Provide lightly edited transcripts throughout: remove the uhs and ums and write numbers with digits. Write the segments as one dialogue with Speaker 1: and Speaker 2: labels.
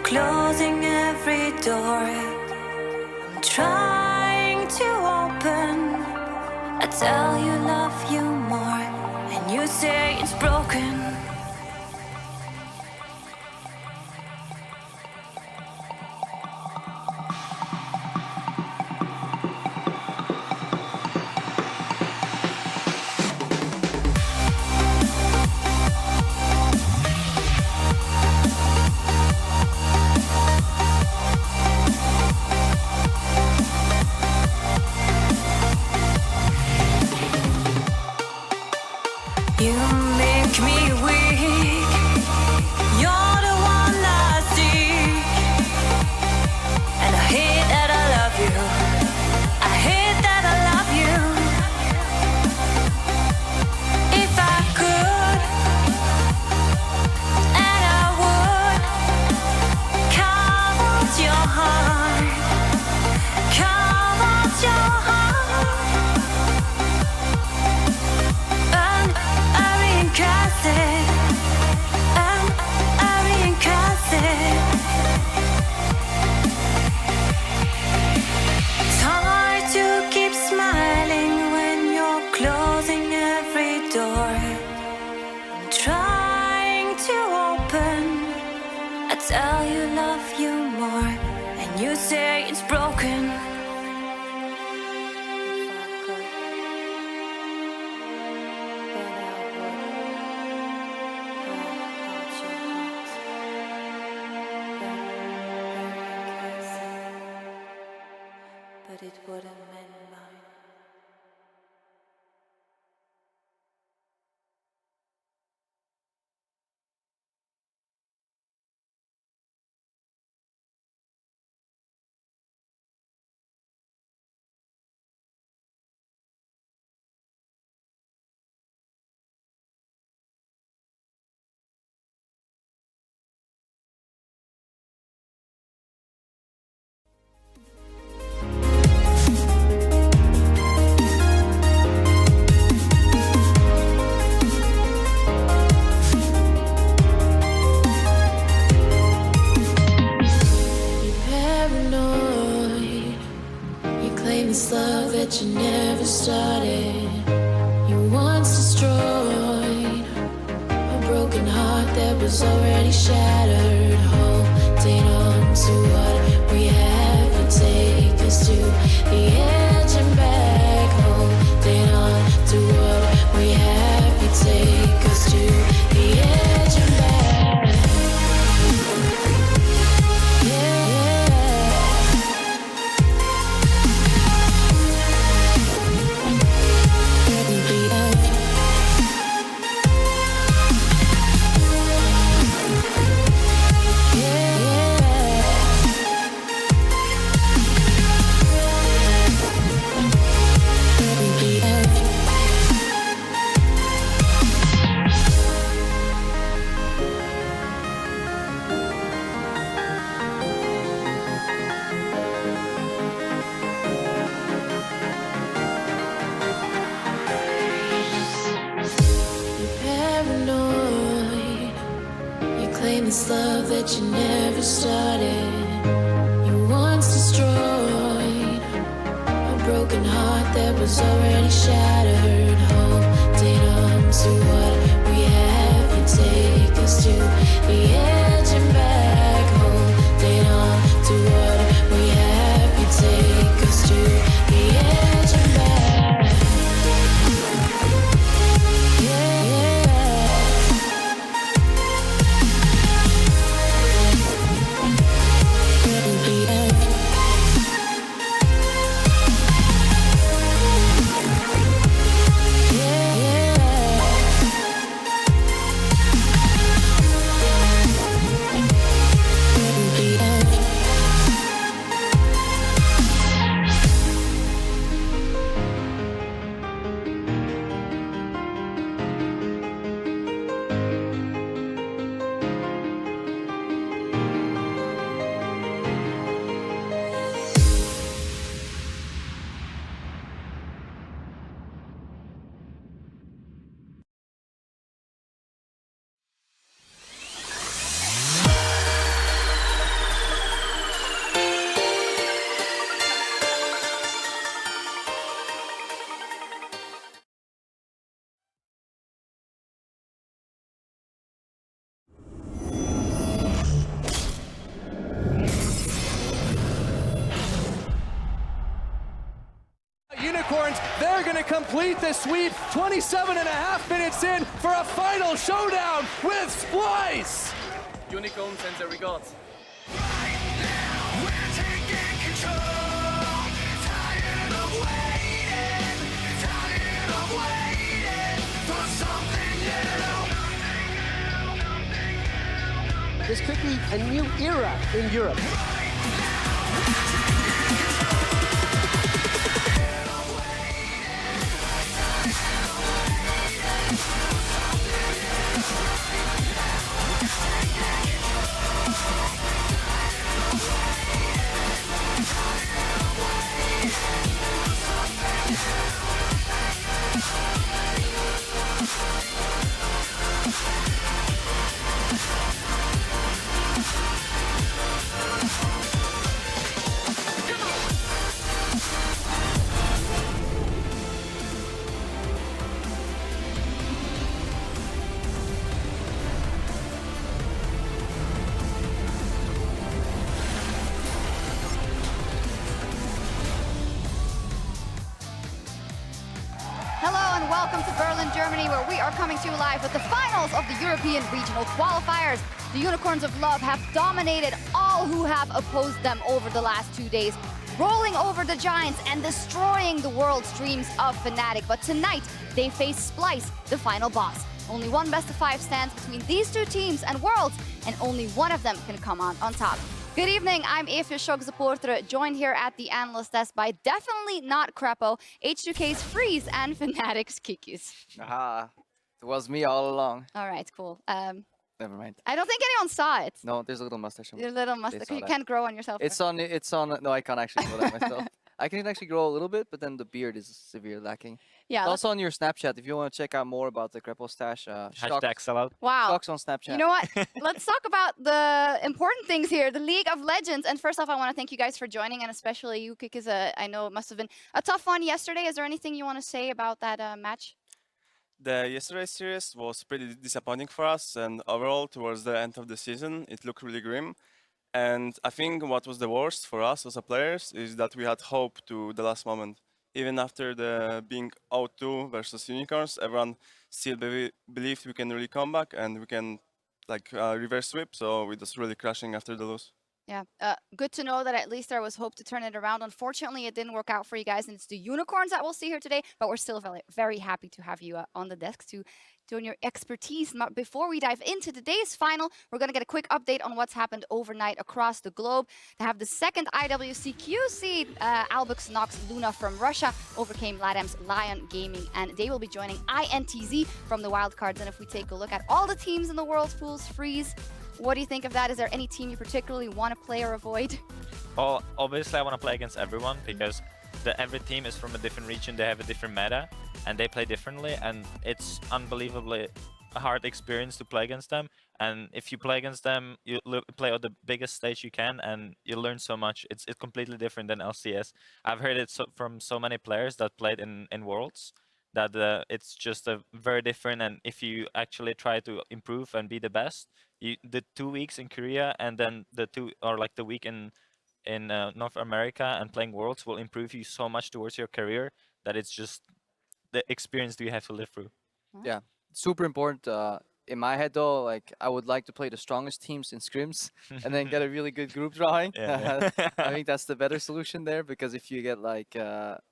Speaker 1: closing every door I'm trying to open. I tell you love you more and you say it's broken. You make me weak. You're the one I seek. And I hate that I love you. I hate that I love you. If I could, and I would, carve out your heart. Carve out your heart. It's hard to keep smiling when you're closing every door I'm trying to open. I tell you love you more and you say it's broken. But it wouldn't mend mine.
Speaker 2: This love that you never started, you once destroyed a broken heart that was already shattered. Holding on to what we have, you take us to the edge and back. Holding on to what we have, you take us to the edge and back. Yeah. This love that you never started, you once destroyed a broken heart that was already shattered. Holding on to what we have, you take us to the edge and back. Holding on to what we have, you take us to the edge and back. Yeah.
Speaker 3: Unicorns. They're going to complete the sweep 27.5 minutes in for a final showdown with Splyce.
Speaker 4: Unicorns sends their regards.
Speaker 5: This could be a new era in Europe.
Speaker 6: Hello and welcome to Berlin, Germany, where we are coming to you live with the finals of the European regional qualifiers. The Unicorns of Love have dominated all who have opposed them over the last 2 days, rolling over the Giants and destroying the world's dreams of Fnatic. But tonight, they face Splyce, the final boss. Only one best of 5 stands between these two teams and Worlds, and only one of them can come out on top. Good evening, I'm ePicSkillshot, joined here at the Analyst desk by definitely not Crepo, H2K's Freeze, and Fnatic's Mikyx.
Speaker 4: Aha, it was me all along.
Speaker 6: All right, cool.
Speaker 4: Never mind.
Speaker 6: I don't think anyone saw it.
Speaker 4: No, there's a little mustache.
Speaker 6: Your little mustache. You can't grow on yourself.
Speaker 4: It's on, no, I can't actually grow that myself. I can actually grow a little bit, but then the beard is severely lacking.
Speaker 6: Yeah.
Speaker 4: It's also on your Snapchat if you want to check out more about the Crepo stash.
Speaker 7: Hashtag sellout.
Speaker 6: Wow.
Speaker 4: Stocks on Snapchat.
Speaker 6: You know what? Let's talk about the important things here, the League of Legends. And first off, I want to thank you guys for joining, and especially you, Mikyx. I know it must have been a tough one yesterday. Is there anything you want to say about that match?
Speaker 8: The yesterday's series was pretty disappointing for us, and overall, towards the end of the season, it looked really grim. And I think what was the worst for us as a players is that we had hope to the last moment. Even after the being 0-2 versus Unicorns, everyone still believed we can really come back and we can reverse sweep. So we're just really crashing after the lose.
Speaker 6: Yeah, good to know that at least there was hope to turn it around. Unfortunately, it didn't work out for you guys, and it's the Unicorns that we'll see here today, but we're still very, very happy to have you on the desk to join your expertise. Before we dive into today's final, we're going to get a quick update on what's happened overnight across the globe. To have the second IWCQ seed, Albux Nox Luna from Russia overcame LATAM's Lion Gaming, and they will be joining INTZ from the wildcards. And if we take a look at all the teams in the World's Pools, Freeze, what do you think of that? Is there any team you particularly want to play or avoid?
Speaker 7: Well, obviously I want to play against everyone because every team is from a different region, they have a different meta, and they play differently, and it's unbelievably a hard experience to play against them. And if you play against them, you play on the biggest stage you can, and you learn so much. It's completely different than LCS. I've heard it from so many players that played in Worlds, that it's just very different. And if you actually try to improve and be the best, the 2 weeks in Korea and then the week in North America and playing Worlds will improve you so much towards your career that it's just the experience you have to live through.
Speaker 4: Yeah, super important. In my head though, I would like to play the strongest teams in scrims and then get a really good group drawing.
Speaker 7: Yeah.
Speaker 4: I think that's the better solution there, because if you get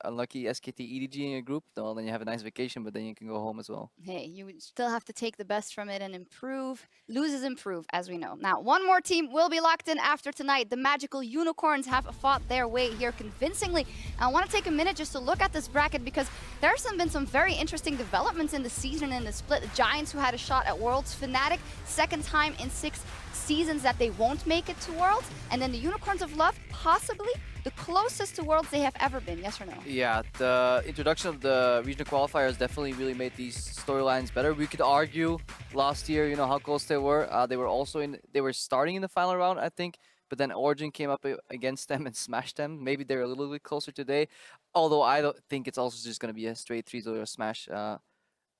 Speaker 4: unlucky SKT EDG in your group, well, then you have a nice vacation, but then you can go home as well.
Speaker 6: Hey, you would still have to take the best from it and improve. Lose is improve, as we know. Now, one more team will be locked in after tonight. The Magical Unicorns have fought their way here convincingly. I want to take a minute just to look at this bracket, because there's been some very interesting developments in the season in the split. The Giants, who had a shot at Worlds, Fnatic, second time in 6 seasons that they won't make it to Worlds, and then the Unicorns of Love, possibly the closest to Worlds they have ever been. Yes or no?
Speaker 4: Yeah, the introduction of the regional qualifiers definitely really made these storylines better. We could argue last year, you know, how close they were. They were starting in the final round, I think, but then Origin came up against them and smashed them. Maybe they're a little bit closer today, although I don't think it's also just going to be a straight 3-0 smash.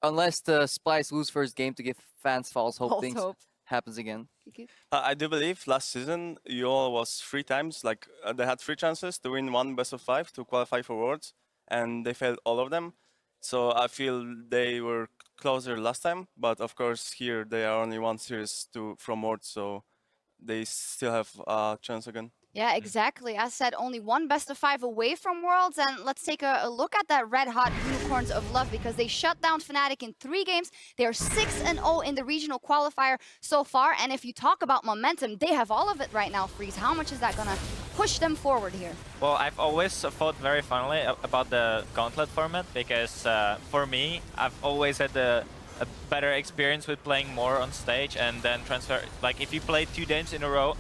Speaker 4: Unless the Splyce lose first game to give fans false hope, happens again.
Speaker 8: I do believe last season UOL was 3 times, they had 3 chances to win 1 best of 5 to qualify for Worlds, and they failed all of them. So I feel they were closer last time, but of course here they are only one series from Worlds, so they still have a chance again.
Speaker 6: Yeah, exactly. As said, only one best of 5 away from Worlds, and let's take a look at that red-hot Unicorns of Love, because they shut down Fnatic in 3 games. They are 6-0 in the regional qualifier so far, and if you talk about momentum, they have all of it right now, Freeze. How much is that gonna push them forward here?
Speaker 7: Well, I've always thought very fondly about the Gauntlet format, because for me, I've always had a better experience with playing more on stage and then transfer. Like if you play 2 games in a row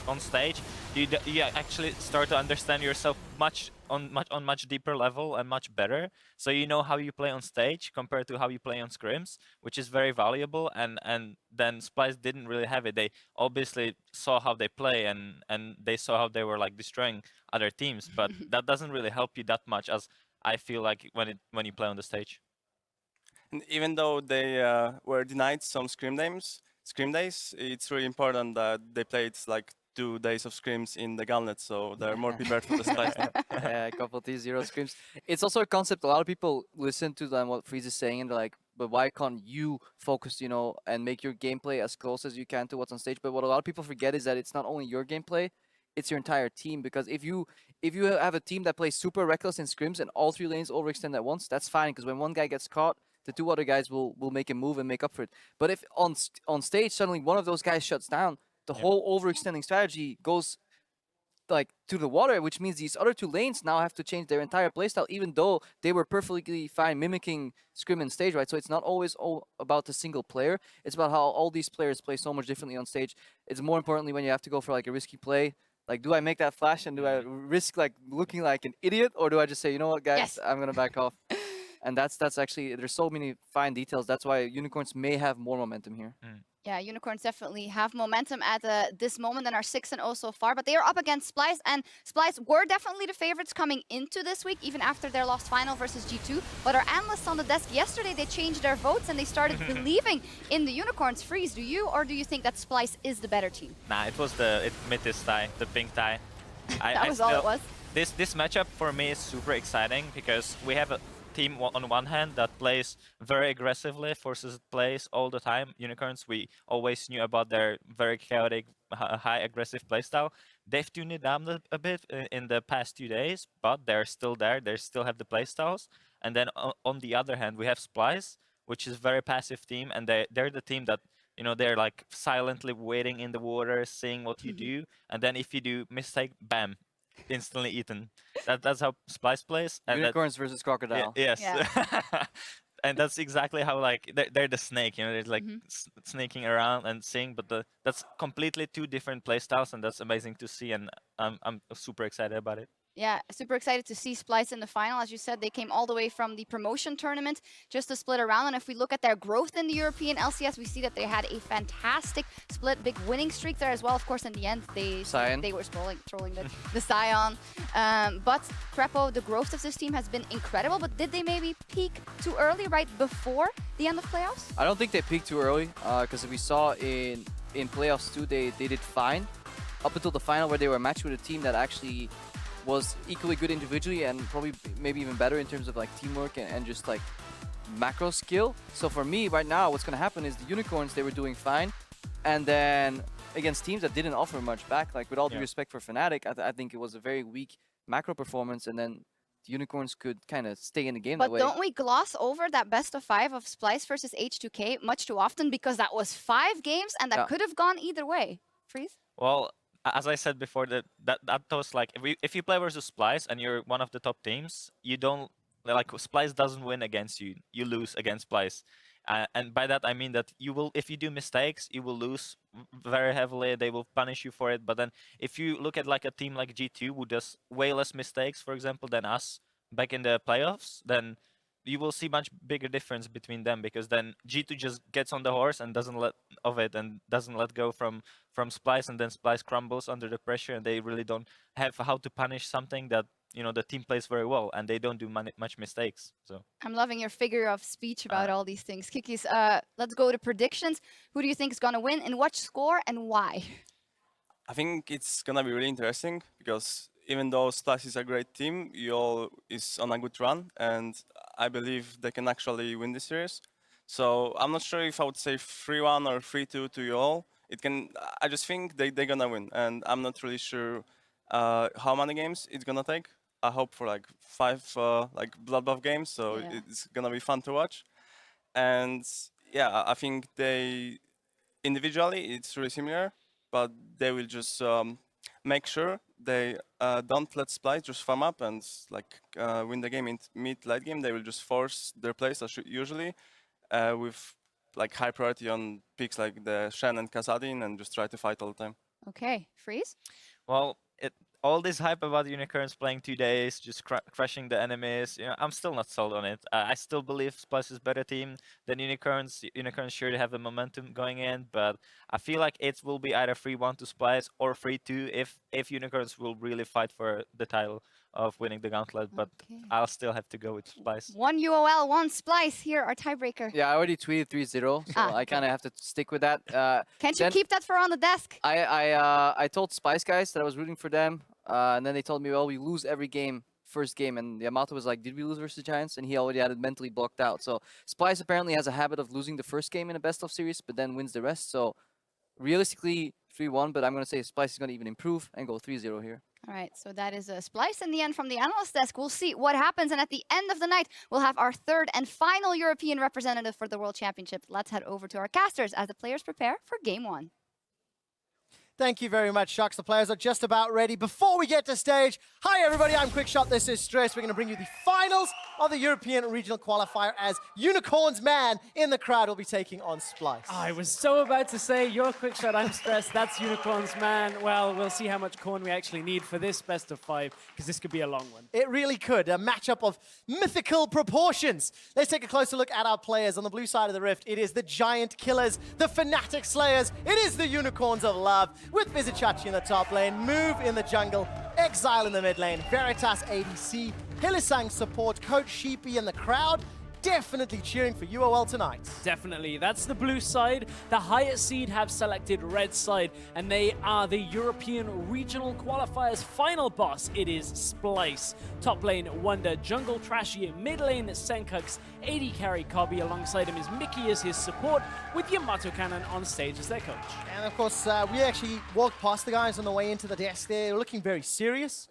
Speaker 7: on stage, you actually start to understand yourself on much deeper level and much better. So you know how you play on stage compared to how you play on scrims, which is very valuable. And then Splyce didn't really have it. They obviously saw how they play and they saw how they were like destroying other teams, but that doesn't really help you that much as I feel like when you play on the stage.
Speaker 8: And even though they were denied some scrim days, it's really important that they played like 2 days of scrims in the Gauntlet, so they're more prepared for the Splyce.
Speaker 4: Yeah, a couple of these 0 scrims. It's also a concept a lot of people listen to them, what Freeze is saying, and they're like, but why can't you focus, you know, and make your gameplay as close as you can to what's on stage? But what a lot of people forget is that it's not only your gameplay, it's your entire team. Because if you have a team that plays super reckless in scrims and all 3 lanes overextend at once, that's fine, because when one guy gets caught, the 2 other guys will make a move and make up for it. But if on stage suddenly one of those guys shuts down, the whole overextending strategy goes like to the water, which means these other 2 lanes now have to change their entire playstyle, even though they were perfectly fine mimicking scrim and stage, right? So it's not always all about the single player. It's about how all these players play so much differently on stage. It's more importantly when you have to go for like a risky play. Like, do I make that flash and do I risk like looking like an idiot, or do I just say, you know what, guys,
Speaker 6: Yes.
Speaker 4: I'm gonna back off? And that's actually, there's so many fine details. That's why Unicorns may have more momentum here.
Speaker 6: Yeah, Unicorns definitely have momentum at this moment and are 6-0 so far, but they are up against Splyce, and Splyce were definitely the favorites coming into this week, even after their lost final versus G2. But our analysts on the desk yesterday, they changed their votes and they started believing in the Unicorns. Freeze, do you, or do you think that Splyce is the better team?
Speaker 7: Nah, it was the Mikyx tie, the pink tie.
Speaker 6: That was all it was.
Speaker 7: This matchup for me is super exciting because we have a team on one hand that plays very aggressively, forces plays all the time. Unicorns, we always knew about their very chaotic, high aggressive playstyle. They've tuned it down a bit in the past 2 days, but they're still there. They still have the playstyles. And then on the other hand, we have Splyce, which is a very passive team, and they're the team that, you know, they're like silently waiting in the water, seeing what you do, and then if you do mistake, bam, instantly eaten. That's how Splyce plays. And
Speaker 4: Unicorns versus Crocodile.
Speaker 7: Yes.
Speaker 6: Yeah.
Speaker 7: And that's exactly how, like, they're the snake, you know, they're like sneaking around and seeing, but that's completely 2 different playstyles, and that's amazing to see, and I'm super excited about it.
Speaker 6: Yeah, super excited to see Splyce in the final. As you said, they came all the way from the promotion tournament just to split around. And if we look at their growth in the European LCS, we see that they had a fantastic split, big winning streak there as well. Of course, in the end, they were trolling the Scion. But Trepo, the growth of this team has been incredible. But did they maybe peak too early, right before the end of playoffs?
Speaker 4: I don't think they peaked too early, because we saw in playoffs too, they did fine up until the final, where they were matched with a team that actually was equally good individually and probably maybe even better in terms of like teamwork and just like macro skill. So for me right now, what's going to happen is the Unicorns, they were doing fine, and then against teams that didn't offer much back, like with all due respect for Fnatic, I think it was a very weak macro performance, and then the Unicorns could kind of stay in the game that way.
Speaker 6: But don't we gloss over that best of 5 of Splyce versus H2K much too often, because that was 5 games and that could have gone either way? Freeze?
Speaker 7: Well, as I said before, that was like, if you play versus Splyce and you're one of the top teams, you don't, like, Splyce doesn't win against you, you lose against Splyce. And by that I mean that you will, if you do mistakes, you will lose very heavily. They will punish you for it. But then if you look at like a team like G2 who does way less mistakes, for example, than us back in the playoffs, then you will see much bigger difference between them, because then G2 just gets on the horse and doesn't let go from Splyce, and then Splyce crumbles under the pressure, and they really don't have how to punish something that, you know, the team plays very well, and they don't do much mistakes. So
Speaker 6: I'm loving your figure of speech about all these things. Kikis, let's go to predictions. Who do you think is going to win, in what score, and why?
Speaker 8: I think it's gonna be really interesting because even though Splyce is a great team, UOL is on a good run, and I believe they can actually win this series. So I'm not sure if I would say 3-1 or 3-2 to UOL. It can. I just think they're gonna win, and I'm not really sure how many games it's gonna take. I hope for like 5 like bloodbath games, so it's gonna be fun to watch. And yeah, I think they individually it's really similar, but they will just make sure they don't let Splyce just farm up and like win the game in mid-late game. They will just force their plays as usually with like high priority on picks like the Shen and Kassadin and just try to fight all the time.
Speaker 6: Okay, Freeze?
Speaker 7: Well, all this hype about Unicorns playing 2 days, just crushing the enemies, you know, I'm still not sold on it. I still believe Splyce is a better team than Unicorns. Unicorns sure have the momentum going in, but I feel like it will be either 3-1 to Splyce or 3-2 if Unicorns will really fight for the title of winning the Gauntlet, but I'll still have to go with Splyce.
Speaker 6: 1 UOL, 1 Splyce. Here, our tiebreaker.
Speaker 4: Yeah, I already tweeted 3-0, so I kind of have to stick with that.
Speaker 6: Can't you keep that for on the desk?
Speaker 4: I told Splyce guys that I was rooting for them, and then they told me, well, we lose every game, first game, and Yamato was like, did we lose versus Giants? And he already had it mentally blocked out. So Splyce apparently has a habit of losing the first game in a best of series, but then wins the rest. So realistically 3-1, but I'm going to say Splyce is going to even improve and go 3-0 here.
Speaker 6: All right, so that is a Splyce in the end from the analyst desk. We'll see what happens, and at the end of the night, we'll have our third and final European representative for the World Championship. Let's head over to our casters as the players prepare for Game 1.
Speaker 5: Thank you very much, Shucks. The players are just about ready. Before we get to stage, hi everybody, I'm QuickShot, this is Stress. We're going to bring you the finals of the European Regional Qualifier as Unicorns Man in the crowd will be taking on Splyce.
Speaker 9: I was so about to say, you're QuickShot, I'm Stress, that's Unicorns Man. Well, we'll see how much corn we actually need for this best of 5, because this could be a long one.
Speaker 5: It really could. A matchup of mythical proportions. Let's take a closer look at our players. On the blue side of the rift, it is the Giant Killers, the Fnatic Slayers. It is the Unicorns of Love, with Vizicsacsi in the top lane, Move in the jungle, Exileh in the mid lane, Veritas ADC, Hylissang support, Coach Sheepy in the crowd. Definitely cheering for UOL tonight.
Speaker 9: Definitely. That's the blue side. The highest seed have selected red side, and they are the European Regional Qualifiers final boss. It is Splyce. Top lane, Wunder. Jungle, Trashy. Mid lane, Sencux. AD carry, Kobbe. Alongside him is Mikyx as his support, with Yamato Cannon on stage as their coach.
Speaker 5: And of course, we actually walked past the guys on the way into the desk there. They were looking very serious.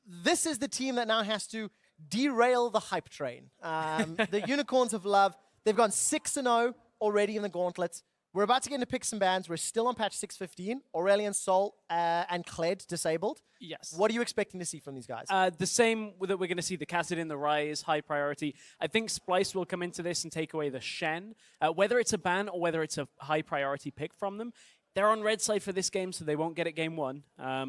Speaker 5: This is the team that now has to derail the hype train. The Unicorns of Love, they've gone 6-0 already in the Gauntlet. We're about to get into picks and bans. We're still on patch 6.15. Aurelion, Sol, and Kled disabled.
Speaker 9: Yes.
Speaker 5: What are you expecting to see from these guys?
Speaker 9: The same that we're going to see the Kassadin, the Rise, high priority. I think Splyce will come into this and take away the Shen. Whether it's a ban or whether it's a high priority pick from them, they're on red side for this game, so they won't get it game 1,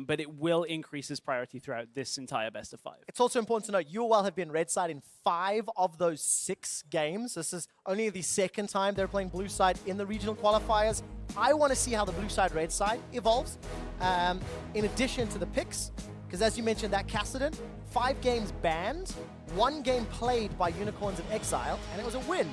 Speaker 9: but it will increase his priority throughout this entire best of 5.
Speaker 5: It's also important to note, UOL have been red side in 5 of those 6 games. This is only the second time they're playing blue side in the regional qualifiers. I want to see how the blue side, red side evolves, in addition to the picks, because as you mentioned, that Kassadin, 5 games banned, 1 game played by Unicorns and Exileh, and it was a win.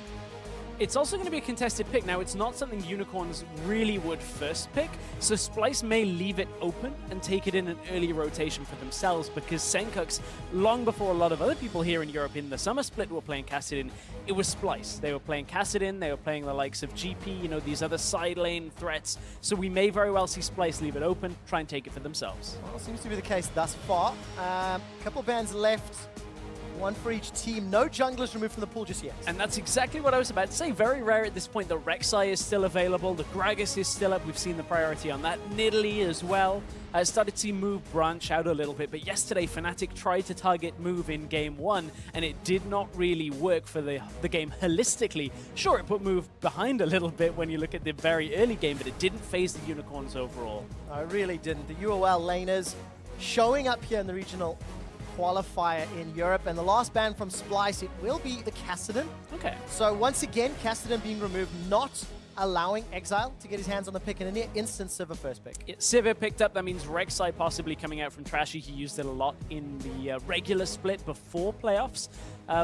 Speaker 9: It's also going to be a contested pick. Now, it's not something Unicorns really would first pick, so Splyce may leave it open and take it in an early rotation for themselves, because Sencux, long before a lot of other people here in Europe in the summer split were playing Kassadin, it was Splyce. They were playing Kassadin, they were playing the likes of GP, you know, these other side lane threats, so we may very well see Splyce leave it open, try and take it for themselves.
Speaker 5: Well, seems to be the case thus far. Couple bans left. 1 for each team. No junglers removed from the pool just yet.
Speaker 9: And that's exactly what I was about to say. Very rare at this point. The Rek'Sai is still available. The Gragas is still up. We've seen the priority on that. Nidalee as well. I started to see Move branch out a little bit, but yesterday Fnatic tried to target Move in game 1, and it did not really work for the game holistically. Sure, it put Move behind a little bit when you look at the very early game, but it didn't phase the Unicorns overall.
Speaker 5: No, it really didn't. The UOL laners showing up here in the regional qualifier in Europe, and the last ban from Splyce, it will be the Kassadin.
Speaker 9: Okay.
Speaker 5: So once again, Kassadin being removed, not allowing Exileh to get his hands on the pick in an instant Sivir first pick.
Speaker 9: Yeah, Sivir picked up, that means Rek'Sai possibly coming out from Trashy. He used it a lot in the regular split before playoffs.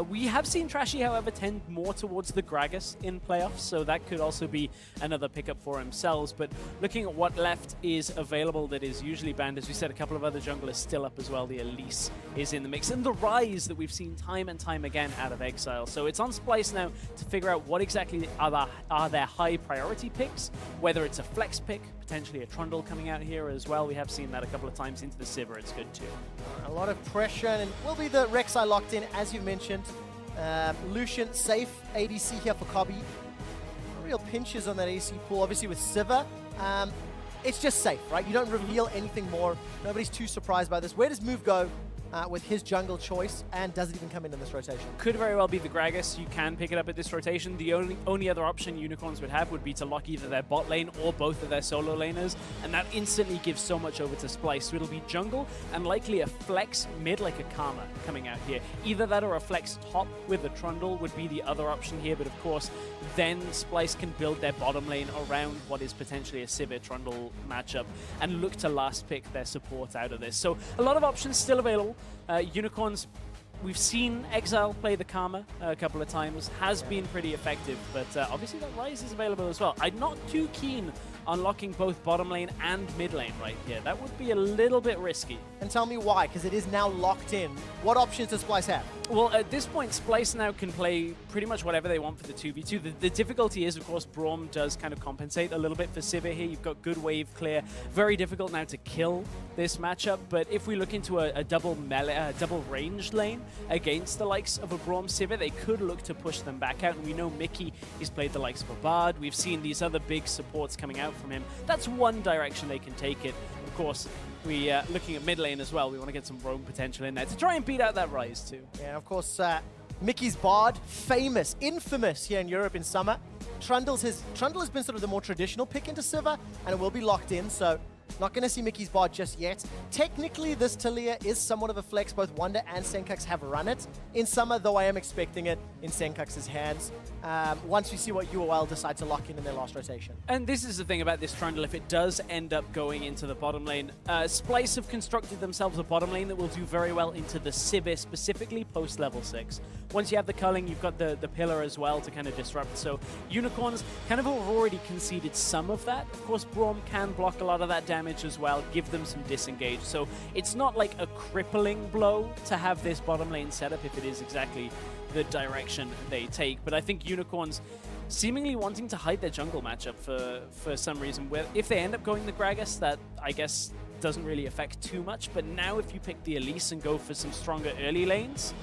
Speaker 9: We have seen Trashy, however, tend more towards the Gragas in playoffs, so that could also be another pickup for themselves. But looking at what left is available that is usually banned, as we said, a couple of other junglers still up as well. The Elise is in the mix, and the Rise that we've seen time and time again out of Exileh. So it's on Splyce now to figure out what exactly are their high priority picks, whether it's a flex pick, potentially a Trundle coming out here as well. We have seen that a couple of times into the Sivir. It's good too.
Speaker 5: A lot of pressure, and it will be the Rek'Sai locked in, as you mentioned. Lucian, safe ADC here for Kobbe. Real pinches on that AC pool, obviously with Sivir. It's just safe, right? You don't reveal anything more. Nobody's too surprised by this. Where does Move go with his jungle choice, and does it even come in this rotation?
Speaker 9: Could very well be the Gragas. You can pick it up at this rotation. The only other option Unicorns would have would be to lock either their bot lane or both of their solo laners, and that instantly gives so much over to Splyce. So it'll be jungle and likely a flex mid like a Karma coming out here. Either that or a flex top with a Trundle would be the other option here, but of course then Splyce can build their bottom lane around what is potentially a Sivir Trundle matchup and look to last pick their support out of this. So a lot of options still available. Unicorns, we've seen Exileh play the Karma a couple of times, has been pretty effective, but obviously that Rise is available as well. I'm not too keen on locking both bottom lane and mid lane right here. That would be a little bit risky.
Speaker 5: And tell me why, because it is now locked in. What options does Splyce have?
Speaker 9: Well, at this point, Splyce now can play pretty much whatever they want for the 2v2. The difficulty is, of course, Braum does kind of compensate a little bit for Sivir here. You've got good wave clear. Very difficult now to kill this matchup, but if we look into a double melee, double ranged lane against the likes of a Braum Sivir, they could look to push them back out. And we know Mikyx has played the likes of a Bard. We've seen these other big supports coming out from him. That's one direction they can take it. Of course, we looking at mid lane as well. We want to get some roam potential in there to try and beat out that Rise too.
Speaker 5: Yeah, of course, Mikyx's Bard, famous, infamous here in Europe in summer. Trundle has been sort of the more traditional pick into Sivir, and it will be locked in, so not going to see Mikyx's Bard just yet. Technically, this Talia is somewhat of a flex. Both Wunder and Sencux have run it in summer, though I am expecting it in Sencux's hands once we see what UOL decide to lock in their last rotation.
Speaker 9: And this is the thing about this Trundle. If it does end up going into the bottom lane, Splyce have constructed themselves a bottom lane that will do very well into the Sivir, specifically post level 6. Once you have the culling, you've got the pillar as well to kind of disrupt. So Unicorns kind of have already conceded some of that. Of course, Braum can block a lot of that damage as well, give them some disengage. So it's not like a crippling blow to have this bottom lane setup if it is exactly the direction they take. But I think Unicorns seemingly wanting to hide their jungle matchup for some reason. Where if they end up going the Gragas, that I guess doesn't really affect too much. But now if you pick the Elise and go for some stronger early lanes,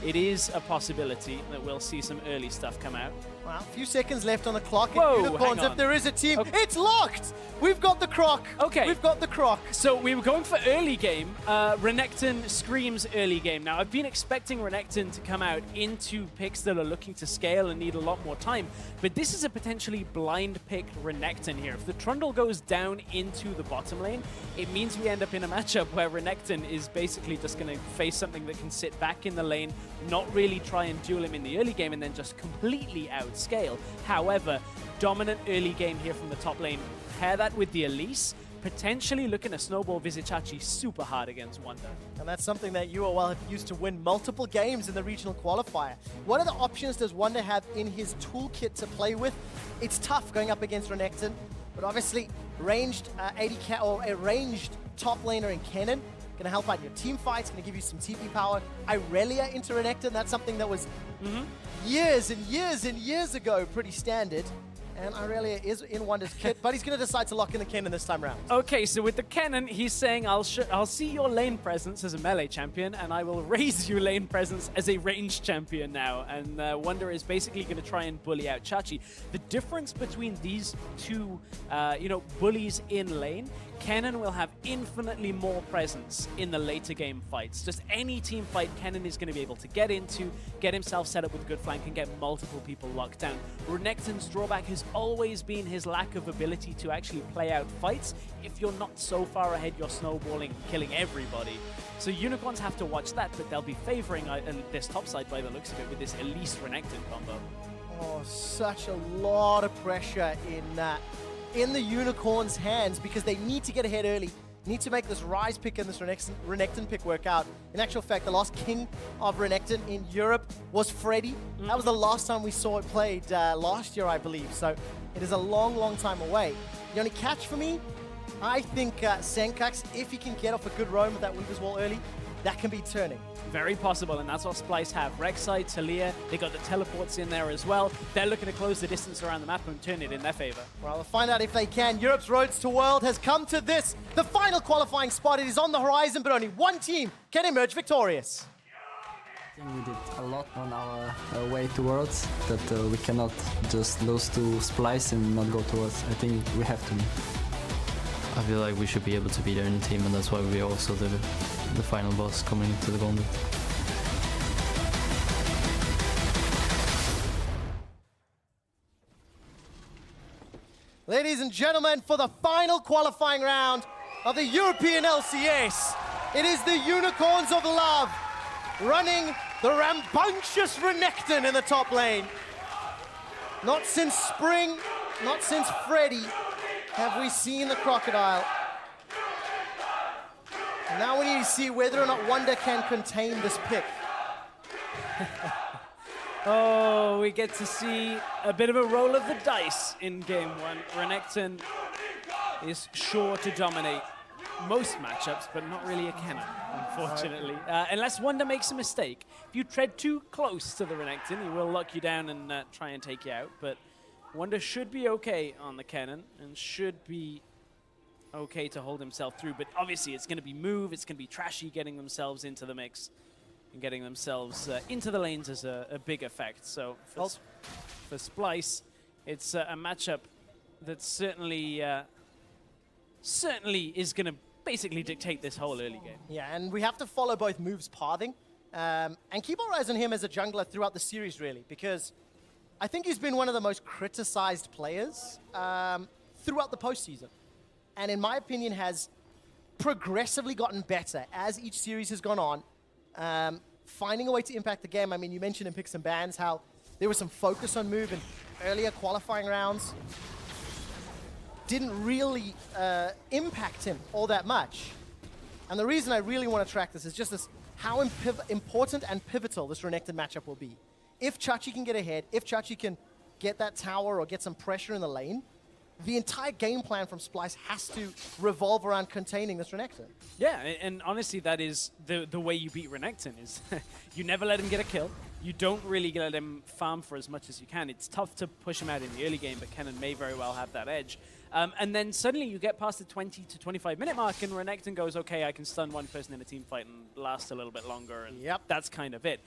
Speaker 9: it is a possibility that we'll see some early stuff come out.
Speaker 5: Well, a few seconds left on the clock.
Speaker 9: Whoa,
Speaker 5: Unicorns,
Speaker 9: hang on.
Speaker 5: if there is a team,
Speaker 9: Okay.
Speaker 5: it's locked! We've got the Croc.
Speaker 9: Okay.
Speaker 5: We've got the Croc.
Speaker 9: So we were going for early game. Renekton screams early game. Now, I've been expecting Renekton to come out into picks that are looking to scale and need a lot more time, but this is a potentially blind pick Renekton here. If the Trundle goes down into the bottom lane, it means we end up in a matchup where Renekton is basically just going to face something that can sit back in the lane, not really try and duel him in the early game, and then just completely outscale. However, dominant early game here from the top lane. Pair that with the Elise, potentially looking to snowball Vizicsacsi super hard against Wunder.
Speaker 5: And that's something that UOL have used to win multiple games in the regional qualifier. What other options does Wunder have in his toolkit to play with? It's tough going up against Renekton, but obviously ranged or a ranged top laner in Kennen going to help out your team fights, going to give you some TP power. Irelia into Renekton, that's something that was years and years and years ago pretty standard. And Irelia is in Wunder's kit, but he's going to decide to lock in the Kennen this time round.
Speaker 9: Okay, so with the Kennen, he's saying, I'll see your lane presence as a melee champion, and I will raise your lane presence as a ranged champion now. And Wunder is basically going to try and bully out Chachi. The difference between these two, bullies in lane, Kennen will have infinitely more presence in the later game fights. Just any team fight, Kennen is going to be able to get into, get himself set up with a good flank, and get multiple people locked down. Renekton's drawback has always been his lack of ability to actually play out fights. If you're not so far ahead, you're snowballing, killing everybody. So Unicorns have to watch that, but they'll be favoring this top side by the looks of it with this Elise Renekton combo.
Speaker 5: Oh, such a lot of pressure in the Unicorns' hands because they need to get ahead early. need to make this Ryze pick and this Renekton pick work out. In actual fact, the last king of Renekton in Europe was Freddy. That was the last time we saw it played last year, I believe. So it is a long, long time away. The only catch for me, I think Sencux, if he can get off a good roam with that Weaver's Wall early, that can be turning.
Speaker 9: Very possible, and that's what Splyce have. Rek'Sai, Talia, they got the teleports in there as well. They're looking to close the distance around the map and turn it in their favor.
Speaker 5: Well, we'll find out if they can. Europe's roads to world has come to this. The final qualifying spot. It is on the horizon, but only one team can emerge victorious.
Speaker 10: I think we did a lot on our way to Worlds, that we cannot just lose to Splyce and not go to Worlds. I think we have to.
Speaker 11: I feel like we should be able to be there in the team, and that's why we are also the final boss coming into the gauntlet.
Speaker 5: Ladies and gentlemen, for the final qualifying round of the European LCS, it is the Unicorns of Love running the rambunctious Renekton in the top lane. Not since spring, not since Freddy, have we seen the Crocodile. Now we need to see whether or not Wunder can contain this pick.
Speaker 9: Oh, we get to see a bit of a roll of the dice in game one. Renekton is sure to dominate most matchups, but not really a Kennen, unfortunately. Unless Wunder makes a mistake. If you tread too close to the Renekton, he will lock you down and try and take you out. But Wunder should be okay on the Kennen and should be okay to hold himself through. But obviously, it's going to be Move, it's going to be Trashy getting themselves into the mix and getting themselves into the lanes as a big effect. So for Splyce, it's a matchup that certainly is going to basically dictate this whole early game.
Speaker 5: Yeah, and we have to follow both Move's pathing and keep our eyes on him as a jungler throughout the series, really, because I think he's been one of the most criticized players throughout the postseason. And in my opinion, has progressively gotten better as each series has gone on, finding a way to impact the game. I mean, you mentioned in Picks and Bans how there was some focus on Move in earlier qualifying rounds. Didn't really impact him all that much. And the reason I really want to track this is just this, how important and pivotal this Renekton matchup will be. If Chachi can get ahead, if Chachi can get that tower or get some pressure in the lane, the entire game plan from Splyce has to revolve around containing this Renekton.
Speaker 9: Yeah, and honestly, that is the way you beat Renekton, is you never let him get a kill. You don't really let him farm for as much as you can. It's tough to push him out in the early game, but Kennen may very well have that edge. And then suddenly you get past the 20 to 25 minute mark and Renekton goes, okay, I can stun one person in a team fight and last a little bit longer, and that's kind of it.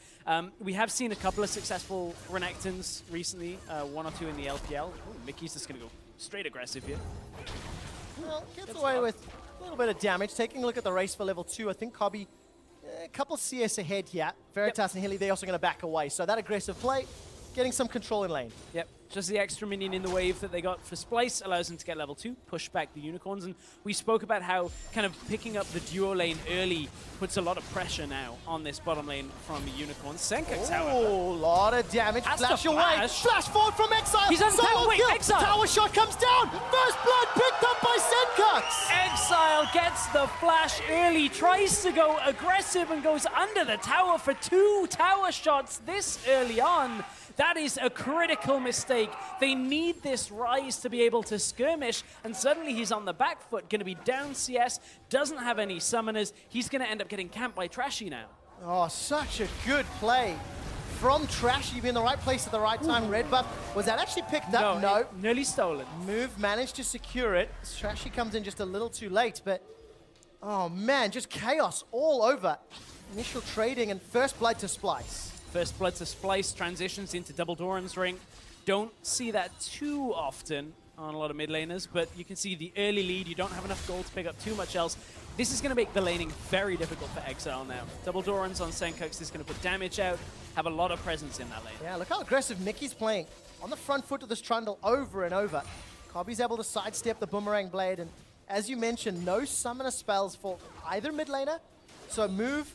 Speaker 9: We have seen a couple of successful Renektons recently, one or two in the LPL. Ooh, Mikyx is going to go straight aggressive here.
Speaker 5: Well, gets away with a little bit of damage. Taking a look at the race for level 2, I think Kobbe, a couple CS ahead here. Veritas and Hylissang, they're also going to back away. So that aggressive play, getting some control in lane.
Speaker 9: Yep, just the extra minion in the wave that they got for Splyce allows them to get level 2, push back the Unicorns. And we spoke about how kind of picking up the duo lane early puts a lot of pressure now on this bottom lane from the Unicorns. Sencux, however.
Speaker 5: Oh, a lot of damage. Flash away. Flash forward from Exileh.
Speaker 9: He's on
Speaker 5: Solo
Speaker 9: wait,
Speaker 5: kill.
Speaker 9: Exileh.
Speaker 5: Tower shot comes down. First blood picked up by Sencux.
Speaker 9: Exileh gets the flash early, tries to go aggressive and goes under the tower for 2 tower shots this early on. That is a critical mistake. They need this Ryze to be able to skirmish, and suddenly he's on the back foot, going to be down CS, doesn't have any summoners. He's going to end up getting camped by Trashy now.
Speaker 5: Oh, such a good play from Trashy. You've been in the right place at the right time. Red buff. Was that actually picked up? No.
Speaker 9: Nearly stolen.
Speaker 5: Move managed to secure it. Trashy comes in just a little too late, but oh man, just chaos all over. Initial trading and first blood to Splyce.
Speaker 9: First blood to Splyce, transitions into double Doran's ring. Don't see that too often on a lot of mid laners, but you can see the early lead. You don't have enough gold to pick up too much else. This is going to make the laning very difficult for Exileh now. Double Doran's on Sencux is going to put damage out, have a lot of presence in that lane.
Speaker 5: Yeah, look how aggressive Mikyx playing on the front foot of this Trundle over and over. Kobbe's able to sidestep the Boomerang Blade, and as you mentioned, no summoner spells for either mid laner. So Move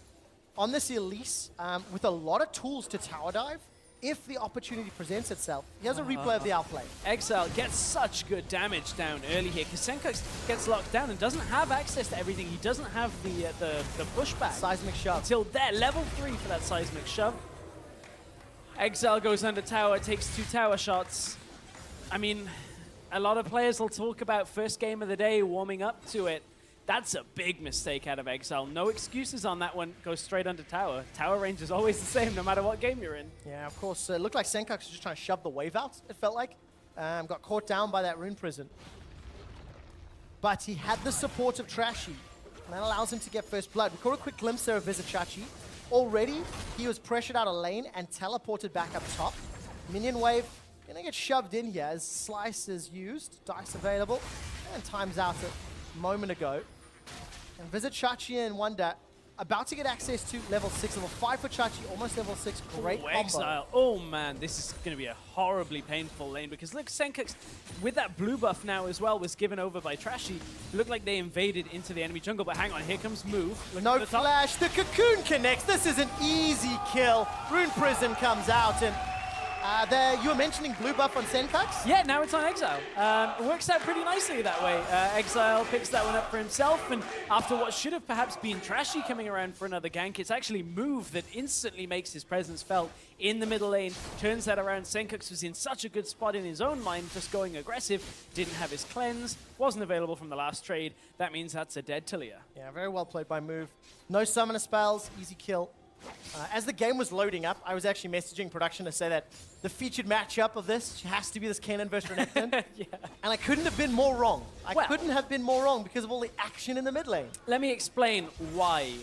Speaker 5: on this Elise with a lot of tools to tower dive if the opportunity presents itself. He has a replay of the outplay.
Speaker 9: Exileh gets such good damage down early here because Sencux gets locked down and doesn't have access to everything. He doesn't have the pushback.
Speaker 5: Seismic shove.
Speaker 9: Until there, level 3 for that seismic shove. Exileh goes under tower, takes 2 tower shots. I mean, a lot of players will talk about first game of the day, warming up to it. That's a big mistake out of Exileh. No excuses on that one. Goes straight under tower. Tower range is always the same, no matter what game you're in.
Speaker 5: Yeah, of course. It looked like Sencux was just trying to shove the wave out, it felt like. Got caught down by that rune prison. But he had the support of Trashy. And that allows him to get first blood. We caught a quick glimpse there of Vizicsacsi. Already, he was pressured out of lane and teleported back up top. Minion wave gonna get shoved in here as Splyce is used. Dice available. And time's out a moment ago. And Vizicsacsi and Wunder about to get access to level 6, level 5 for Chachi, almost level 6. Great combo.
Speaker 9: Exileh. Oh man, this is going to be a horribly painful lane because look, Sencux, with that blue buff now as well, was given over by Trashy. Looked like they invaded into the enemy jungle, but hang on, here comes Move. Look
Speaker 5: no
Speaker 9: at the top.
Speaker 5: flash, the cocoon connects. This is an easy kill. Rune Prison comes out and there, you were mentioning blue buff on Sencux?
Speaker 9: Yeah, now it's on Exileh. It works out pretty nicely that way. Exileh picks that one up for himself, and after what should have perhaps been Trashy coming around for another gank, it's actually Move that instantly makes his presence felt in the middle lane, turns that around. Sencux was in such a good spot in his own mind, just going aggressive, didn't have his cleanse, wasn't available from the last trade. That means that's a dead Talia.
Speaker 5: Yeah, very well played by Move. No summoner spells, easy kill. As the game was loading up, I was actually messaging production to say that the featured matchup of this has to be this Kennen versus Renekton.
Speaker 9: Yeah.
Speaker 5: And I couldn't have been more wrong. I couldn't have been more wrong because of all the action in the mid lane.
Speaker 9: Let me explain why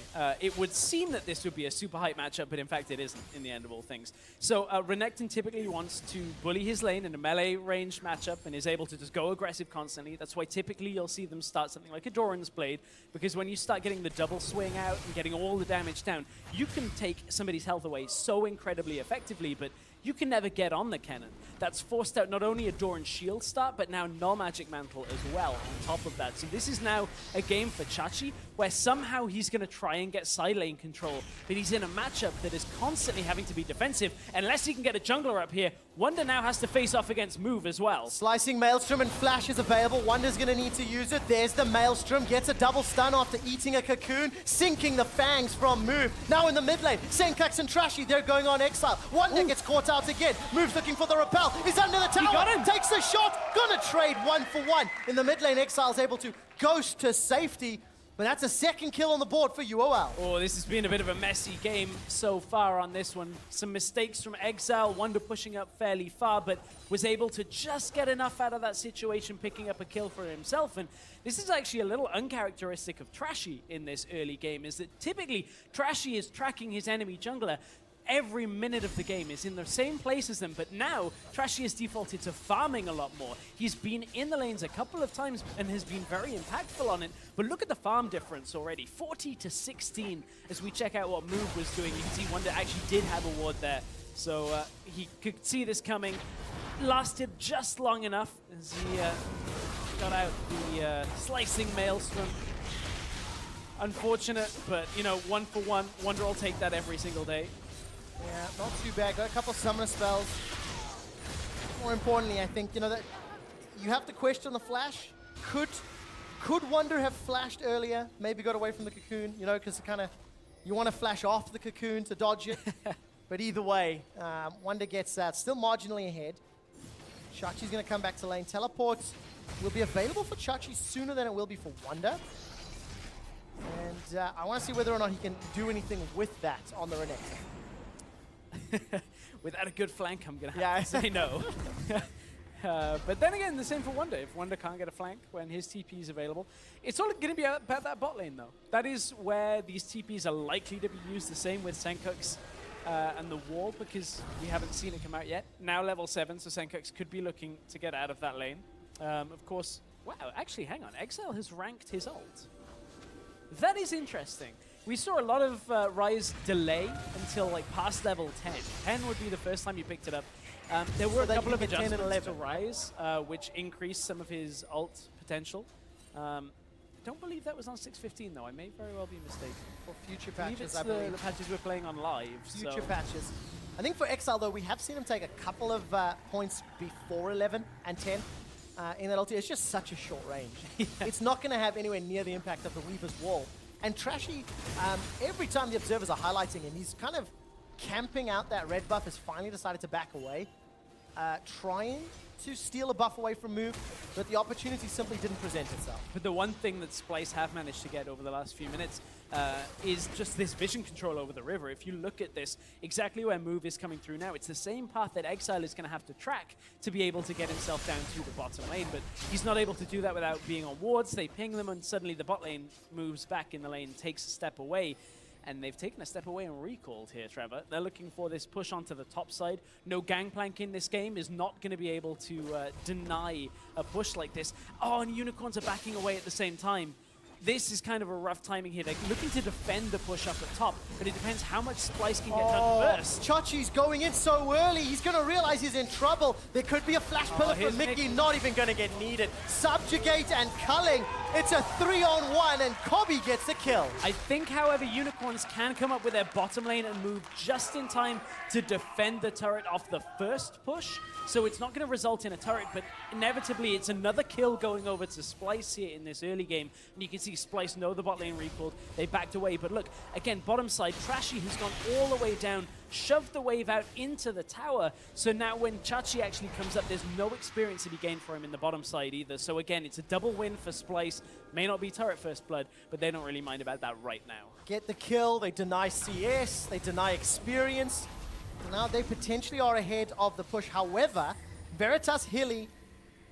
Speaker 9: it would seem that this would be a super hype matchup, but in fact it isn't in the end of all things. So Renekton typically wants to bully his lane in a melee range matchup and is able to just go aggressive constantly. That's why typically you'll see them start something like a Doran's Blade, because when you start getting the double swing out and getting all the damage down, you can take somebody's health away so incredibly effectively, but you can never get on the Kennen. That's forced out not only a Doran Shield start, but now Null Magic Mantle as well on top of that. So this is now a game for Chachi, where somehow he's going to try and get side lane control, but he's in a matchup that is constantly having to be defensive. Unless he can get a jungler up here, Wunder now has to face off against Move as well.
Speaker 5: Slicing Maelstrom and Flash is available. Wunder's going to need to use it. There's the Maelstrom, gets a double stun after eating a cocoon, sinking the fangs from Move. Now in the mid lane, Sencux and Trashy, they're going on Exileh. Wunder gets caught out again. Move's looking for the repel. He's under the tower.
Speaker 9: He got him.
Speaker 5: Takes the shot. Gonna trade 1-for-1. In the mid lane, Exileh's able to ghost to safety. But that's a second kill on the board for UOL.
Speaker 9: Oh, this has been a bit of a messy game so far on this one. Some mistakes from Exileh, Wunder pushing up fairly far, but was able to just get enough out of that situation, picking up a kill for himself. And this is actually a little uncharacteristic of Trashy in this early game, is that typically Trashy is tracking his enemy jungler every minute of the game, is in the same place as them, but now Trashy has defaulted to farming a lot more. He's been in the lanes a couple of times and has been very impactful on it, but look at the farm difference already, 40 to 16 as we check out what Move was doing. You can see Wunder actually did have a ward there, so he could see this coming. Lasted just long enough as he got out the slicing Maelstrom. Unfortunate, but you know, 1-for-1, Wunder will take that every single day.
Speaker 5: Yeah, not too bad. Got a couple summoner spells. More importantly, I think, you know, that you have to question the flash. Could Wunder have flashed earlier? Maybe got away from the cocoon, you know, because kind of you want to flash off the cocoon to dodge it. But either way, Wunder gets that. Still marginally ahead. Chachi's going to come back to lane. Teleports will be available for Chachi sooner than it will be for Wunder. And I want to see whether or not he can do anything with that on the Renekton.
Speaker 9: Without a good flank, I'm going to have to say no. But then again, the same for Wunder. If Wunder can't get a flank when his TP is available, it's all going to be about that bot lane, though. That is where these TPs are likely to be used. The same with Sencux and the wall, because we haven't seen it come out yet. Now level 7, so Sencux could be looking to get out of that lane. Of course, wow, actually, hang on. Exileh has ranked his ult. That is interesting. We saw a lot of Ryze delay until like past level 10. 10 would be the first time you picked it up. There were a couple of adjustments to Ryze, which increased some of his ult potential. Don't believe that was on 6.15 though. I may very well be mistaken.
Speaker 5: For future
Speaker 9: I believe
Speaker 5: patches,
Speaker 9: it's the patches we're playing on live.
Speaker 5: Future patches. I think for Exileh, though, we have seen him take a couple of points before 11 and 10 in that ulti. It's just such a short range. It's not going to have anywhere near the impact of the Weaver's Wall. And Trashy, every time the observers are highlighting him, he's kind of camping out that red buff, has finally decided to back away, trying to steal a buff away from Move, but the opportunity simply didn't present itself.
Speaker 9: But the one thing that Splyce have managed to get over the last few minutes is just this vision control over the river. If you look at this, exactly where Move is coming through now, it's the same path that Exileh is going to have to track to be able to get himself down to the bottom lane, but he's not able to do that without being on wards. They ping them, and suddenly the bot lane moves back in the lane, takes a step away. And they've taken a step away and recalled here, Trevor. They're looking for this push onto the top side. No gangplank in this game is not going to be able to deny a push like this. Oh, and Unicorns are backing away at the same time. This is kind of a rough timing here. They're looking to defend the push up at top, but it depends how much Splyce can get done first.
Speaker 5: Chachi's going in so early. He's going to realize he's in trouble. There could be a flash pillar from Mikyx, not even going to get needed. Subjugate and culling. It's a 3-on-1, and Kobbe gets the kill.
Speaker 9: I think, however, Unicorns can come up with their bottom lane and move just in time to defend the turret off the first push. So it's not going to result in a turret, but inevitably it's another kill going over to Splyce here in this early game. And you can see Splyce know the bot lane recalled. They backed away. But look, again, bottom side, Trashy, who's gone all the way down, shoved the wave out into the tower. So now when Chachi actually comes up, there's no experience to be gained for him in the bottom side either. So again, it's a double win for Splyce. May not be turret first blood, but they don't really mind about that right now.
Speaker 5: Get the kill. They deny CS. They deny experience. Now they potentially are ahead of the push. However, Veritas, Hilly,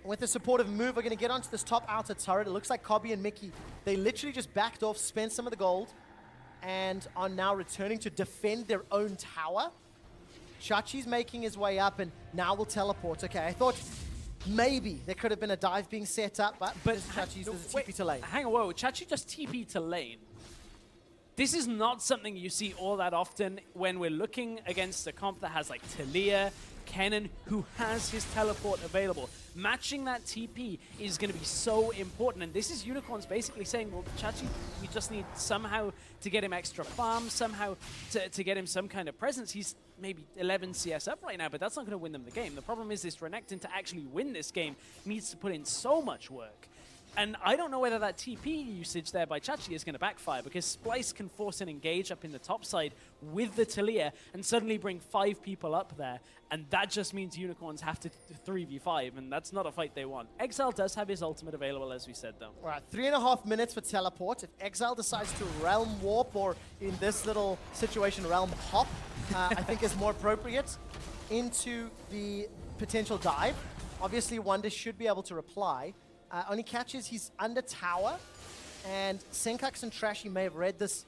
Speaker 5: with a supportive move, are going to get onto this top outer turret. It looks like Kobbe and Mikyx, they literally just backed off, spent some of the gold, and are now returning to defend their own tower. Chachi's making his way up and now will teleport. Okay, I thought maybe there could have been a dive being set up, but Chachi uses a TP to lane.
Speaker 9: Hang on, whoa, Chachi just TP to lane. This is not something you see all that often when we're looking against a comp that has like Talia, Kennen, who has his teleport available. Matching that TP is going to be so important, and this is Unicorns basically saying, well, Chachi, we just need somehow to get him extra farm, somehow to get him some kind of presence. He's maybe 11 CS up right now, but that's not going to win them the game. The problem is this Renekton, to actually win this game, needs to put in so much work. And I don't know whether that TP usage there by Chachi is going to backfire, because Splyce can force an engage up in the top side with the Talia and suddenly bring 5 people up there. And that just means Unicorns have to 3v5, and that's not a fight they want. Exileh does have his ultimate available, as we said, though.
Speaker 5: All right, 3.5 minutes for teleport. If Exileh decides to realm warp, or in this little situation, realm hop, I think is more appropriate, into the potential dive. Obviously, Wunder should be able to reply. Only catches he's under tower, and Sencux and Trashy may have read this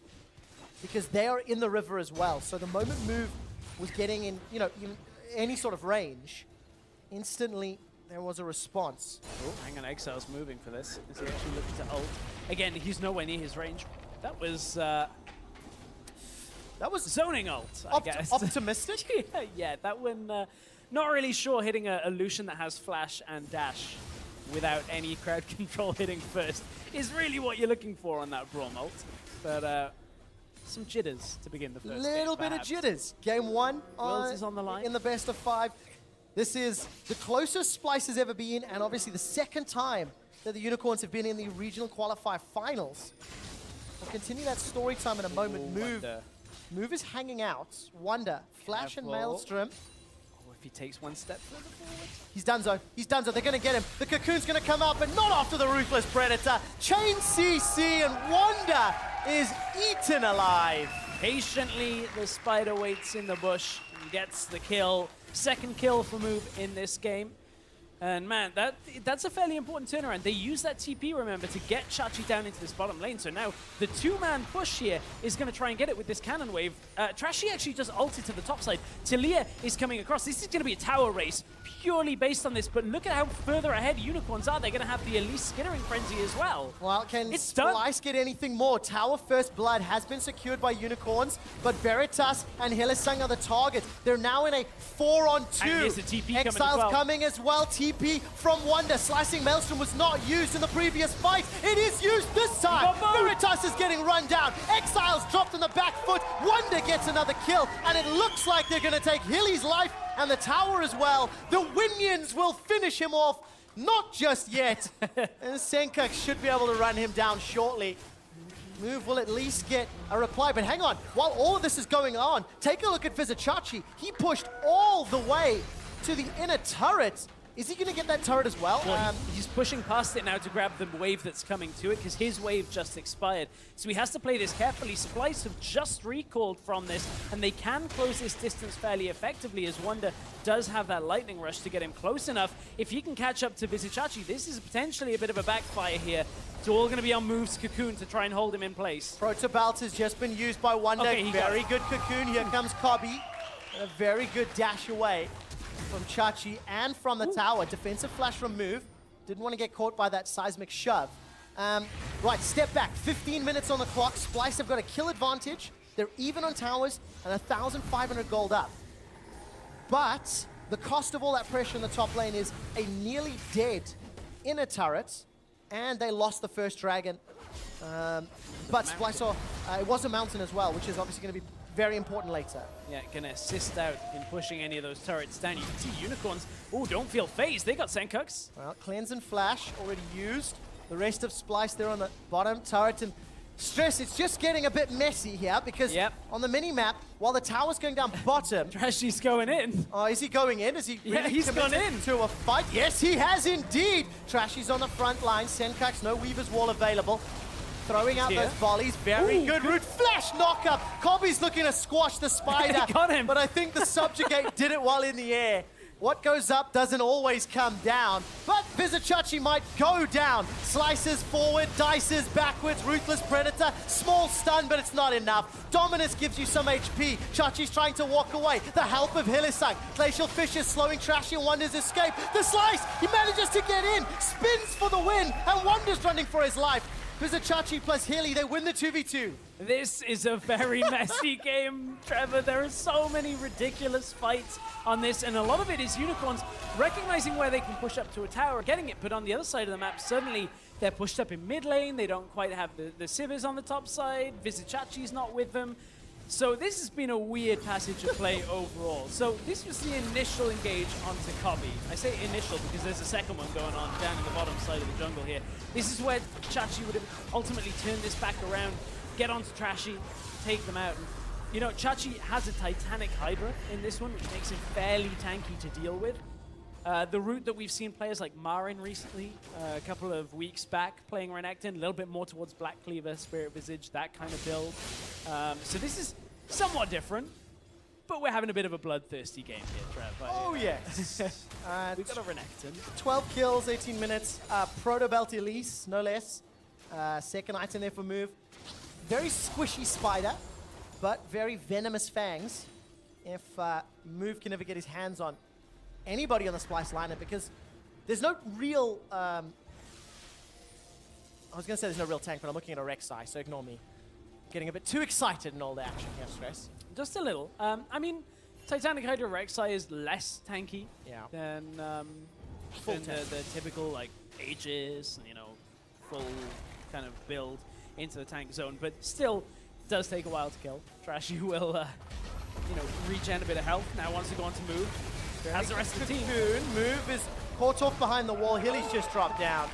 Speaker 5: because they are in the river as well. So the moment Move was getting in, in any sort of range, instantly there was a response.
Speaker 9: Oh, hang on, Exileh's moving for this. Is he actually looking to ult? Again, he's nowhere near his range. That was zoning ult, I guess.
Speaker 5: Optimistic?
Speaker 9: yeah, that one, not really sure hitting a Lucian that has flash and dash without any crowd control hitting first is really what you're looking for on that Braum ult. But some jitters to begin the first game,
Speaker 5: Little bit of jitters. Game 1
Speaker 9: is on the line.
Speaker 5: In the best of 5. This is the closest Splyce has ever been, and obviously the second time that the Unicorns have been in the regional qualifier finals. We'll continue that story time in a moment. Move is hanging out. Wunder, Flash and Maelstrom.
Speaker 9: If he takes one step further forward.
Speaker 5: He's done so. He's done so. They're going to get him. The Cocoon's going to come up, but not after the Ruthless Predator. Chain CC, and Wunder is eaten alive.
Speaker 9: Patiently, the Spider waits in the bush and gets the kill. Second kill for Move in this game. And man, that's a fairly important turnaround. They use that TP, remember, to get Chachi down into this bottom lane. So now the 2-man push here is going to try and get it with this cannon wave. Trashy actually just ulted to the top side. Talia is coming across. This is going to be a tower race purely based on this, but look at how further ahead Unicorns are. They're going to have the Elise skittering frenzy as well.
Speaker 5: Well, can Splyce get anything more? Tower First Blood has been secured by Unicorns, but Veritas and Hylissang are the targets. They're now in a 4-on-2.
Speaker 9: And here's the TP coming as
Speaker 5: Exile's
Speaker 9: well.
Speaker 5: coming as well. TP TP from Wunder. Slicing Maelstrom was not used in the previous fight. It is used this time. Veritas is getting run down. Exile's dropped on the back foot. Wunder gets another kill, and it looks like they're going to take Hilly's life and the tower as well. The Winions will finish him off. Not just yet. And Sencux should be able to run him down shortly. Move will at least get a reply, but hang on. While all of this is going on, take a look at Vizicsacsi. He pushed all the way to the inner turret. Is he going to get that turret as well?
Speaker 9: Well, he's pushing past it now to grab the wave that's coming to it, because his wave just expired. So he has to play this carefully. Splyce have just recalled from this, and they can close this distance fairly effectively, as Wunder does have that lightning rush to get him close enough. If he can catch up to Vizicsacsi, this is potentially a bit of a backfire here. It's all going to be on moves Cocoon to try and hold him in place.
Speaker 5: Protobalt has just been used by Wunder.
Speaker 9: Okay,
Speaker 5: very good Cocoon. Here comes Kobbe. A very good dash away from Chachi and from the tower. Defensive flash from Move. Didn't want to get caught by that seismic shove. Right, step back. 15 minutes on the clock. Splyce have got a kill advantage. They're even on towers and 1,500 gold up. But the cost of all that pressure in the top lane is a nearly dead inner turret, and they lost the first dragon. But Splyce saw it was a mountain as well, which is obviously going to be very important later.
Speaker 9: Yeah, gonna assist out in pushing any of those turrets down. You can see Unicorns, oh, don't feel phased. They got Sencux.
Speaker 5: Well, Cleanse and Flash already used. The rest of Splyce there on the bottom turret. And Stress, it's just getting a bit messy here because on the mini-map, while the tower's going down bottom...
Speaker 9: Trashy's going in.
Speaker 5: Oh, is he going in? Is he really
Speaker 9: he's gone in.
Speaker 5: To a fight? Yes, he has indeed. Trashy's on the front line. Sencux, no Weaver's Wall available. Throwing out those volleys. Very good route. Flash knock-up. Kobbe's looking to squash the spider.
Speaker 9: He got him.
Speaker 5: But I think the Subjugate did it while in the air. What goes up doesn't always come down. But Vizicsacsi might go down. Slices forward, dices backwards. Ruthless Predator. Small stun, but it's not enough. Dominus gives you some HP. Chachi's trying to walk away. The help of Hylissang. Glacial Fissure slowing Trashy and Wunder's escape. The slice! He manages to get in. Spins for the win. And Wunder's running for his life. Vizicsacsi plus Hilly, they win the 2v2.
Speaker 9: This is a very messy game, Trevor. There are so many ridiculous fights on this, and a lot of it is Unicorns recognizing where they can push up to a tower, getting it, but on the other side of the map, suddenly they're pushed up in mid lane. They don't quite have the civers on the top side. Vizicsacsi's not with them. So this has been a weird passage of play overall. So this was the initial engage onto Kobbe. I say initial because there's a second one going on down in the bottom side of the jungle here. This is where Chachi would have ultimately turned this back around, get onto Trashy, take them out. And, you know, Chachi has a Titanic Hydra in this one, which makes him fairly tanky to deal with. The route that we've seen players like Marin recently, a couple of weeks back, playing Renekton, a little bit more towards Black Cleaver, Spirit Visage, that kind of build. So this is somewhat different, but we're having a bit of a bloodthirsty game here, Trev.
Speaker 5: Oh, yes.
Speaker 9: We've got a Renekton.
Speaker 5: 12 kills, 18 minutes. Protobelt Elise, no less. Second item there for Move. Very squishy spider, but very venomous fangs. If Move can ever get his hands on anybody on the Splyce lineup, because there's no real... I was going to say there's no real tank, but I'm looking at a Rek'Sai, so ignore me. Getting a bit too excited in all the action here, Stress.
Speaker 9: Just a little. I mean, Titanic Hydra Rek'Sai is less tanky than the typical, like, Aegis, you know, full kind of build into the tank zone, but still does take a while to kill. Trashy will, you know, regen a bit of health. Now wants to go on to Move. As the rest of the team.
Speaker 5: Move is caught off behind the wall. Hilly's just dropped down.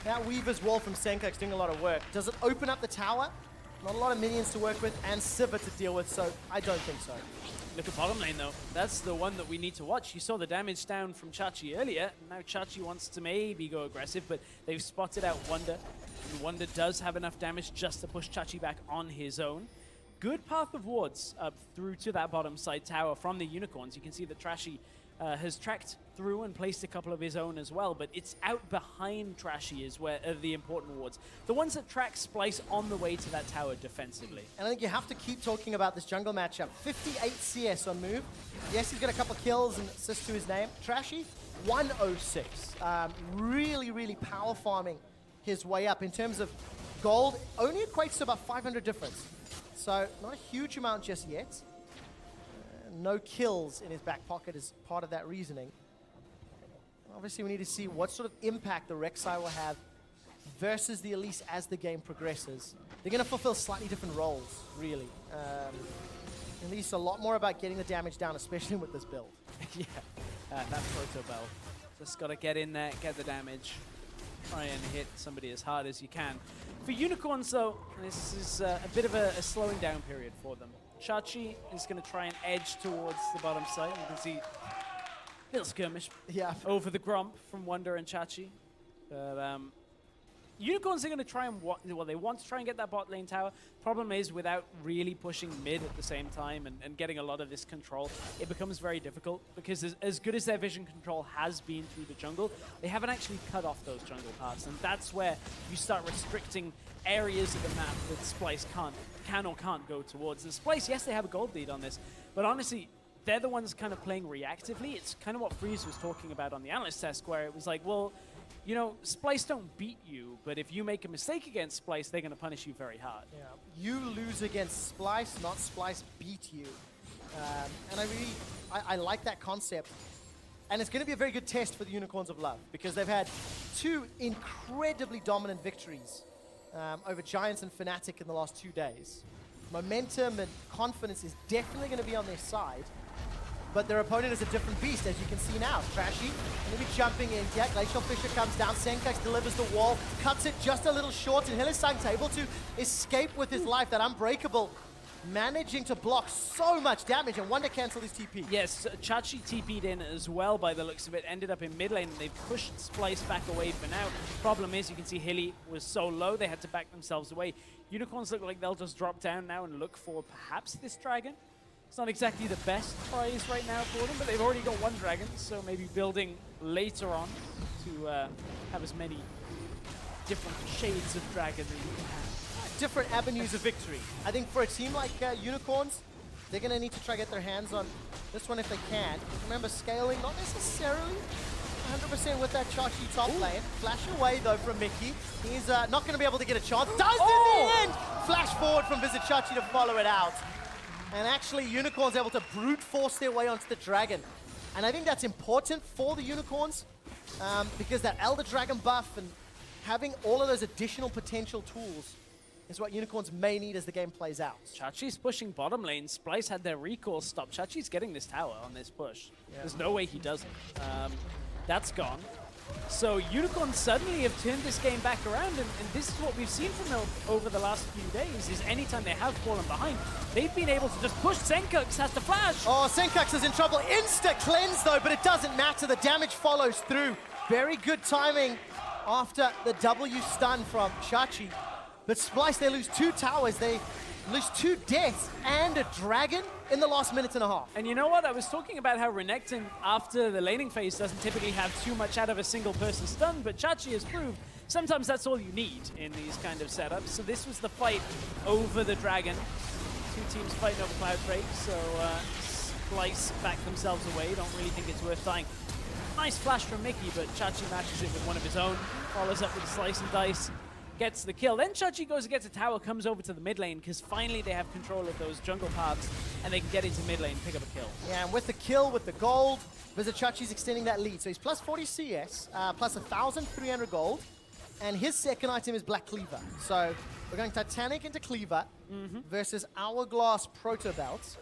Speaker 5: That Weaver's Wall from Sencux doing a lot of work. Does it open up the tower? Not a lot of minions to work with and Sivir to deal with, so I don't think so.
Speaker 9: Look at bottom lane, though. That's the one that we need to watch. You saw the damage down from Chachi earlier. Now Chachi wants to maybe go aggressive, but they've spotted out Wunder. And Wunder does have enough damage just to push Chachi back on his own. Good path of wards up through to that bottom side tower from the Unicorns. You can see that Trashy has tracked through and placed a couple of his own as well, but it's out behind Trashy is where the important wards. The ones that track Splyce on the way to that tower defensively.
Speaker 5: And I think you have to keep talking about this jungle matchup. 58 CS on Move. Yes, he's got a couple kills and assists to his name. Trashy, 106. Really, really power farming his way up. In terms of gold, only equates to about 500 difference. So not a huge amount just yet. No kills in his back pocket is part of that reasoning. Obviously, we need to see what sort of impact the Rek'Sai will have versus the Elise as the game progresses. They're going to fulfill slightly different roles, really. Elise a lot more about getting the damage down, especially with this build.
Speaker 9: Yeah, that Proto Bell. Just got to get in there, get the damage, try and hit somebody as hard as you can. For Unicorns, though, this is a bit of a slowing down period for them. Trashy is going to try and edge towards the bottom side. You can see little skirmish over the Gromp from Wunder and Trashy. But Unicorns are going to try and they want to try and get that bot lane tower. Problem is, without really pushing mid at the same time and getting a lot of this control, it becomes very difficult because as good as their vision control has been through the jungle, they haven't actually cut off those jungle paths, and that's where you start restricting areas of the map that Splyce can or can't go towards. And Splyce, yes, they have a gold lead on this, but honestly, they're the ones kind of playing reactively. It's kind of what Freeze was talking about on the Analyst test, where it was like, well, you know, Splyce don't beat you, but if you make a mistake against Splyce, they're going to punish you very hard.
Speaker 5: Yeah. You lose against Splyce, not Splyce beat you. And I like that concept. And it's going to be a very good test for the Unicorns of Love, because they've had 2 incredibly dominant victories over Giants and Fnatic in the last 2 days. Momentum and confidence is definitely going to be on their side. But their opponent is a different beast, as you can see now. Trashy going to be jumping in. Yeah, Glacial Fissure comes down. Sencux delivers the wall, cuts it just a little short, and Hylissang's able to escape with his life. That Unbreakable managing to block so much damage, and Wunder cancel his TP.
Speaker 9: Yes, Trashy TP'd in as well by the looks of it. Ended up in mid lane, and they've pushed Splyce back away for now. Problem is, you can see Hilly was so low, they had to back themselves away. Unicorns look like they'll just drop down now and look for perhaps this dragon. It's not exactly the best prize right now for them, but they've already got 1 dragon, so maybe building later on to have as many different shades of dragon that you can have.
Speaker 5: Different avenues of victory. I think for a team like Unicorns, they're going to need to try to get their hands on this one if they can. Remember, scaling not necessarily 100% with that Trashy top lane. Flash away, though, from Mikyx. He's not going to be able to get a chance. Does in the end! Flash forward from Vizicsacsi to follow it out. And actually, Unicorns able to brute force their way onto the dragon. And I think that's important for the Unicorns because that Elder Dragon buff and having all of those additional potential tools is what Unicorns may need as the game plays out.
Speaker 9: Trashy's pushing bottom lane. Splyce had their recall stop. Trashy's getting this tower on this push. Yeah. There's no way he doesn't. That's gone. So Unicorns suddenly have turned this game back around, and this is what we've seen from them over the last few days, is anytime they have fallen behind, they've been able to just push. Sencux has to flash.
Speaker 5: Oh, Sencux is in trouble. Insta-cleanse, though, but it doesn't matter. The damage follows through. Very good timing after the W stun from Trashy. But Splyce, they lose 2 towers. They lose 2 deaths and a dragon in the last minute and a half.
Speaker 9: And you know what? I was talking about how Renekton, after the laning phase, doesn't typically have too much out of a single person stun, but Trashy has proved sometimes that's all you need in these kind of setups. So this was the fight over the dragon. 2 teams fighting over Cloud Drake, so Splyce back themselves away. Don't really think it's worth dying. Nice flash from Mikyx, but Trashy matches it with one of his own. Follows up with a slice and dice. Gets the kill. Then Trashy goes and gets a tower, comes over to the mid lane, because finally they have control of those jungle paths, and they can get into mid lane, pick up a kill.
Speaker 5: Yeah, and with the kill, with the gold, Vizicsacsi's extending that lead. So he's plus 40 CS, plus 1,300 gold, and his second item is Black Cleaver. So we're going Titanic into Cleaver versus Hourglass Proto Belt.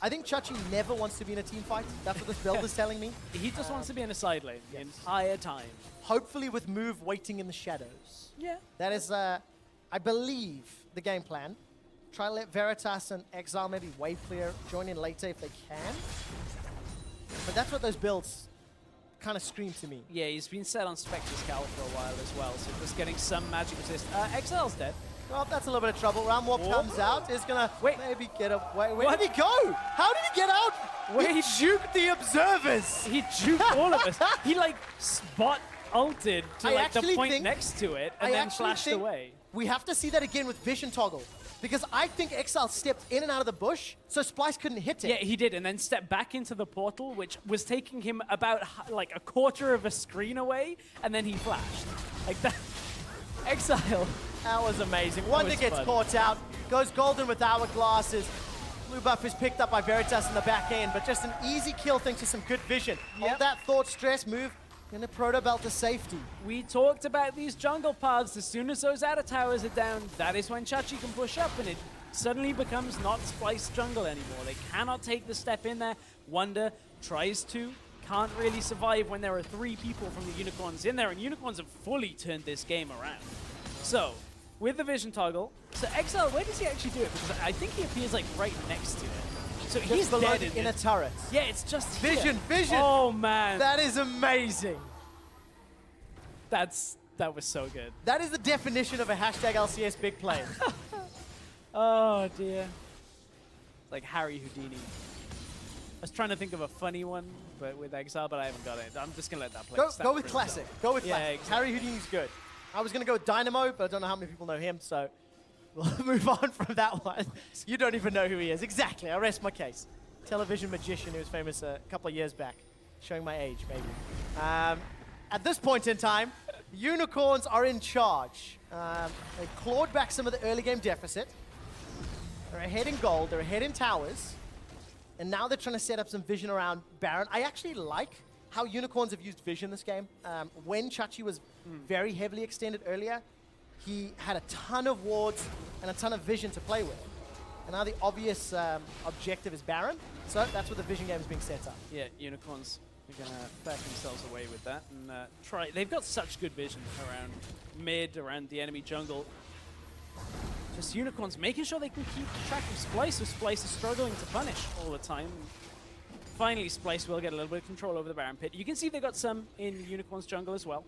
Speaker 5: I think Trashy never wants to be in a team fight. That's what this build is telling me.
Speaker 9: He just wants to be in a side lane the entire time.
Speaker 5: Hopefully with move waiting in the shadows.
Speaker 9: Yeah.
Speaker 5: That is, I believe, the game plan. Try to let Veritas and Exileh maybe wave clear, join in later if they can. But that's what those builds kind of scream to me.
Speaker 9: Yeah, he's been set on Spectre Scowl for a while as well, so just getting some magic resist. Exileh's dead.
Speaker 5: Well, that's a little bit of trouble. Round Warp comes out, is gonna maybe get away. Where did he go? How did he get out? He juked the observers.
Speaker 9: He juked all of us. He like spot ulted to like the point next to it and then flashed away.
Speaker 5: We have to see that again with vision toggle. Because I think Exileh stepped in and out of the bush, so Splyce couldn't hit it.
Speaker 9: Yeah, he did, and then stepped back into the portal, which was taking him about like a quarter of a screen away, and then he flashed. Like that. Exileh.
Speaker 5: That was amazing. Wunder gets caught out, goes golden with Hourglasses. Blue buff is picked up by Veritas in the back end, but just an easy kill thanks to some good vision. Hold that thought, stress, move Gonna proto belt to safety.
Speaker 9: We talked about these jungle paths. As soon as those outer towers are down, that is when Trashy can push up, and it suddenly becomes not Splyce jungle anymore. They cannot take the step in there. Wunder tries to, can't really survive when there are 3 people from the Unicorns in there, and Unicorns have fully turned this game around. So, with the vision toggle, so Exileh, where does he actually do it? Because I think he appears like right next to it. So
Speaker 5: Just
Speaker 9: he's
Speaker 5: below
Speaker 9: dead
Speaker 5: the inner turret.
Speaker 9: Yeah, it's just
Speaker 5: Vision,
Speaker 9: here.
Speaker 5: vision!
Speaker 9: Oh man,
Speaker 5: That is amazing.
Speaker 9: that was so good.
Speaker 5: That is the definition of a hashtag LCS big play.
Speaker 9: Oh dear. Like Harry Houdini. I was trying to think of a funny one, but with Exileh, but I haven't got it. I'm just gonna let that play.
Speaker 5: Go with classic. Go with
Speaker 9: Yeah,
Speaker 5: classic.
Speaker 9: exactly.
Speaker 5: Harry Houdini's good. I was gonna go with Dynamo, but I don't know how many people know him, so we'll move on from that one. You don't even know who he is. Exactly. I rest my case. Television magician who was famous a couple of years back. Showing my age, maybe. At this point in time, Unicorns are in charge. They clawed back some of the early game deficit. They're ahead in gold. They're ahead in towers. And now they're trying to set up some vision around Baron. I actually like how Unicorns have used vision this game. When Trashy was very heavily extended earlier, he had a ton of wards and a ton of vision to play with. And now the obvious objective is Baron. So that's what the vision game is being set up.
Speaker 9: Yeah, Unicorns are gonna back themselves away with that and try. They've got such good vision around mid, around the enemy jungle. Just Unicorns making sure they can keep track of Splyce, so Splyce is struggling to punish all the time. Finally, Splyce will get a little bit of control over the Baron pit. You can see they got some in Unicorns jungle as well.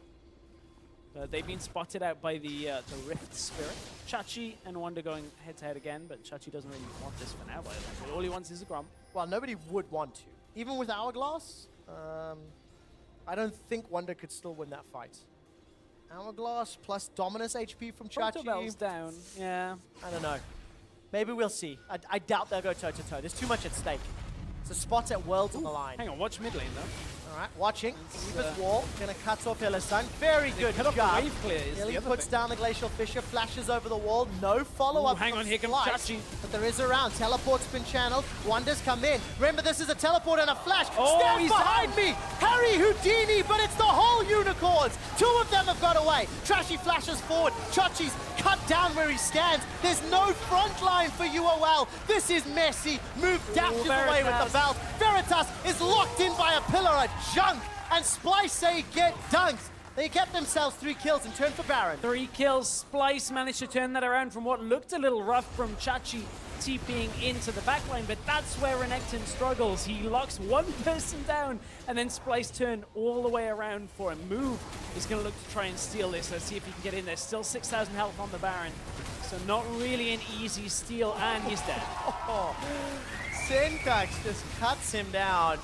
Speaker 9: They've been spotted out by the Rift Spirit. Trashy and Wunder going head-to-head again, but Trashy doesn't really want this for now, by the way. All he wants is a Grom.
Speaker 5: Well, nobody would want to. Even with Hourglass, I don't think Wunder could still win that fight. Hourglass plus Dominus HP from Trashy.
Speaker 9: Protobell's down, yeah.
Speaker 5: I don't know. Maybe we'll see. I doubt they'll go toe-to-toe. There's too much at stake. So spots at Worlds on the line.
Speaker 9: Hang on, watch mid lane, though.
Speaker 5: All right, watching. Reaper's Wall, gonna cut off Hylissang. Very good
Speaker 9: cut off the
Speaker 5: job.
Speaker 9: wave clear is the
Speaker 5: Hilly
Speaker 9: other
Speaker 5: puts
Speaker 9: thing.
Speaker 5: down the Glacial Fissure, flashes over the wall. No follow-up.
Speaker 9: Ooh, hang on, here comes
Speaker 5: Splyce,
Speaker 9: Trashy.
Speaker 5: but there is a round. Teleport's been channeled. Wonders come in. Remember, this is a teleport and a flash.
Speaker 9: Oh,
Speaker 5: Stand
Speaker 9: he's
Speaker 5: behind
Speaker 9: down.
Speaker 5: me! Harry Houdini, but it's the whole Unicorns. 2 of them have got away. Trashy flashes forward. Trashy's cut down where he stands. There's no front line for UOL. This is messy. Move dashes away with the
Speaker 9: Veritas.
Speaker 5: belt. Veritas is locked in by a pillar of junk. And Splyce say get dunked. They kept themselves 3 kills and turned for Baron.
Speaker 9: 3 kills. Splyce managed to turn that around from what looked a little rough from Trashy TPing into the backline, but that's where Renekton struggles. He locks one person down, and then Splyce turn all the way around for a move. He's going to look to try and steal this. Let's see if he can get in there. Still 6,000 health on the Baron, so not really an easy steal, and he's dead.
Speaker 5: Oh, Sencux just cuts him down,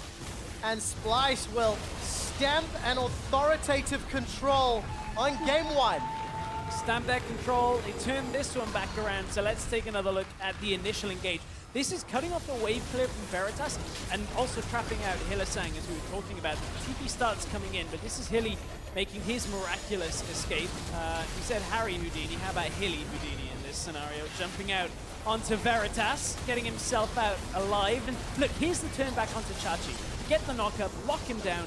Speaker 5: and Splyce will stamp an authoritative control on game 1.
Speaker 9: Stamp that control, they turn this one back around, so let's take another look at the initial engage. This is cutting off the wave clear from Veritas and also trapping out Hylissang, as we were talking about. TP starts coming in, but this is Hilly making his miraculous escape. He said Harry Houdini, how about Hilly Houdini in this scenario? Jumping out onto Veritas, getting himself out alive. And look, here's the turn back onto Trashy. Get the knock-up, lock him down.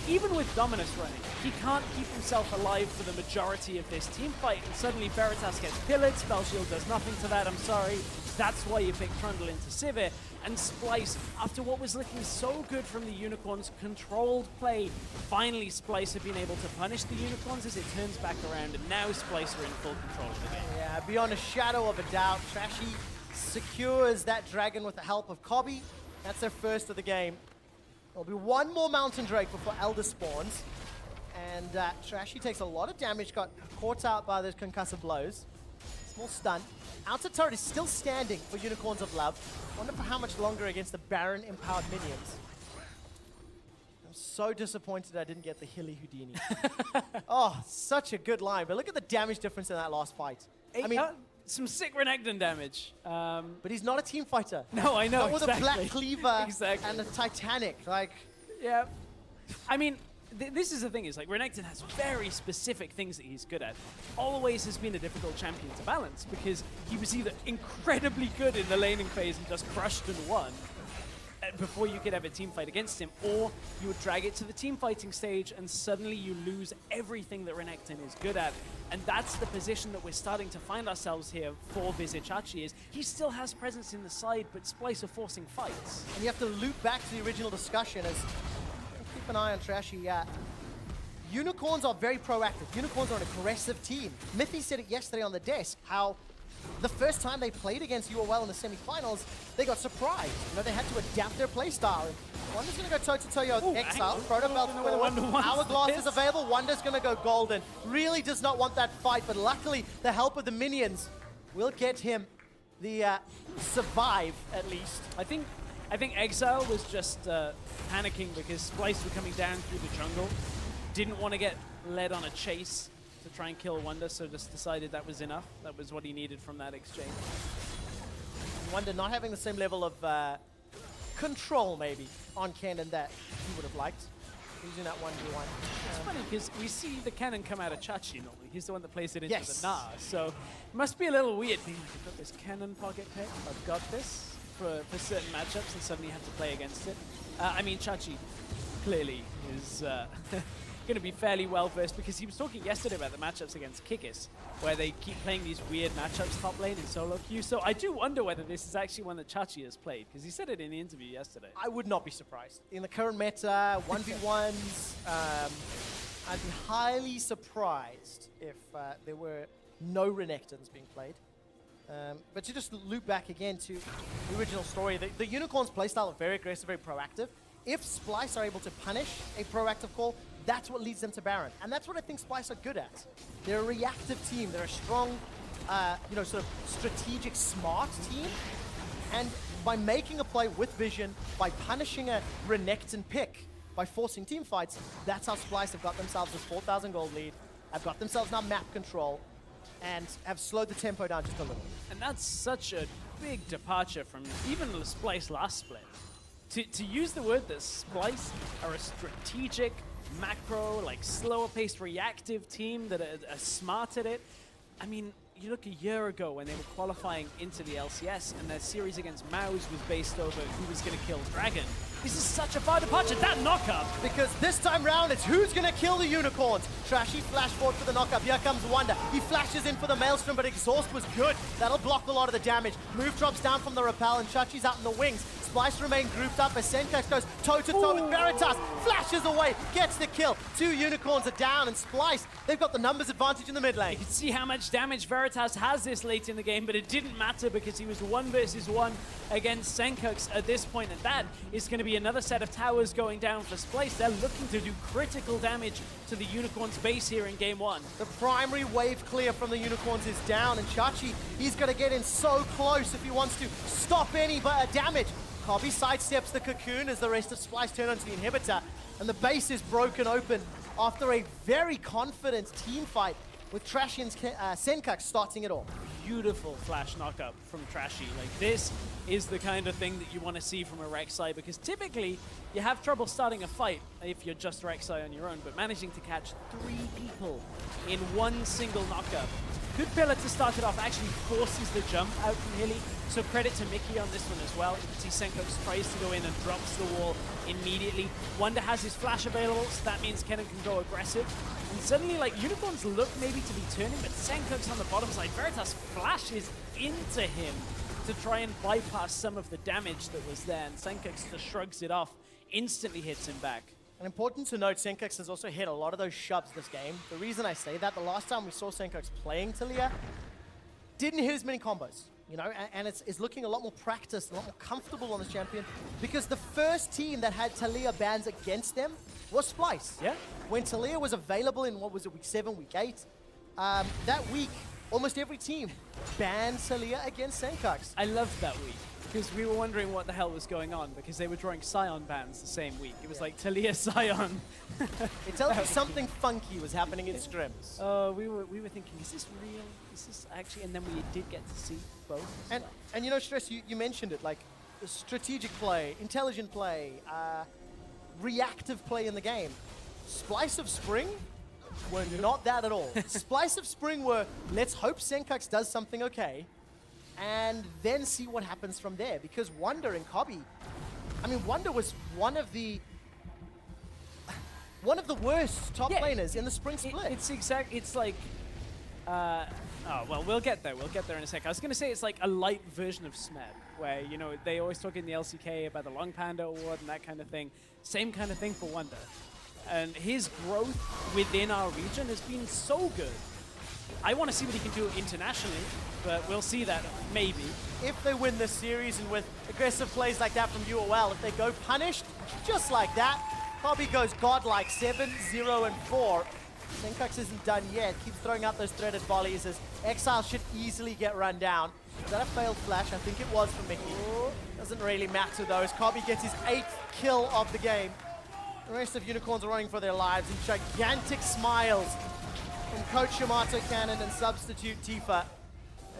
Speaker 9: Even with Dominus running, he can't keep himself alive for the majority of this team fight, and suddenly Veritas gets pillared, Spell Shield does nothing to that, I'm sorry. That's why you pick Trundle into Sivir, and Splyce, after what was looking so good from the Unicorns, controlled play, finally Splyce have been able to punish the Unicorns as it turns back around, and now Splyce are in full control of the game.
Speaker 5: Yeah, beyond a shadow of a doubt, Trashy secures that dragon with the help of Kobbe. That's their first of the game. There'll be one more Mountain Drake before Elder spawns. And Trashy takes a lot of damage, got caught out by those concussive blows. Small stun. Outer turret is still standing for Unicorns of Love. Wonder for how much longer against the Baron empowered minions. I'm so disappointed I didn't get the Hilly Houdini. Oh, such a good line. But look at the damage difference in that last fight. I mean,
Speaker 9: some sick Renekton damage.
Speaker 5: but he's not a team fighter.
Speaker 9: No, I know,
Speaker 5: Not with
Speaker 9: exactly.
Speaker 5: a Black Cleaver
Speaker 9: Exactly.
Speaker 5: and a Titanic. Like,
Speaker 9: Yeah. I mean, this is the thing, is like Renekton has very specific things that he's good at. Always has been a difficult champion to balance because he was either incredibly good in the laning phase and just crushed and won, before you could have a team fight against him, or you would drag it to the team fighting stage and suddenly you lose everything that Renekton is good at. And that's the position that we're starting to find ourselves here for Vizicsacsi, is he still has presence in the side, but Splyce are forcing fights.
Speaker 5: And you have to loop back to the original discussion as keep an eye on Trashy. Unicorns are very proactive. Unicorns are an aggressive team. Mithy said it yesterday on the desk, how the first time they played against UOL in the semifinals, they got surprised. You know, they had to adapt their playstyle. Wunder's going to go toe-to-toe with Exileh. Proto Belt forward. Hourglass is available. Wunder's going to go golden. Really does not want that fight, but luckily the help of the minions will get him the survive, at least.
Speaker 9: I think Exileh was just panicking because Splyce were coming down through the jungle. Didn't want to get led on a chase to try and kill Wunder, so just decided that was enough. That was what he needed from that exchange.
Speaker 5: Wunder not having the same level of control, maybe, on Cannon that he would have liked. Using that 1v1.
Speaker 9: It's funny because we see the cannon come out of Trashy normally. He's the one that plays it into
Speaker 5: Yes.
Speaker 9: the Gnar. So it must be a little weird being like, I've got this cannon pocket pick, I've got this for certain matchups, and suddenly you have to play against it. I mean, Trashy clearly is going to be fairly well versed, because he was talking yesterday about the matchups against Mikyx, where they keep playing these weird matchups top lane in solo queue. So I do wonder whether this is actually one that Trashy has played, because he said it in the interview yesterday.
Speaker 5: I would not be surprised. In the current meta, 1v1s, I'd be highly surprised if there were no Renektons being played. But to just loop back again to the original story, the Unicorns playstyle are very aggressive, very proactive. If Splyce are able to punish a proactive call, that's what leads them to Baron. And that's what I think Splyce are good at. They're a reactive team. They're a strong, sort of strategic, smart team. And by making a play with vision, by punishing a Renekton pick, by forcing team fights, that's how Splyce have got themselves a 4,000 gold lead, have got themselves now map control, and have slowed the tempo down just a little.
Speaker 9: And that's such a big departure from even the Splyce last split. To use the word that Splyce are a strategic, macro, like slower paced, reactive team that are smart at it. I mean, you look a year ago when they were qualifying into the LCS and their series against Maus was based over who was going to kill Dragon. This is such a far departure, that knockup!
Speaker 5: Because this time round, it's who's going to kill the Unicorns. Trashy flash forward for the knockup. Here comes Wunder. He flashes in for the Maelstrom, but Exhaust was good. That'll block a lot of the damage. Move drops down from the Repel, and Trashy's out in the wings. Splyce remain grouped up as Sencux goes toe-to-toe with Veritas. Flashes away, gets the kill. 2 Unicorns are down, and Splyce, they've got the numbers advantage in the mid lane.
Speaker 9: You can see how much damage Veritas has this late in the game, but it didn't matter because he was 1 versus 1 against Sencux at this point, and that is going to be another set of towers going down for Splyce. They're looking to do critical damage to the Unicorns base here in game 1.
Speaker 5: The primary wave clear from the Unicorns is down, and Chachi, he's going to get in so close if he wants to stop any damage. Kobbe sidesteps the cocoon as the rest of Splyce turn onto the inhibitor, and the base is broken open after a very confident team fight with Trashy and Sencux starting it all.
Speaker 9: Beautiful flash knockup from Trashy. Like, this is the kind of thing that you want to see from a Rek'Sai, because typically you have trouble starting a fight if you're just Rek'Sai on your own, but managing to catch 3 people in 1 single knockup. Good pillar to start it off, actually forces the jump out from Hilly, so credit to Mikyx on this one as well. You can see Sencux tries to go in and drops the wall immediately. Wunder has his flash available, so that means Kennen can go aggressive. And suddenly, like, Unicorns look maybe to be turning, but Sencux on the bottom side, Veritas flashes into him to try and bypass some of the damage that was there, and Sencux just shrugs it off, instantly hits him back.
Speaker 5: And important to note, Sencux has also hit a lot of those shoves this game. The reason I say that, the last time we saw Sencux playing Taliyah, didn't hit as many combos, you know, and it's looking a lot more practiced, a lot more comfortable on this champion, because the first team that had Taliyah bans against them was Splyce.
Speaker 9: Yeah.
Speaker 5: When Taliyah was available in, what was it, week 7, week 8, that week, almost every team banned Taliyah against Sencux.
Speaker 9: I loved that week, because we were wondering what the hell was going on, because they were drawing Sion bans the same week. It was like Taliyah Sion.
Speaker 5: It tells me something funky was happening in scrims.
Speaker 9: We were thinking, is this real? Is this actually? And then we did get to see both.
Speaker 5: And you know, Stress, you mentioned it, like strategic play, intelligent play, reactive play in the game. Splyce of Spring were not that at all. Splyce of Spring were, let's hope Sencux does something okay, and then see what happens from there. Because Wunder and Kobbe, I mean, Wunder was one of the worst top laners in the spring split.
Speaker 9: It's like, oh, well, we'll get there. We'll get there in a sec. I was going to say it's like a light version of Smeb, where, you know, they always talk in the LCK about the Long Panda Award and that kind of thing. Same kind of thing for Wunder. And his growth within our region has been so good. I want to see what he can do internationally, but we'll see that, maybe.
Speaker 5: If they win this series and with aggressive plays like that from UOL, if they go punished, just like that, Kobbe goes godlike, 7-0-4. Sencux isn't done yet, keeps throwing out those threaded volleys as Exileh should easily get run down. Is that a failed flash? I think it was for Mikyx. Doesn't really matter though, as Kobbe gets his 8th kill of the game. The rest of Unicorns are running for their lives, and gigantic smiles from Coach Yamato Cannon and substitute Tifa,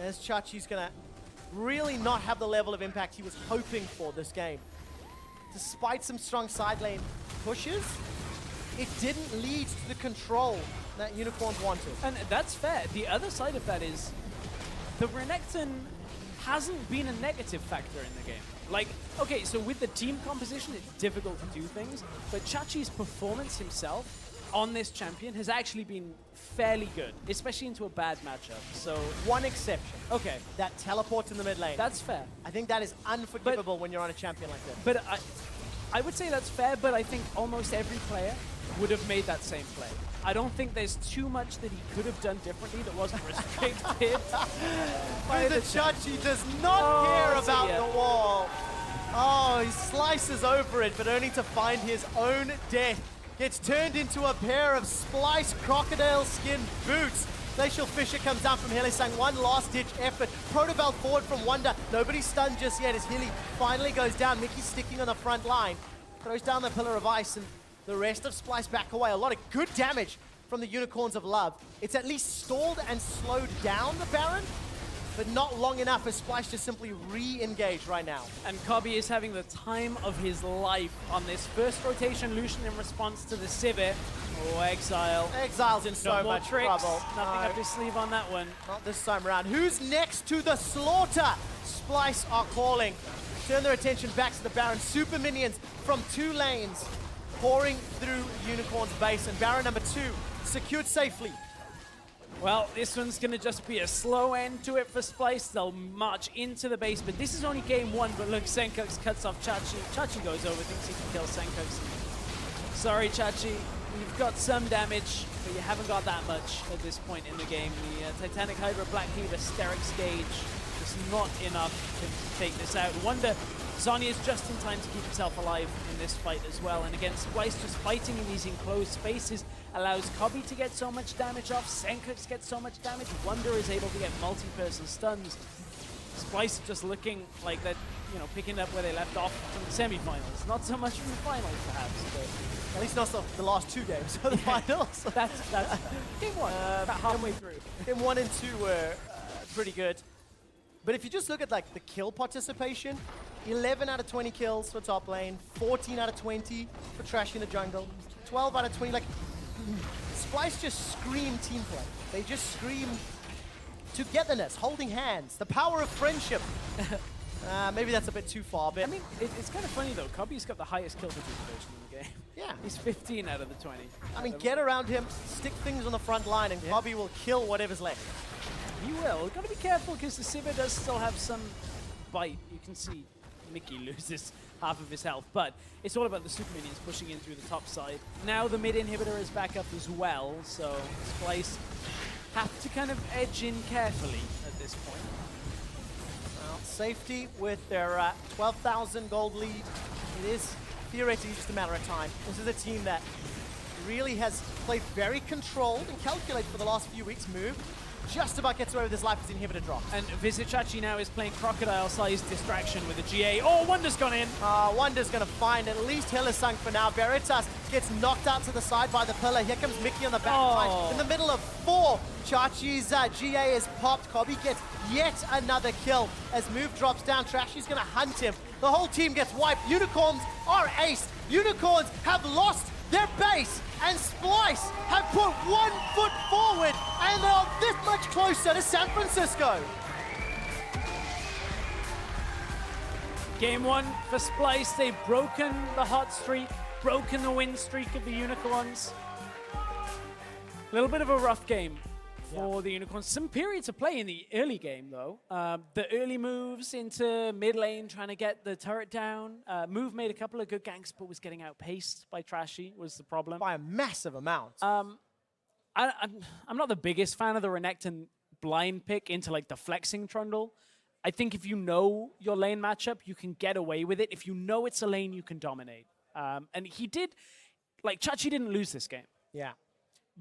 Speaker 5: as Trashy's gonna really not have the level of impact he was hoping for this game. Despite some strong side lane pushes, it didn't lead to the control that Unicorns wanted.
Speaker 9: And that's fair. The other side of that is the Renekton hasn't been a negative factor in the game. Like, okay, so with the team composition, it's difficult to do things, but Trashy's performance himself on this champion has actually been fairly good, especially into a bad matchup. So
Speaker 5: one exception.
Speaker 9: Okay.
Speaker 5: That teleport in the mid lane.
Speaker 9: That's fair.
Speaker 5: I think that is unforgivable when you're on a champion like this.
Speaker 9: But I would say that's fair, but I think almost every player would have made that same play. I don't think there's too much that he could have done differently that wasn't restricted by the
Speaker 5: Trashy does not care about the wall. Oh, he slices over it, but only to find his own death. Gets turned into a pair of Splyce crocodile skin boots. Glacial Fisher comes down from Hylissang, one last-ditch effort. Protobell forward from Wunder. Nobody's stunned just yet as Hilly finally goes down. Mikyx sticking on the front line. Throws down the Pillar of Ice, and the rest of Splyce back away. A lot of good damage from the Unicorns of Love. It's at least stalled and slowed down the Baron, but not long enough as Splyce just simply re-engage right now.
Speaker 9: And Kobbe is having the time of his life on this first rotation Lucian in response to the Sivir. Oh, Exileh.
Speaker 5: Exileh's in so much trouble.
Speaker 9: Nothing up his sleeve on that one.
Speaker 5: Not this time around. Who's next to the slaughter? Splyce are calling. Turn their attention back to the Baron. Super minions from 2 lanes pouring through Unicorn's base. And Baron number 2 secured safely.
Speaker 9: Well, this one's going to just be a slow end to it for Splyce. They'll march into the base, but this is only game 1. But look, Sencux cuts off Trashy. Trashy goes over, thinks he can kill Sencux. Sorry, Trashy. You've got some damage, but you haven't got that much at this point in the game. The Titanic Hydra Blackheat Asterix gauge is not enough to take this out. Wunder, Zhonya's just in time to keep himself alive in this fight as well. And again, Splyce just fighting in these enclosed spaces allows Kobbe to get so much damage off, Sencux gets so much damage, Wunder is able to get multi-person stuns. Splyce just looking like they're, you know, picking up where they left off from the semi-finals. Not so much from the finals, perhaps, but
Speaker 5: at least not the last 2 games of the finals.
Speaker 9: That's game 1, about halfway through.
Speaker 5: Game 1 and 2 were pretty good. But if you just look at like the kill participation, 11 out of 20 kills for top lane, 14 out of 20 for Trashy in the jungle, 12 out of 20, like, Splyce just scream team play. They just scream togetherness, holding hands, the power of friendship. Maybe that's a bit too far, but...
Speaker 9: I mean, it's kind of funny though, Kobbe's got the highest kill participation in the game.
Speaker 5: Yeah.
Speaker 9: He's 15 out of the 20.
Speaker 5: I mean, get around him, stick things on the front line, and Kobbe will kill whatever's left.
Speaker 9: He will. Gotta be careful because the Sivir does still have some bite. You can see Mikyx loses half of his health, but it's all about the super minions pushing in through the top side. Now the mid inhibitor is back up as well, so Splyce have to kind of edge in carefully at this point.
Speaker 5: Well, safety with their 12,000 gold lead. It is theoretically just a matter of time. This is a team that really has played very controlled and calculated for the last few weeks. Move just about gets away with his life as the inhibitor drops.
Speaker 9: And Vizicsacsi now is playing crocodile-sized distraction with a GA. Oh, Wunder's gone in.
Speaker 5: Wunder's going to find at least Hylissang for now. Veritas gets knocked out to the side by the pillar. Here comes Mikyx on the back line. In the middle of 4, Trashy's GA is popped. Kobbe gets yet another kill as move drops down. Trashy's going to hunt him. The whole team gets wiped. Unicorns are aced. Unicorns have lost their base, and Splyce have put 1 foot forward, and they are this much closer to San Francisco.
Speaker 9: Game 1 for Splyce. They've broken the hot streak, broken the win streak of the Unicorns. A little bit of a rough game for the Unicorns. Some period to play in the early game, though. The early moves into mid lane, trying to get the turret down. Move made a couple of good ganks, but was getting outpaced by Trashy, was the problem.
Speaker 5: By a massive amount.
Speaker 9: I'm not the biggest fan of the Renekton blind pick into like the flexing trundle. I think if you know your lane matchup, you can get away with it. If you know it's a lane, you can dominate. And he did, like Trashy didn't lose this game.
Speaker 5: Yeah.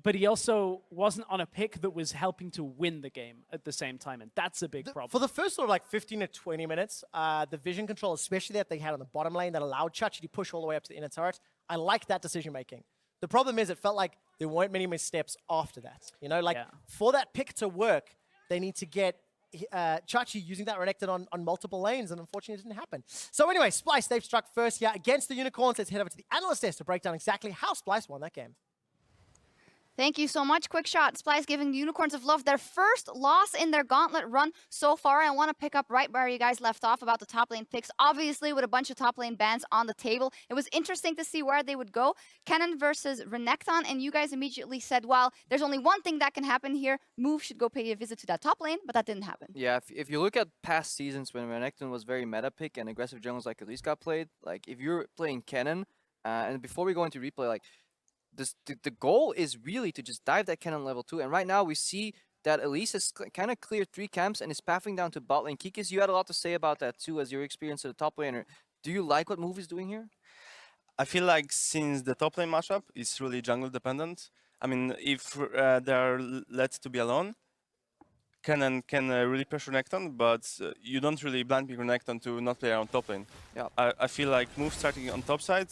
Speaker 9: But he also wasn't on a pick that was helping to win the game at the same time, and that's a big problem.
Speaker 5: For the first sort of like 15 to 20 minutes, the vision control, especially that they had on the bottom lane that allowed Trashy to push all the way up to the inner turret, I liked that decision making. The problem is it felt like there weren't many more steps after that. You know, like for that pick to work, they need to get Trashy using that Renekton on multiple lanes, and unfortunately it didn't happen. So anyway, Splyce, they've struck first here against the Unicorns. Let's head over to the Analyst desk to break down exactly how Splyce won that game.
Speaker 6: Thank you so much. Quick shot. Splyce giving the Unicorns of Love their first loss in their gauntlet run so far. I want to pick up right where you guys left off about the top lane picks. Obviously, with a bunch of top lane bans on the table, it was interesting to see where they would go. Kennen versus Renekton, and you guys immediately said, well, there's only one thing that can happen here. Move should go pay a visit to that top lane, but that didn't happen.
Speaker 4: Yeah, if you look at past seasons when Renekton was very meta pick and aggressive jungles like Elise got played, like if you're playing Kennen, and before we go into replay, like the goal is really to just dive that Kennen level 2. And right now we see that Elise has kind of cleared 3 camps and is pathing down to bot lane. Mikyx, you had a lot to say about that too as your experience at the top laner. Do you like what Move is doing here?
Speaker 8: I feel like since the top lane matchup is really jungle dependent, I mean, if they are let to be alone, Kennen can really pressure Renekton, but you don't really blind pick Renekton to not play around top lane.
Speaker 4: Yeah.
Speaker 8: I feel like Move starting on top side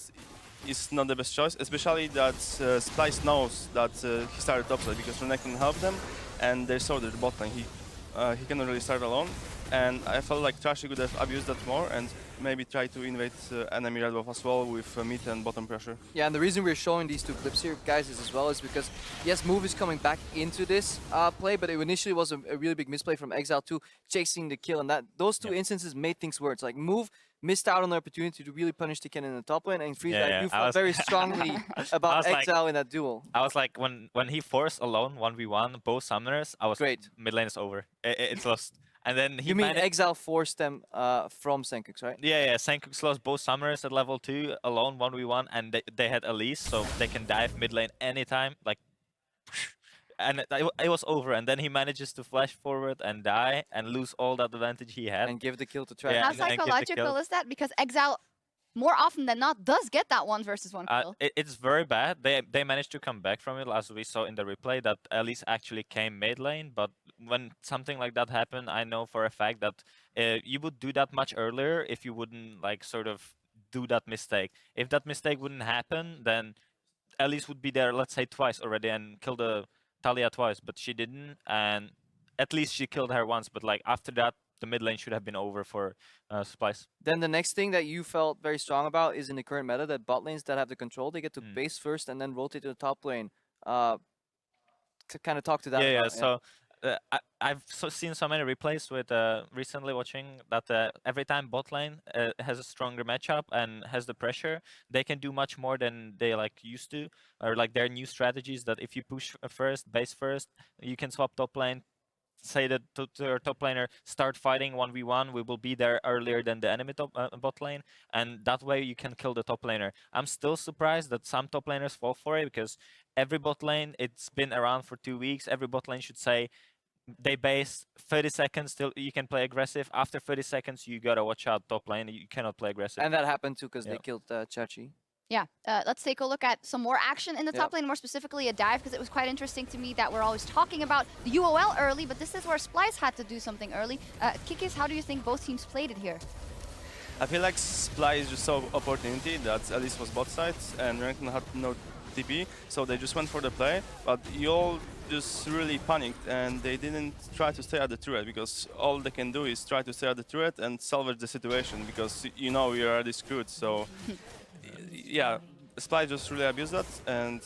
Speaker 8: is not the best choice, especially that Splyce knows that he started top side because Renekton helped them, and they saw the bot lane. He cannot really start alone, and I felt like Trashy could have abused that more and maybe try to invade enemy red buff as well with mid and bottom pressure.
Speaker 4: Yeah, and the reason we're showing these 2 clips here, guys, is as well is because, yes, Move is coming back into this play, but it initially was a really big misplay from Exileh 2 chasing the kill, and those 2 instances made things worse. Like, Move missed out on the opportunity to really punish the Kennen in the top lane, and Freeze you felt very strongly about Exileh in that duel.
Speaker 7: I was like, when he forced alone 1v1 both summoners, I was
Speaker 4: great.
Speaker 7: Mid lane is over. It's lost. And then he
Speaker 4: You mean Exileh forced them from Sencux, right?
Speaker 7: Yeah. Sencux lost both summoners at level 2 alone 1v1, and they had Elise, so they can dive mid lane anytime. Like, and it was over, and then he manages to flash forward and die and lose all that advantage he had.
Speaker 4: And give the kill to Trashy.
Speaker 6: How psychological is that? Because Exileh, more often than not, does get that 1 versus 1 kill.
Speaker 7: It's very bad. They managed to come back from it, as we saw in the replay, that Elise actually came mid lane, but when something like that happened, I know for a fact that you would do that much earlier if you wouldn't, like, sort of do that mistake. If that mistake wouldn't happen, then Elise would be there, let's say, twice already and kill the Talia twice, but she didn't, and at least she killed her once, but like after that, the mid lane should have been over for Splyce.
Speaker 4: Then the next thing that you felt very strong about is in the current meta that bot lanes that have the control, they get to base first and then rotate to the top lane. To kind of talk to that.
Speaker 7: Yeah. So I've seen so many replays with recently watching that every time bot lane has a stronger matchup and has the pressure, they can do much more than they like used to, or like their new strategies that if you push first, base first, you can swap top lane. Say that to your top laner, start fighting 1v1, we will be there earlier than the enemy bot lane, and that way you can kill the top laner. I'm still surprised that some top laners fall for it, because every bot lane, it's been around for 2 weeks, every bot lane should say they base 30 seconds till you can play aggressive. After 30 seconds, you gotta watch out top lane, you cannot play aggressive.
Speaker 4: And that happened too, because they killed Trashy.
Speaker 6: Yeah, let's take a look at some more action in the top lane, more specifically a dive, because it was quite interesting to me that we're always talking about the UOL early, but this is where Splyce had to do something early. Mikyx, how do you think both teams played it here?
Speaker 8: I feel like Splyce just saw opportunity that Elise was bot side and Renekton had no TP, so they just went for the play, but UOL just really panicked and they didn't try to stay at the turret, because all they can do is try to stay at the turret and salvage the situation, because you know you're already screwed, so yeah, Splyce just really abused that and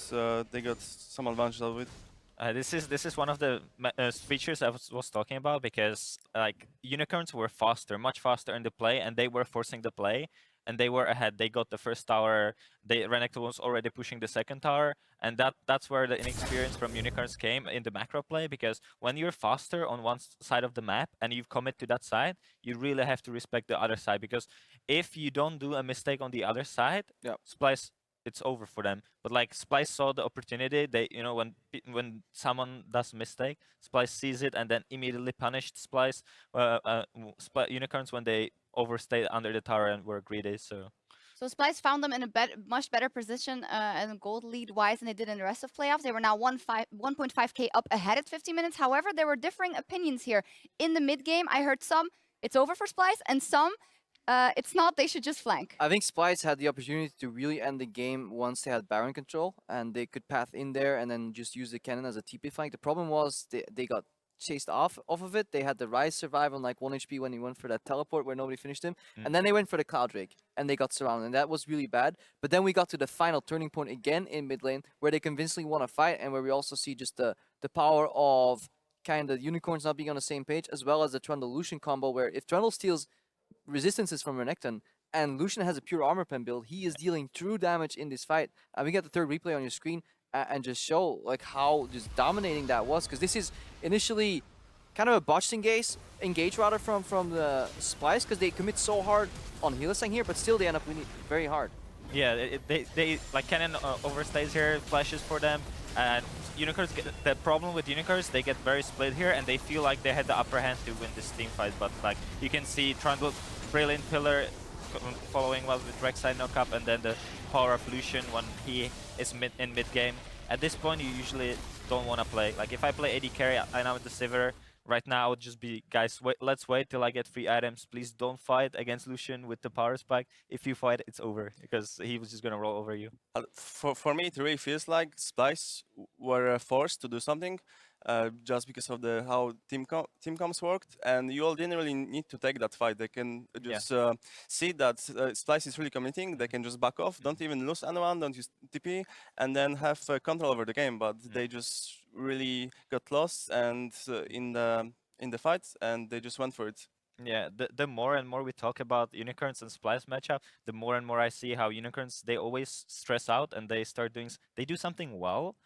Speaker 8: they got some advantage of it.
Speaker 7: This is one of the features I was talking about, because like unicorns were faster, much faster in the play, and they were forcing the play, and they were ahead. They got the first tower. Renekton was already pushing the second tower, and that's where the inexperience from unicorns came in the macro play. Because when you're faster on one side of the map and you commit to that side, you really have to respect the other side. Because if you don't do a mistake on the other side, Splyce, it's over for them. But like Splyce saw the opportunity. They, you know, when someone does mistake, Splyce sees it and then immediately punished Splyce. Unicorns when they overstayed under the tower and were greedy. So
Speaker 6: Splyce found them in a much better position and gold lead wise than they did in the rest of playoffs. They were now 1.5k up ahead at 50 minutes. However, there were differing opinions here. In the mid game, I heard some, it's over for Splyce, and some, it's not, they should just flank.
Speaker 4: I think Splyce had the opportunity to really end the game once they had Baron control, and they could path in there and then just use the cannon as a TP flank. The problem was they got chased off of it. They had the Ryze survive on like 1 HP when he went for that teleport where nobody finished him. And then they went for the Cloud Drake and they got surrounded, and that was really bad. But then we got to the final turning point again in mid lane where they convincingly won a fight, and where we also see just the power of kind of unicorns not being on the same page, as well as the Trundle Lucian combo, where if Trundle steals resistances from Renekton and Lucian has a pure armor pen build, he is dealing true damage in this fight. And we get the third replay on your screen and just show like how just dominating that was, because this is initially kind of a botched engage rather from the Splyce, because they commit so hard on Hylissang here, but still they end up winning very hard.
Speaker 7: Yeah, they like cannon overstays here, flashes for them, and unicorns the problem with unicorns, they get very split here and they feel like they had the upper hand to win this team fight. But like you can see Trundle, brilliant pillar following well with Rek'Sai knock-up, and then the power of Lucian when he is in mid game. At this point you usually don't want to play. Like if I play AD carry, I know with the Sivir right now, I would just be, guys, let's wait till I get free items. Please don't fight against Lucian with the power spike. If you fight, it's over, because he was just going to roll over you.
Speaker 8: For me, it really feels like Splyce were forced to do something just because of how team comps worked, and you all didn't really need to take that fight. They can just see that Splyce is really committing. They can just back off, don't even lose anyone, don't use TP, and then have control over the game. But they just really got lost and in the fight, and they just went for it.
Speaker 7: Yeah, the more and more we talk about unicorns and Splyce matchup, the more and more I see how unicorns, they always stress out and they start doing, they do something well,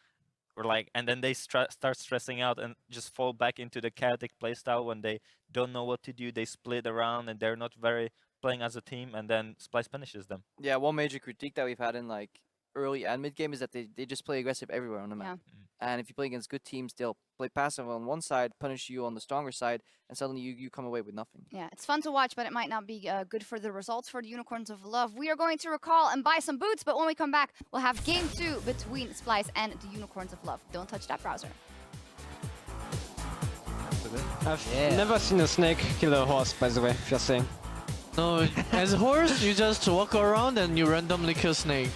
Speaker 7: or like, and then they start stressing out and just fall back into the chaotic playstyle when they don't know what to do. They split around and they're not very playing as a team, and then Splyce punishes them.
Speaker 4: Yeah, one major critique that we've had in like early and mid game is that they just play aggressive everywhere on the map. And if you play against good teams, they'll play passive on one side, punish you on the stronger side, and suddenly you come away with nothing.
Speaker 6: Yeah, it's fun to watch, but it might not be good for the results for the Unicorns of Love. We are going to recall and buy some boots, but when we come back, we'll have game 2 between Splyce and the Unicorns of Love. Don't touch that browser.
Speaker 12: I've never seen a snake kill a horse, by the way, if you're saying.
Speaker 13: No, as a horse, you just walk around and you randomly kill snake.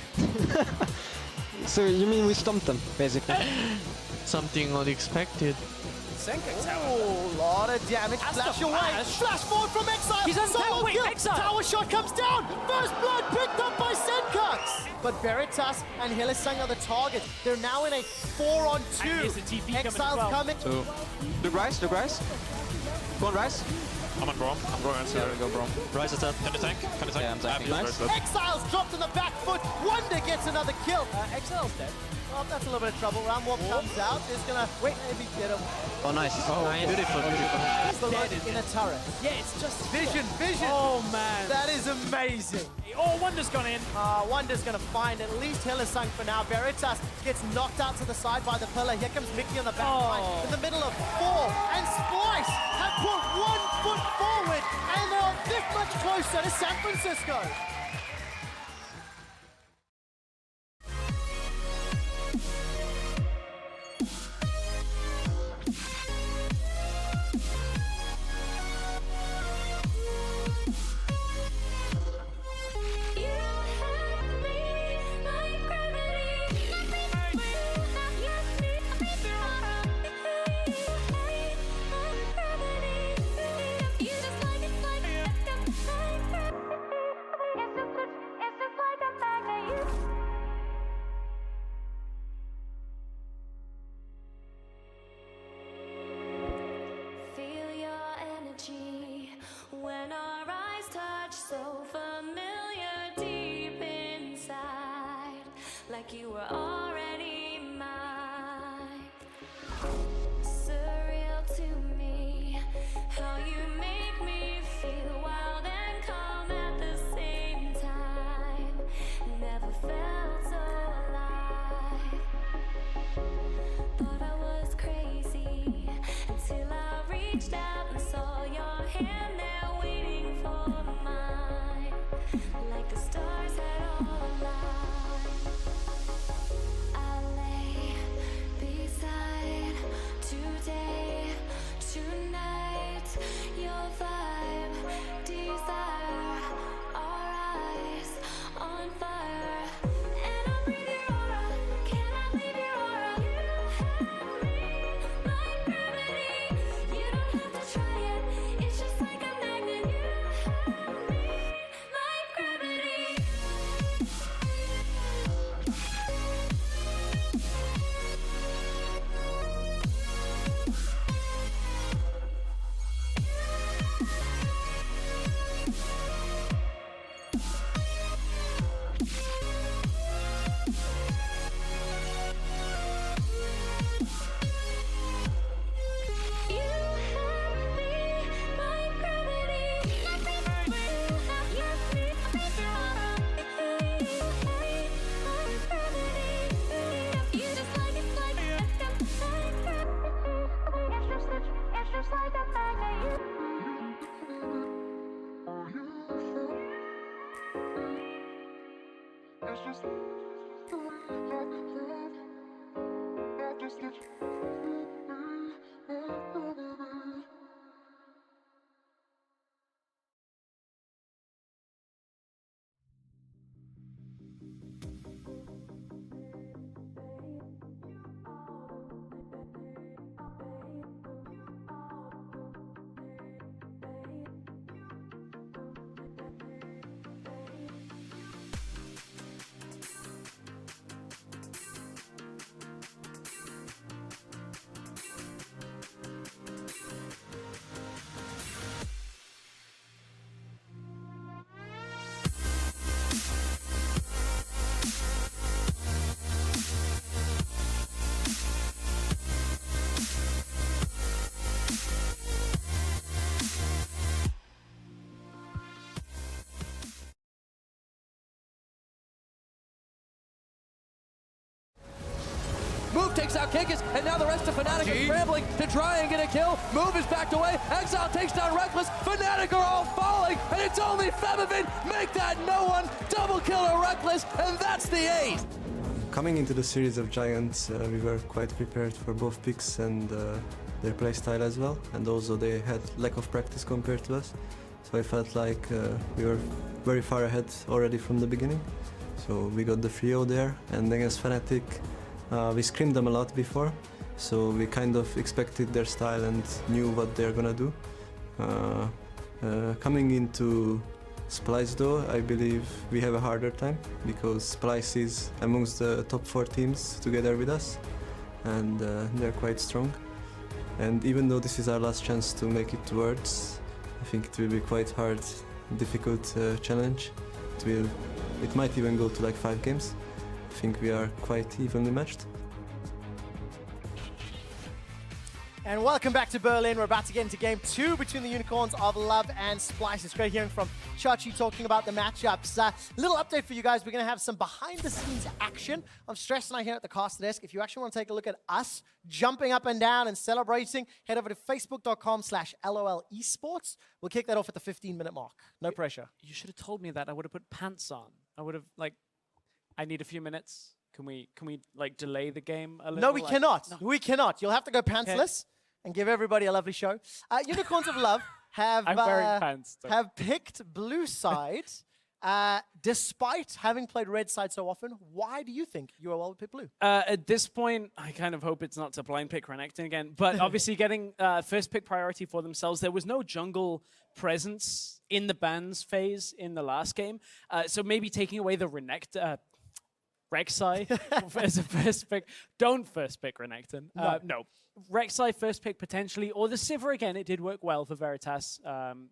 Speaker 12: So you mean we stomped them, basically?
Speaker 13: Something unexpected.
Speaker 5: Sencux, oh, a lot of damage. Flash away. Flash forward from Exileh.
Speaker 9: He's on
Speaker 5: Solo
Speaker 9: wait,
Speaker 5: kill.
Speaker 9: Exileh.
Speaker 5: Tower shot comes down. First blood picked up by Sencux. But Veritas and Hylissang are the target. They're now in a 4-on-2.
Speaker 9: And here's the TP coming as
Speaker 5: Exile's
Speaker 9: well.
Speaker 5: coming.
Speaker 12: So, look Ryze. Go on Ryze.
Speaker 14: I'm on Braum. I'm going answer.
Speaker 12: There we go, Braum.
Speaker 14: Ryze is dead. Can you tank? Can you tank?
Speaker 12: Yeah, I'm tanking. Nice.
Speaker 5: Exile's dropped on the back foot. Wunder gets another kill. Exile's dead. Oh, that's a little bit of trouble. Roundwarp comes out. Is gonna maybe get him.
Speaker 12: Oh, nice. Oh, nice. Beautiful.
Speaker 5: He's
Speaker 9: dead
Speaker 5: in a turret.
Speaker 9: Yeah, it's just
Speaker 5: Vision.
Speaker 9: Oh man,
Speaker 5: That is amazing.
Speaker 9: Oh, Wunder's gone in.
Speaker 5: Wunder's gonna find at least Hylissang for now. Veritas gets knocked out to the side by the pillar. Here comes Mikyx on the back line in the middle of 4. And Splyce have put 1 foot forward, and they're this much closer to San Francisco.
Speaker 3: Move takes out Mikyx, and now the rest of Fnatic are scrambling to try and get a kill. Move is backed away. Exileh takes down Reckless. Fnatic are all falling, and it's only Femivin. Make that no one. Double kill to Reckless, and that's the ace.
Speaker 15: Coming into the series of Giants, we were quite prepared for both picks and their playstyle as well, and also they had lack of practice compared to us. So I felt like we were very far ahead already from the beginning. So we got the 3-0 there, and against Fnatic, we scrimmed them a lot before, so we kind of expected their style and knew what they're gonna do. Coming into Splyce though, I believe we have a harder time because Splyce is amongst the top 4 teams together with us, and they're quite strong. And even though this is our last chance to make it to Worlds, I think it will be quite hard, difficult challenge. It might even go to like 5 games. I think we are quite evenly matched.
Speaker 5: And welcome back to Berlin. We're about to get into game 2 between the Unicorns of Love and Splyce. It's great hearing from Trashy talking about the matchups. Little update for you guys. We're going to have some behind-the-scenes action. I'm Stress and I here at the caster desk. If you actually want to take a look at us jumping up and down and celebrating, head over to facebook.com/LOL eSports. We'll kick that off at the 15-minute mark. No pressure.
Speaker 9: You should have told me that. I would have put pants on. I would have, like, I need a few minutes. Can we like delay the game a little?
Speaker 5: No, we cannot. No. We cannot. You'll have to go pantsless and give everybody a lovely show. Unicorns of Love have picked blue side despite having played red side so often. Why do you think UOL would pick blue?
Speaker 9: At this point, I kind of hope it's not to blind pick Renekton again, but obviously getting first pick priority for themselves. There was no jungle presence in the bans phase in the last game, so maybe taking away the Rek'Sai as a first pick. Don't first pick Renekton. No. Rek'Sai first pick potentially, or the Sivir again. It did work well for Veritas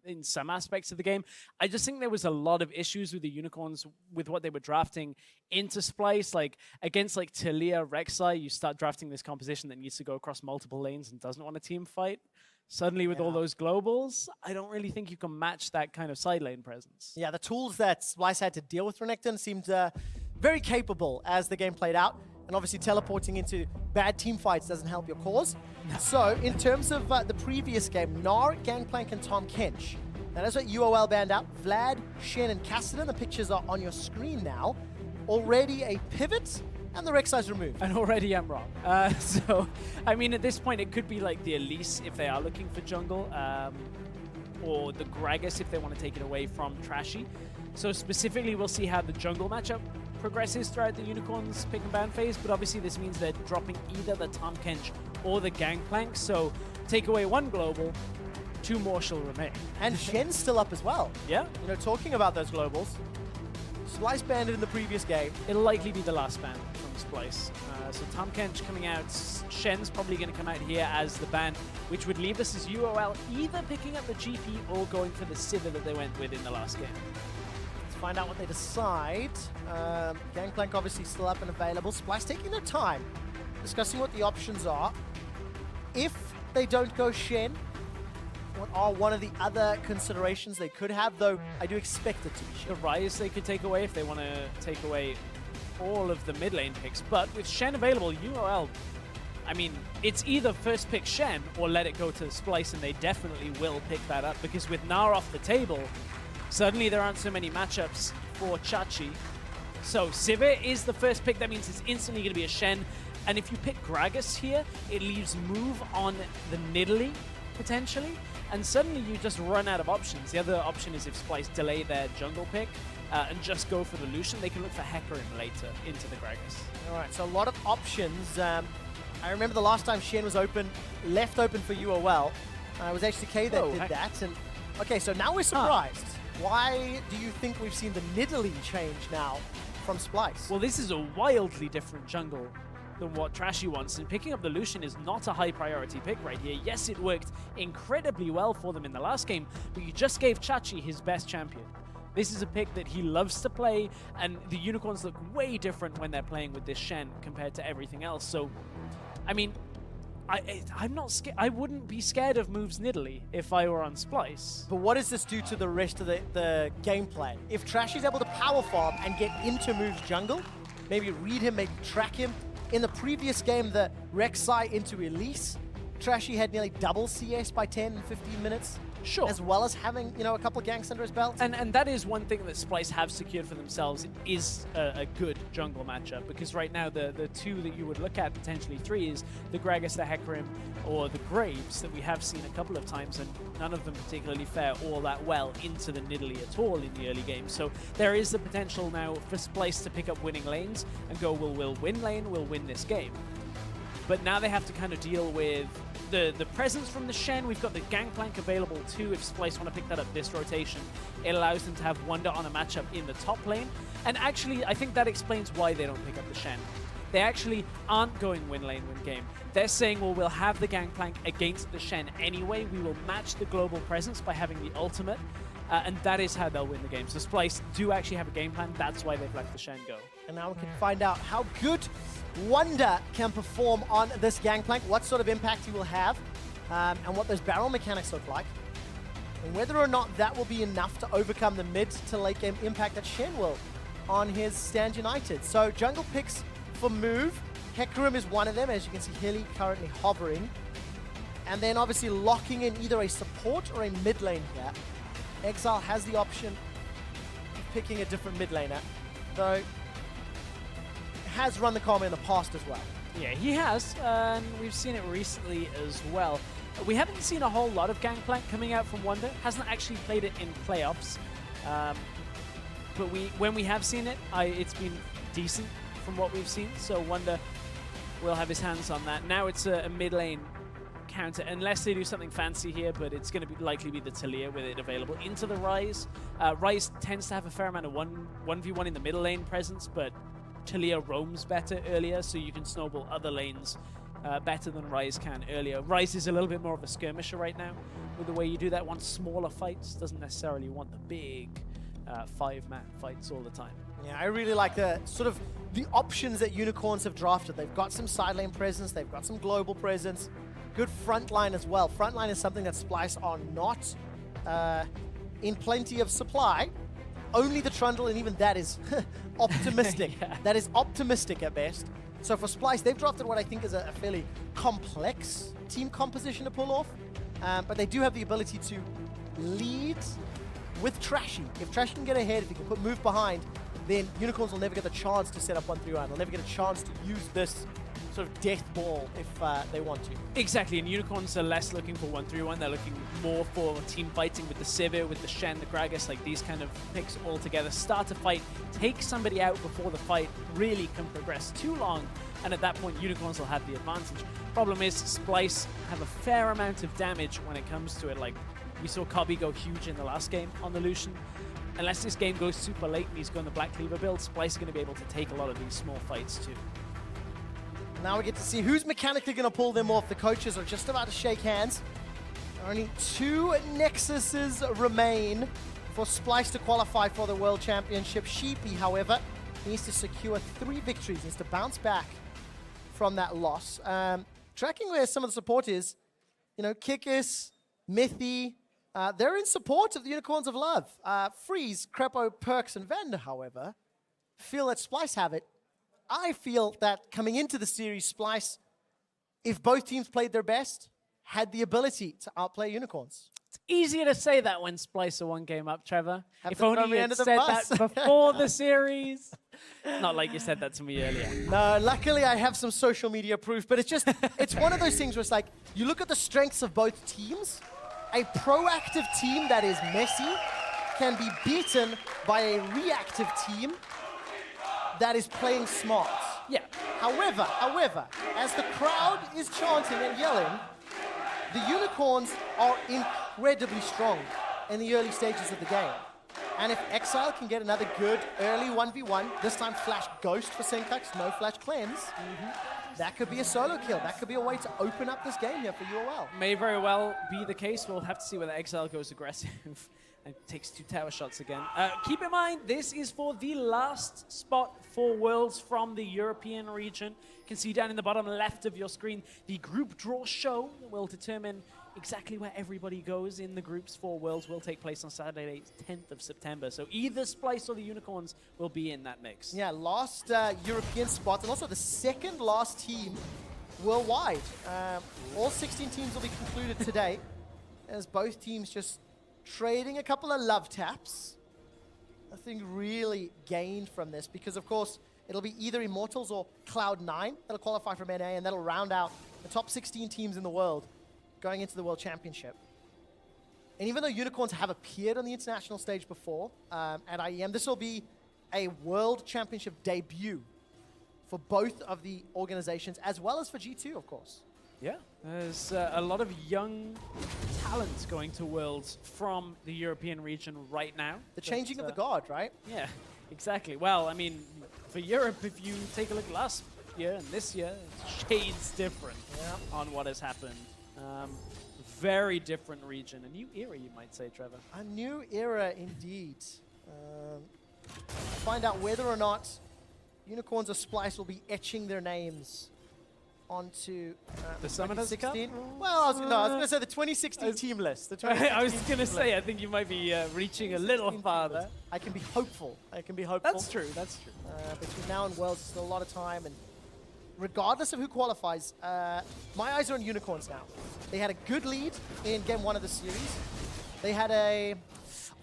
Speaker 9: in some aspects of the game. I just think there was a lot of issues with the Unicorns with what they were drafting into Splyce. Like against like Taliyah, Rek'Sai, you start drafting this composition that needs to go across multiple lanes and doesn't want a team fight. Suddenly with all those globals, I don't really think you can match that kind of side lane presence.
Speaker 5: Yeah, the tools that Splyce had to deal with Renekton seemed very capable as the game played out. And obviously teleporting into bad team fights doesn't help your cause. So in terms of the previous game, Gnar, Gangplank, and Tahm Kench. Now that's what UOL banned out. Vlad, Shen, and Kassadin. The pictures are on your screen now. Already a pivot, and the Rek'Sai's removed.
Speaker 9: And already I'm wrong. So, I mean, at this point, it could be like the Elise if they are looking for jungle, or the Gragas if they want to take it away from Trashy. So specifically, we'll see how the jungle matchup progresses throughout the Unicorns pick and ban phase, but obviously this means they're dropping either the Tahm Kench or the Gangplank, so take away one global, 2 more shall remain.
Speaker 5: And Shen's still up as well.
Speaker 9: Yeah.
Speaker 5: You know, talking about those globals, Splyce banned it in the previous game.
Speaker 9: It'll likely be the last ban from Splyce. So Tahm Kench coming out, Shen's probably going to come out here as the ban, which would leave us as UOL either picking up the GP or going for the Sivir that they went with in the last game.
Speaker 5: Find out what they decide. Gangplank obviously still up and available. Splyce taking their time, discussing what the options are. If they don't go Shen, what are one of the other considerations they could have, though I do expect it to be Shen.
Speaker 9: The Ryze they could take away if they want to take away all of the mid lane picks, but with Shen available, UOL, I mean, it's either first pick Shen or let it go to Splyce, and they definitely will pick that up, because with Gnar off the table, suddenly there aren't so many matchups for Trashy. So Sivir is the first pick. That means it's instantly going to be a Shen. And if you pick Gragas here, it leaves move on the Nidalee, potentially. And suddenly you just run out of options. The other option is if Splyce delay their jungle pick and just go for the Lucian, they can look for Hecarim later into the Gragas.
Speaker 5: All right, so a lot of options. I remember the last time Shen was left open for UOL. It was HCK that did that. And okay, so now we're surprised. Why do you think we've seen the Nidalee change now from Splyce?
Speaker 9: Well, this is a wildly different jungle than what Trashy wants, and picking up the Lucian is not a high priority pick right here. Yes, it worked incredibly well for them in the last game, but you just gave Chachi his best champion. This is a pick that he loves to play, and the Unicorns look way different when they're playing with this Shen compared to everything else. So, I mean, I'm not scared. I wouldn't be scared of moves Nidalee if I were on Splyce.
Speaker 5: But what does this do to the rest of the gameplay? If Trashy's able to power farm and get into moves jungle, maybe read him, maybe track him. In the previous game, the Rek'Sai into Elise, Trashy had nearly double CS by 10 and 15 minutes.
Speaker 9: Sure.
Speaker 5: As well as having, you know, a couple of ganks under his belt.
Speaker 9: And that is one thing that Splyce have secured for themselves is a good jungle matchup, because right now the two that you would look at, potentially three, is the Gragas, the Hecarim, or the Graves that we have seen a couple of times, and none of them particularly fare all that well into the Nidalee at all in the early game. So there is the potential now for Splyce to pick up winning lanes and go, well, we'll win lane, we'll win this game. But now they have to kind of deal with the presence from the Shen. We've got the Gangplank available too if Splyce want to pick that up this rotation. It allows them to have Wunder on a matchup in the top lane. And actually, I think that explains why they don't pick up the Shen. They actually aren't going win lane, win game. They're saying, well, we'll have the Gangplank against the Shen anyway. We will match the global presence by having the ultimate. And that is how they'll win the game. So Splyce do actually have a game plan. That's why they've let the Shen go.
Speaker 5: And now we can find out how good Wunder can perform on this Gangplank, what sort of impact he will have, and what those barrel mechanics look like, and whether or not that will be enough to overcome the mid to late game impact that Shen will on his Stand United. So jungle picks for move. Hecarim is one of them, as you can see Hilly currently hovering. And then obviously locking in either a support or a mid lane here. Exileh has the option of picking a different mid laner, though has run the Kobbe in the past as well.
Speaker 9: Yeah, he has, and we've seen it recently as well. We haven't seen a whole lot of Gangplank coming out from Wunder. Hasn't actually played it in playoffs, but when we have seen it, it's been decent from what we've seen. So Wunder will have his hands on that. Now it's a mid lane counter, unless they do something fancy here, but it's going to likely be the Taliyah with it available into the Ryze. Ryze tends to have a fair amount of 1v1 in the middle lane presence, but Taliyah roams better earlier, so you can snowball other lanes better than Ryze can earlier. Ryze is a little bit more of a skirmisher right now with the way you do that. Wants smaller fights, doesn't necessarily want the big 5-man fights all the time.
Speaker 5: Yeah, I really like the options that Unicorns have drafted. They've got some side lane presence, they've got some global presence, good front line as well. Front line is something that Splyce are not in plenty of supply. Only the Trundle, and even that is optimistic.
Speaker 9: Yeah.
Speaker 5: That is optimistic at best. So for Splyce, they've drafted what I think is a fairly complex team composition to pull off. But they do have the ability to lead with Trashy. If Trashy can get ahead, if he can put move behind, then Unicorns will never get the chance to set up 1-3 round. They'll never get a chance to use this sort of death ball if they want to.
Speaker 9: Exactly, and Unicorns are less looking for 1-3-1. They're looking more for team fighting with the Sivir, with the Shen, the Gragas, like these kind of picks all together. Start a fight, take somebody out before the fight really can progress too long, and at that point Unicorns will have the advantage. Problem is, Splyce have a fair amount of damage when it comes to it. Like, we saw Kobbe go huge in the last game on the Lucian. Unless this game goes super late and he's going the Black Cleaver build, Splyce are going to be able to take a lot of these small fights too.
Speaker 5: Now we get to see who's mechanically going to pull them off. The coaches are just about to shake hands. Only 2 Nexuses remain for Splyce to qualify for the World Championship. Sheepy, however, needs to secure 3 victories, needs to bounce back from that loss. Tracking where some of the support is, you know, Mikyx, Mithy, they're in support of the Unicorns of Love. Freeze, Crepo, Perks, and Vander, however, feel that Splyce have it. I feel that coming into the series, Splyce, if both teams played their best, had the ability to outplay Unicorns.
Speaker 9: It's easier to say that when Splyce are 1 game up, Trevor. If only you had said
Speaker 5: bus.
Speaker 9: that before the series. Not like you said that to me earlier.
Speaker 5: No, luckily I have some social media proof, but it's just, it's one of those things where it's like, you look at the strengths of both teams, a proactive team that is messy can be beaten by a reactive team that is playing smart.
Speaker 9: Yeah.
Speaker 5: However, as the crowd is chanting and yelling, the Unicorns are incredibly strong in the early stages of the game. And if Exileh can get another good early 1v1, this time Flash Ghost for Sencux, no Flash Cleanse, that could be a solo kill. That could be a way to open up this game here for UOL.
Speaker 9: May very well be the case. We'll have to see whether Exileh goes aggressive and takes 2 tower shots again. Keep in mind, this is for the last spot for Worlds from the European region. You can see down in the bottom left of your screen, the group draw show will determine exactly where everybody goes in the groups for Worlds. Will take place on Saturday, 10th of September. So either Splyce or the Unicorns will be in that mix.
Speaker 5: Yeah, last European spot, and also the second last team worldwide. All 16 teams will be concluded today, as both teams just trading a couple of love taps. Nothing really gained from this, because of course, it'll be either Immortals or Cloud9 that'll qualify from NA, and that'll round out the top 16 teams in the world going into the World Championship. And even though Unicorns have appeared on the international stage before at IEM, this will be a World Championship debut for both of the organizations, as well as for G2, of course.
Speaker 9: Yeah, there's a lot of young talent going to Worlds from the European region right now.
Speaker 5: The changing of the guard, right?
Speaker 9: Yeah, exactly. Well, I mean, for Europe, if you take a look last year and this year, it's shades different on what has happened. Very different region. A new era, you might say, Trevor.
Speaker 5: A new era, indeed. Find out whether or not Unicorns or Splyce will be etching their names onto
Speaker 9: the Summoners
Speaker 5: 2016. Well, I was going to say the 2016 team list. The 2016
Speaker 9: I was going to say, I think you might be reaching a little farther.
Speaker 5: I can be hopeful. That's
Speaker 9: true, that's true.
Speaker 5: Between now and Worlds, still a lot of time, and regardless of who qualifies, my eyes are on Unicorns now. They had a good lead in Game 1 of the series. They had a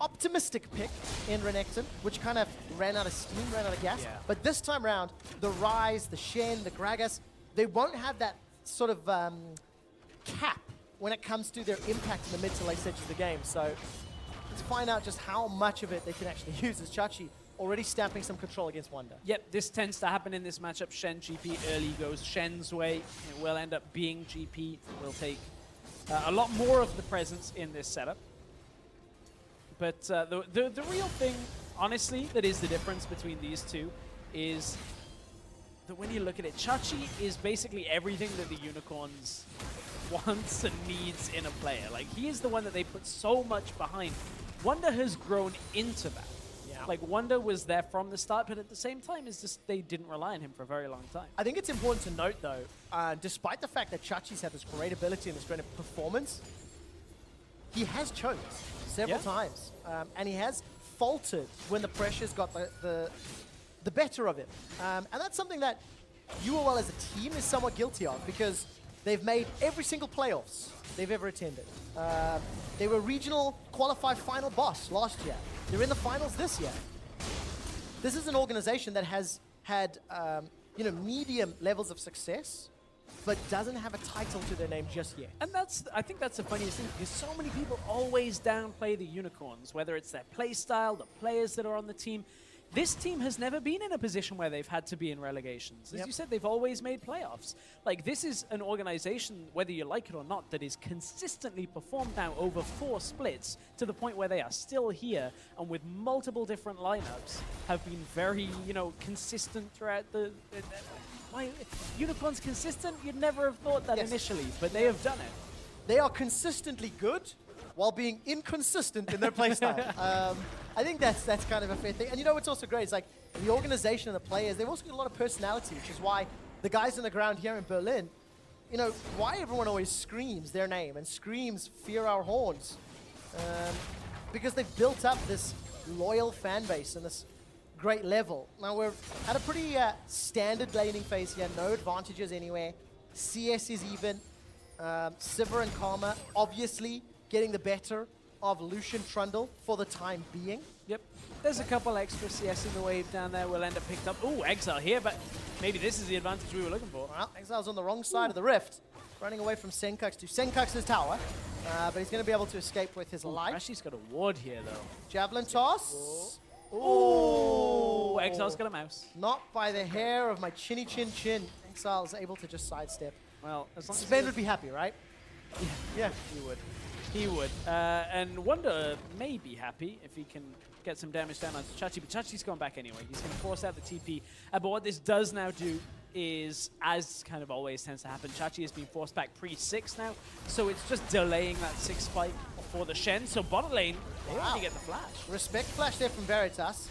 Speaker 5: optimistic pick in Renekton, which kind of ran out of steam, ran out of gas.
Speaker 9: Yeah.
Speaker 5: But this time around, the Ryze, the Shen, the Gragas, they won't have that sort of cap when it comes to their impact in the mid to late stages of the game. So let's find out just how much of it they can actually use, as Trashy already stamping some control against Wunder.
Speaker 9: Yep, this tends to happen in this matchup. Shen GP early goes Shen's way. It will end up being GP. Will take a lot more of the presence in this setup. But the real thing, honestly, that is the difference between these two is that when you look at it, Trashy is basically everything that the Unicorns wants and needs in a player. Like, he is the one that they put so much behind. Wunder has grown into that. Like, Wunder was there from the start, but at the same time, it's just they didn't rely on him for a very long time.
Speaker 5: I think it's important to note, though, despite the fact that Trashy's had this great ability and this great performance, he has choked several times. And he has faltered when the pressure's got the better of him. And that's something that UOL as a team is somewhat guilty of, because they've made every single playoffs they've ever attended. They were regional qualified final boss last year. They're in the finals this year. This is an organization that has had medium levels of success, but doesn't have a title to their name just yet.
Speaker 9: And I think that's the funniest thing, because so many people always downplay the Unicorns, whether it's their play style, the players that are on the team. This team has never been in a position where they've had to be in relegations. As you said, they've always made playoffs. Like, this is an organization, whether you like it or not, that is consistently performed now over 4 splits to the point where they are still here, and with multiple different lineups have been very, consistent throughout the why Unicorns consistent? You'd never have thought that initially, but they have done it.
Speaker 5: They are consistently good while being inconsistent in their playstyle. I think that's kind of a fair thing. And what's also great is, like, the organization and the players, they've also got a lot of personality, which is why the guys on the ground here in Berlin, why everyone always screams their name and screams "Fear Our Horns," because they've built up this loyal fan base and this great level. Now, we're at a pretty standard laning phase here, no advantages anywhere. CS is even. Sivir and Karma obviously getting the better of Lucian Trundle for the time being.
Speaker 9: Yep. There's a couple extra CS in the wave down there. We'll end up picked up. Oh, Exileh here, but maybe this is the advantage we were looking for.
Speaker 5: Well, Exile's on the wrong side of the rift, running away from Sencux to Sencux's tower, but he's going to be able to escape with his life.
Speaker 9: Trashy's got a ward here, though.
Speaker 5: Javelin toss.
Speaker 9: Oh, Exile's got a mouse.
Speaker 5: Not by the hair of my chinny chin chin. Exile's able to just sidestep.
Speaker 9: Well, as long as
Speaker 5: Sven would be happy, right?
Speaker 9: Yeah, he would. He would. And Wunder may be happy if he can get some damage down onto Trashy, but Trashy's gone back anyway. He's going to force out the TP. But what this does now do is, as kind of always tends to happen, Trashy has been forced back pre-6 now, so it's just delaying that 6 spike for the Shen. So bottom lane, they already get the flash.
Speaker 5: Respect flash there from Veritas.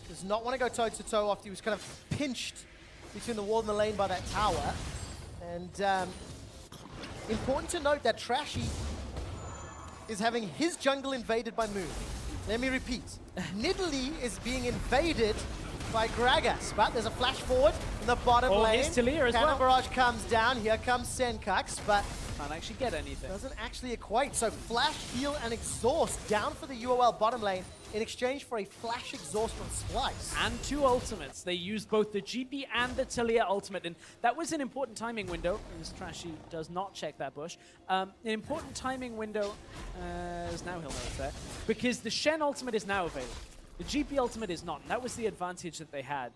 Speaker 5: Does not want to go toe-to-toe after he was kind of pinched between the wall and the lane by that tower. And important to note that Trashy is having his jungle invaded by Moon. Let me repeat. Nidalee is being invaded by Gragas, but there's a flash forward in the bottom lane.
Speaker 9: Here's Talia as
Speaker 5: Cannon
Speaker 9: well.
Speaker 5: Barrage comes down. Here comes Sencux, but
Speaker 9: can't actually get anything.
Speaker 5: Doesn't actually equate. So flash, heal, and exhaust down for the UOL bottom lane in exchange for a flash exhaust from Splyce.
Speaker 9: And 2 ultimates. They used both the GP and the Talia ultimate, and that was an important timing window, as Trashy does not check that bush. An important timing window, as now he'll notice that, because the Shen ultimate is now available. The GP ultimate is not, and that was the advantage that they had.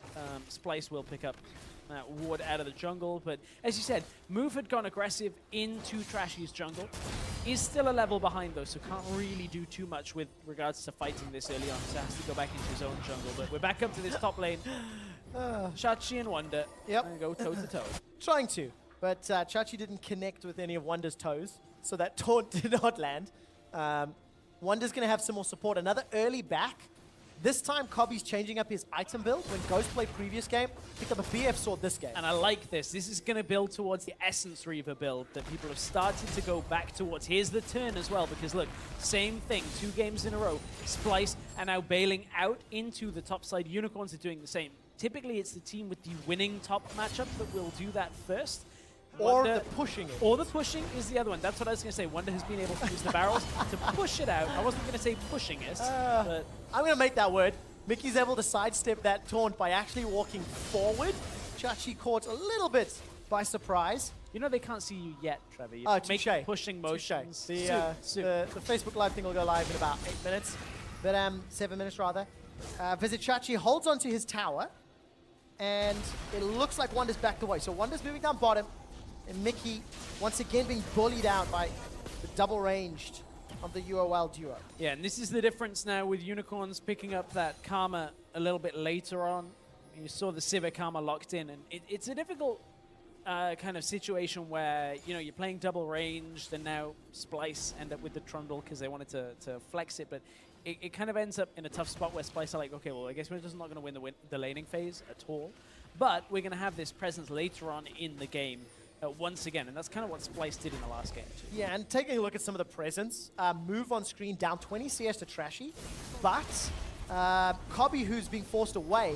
Speaker 9: Splyce will pick up ward out of the jungle, but as you said, Move had gone aggressive into Trashy's jungle. Is still a level behind though, so can't really do too much with regards to fighting this early on, so has to go back into his own jungle. But we're back up to this top lane. Trashy and Wunder and go toe-to-toe.
Speaker 5: Trying to, but Trashy didn't connect with any of Wunder's toes, so that taunt did not land. Wunder's going to have some more support. Another early back. This time, Kobbe's changing up his item build. When Ghost played previous game, picked up a BF sword this game.
Speaker 9: And I like this. This is going to build towards the Essence Reaver build that people have started to go back towards. Here's the turn as well, because look, same thing, 2 games in a row. Splyce are now bailing out into the top side. Unicorns are doing the same. Typically, it's the team with the winning top matchup that will do that first.
Speaker 5: Or the pushing it.
Speaker 9: Or the pushing is the other one. That's what I was going to say. Wunder has been able to use the barrels to push it out. I wasn't going to say pushing it, but
Speaker 5: I'm going to make that word. Mickey's able to sidestep that taunt by actually walking forward. Trashy caught a little bit by surprise.
Speaker 9: You know they can't see you yet, Trevor. You
Speaker 5: Oh,
Speaker 9: make
Speaker 5: touche.
Speaker 9: pushing motions.
Speaker 5: The Facebook Live thing will go live in about 8 minutes. But 7 minutes rather. Vizicsacsi holds onto his tower. And it looks like Wunder's backed away. So Wunder's moving down bottom. And Mikyx, once again, being bullied out by the double-ranged of the UOL duo.
Speaker 9: Yeah, and this is the difference now with Unicorns picking up that Karma a little bit later on. You saw the Sivir Karma locked in, and it's a difficult kind of situation where, you know, you're playing double-ranged, and now Splyce end up with the Trundle because they wanted to flex it, but it kind of ends up in a tough spot where Splyce are like, okay, well, I guess we're just not going to win the laning phase at all, but we're going to have this presence later on in the game. Once again, and that's kind of what Splyce did in the last game too.
Speaker 5: Yeah, and taking a look at some of the presence, Move on screen down 20 CS to Trashy, but Kobbe, who's being forced away,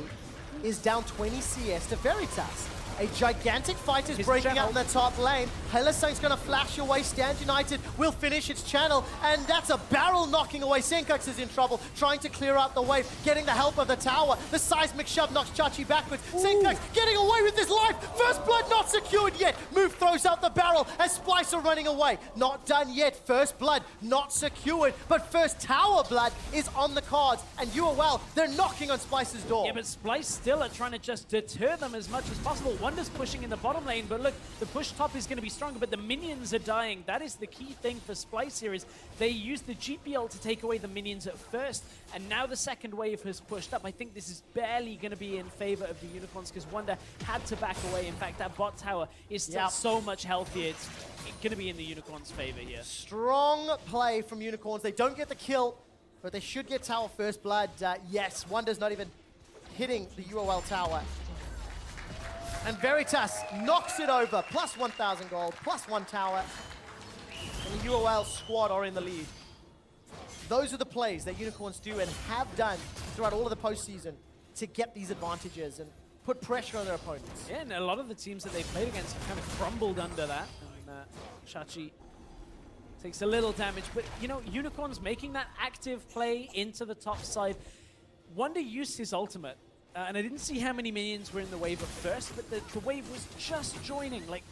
Speaker 5: is down 20 CS to Veritas. A gigantic fight is breaking out in the top lane. Hylissang's going to flash away. Stand United will finish its channel, and that's a barrel knocking away. Sencux is in trouble, trying to clear out the wave, getting the help of the tower. The seismic shove knocks Trashy backwards. Sencux getting away with his life. First blood not secured yet. Move throws out the barrel as Splyce are running away. Not done yet. First blood not secured, but first tower blood is on the cards, and UOL, they're knocking on Splyce's door.
Speaker 9: Yeah, but Splyce still are trying to just deter them as much as possible. Wunder's pushing in the bottom lane, but look, the push top is going to be stronger, but the minions are dying. That is the key thing for Splyce here, is they used the GP ult to take away the minions at first, and now the second wave has pushed up. I think this is barely going to be in favor of the Unicorns because Wunder had to back away. In fact, that bot tower is still so much healthier. It's going to be in the Unicorns' favor here.
Speaker 5: Strong play from Unicorns. They don't get the kill, but they should get tower first blood. Yes, Wunder's not even hitting the UOL tower. And Veritas knocks it over. Plus 1,000 gold, plus 1 tower. And the UOL squad are in the lead. Those are the plays that Unicorns do and have done throughout all of the postseason to get these advantages and put pressure on their opponents.
Speaker 9: Yeah, and a lot of the teams that they played against have kind of crumbled under that. And Trashy Takes a little damage, but you know, Unicorns making that active play into the top side. Wunder used his ultimate, and I didn't see how many minions were in the wave at first, but the wave was just joining. Like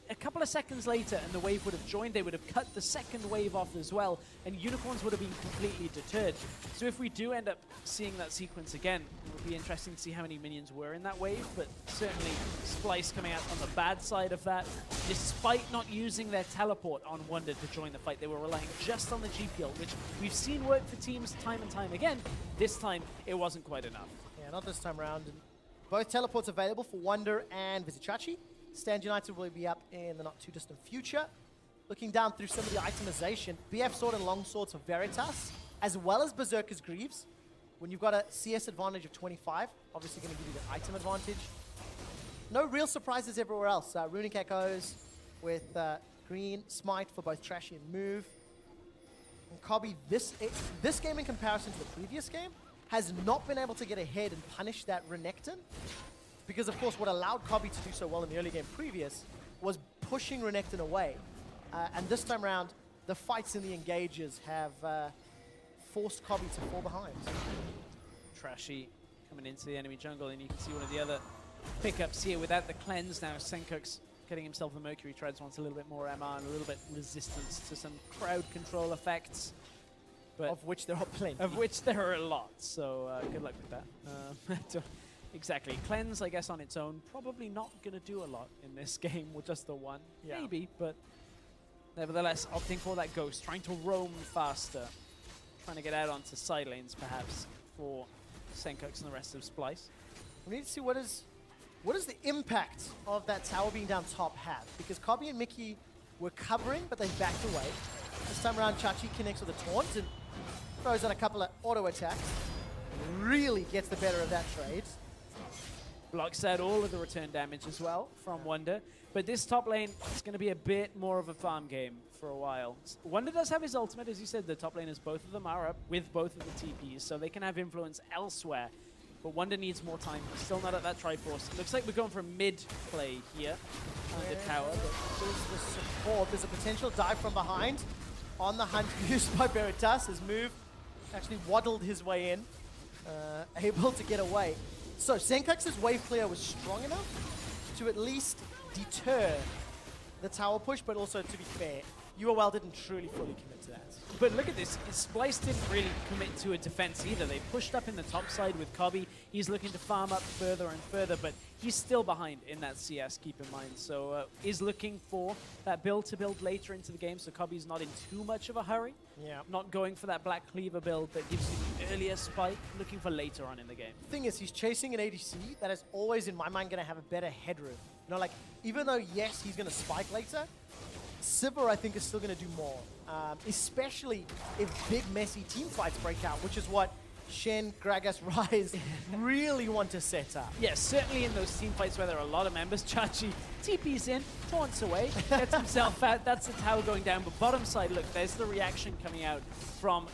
Speaker 9: a couple of seconds later, and the wave would have joined. They would have cut the second wave off as well, and Unicorns would have been completely deterred. So if we do end up seeing that sequence again, it would be interesting to see how many minions were in that wave, but certainly Splyce coming out on the bad side of that. Despite not using their teleport on Wunder to join the fight, they were relying just on the GPL, which we've seen work for teams time and time again. This time, it wasn't quite enough.
Speaker 5: Yeah, not this time around. Both teleports available for Wunder and Vizicsacsi. Stand United will be up in the not too distant future. Looking down through some of the itemization, BF Sword and Long Swords for Veritas, as well as Berserker's Greaves. When you've got a CS advantage of 25, obviously going to give you the item advantage. No real surprises everywhere else. Runic Echoes with green Smite for both Trashy and Move. And Kobbe, this game in comparison to the previous game, has not been able to get ahead and punish that Renekton. Because, of course, what allowed Kobbe to do so well in the early game previous was pushing Renekton away. And this time around, the fights in the engages have forced Kobbe to fall behind.
Speaker 9: Trashy coming into the enemy jungle, and you can see one of the other pickups here without the cleanse now. Sencux getting himself the Mercury Treads, wants a little bit more MR and a little bit resistance to some crowd control effects. But
Speaker 5: of which there are plenty.
Speaker 9: Of which there are a lot, so good luck with that. Exactly. Cleanse, I guess, on its own, probably not going to do a lot in this game with just the one. Yeah. Maybe, but nevertheless, opting for that Ghost, trying to roam faster, trying to get out onto side lanes, perhaps, for Sencux and the rest of Splyce.
Speaker 5: We need to see what is the impact of that tower being down top have, because Kobbe and Mikyx were covering, but they backed away. This time around, Chachi connects with a taunt and throws on a couple of auto attacks. Really gets the better of that trade.
Speaker 9: Blocks out all of the return damage as well from Wunder. But this top lane is going to be a bit more of a farm game for a while. Wunder does have his ultimate, as you said. The top laners, both of them are up with both of the TPs, so they can have influence elsewhere. But Wunder needs more time. Still not at that Triforce. Looks like we're going for mid play here on the tower.
Speaker 5: There's the support. There's a potential dive from behind on the hunt used by Veritas. His move actually waddled his way in, able to get away. So Sencux's wave clear was strong enough to at least deter the tower push, but also, to be fair, UOL didn't truly fully commit to that.
Speaker 9: But look at this, Splyce didn't really commit to a defense either. They pushed up in the top side with Kobbe. He's looking to farm up further and further, but he's still behind in that CS, keep in mind. So is looking for that build to build later into the game, so Kobbe's not in too much of a hurry.
Speaker 5: Yeah.
Speaker 9: Not going for that Black Cleaver build that gives you the earlier spike, looking for later on in the game.
Speaker 5: Thing is, he's chasing an ADC that is always, in my mind, going to have a better headroom. You know, like, even though, yes, he's going to spike later, Sivir, I think, is still going to do more. Especially if big, messy team fights break out, which is what Shen, Gragas, Rise really want to set up.
Speaker 9: Yes, certainly in those team fights where there are a lot of members, Chachi TP's in, taunts away, gets himself out. That's the tower going down. But bottom side, look, there's the reaction coming out from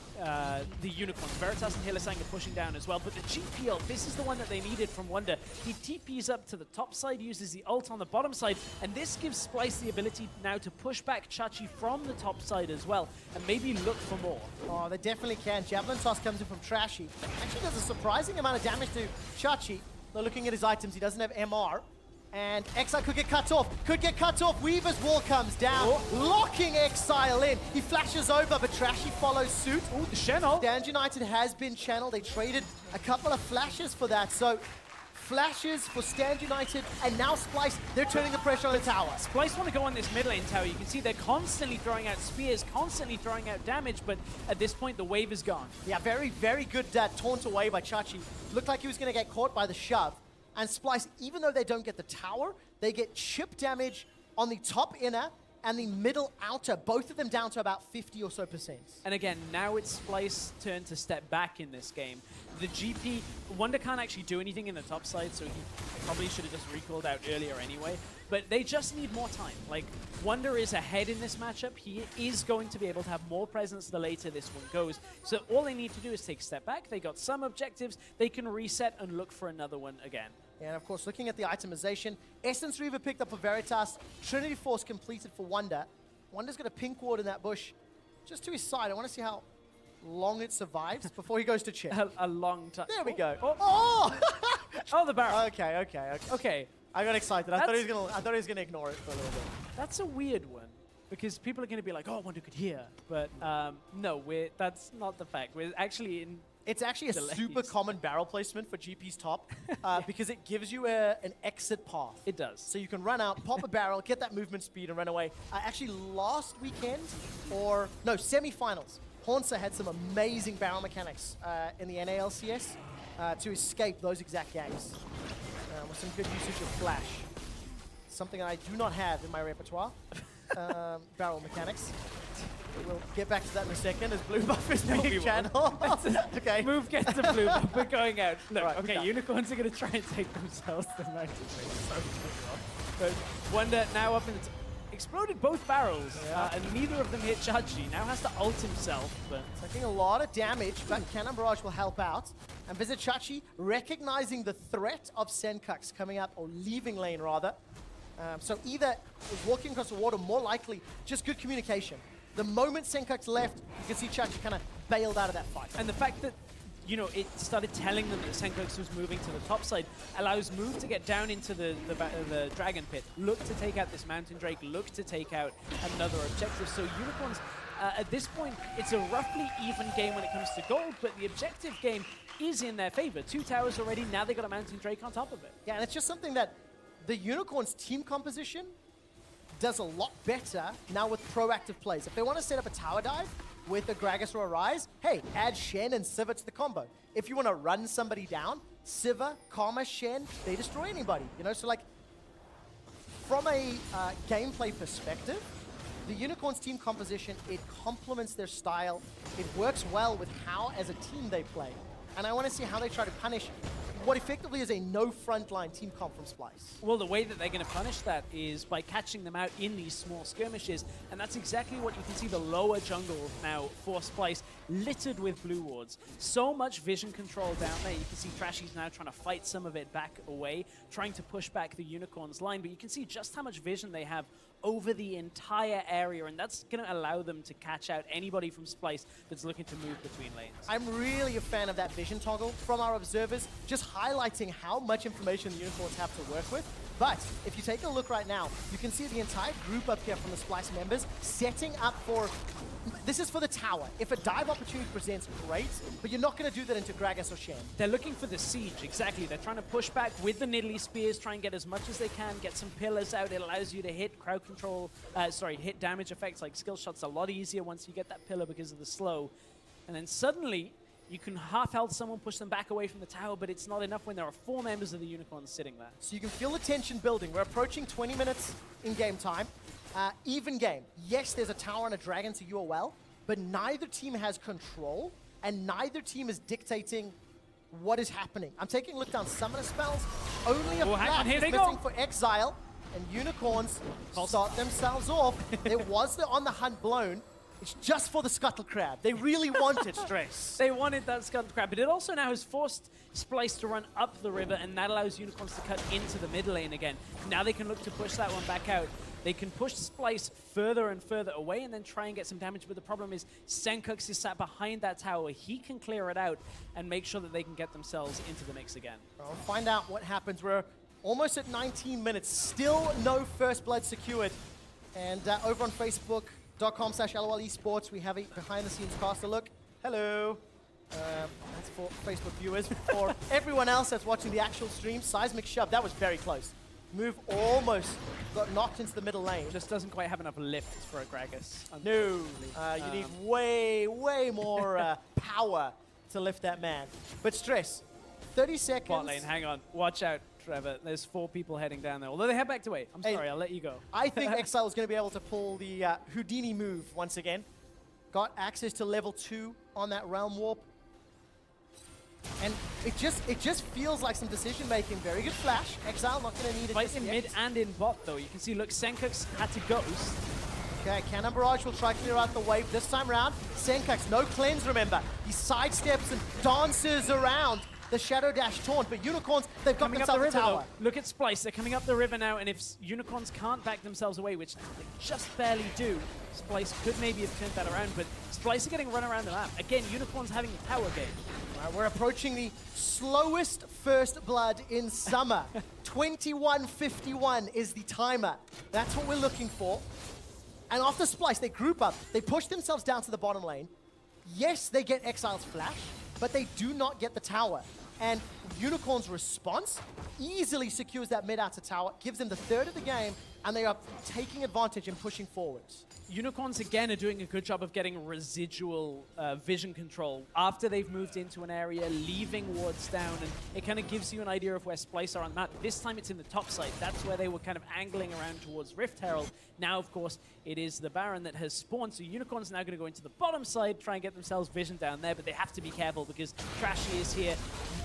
Speaker 9: the Unicorns. Veritas and Hylissang are pushing down as well. But the GPL, this is the one that they needed from Wunder. He TPs up to the top side, uses the ult on the bottom side, and this gives Splyce the ability now to push back Chachi from the top side as well, and maybe look for more.
Speaker 5: Oh, they definitely can. Javelin toss comes in from Trashy. Actually does a surprising amount of damage to Chachi. They're looking at his items. He doesn't have MR. And Exileh could get cut off. Weaver's wall comes down, locking Exileh in. He flashes over, but Trashy follows suit.
Speaker 9: Ooh, the channel.
Speaker 5: Stand United has been channeled. They traded a couple of flashes for that. So flashes for Stand United, and now Splyce, they're turning the pressure on the tower.
Speaker 9: Splyce want to go on this mid lane tower. You can see they're constantly throwing out spears, constantly throwing out damage, but at this point, the wave is gone.
Speaker 5: Yeah, very, very good taunt away by Chachi. Looked like he was going to get caught by the shove. And Splyce, even though they don't get the tower, they get chip damage on the top inner and the middle outer, both of them down to about 50 or so %.
Speaker 9: And again, now it's Splyce's turn to step back in this game. The GP, Wunder can't actually do anything in the top side, so he probably should have just recalled out earlier anyway. But they just need more time. Like, Wunder is ahead in this matchup. He is going to be able to have more presence the later this one goes. So all they need to do is take a step back. They got some objectives. They can reset and look for another one again.
Speaker 5: And of course, looking at the itemization, Essence Reaver picked up for Veritas, Trinity Force completed for Wunder. Wunder's got a pink ward in that bush just to his side. I want to see how long it survives before he goes to chip.
Speaker 9: A long time.
Speaker 5: There we go.
Speaker 9: Oh!
Speaker 5: Oh!
Speaker 9: Oh, the barrel.
Speaker 5: Okay.
Speaker 9: Okay.
Speaker 5: I got excited. I thought he was gonna ignore it for a little bit.
Speaker 9: That's a weird one. Because people are going to be like, oh, Wunder could hear. But no, that's not the fact. We're actually in
Speaker 5: It's actually a
Speaker 9: delays.
Speaker 5: super common barrel placement for GP's top because it gives you an exit path.
Speaker 9: It does.
Speaker 5: So you can run out, pop a barrel, get that movement speed, and run away. Actually, last weekend, semi-finals, Hornsa had some amazing barrel mechanics in the NALCS to escape those exact gangs with some good usage of flash. Something I do not have in my repertoire. Barrel mechanics. We'll get back to that in a second as Blue Buff is being channeled. Okay.
Speaker 9: Move gets the blue buff. We're going out. Look,
Speaker 5: Right,
Speaker 9: okay,
Speaker 5: okay.
Speaker 9: Unicorns are going to try and take themselves to the mountain. But Wunder now up in the... Exploded both barrels, and neither of them hit Trashy. Now has to ult himself, but...
Speaker 5: Taking a lot of damage, but Cannon Barrage will help out. And Vizicsacsi recognizing the threat of Sencux coming up, or leaving lane rather. So either is walking across the water, more likely just good communication. The moment Sencux left, you can see Trashy kind of bailed out of that fight.
Speaker 9: And the fact that, you know, it started telling them that Sencux was moving to the top side allows Move to get down into the Dragon Pit, look to take out this Mountain Drake, look to take out another objective. So Unicorns, at this point, it's a roughly even game when it comes to gold, but the objective game is in their favor. 2 towers already, now they got a Mountain Drake on top of it.
Speaker 5: Yeah, and it's just something that the Unicorns team composition does a lot better now with proactive plays. If they want to set up a tower dive with a Gragas or a Ryze, hey, add Shen and Sivir to the combo. If you want to run somebody down, Sivir, Karma, Shen, they destroy anybody. You know, so like, from a gameplay perspective, the Unicorns team composition, it complements their style. It works well with how, as a team, they play. And I want to see how they try to punish what effectively is a no frontline team comp from Splyce.
Speaker 9: Well, the way that they're going to punish that is by catching them out in these small skirmishes, and that's exactly what you can see the lower jungle now for Splyce, littered with blue wards. So much vision control down there. You can see Trashy's now trying to fight some of it back away, trying to push back the Unicorns line, but you can see just how much vision they have over the entire area, and that's going to allow them to catch out anybody from Splyce that's looking to move between lanes.
Speaker 5: I'm really a fan of that vision toggle from our observers, just highlighting how much information the Unicorns have to work with. But if you take a look right now, you can see the entire group up here from the Splyce members setting up for... This is for the tower. If a dive opportunity presents, great, but you're not going to do that into Gragas or Shen.
Speaker 9: They're looking for the siege, exactly. They're trying to push back with the Nidalee Spears, try and get as much as they can, get some pillars out. It allows you to hit crowd control, hit damage effects like skill shots a lot easier once you get that pillar because of the slow. And then suddenly, you can half-health someone, push them back away from the tower, but it's not enough when there are 4 members of the Unicorns sitting there.
Speaker 5: So you can feel the tension building. We're approaching 20 minutes in game time. Even game. Yes, there's a tower and a dragon to UOL, but neither team has control, and neither team is dictating what is happening. I'm taking a look down summoner spells. Only a flash is missing for Exileh, and Unicorns start themselves off. There was the on the hunt blown. It's just for the Scuttle Crab. They really wanted Stress.
Speaker 9: They wanted that Scuttle Crab, but it also now has forced Splyce to run up the river, and that allows Unicorns to cut into the mid lane again. Now they can look to push that one back out. They can push Splyce further and further away and then try and get some damage, but the problem is Sencux is sat behind that tower. He can clear it out and make sure that they can get themselves into the mix again.
Speaker 5: We'll find out what happens. We're almost at 19 minutes. Still no first blood secured. And over on Facebook.com/LOL eSports, we have a behind-the-scenes caster look. Hello. That's for Facebook viewers. For everyone else that's watching the actual stream, Seismic Shove, that was very close. Move almost got knocked into the middle lane.
Speaker 9: Just doesn't quite have enough lift for a Gragas.
Speaker 5: No, you need way more power to lift that man. But Stress, 30 seconds.
Speaker 9: Bot lane, hang on. Watch out, Trevor. There's 4 people heading down there. Although they head back to 8. I'm sorry, I'll let you go.
Speaker 5: I think Exileh is going to be able to pull the Houdini move once again. Got access to level 2 on that Realm Warp. And it just feels like some decision making. Very good flash. Exileh not going to need it.
Speaker 9: Fight in mid and in bot though. You can see, look, Sencux had to ghost.
Speaker 5: Okay, Cannon Barrage will try to clear out the wave this time round. Sencux, no cleanse, remember. He sidesteps and dances around. the Shadow Dash taunt, but Unicorns, they've got
Speaker 9: Coming up the
Speaker 5: themselves a
Speaker 9: river,
Speaker 5: tower.
Speaker 9: though. Look at Splyce. They're coming up the river now, and if Unicorns can't back themselves away, which they just barely do, Splyce could maybe have turned that around, but Splyce are getting run around the map. Again, Unicorns having a tower game.
Speaker 5: Right, we're approaching the slowest first blood in summer. 21:51 is the timer. That's what we're looking for. And after Splyce, they group up. They push themselves down to the bottom lane. Yes, they get Exile's flash, but they do not get the tower. And Unicorn's response easily secures that mid-outer tower, gives them the third of the game, and they are taking advantage and pushing forwards.
Speaker 9: Unicorns, again, are doing a good job of getting residual vision control after they've moved into an area, leaving wards down, and it kind of gives you an idea of where Splyce are on the map. This time it's in the top side. That's where they were kind of angling around towards Rift Herald. Now, of course, it is the Baron that has spawned, so Unicorns are now going to go into the bottom side, try and get themselves vision down there, but they have to be careful because Trashy is here.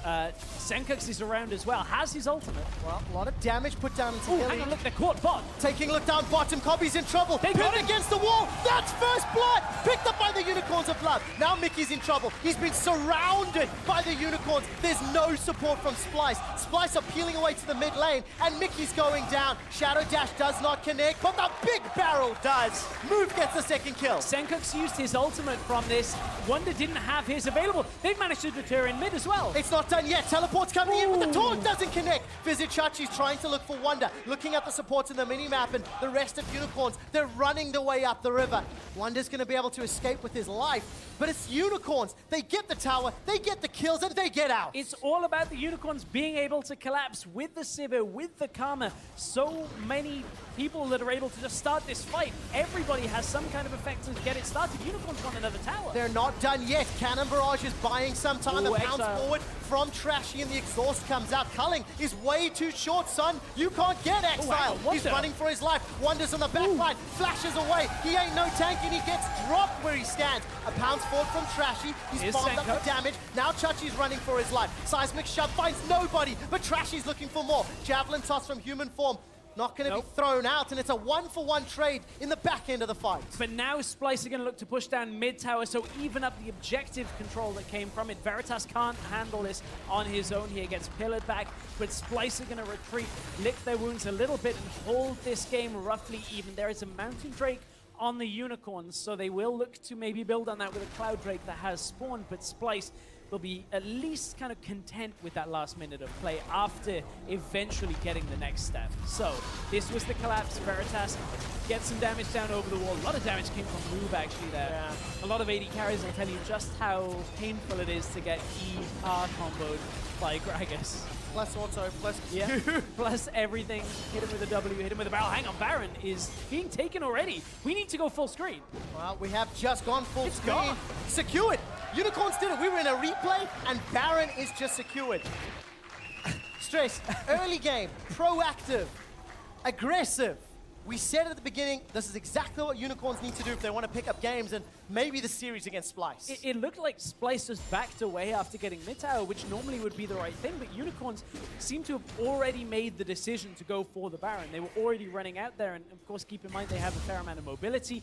Speaker 9: Sencux is around as well, has his ultimate.
Speaker 5: Well, a lot of damage put down into
Speaker 9: Hang on, look, they're caught bot.
Speaker 5: Taking a look down bottom, Kobbe's in trouble.
Speaker 9: They got
Speaker 5: Pinned against the wall. That's first blood. Picked up by the Unicorns of Love. Now Mikyx's in trouble. He's been surrounded by the Unicorns. There's no support from Splyce. Splyce are peeling away to the mid lane, and Mikyx's going down. Shadow Dash does not connect, but the big barrel does. Move gets the second kill.
Speaker 9: Sencux used his ultimate from this. Wunder didn't have his available. They've managed to deter in mid as well.
Speaker 5: It's not done yet. Teleport's coming in, but the taunt doesn't connect. Vizicsacsi's trying to look for Wunder, looking at the supports in the minimap, and the rest of Unicorns, they're running their way up the river. Wunder's going to be able to escape with his life, but it's Unicorns. They get the tower, they get the kills, and they get out.
Speaker 9: It's all about the Unicorns being able to collapse with the Sivir, with the Karma. So many people that are able to just start this fight. Everybody has some kind of effect to get it started. Unicorns want another tower.
Speaker 5: They're not done yet. Cannon Barrage is buying some time.
Speaker 9: Ooh,
Speaker 5: The pounce
Speaker 9: Exile.
Speaker 5: forward from Trashy, and the exhaust comes out. Culling is way too short, son. You can't get Exile.
Speaker 9: Ooh,
Speaker 5: He's
Speaker 9: Wunder.
Speaker 5: running for his life. Wunder's on the back line. Flashes away. He ain't no tank, and he gets dropped where he stands. A pounce forward from Trashy. He's
Speaker 9: Here's
Speaker 5: farmed up
Speaker 9: Sencux.
Speaker 5: the damage. Now Chachi's running for his life. Seismic Shove finds nobody, but Trashy's looking for more. Javelin toss from human form. Not going to be thrown out, and it's a one-for-one trade in the back end of the fight.
Speaker 9: But now Splyce are going to look to push down mid-tower, so even up the objective control that came from it. Veritas can't handle this on his own here, gets pillared back, but Splyce are going to retreat, lick their wounds a little bit, and hold this game roughly even. There is a Mountain Drake on the Unicorns, so they will look to maybe build on that with a Cloud Drake that has spawned, but Splyce will be at least kind of content with that last minute of play after eventually getting the next step. So this was the collapse. Veritas gets some damage down over the wall. A lot of damage came from Move actually there. Yeah. A lot of AD carries will tell you just how painful it is to get ER comboed by Gragas.
Speaker 5: Plus auto, plus
Speaker 9: yeah, plus everything. Hit him with a W, hit him with a barrel. Hang on, Baron is being taken already. We need to go full screen.
Speaker 5: Well, we have just gone full
Speaker 9: It's
Speaker 5: screen.
Speaker 9: gone.
Speaker 5: Secured. Unicorns did it. We were in a replay, and Baron is just secured. Stress, early game, proactive, aggressive. We said at the beginning, this is exactly what Unicorns need to do if they want to pick up games and maybe the series against Splyce.
Speaker 9: It looked like Splyce just backed away after getting mid-tower, which normally would be the right thing, but Unicorns seem to have already made the decision to go for the Baron. They were already running out there, and of course, keep in mind they have a fair amount of mobility.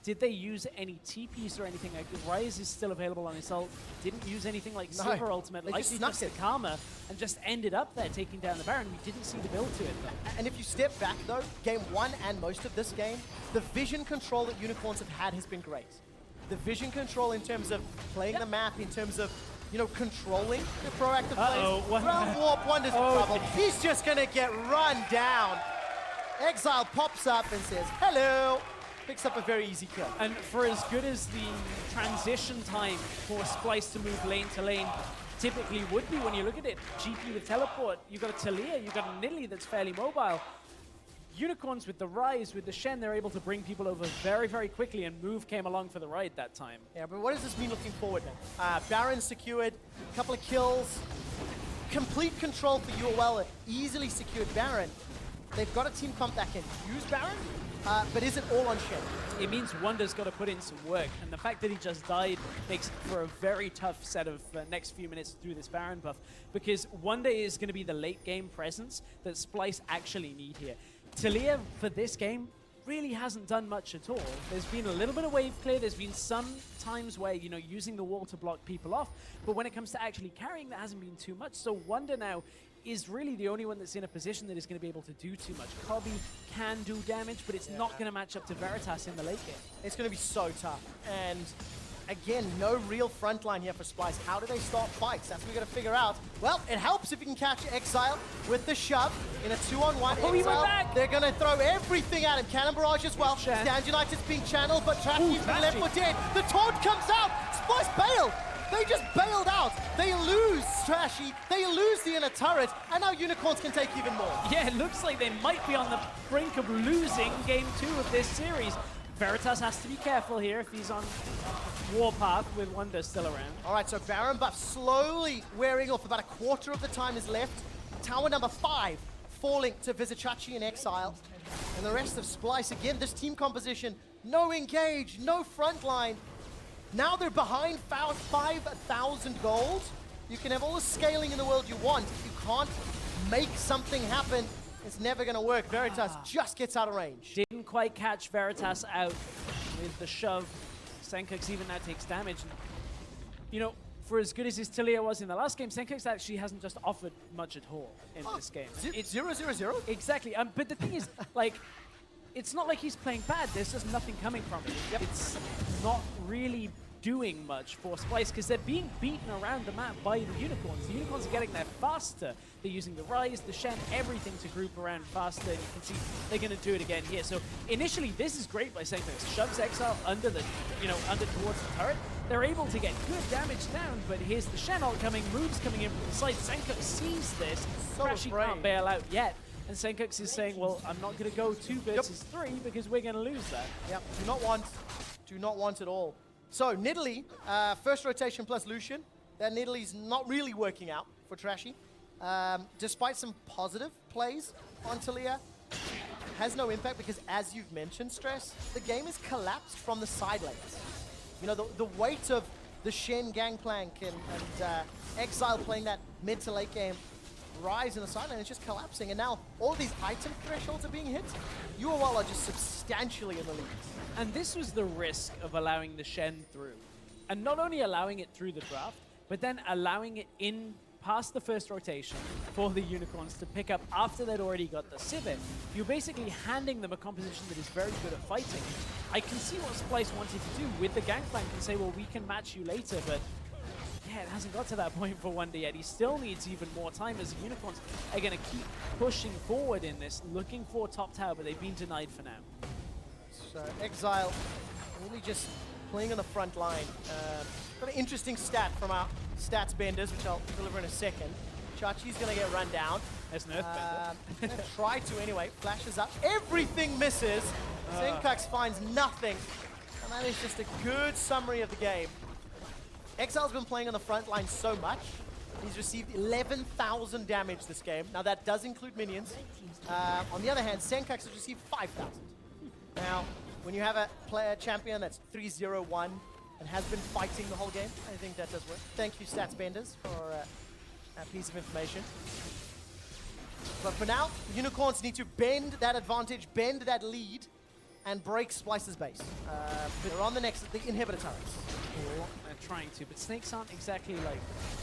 Speaker 9: Did they use any TPs or anything? Like, Ryze is still available on his ult. Didn't use anything like
Speaker 5: No,
Speaker 9: Silver Ultimate,
Speaker 5: they
Speaker 9: like
Speaker 5: just
Speaker 9: just
Speaker 5: snuck
Speaker 9: the
Speaker 5: it.
Speaker 9: Karma, and just ended up there taking down the Baron. We didn't see the build to it, though.
Speaker 5: And if you step back, though, game one and most of this game, the vision control that Unicorns have had has been great. The vision control in terms of playing the map, in terms of, you know, controlling the proactive plays. Ground Warp, Wunder's in trouble. He's just going to get run down. Exile pops up and says, hello. Picks up a very easy kill.
Speaker 9: And for as good as the transition time for Splyce to move lane to lane typically would be when you look at it, GP with teleport, you've got a Talia, you've got a Nidalee that's fairly mobile. Unicorns with the Ryze, with the Shen, they're able to bring people over very, very quickly, and Move came along for the ride that time.
Speaker 5: Yeah, but what does this mean looking forward now? Baron secured, a couple of kills, complete control for UOL, easily secured Baron. They've got a team comp that can use Baron, but is it all on Shen?
Speaker 9: It means Wunder's got to put in some work, and the fact that he just died makes it for a very tough set of next few minutes through this Baron buff, because Wunder is going to be the late game presence that Splyce actually need here. Talia, for this game, really hasn't done much at all. There's been a little bit of wave clear. There's been some times where, you know, using the wall to block people off. But when it comes to actually carrying, that hasn't been too much. So Wunder now is really the only one that's in a position that is going to be able to do too much. Kobbe can do damage, but it's not going to match up to Veritas in the late game.
Speaker 5: It's going to be so tough. And again, no real front line here for Splyce. How do they start fights? That's what we got to figure out. Well, it helps if you can catch Exileh with the shove in a 2-on-1.
Speaker 9: Oh, he went back!
Speaker 5: They're going to throw everything at him. Cannon barrage as well. Stand United's being channeled, but Trashy's been left for dead. The taunt comes out. Splyce bailed. They just bailed out. They lose Trashy. They lose the inner turret. And now Unicorns can take even more.
Speaker 9: Yeah, it looks like they might be on the brink of losing game 2 of this series. Veritas has to be careful here if he's on Warpath with Wunder still around.
Speaker 5: All right, so Baron buff slowly wearing off. About a quarter of the time is left. Tower number 5 falling to Vizicsacsi and Exileh. And the rest of Splyce, again, this team composition, no engage, no front line. Now they're behind 5,000 gold. You can have all the scaling in the world you want. If you can't make something happen, it's never going to work. Veritas just gets out of range.
Speaker 9: Didn't quite catch Veritas out with the shove. Sencux even now takes damage. And, you know, for as good as his Tilia was in the last game, Sencux actually hasn't just offered much at all in this game.
Speaker 5: It's 0-0-0?
Speaker 9: Exactly. But the thing is, like, it's not like he's playing bad. There's just nothing coming from it. It's not really doing much for Splyce because they're being beaten around the map by the Unicorns. The Unicorns are getting there faster. They're using the Rise, the Shen, everything to group around faster. And you can see they're going to do it again here. So initially, this is great by Sencux. Shoves Exileh under the, under towards the turret. They're able to get good damage down, but here's the Shen ult coming, moves coming in from the side. Sencux sees this. Trashy can't bail out yet. And Sencux is saying, well, I'm not going to go 2 versus 3 because we're going to lose that.
Speaker 5: Yep, do not want at all. So, Nidalee, first rotation plus Lucian. That Nidalee's not really working out for Trashy. Despite some positive plays on Tilia, has no impact because, as you've mentioned, Stress, the game is collapsed from the side lanes. You know, the weight of the Shen Gangplank and Exileh playing that mid to late game Rise in the side lane is just collapsing, and now all these item thresholds are being hit. UOL are just substantially in the lead.
Speaker 9: And this was the risk of allowing the Shen through. And not only allowing it through the draft, but then allowing it in past the first rotation for the Unicorns to pick up after they'd already got the Civ in. You're basically handing them a composition that is very good at fighting. I can see what Splyce wanted to do with the Gangplank and say, well, we can match you later, but yeah, it hasn't got to that point for Wunder yet. He still needs even more time as the Unicorns are going to keep pushing forward in this, looking for top tower, but they've been denied for now.
Speaker 5: So Exileh really just playing on the front line. Got an interesting stat from our stats benders, which I'll deliver in a second. Chachi's going to get run down.
Speaker 9: There's an Earthbender.
Speaker 5: Try to anyway. Flashes up. Everything misses. Sencux finds nothing. And that is just a good summary of the game. Exileh's been playing on the front line so much. He's received 11,000 damage this game. Now that does include minions. On the other hand, Sencux has received 5,000. Now, when you have a player champion that's 3-0-1 and has been fighting the whole game, I think that does work. Thank you, Stats Benders, for that piece of information. But for now, Unicorns need to bend that advantage, bend that lead, and break Splyce's base. They're on the next, the inhibitor turrets.
Speaker 9: They're trying to, but snakes aren't exactly like,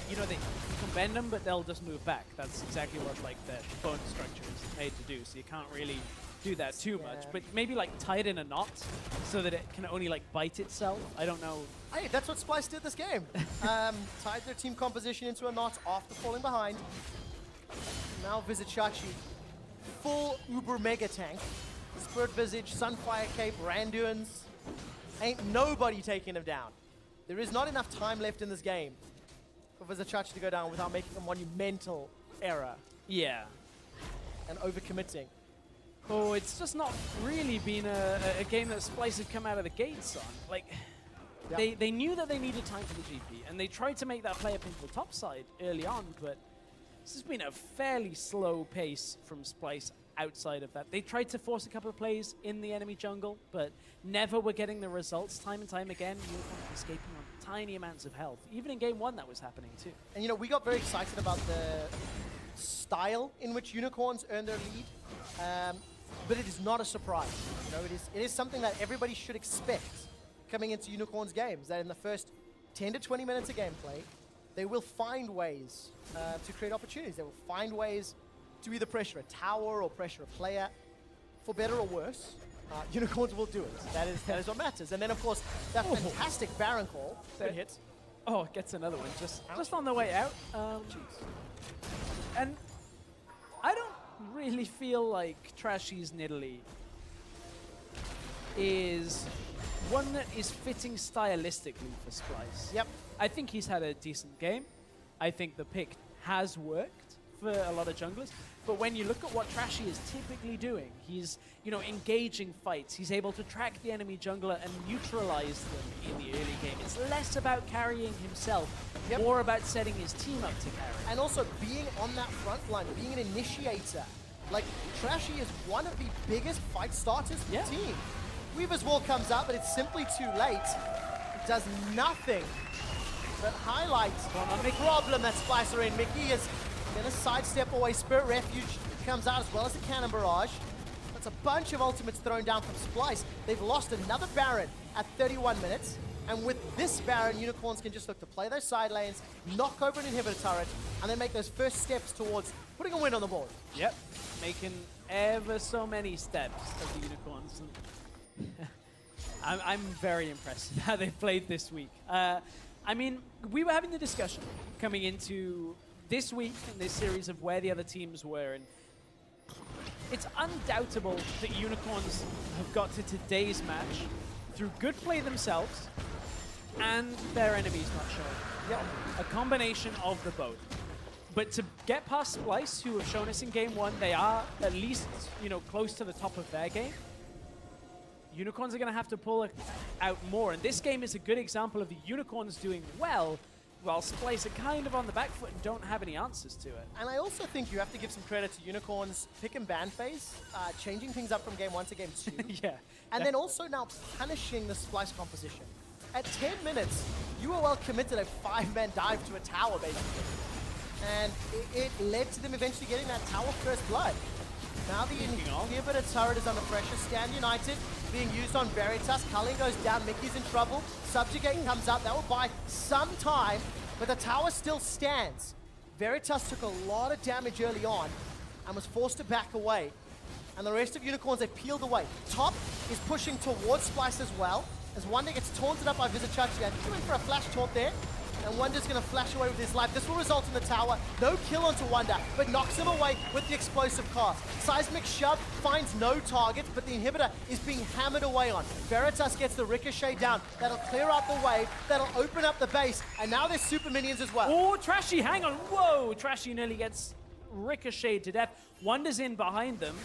Speaker 9: you know, they can bend them, but they'll just move back. That's exactly what like the bone structure is made to do, so you can't really do that too much. But maybe like tie it in a knot so that it can only like bite itself. I don't know.
Speaker 5: Hey, that's what Splyce did this game. Tied their team composition into a knot after falling behind. Now Vizicsacsi, full uber mega tank. Spirit Visage, Sunfire Cape, Randuins. Ain't nobody taking him down. There is not enough time left in this game for Vizicsacsi to go down without making a monumental error.
Speaker 9: Yeah.
Speaker 5: And overcommitting.
Speaker 9: Oh, it's just not really been a game that Splyce have come out of the gates on. Like, they knew that they needed time for the GP, and they tried to make that play up into the top side early on, but this has been a fairly slow pace from Splyce outside of that. They tried to force a couple of plays in the enemy jungle, but never were getting the results time and time again. Unicorns escaping on tiny amounts of health. Even in game 1 that was happening too.
Speaker 5: And you know, we got very excited about the style in which Unicorns earn their lead. but it is not a surprise. You know, it is something that everybody should expect coming into Unicorns games, that in the first 10 to 20 minutes of gameplay, they will find ways to create opportunities. They will find ways to either pressure a tower or pressure a player. For better or worse, Unicorns will do it. That is what matters. And then, of course, that fantastic Baron call.
Speaker 9: Good hit. Oh, gets another one just on the way out. And I don't really feel like Trashy's Nidalee is one that is fitting stylistically for Splyce.
Speaker 5: Yep.
Speaker 9: I think he's had a decent game. I think the pick has worked for a lot of junglers. But when you look at what Trashy is typically doing, he's, you know, engaging fights. He's able to track the enemy jungler and neutralize them in the early game. It's less about carrying himself, more about setting his team up to carry.
Speaker 5: And also being on that front line, being an initiator. Like, Trashy is one of the biggest fight starters for the team. Weaver's Wall comes out, but it's simply too late. It does nothing but highlight the problem that Splyce are in. Mikyx is gonna sidestep away. Spirit Refuge comes out as well as the Cannon Barrage. That's a bunch of ultimates thrown down from Splyce. They've lost another Baron at 31 minutes. And with this Baron, Unicorns can just look to play those side lanes, knock over an inhibitor turret, and then make those first steps towards putting a win on the board.
Speaker 9: Yep, making ever so many steps of the Unicorns. I'm very impressed with how they've played this week. I mean, we were having the discussion coming into this week in this series of where the other teams were, and it's undoubtable that Unicorns have got to today's match through good play themselves and their enemies not showing.
Speaker 5: Yep.
Speaker 9: A combination of the both. But to get past Splyce, who have shown us in game one, they are at least, you know, close to the top of their game. Unicorns are going to have to pull out more. And this game is a good example of the Unicorns doing well, while Splyce are kind of on the back foot and don't have any answers to it.
Speaker 5: And I also think you have to give some credit to Unicorns' pick and ban phase, changing things up from game 1 to game 2.
Speaker 9: Yeah.
Speaker 5: And then also now punishing the Splyce composition. At 10 minutes, UOL committed a 5-man dive to a tower, basically. And it led to them eventually getting that tower first blood. Now the inhibitor turret is under pressure. Stand United being used on Veritas. Culling goes down. Mikyx in trouble. Subjugate comes out. That will buy some time, but the tower still stands. Veritas took a lot of damage early on and was forced to back away. And the rest of Unicorns, they peeled away. Top is pushing towards Splyce as well, as Wunder gets taunted up by Vizicsacsi. And he went for a flash taunt there. And Wunder's going to flash away with his life. This will result in the tower. No kill onto Wunder, but knocks him away with the explosive cast. Seismic shove finds no targets, but the inhibitor is being hammered away on. Veritas gets the ricochet down. That'll clear out the wave. That'll open up the base. And now there's super minions as well.
Speaker 9: Oh, Trashy, hang on. Whoa, Trashy nearly gets ricocheted to death. Wunder's in behind them.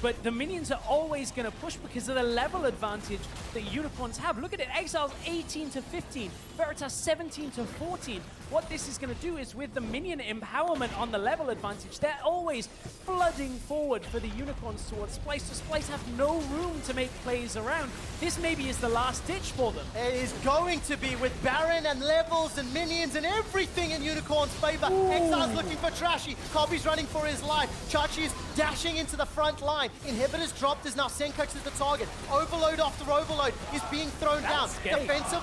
Speaker 9: But the minions are always going to push because of the level advantage that Unicorns have. Look at it, Exile's 18 to 15, Veritas 17 to 14. What this is going to do is with the minion empowerment on the level advantage, they're always flooding forward for the Unicorns towards Splyce. So Splyce have no room to make plays around. This maybe is the last ditch for them.
Speaker 5: It is going to be with Baron and levels and minions and everything in Unicorn's favor. Exile's looking for Trashy. Kobbe's running for his life. Chachi is dashing into the front line. Inhibitors dropped as now Sencux is the target. Overload after overload is being thrown down.
Speaker 9: Scary.
Speaker 5: Defensive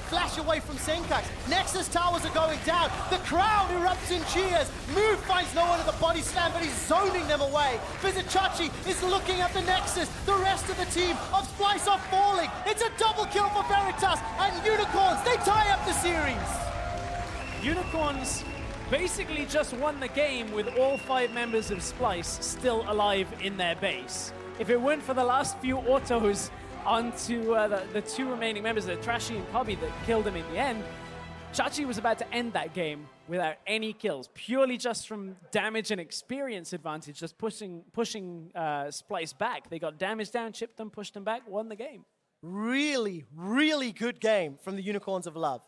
Speaker 5: flash away from Sencux. Nexus towers are going down. The crowd erupts in cheers. Move finds no one at the body slam, but he's zoning them away. Vizicsacsi is looking at the Nexus. The rest of the team of Splyce are falling. It's a double kill for Veritas and Unicorns. They tie up the series.
Speaker 9: Unicorns basically just won the game with all 5 members of Splyce still alive in their base. If it weren't for the last few autos onto the 2 remaining members, the Trashy and Kobbe, that killed him in the end, Chachi was about to end that game without any kills, purely just from damage and experience advantage, just pushing Splyce back. They got damage down, chipped them, pushed them back, won the game.
Speaker 5: Really, really good game from the Unicorns of Love.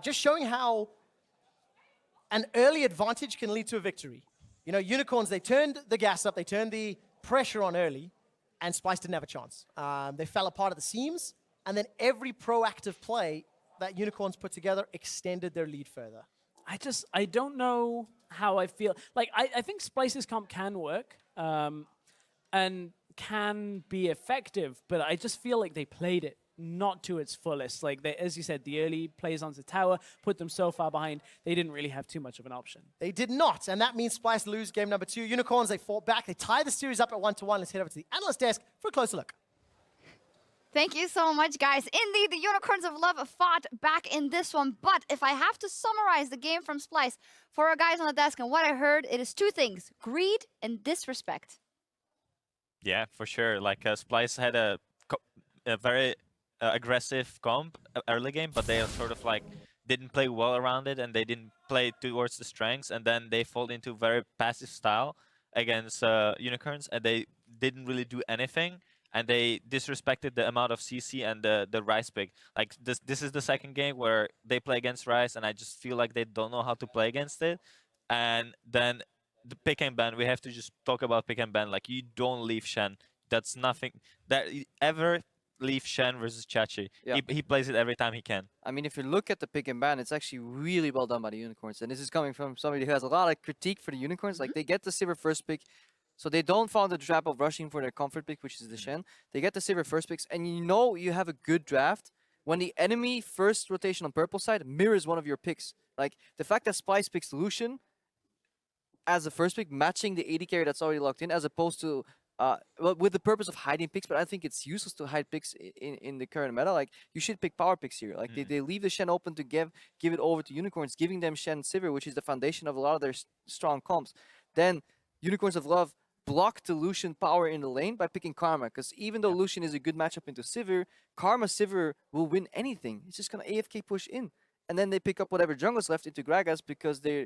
Speaker 5: Just showing how an early advantage can lead to a victory. You know, Unicorns, they turned the gas up, they turned the pressure on early, and Splyce didn't have a chance. They fell apart at the seams, and then every proactive play that Unicorns put together extended their lead further.
Speaker 9: I don't know how I feel. Like, I think Splyce's comp can work. and can be effective, but I just feel like they played it not to its fullest. Like, they, as you said, the early plays onto tower put them so far behind, they didn't really have too much of an option.
Speaker 5: They did not, and that means Splyce lose game number 2. Unicorns, they fought back. They tie the series up at 1-1. Let's head over to the analyst desk for a closer look.
Speaker 6: Thank you so much, guys. Indeed, the Unicorns of Love fought back in this one, but if I have to summarize the game from Splyce for our guys on the desk and what I heard, it is 2 things: greed and disrespect.
Speaker 7: Yeah, for sure. Like Splyce had a very aggressive comp early game, but they sort of like didn't play well around it, and they didn't play towards the strengths, and then they fall into very passive style against Unicorns, and they didn't really do anything, and they disrespected the amount of CC and the Ryze pick. Like this is the second game where they play against Ryze, and I just feel like they don't know how to play against it. And then the pick and ban, we have to just talk about pick and ban. Like, you don't leave Shen. That's nothing that ever leave Shen versus Trashy.
Speaker 4: Yeah.
Speaker 7: He plays it every time he can.
Speaker 4: I mean, if you look at the pick and ban, it's actually really well done by the Unicorns. And this is coming from somebody who has a lot of critique for the Unicorns. Like, they get the Sivir first pick, so they don't fall into the trap of rushing for their comfort pick, which is the Shen. They get the Sivir first picks, and you know you have a good draft when the enemy first rotation on purple side mirrors one of your picks. Like, the fact that Splyce picks Lucian as the first pick, matching the AD carry that's already locked in, as opposed to well, with the purpose of hiding picks, but I think it's useless to hide picks in the current meta. Like, you should pick power picks here. Like, they leave the Shen open to give it over to Unicorns, giving them Shen Sivir, which is the foundation of a lot of their strong comps. Then Unicorns of Love block the Lucian power in the lane by picking Karma, because even though Lucian is a good matchup into Sivir, Karma Sivir will win anything. It's just gonna AFK push in, and then they pick up whatever jungle's left into Gragas, because their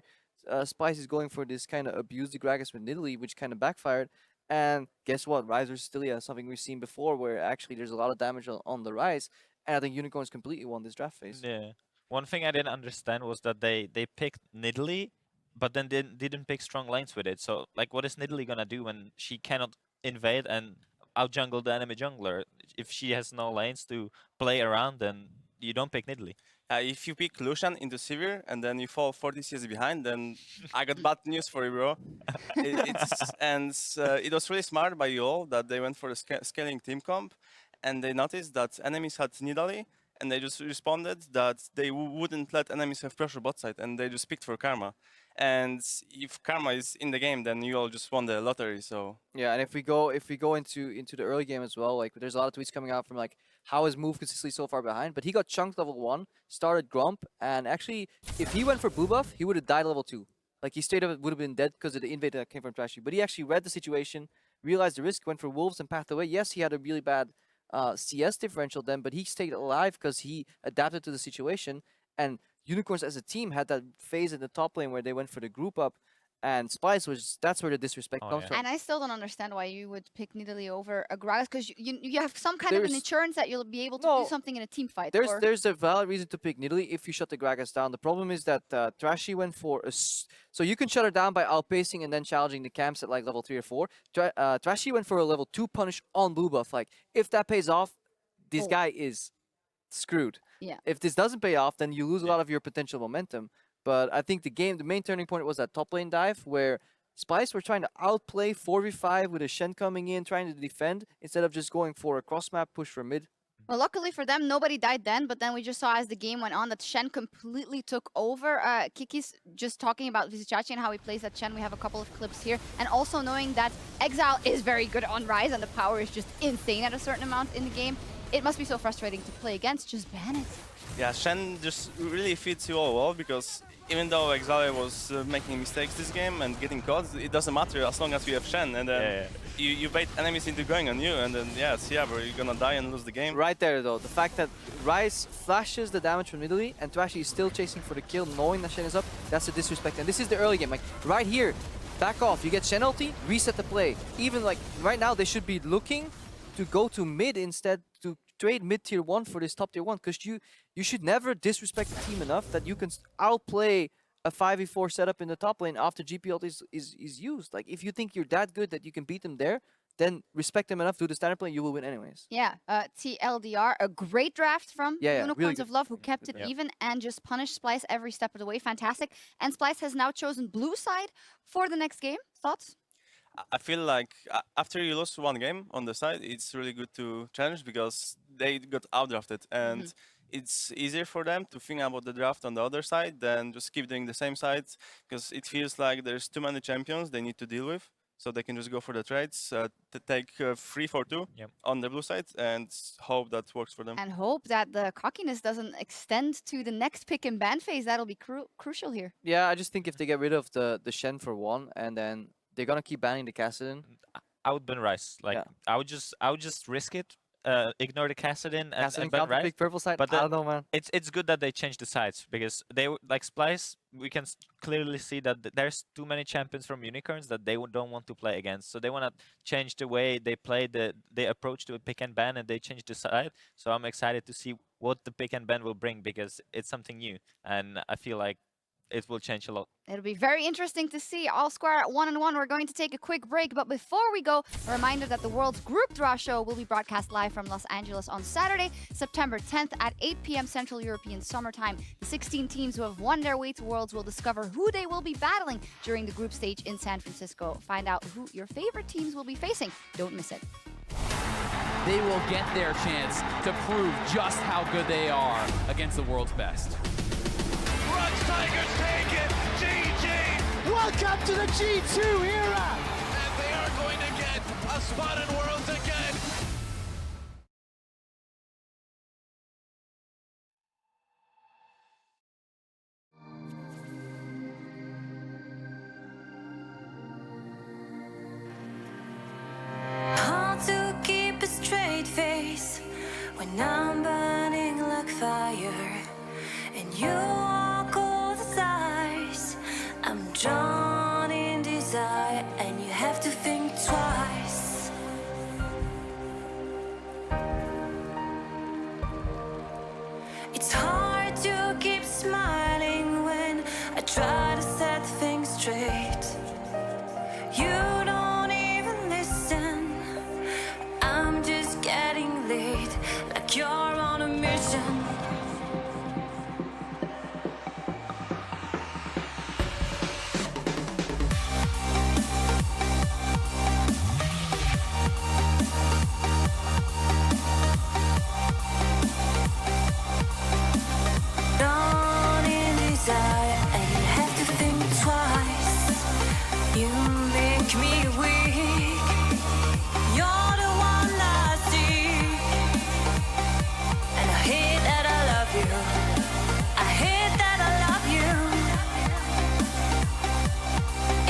Speaker 4: Splyce is going for this kind of abuse the Gragas with Nidalee, which kind of backfired. And guess what? Ryze versus Stylia, something we've seen before, where actually there's a lot of damage on the Ryze, and I think Unicorns completely won this draft phase.
Speaker 7: Yeah. One thing I didn't understand was that they picked Nidalee, but then didn't pick strong lanes with it. So, like, what is Nidalee gonna do when she cannot invade and out-jungle the enemy jungler? If she has no lanes to play around, then you don't pick Nidalee.
Speaker 8: If you pick Lucian into Sivir and then you fall 40 CS behind, then I got bad news for you, bro. It was really smart by UOL that they went for the scaling team comp, and they noticed that enemies had Nidalee, and they just responded that they wouldn't let enemies have pressure bot side, and they just picked for Karma. And if Karma is in the game, then you all just won the lottery. So
Speaker 4: yeah, and if we go into the early game as well, like, there's a lot of tweets coming out from like how his move consistently so far behind, but he got chunked level 1, started Grump, and actually if he went for blue buff, he would have died level 2. Like, he straight up would have been dead because of the invade that came from Trashy. But he actually read the situation, realized the risk, went for wolves and pathed away. Yes, he had a really bad CS differential then, but he stayed alive because he adapted to the situation. And Unicorns as a team had that phase in the top lane where they went for the group up, and Splyce that's where the disrespect comes from.
Speaker 6: And I still don't understand why you would pick Nidalee over a Gragas, because you have some kind of an insurance that you'll be able to do something in a team fight.
Speaker 4: There's a valid reason to pick Nidalee if you shut the Gragas down. The problem is that Trashy went for a... So you can shut her down by outpacing and then challenging the camps at like level 3 or 4. Trashy went for a level 2 punish on blue buff. Like, if that pays off, this guy is screwed.
Speaker 6: Yeah.
Speaker 4: If this doesn't pay off, then you lose a lot of your potential momentum. But I think the main turning point was that top lane dive, where Splyce were trying to outplay 4v5 with a Shen coming in, trying to defend, instead of just going for a cross-map push for mid.
Speaker 6: Well, luckily for them, nobody died then, but then we just saw as the game went on that Shen completely took over. Kiki's just talking about Vizicsacsi and how he plays that Shen. We have a couple of clips here. And also knowing that Exileh is very good on Ryze and the power is just insane at a certain amount in the game. It must be so frustrating to play against. Just ban it.
Speaker 8: Yeah, Shen just really fits you all well, because even though Exileh was making mistakes this game and getting caught, it doesn't matter as long as you have Shen, and then you bait enemies into going on you, and then bro, you're gonna die and lose the game.
Speaker 4: Right there though, the fact that Ryze flashes the damage from Nidalee and Trashy is still chasing for the kill, knowing that Shen is up, that's a disrespect. And this is the early game, like right here, back off, you get Shen ulti, reset the play. Even like right now they should be looking to go to mid instead, to trade mid tier 1 for this top tier 1, because you should never disrespect the team enough that you can outplay a 5v4 setup in the top lane after GP ult is used. Like, if you think you're that good that you can beat them there, then respect them enough, do the standard play, you will win anyways.
Speaker 6: Yeah, TLDR, a great draft from Unicorns
Speaker 4: really
Speaker 6: of Love, who kept it even and just punished Splyce every step of the way. Fantastic. And Splyce has now chosen blue side for the next game. Thoughts?
Speaker 8: I feel like after you lose one game on the side, it's really good to challenge because they got outdrafted and it's easier for them to think about the draft on the other side than just keep doing the same sides because it feels like there's too many champions they need to deal with. So they can just go for the trades, to take 3 for 2 on the blue side and hope that works for them.
Speaker 6: And hope that the cockiness doesn't extend to the next pick and ban phase. That'll be crucial here.
Speaker 4: Yeah, I just think if they get rid of the Shen for one, and then they're gonna keep banning the Kassadin.
Speaker 7: I would ban Rice. Like I would just risk it. Ignore the Kassadin and ban
Speaker 4: can't
Speaker 7: Rice.
Speaker 4: pick purple side.
Speaker 7: But
Speaker 4: I don't know, man.
Speaker 7: It's good that they changed the sides because they like Splyce. We can clearly see that there's too many champions from Unicorns that they don't want to play against. So they want to change the way they play the approach to a pick and ban, and they changed the side. So I'm excited to see what the pick and ban will bring because it's something new, and I feel like it will change a lot.
Speaker 6: It'll be very interesting to see. All square at 1-1. We're going to take a quick break, but before we go, a reminder that the World's Group Draw Show will be broadcast live from Los Angeles on Saturday, September 10th at 8 p.m. Central European Summertime. The 16 teams who have won their way to Worlds will discover who they will be battling during the group stage in San Francisco. Find out who your favorite teams will be facing. Don't miss it.
Speaker 16: They will get their chance to prove just how good they are against the world's best.
Speaker 17: Tigers take it! GG!
Speaker 5: Welcome to the G2 era!
Speaker 17: And they are going to get a spot in Worlds again!
Speaker 1: Hard to keep a straight face when I'm burning like fire, and you walk all the sides. I'm drawn in desire, and you have to think twice. It's hard to keep smiling when I try to set things straight. You don't even listen. I'm just getting late, like you're on a mission. Drawn in desire, and you have to think twice. You make me weak. You're the one I seek, and I hate that I love you. I hate that I love you.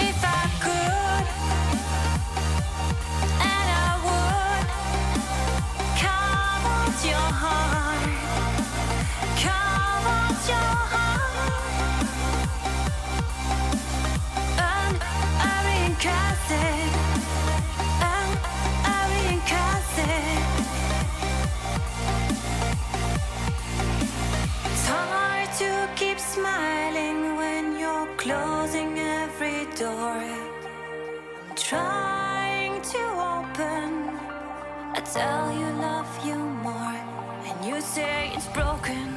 Speaker 1: If I could, and I would, count your heart, count your heart, and I'm casted, and I'm casted. It's hard to keep smiling when you're closing every door. I'm trying to open. I tell you love you more, and you say it's broken.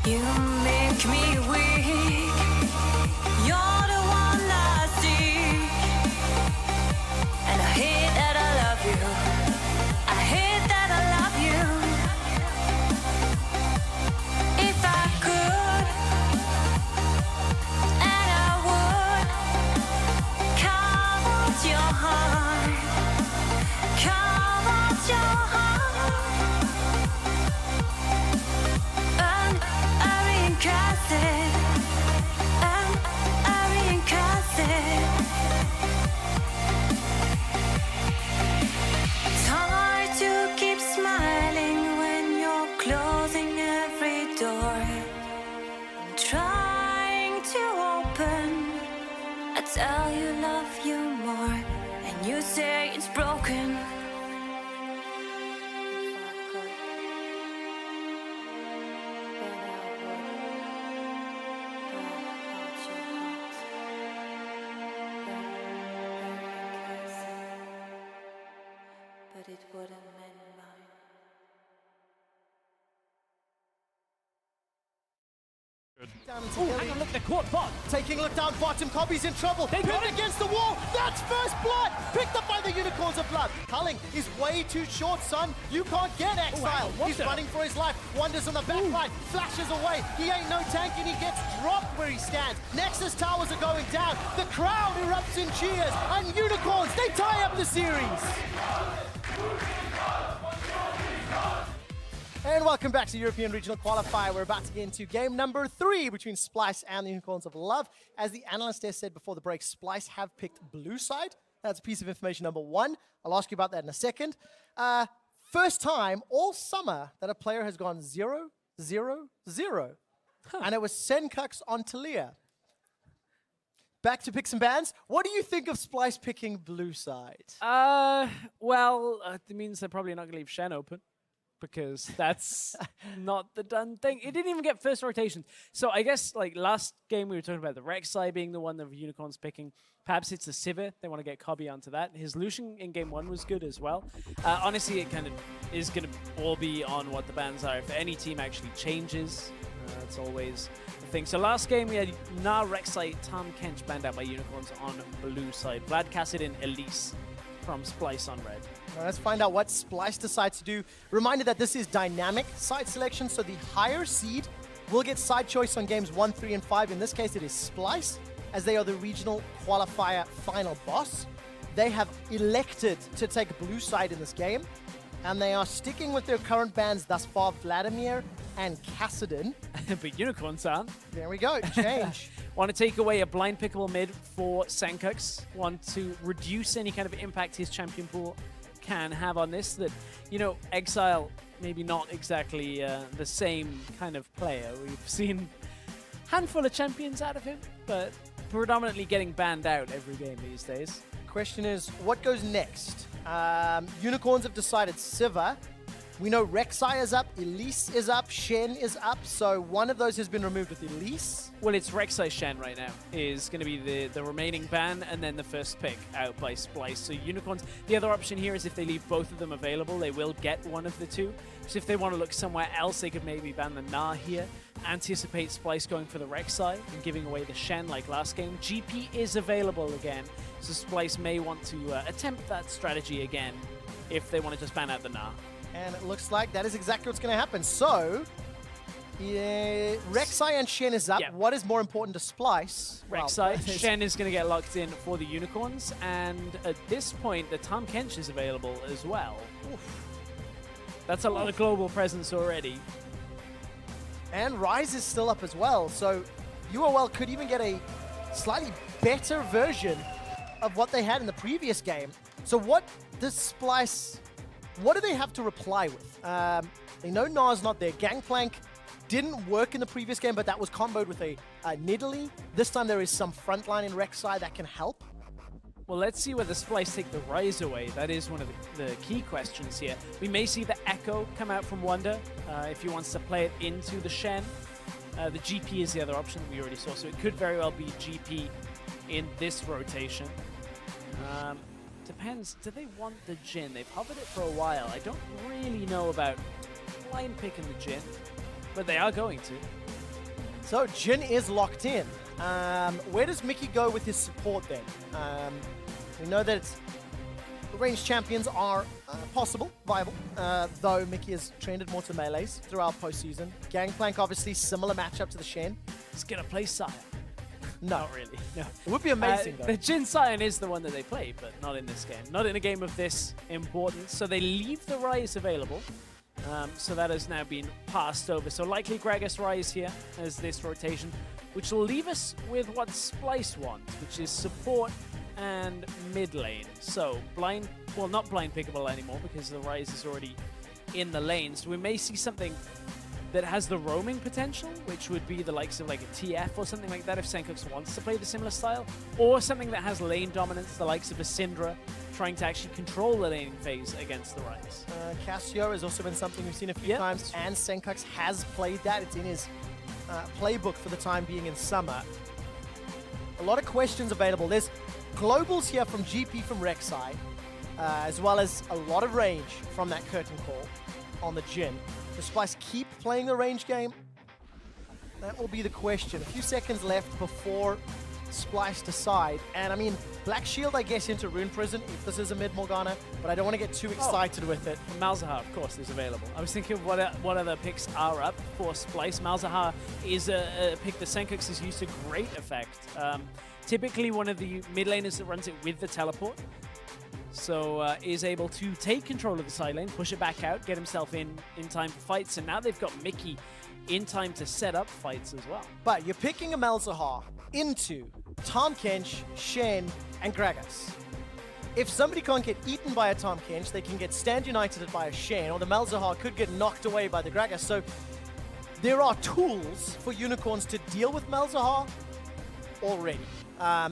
Speaker 1: You make me weak. You're the one I seek, and I hate that I love you. I hate that I love you. If I could, and I would, count your heart, count your heart, and I'm casted, and I'm casted. It's hard to keep smiling when you're closing every door. I'm trying to open. I tell you love you more, and you say it's broken. it wouldn't mend mine.
Speaker 5: Down into
Speaker 9: Oh,
Speaker 5: Hilly.
Speaker 9: hang on, look, they're caught bot.
Speaker 5: Taking a look down bottom, Kobbe's in trouble.
Speaker 9: They got
Speaker 5: Pinned
Speaker 9: it.
Speaker 5: against the wall. That's first blood. Picked up by the Unicorns of Blood. Culling is way too short, son. You can't get Exileh. He's
Speaker 9: the-
Speaker 5: running for his life. Wunder's on the back line. Flashes away. He ain't no tank and he gets dropped where he stands. Nexus towers are going down. The crowd erupts in cheers. And Unicorns, they tie up the series. And welcome back to European Regional Qualifier. We're about to get into game number 3 between Splyce and the Unicorns of Love. As the analyst has said before the break, Splyce have picked blue side. That's a piece of information number 1. I'll ask you about that in a second. First time all summer that a player has gone 0-0-0. And it was Sencux on Talia. Back to picks and bans. What do you think of Splyce picking blue side?
Speaker 9: Well, it means they're probably not going to leave Shen open, because that's not the done thing. It didn't even get first rotation. So I guess like last game we were talking about the Rek'Sai being the one the Unicorns picking. Perhaps it's the Sivir. They want to get Kobbe onto that. His Lucian in game 1 was good as well. Honestly, it kind of is going to all be on what the bans are. If any team actually changes, that's always the thing. So last game we had Na, Rek'Sai, Tahm Kench banned out by Unicorns on blue side. Vlad Kassadin, Elise from Splyce on red.
Speaker 5: Let's find out what Splyce decides to do. Reminder that this is dynamic side selection, so the higher seed will get side choice on games 1, 3, and 5. In this case, it is Splyce, as they are the regional qualifier final boss. They have elected to take blue side in this game, and they are sticking with their current bans thus far, Vladimir and Kassadin.
Speaker 9: But Unicorns aren't.
Speaker 5: There we go, change.
Speaker 9: Want to take away a blind pickable mid for Sencux. Want to reduce any kind of impact his champion pool can have on this. That, you know, Exileh, maybe not exactly the same kind of player. We've seen a handful of champions out of him, but predominantly getting banned out every game these days.
Speaker 5: Question is, what goes next? Unicorns have decided Sivir. We know Rek'Sai is up, Elise is up, Shen is up, so one of those has been removed with Elise.
Speaker 9: Well, it's Rek'Sai Shen right now is going to be the remaining ban, and then the first pick out by Splyce. So Unicorns, the other option here is if they leave both of them available, they will get one of the two. So if they want to look somewhere else, they could maybe ban the Na here, anticipate Splyce going for the Rek'Sai and giving away the Shen like last game. GP is available again, so Splyce may want to attempt that strategy again if they want to just ban out the Na.
Speaker 5: And it looks like that is exactly what's going to happen. So, Rek'Sai and Shen is up.
Speaker 9: Yeah.
Speaker 5: What is more important to Splyce?
Speaker 9: Rek'Sai, Shen is going to get locked in for the Unicorns, and at this point, the Tahm Kench is available as well. Oof. That's a lot of global presence already.
Speaker 5: And Rise is still up as well, so UOL could even get a slightly better version of what they had in the previous game. So what does Splyce... What do they have to reply with? They know Na's not there. Gangplank didn't work in the previous game, but that was comboed with a Nidalee. This time there is some frontline in Rek'Sai that can help.
Speaker 9: Well, let's see whether Splyce take the Rise away. That is one of the key questions here. We may see the Echo come out from Wunder if he wants to play it into the Shen. The GP is the other option that we already saw, so it could very well be GP in this rotation. Depends. Do they want the Jhin? They've hovered it for a while. I don't really know about blind picking the Jhin, but they are going to.
Speaker 5: So Jhin is locked in. Where does Mikyx go with his support then? We know that ranged champions are possible, viable, though Mikyx has trended more to melees throughout postseason. Gangplank, obviously, similar matchup to the Shen.
Speaker 9: He's going to play Sire.
Speaker 5: No.
Speaker 9: Not really, no.
Speaker 5: It would be amazing, though.
Speaker 9: The Jhin Sion is the one that they play, but not in this game. Not in a game of this importance. So they leave the Rise available. So that has now been passed over. So likely Gragas Rise here as this rotation, which will leave us with what Splyce wants, which is support and mid lane. So blind, well, not blind pickable anymore because the Rise is already in the lane. So we may see something that has the roaming potential, which would be the likes of like a TF or something like that if Sencux wants to play the similar style, or something that has lane dominance, the likes of a Syndra, trying to actually control the laning phase against the Rise.
Speaker 5: Cassio has also been something we've seen a few times, and Sencux has played that. It's in his playbook for the time being in summer. A lot of questions available. There's globals here from GP from Rek'Sai. as well as a lot of range from that curtain call on the Jhin. Does Splyce keep playing the range game? That will be the question. A few seconds left before Splyce decide. And I mean, Black Shield, I guess, into Rune Prison if this is a mid Morgana, but I don't want to get too excited with it.
Speaker 9: Malzahar, of course, is available. I was thinking what other picks are up for Splyce. Malzahar is a pick that Sencux has used to great effect. Typically one of the mid laners that runs it with the teleport. So is able to take control of the side lane, push it back out, get himself in time for fights, and now they've got Mikyx in time to set up fights as well.
Speaker 5: But you're picking a Malzahar into Tahm Kench, Shen, and Gragas. If somebody can't get eaten by a Tahm Kench, they can get stand united by a Shen, or the Malzahar could get knocked away by the Gragas. So there are tools for Unicorns to deal with Malzahar already.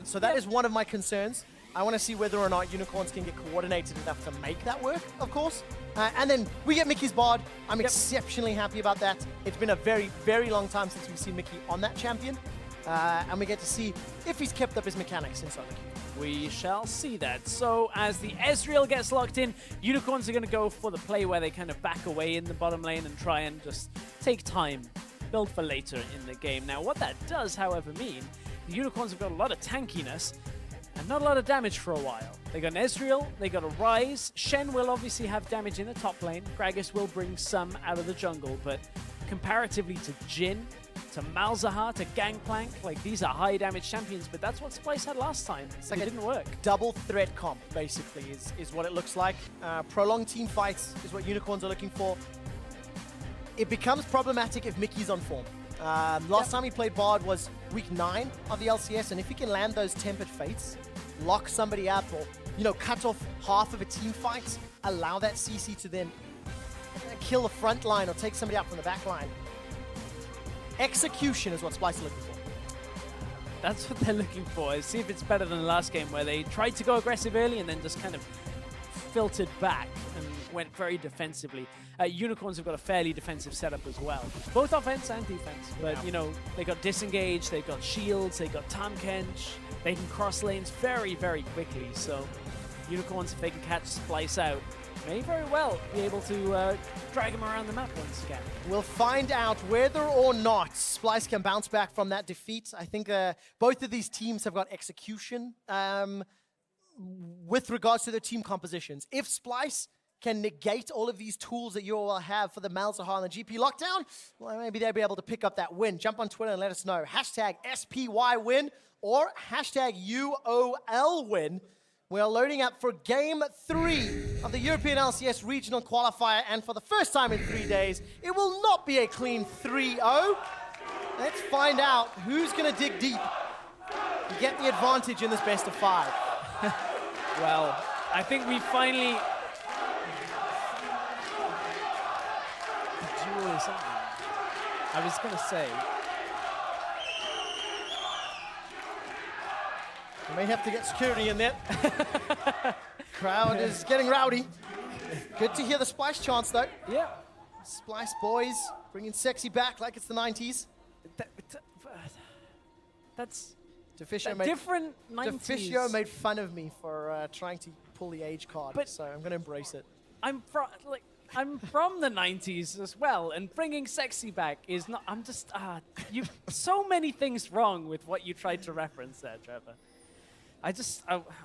Speaker 5: So that is one of my concerns. I want to see whether or not Unicorns can get coordinated enough to make that work, of course. And then we get Mikyx's Bard. I'm exceptionally happy about that. It's been a very, very long time since we've seen Mikyx on that champion. And we get to see if he's kept up his mechanics inside the queue.
Speaker 9: We shall see that. So as the Ezreal gets locked in, Unicorns are going to go for the play where they kind of back away in the bottom lane and try and just take time, build for later in the game. Now what that does, however, mean the Unicorns have got a lot of tankiness and not a lot of damage for a while. They got an Ezreal, they got a Ryze. Shen will obviously have damage in the top lane. Gragas will bring some out of the jungle, but comparatively to Jhin, to Malzahar, to Gangplank, like these are high damage champions, but that's what Splyce had last time. It's like it didn't work.
Speaker 5: Double threat comp, basically, is what it looks like. Prolonged team fights is what Unicorns are looking for. It becomes problematic if Mikyx's on form. Last time he played Bard was week 9 of the LCS, and if he can land those Tempered Fates, lock somebody up, or cut off half of a team fight, allow that CC to then kill the front line or take somebody out from the back line. Execution is what Splyce is looking for.
Speaker 9: That's what they're looking for, is see if it's better than the last game where they tried to go aggressive early and then just kind of filtered back and went very defensively. Unicorns have got a fairly defensive setup as well. Both offense and defense, but they got disengage, they've got shields, they got Tahm Kench, they can cross lanes very, very quickly. So Unicorns, if they can catch Splyce out, may very well be able to drag him around the map once again.
Speaker 5: We'll find out whether or not Splyce can bounce back from that defeat. I think both of these teams have got execution with regards to their team compositions. If Splyce can negate all of these tools that UOL have for the Malzahar and the GP lockdown, well, maybe they'll be able to pick up that win. Jump on Twitter and let us know. Hashtag SPYWin or hashtag UOLWin. We are loading up for Game 3 of the European LCS Regional Qualifier, and for the first time in 3 days, it will not be a clean 3-0. Let's find out who's going to dig deep and get the advantage in this best of 5.
Speaker 9: Well, I think we finally... The duel is on. I was going to say...
Speaker 5: We may have to get security in there. Crowd is getting rowdy. Good to hear the Splyce chants, though.
Speaker 9: Yeah.
Speaker 5: Splyce boys bringing sexy back like it's the 90s.
Speaker 9: That's
Speaker 5: Deficio
Speaker 9: different 90s.
Speaker 5: Deficio made fun of me for trying to pull the age card,
Speaker 9: but
Speaker 5: so I'm going to embrace it.
Speaker 9: I'm from the 90s as well, and bringing sexy back is not... I'm just... you so many things wrong with what you tried to reference there, Trevor. I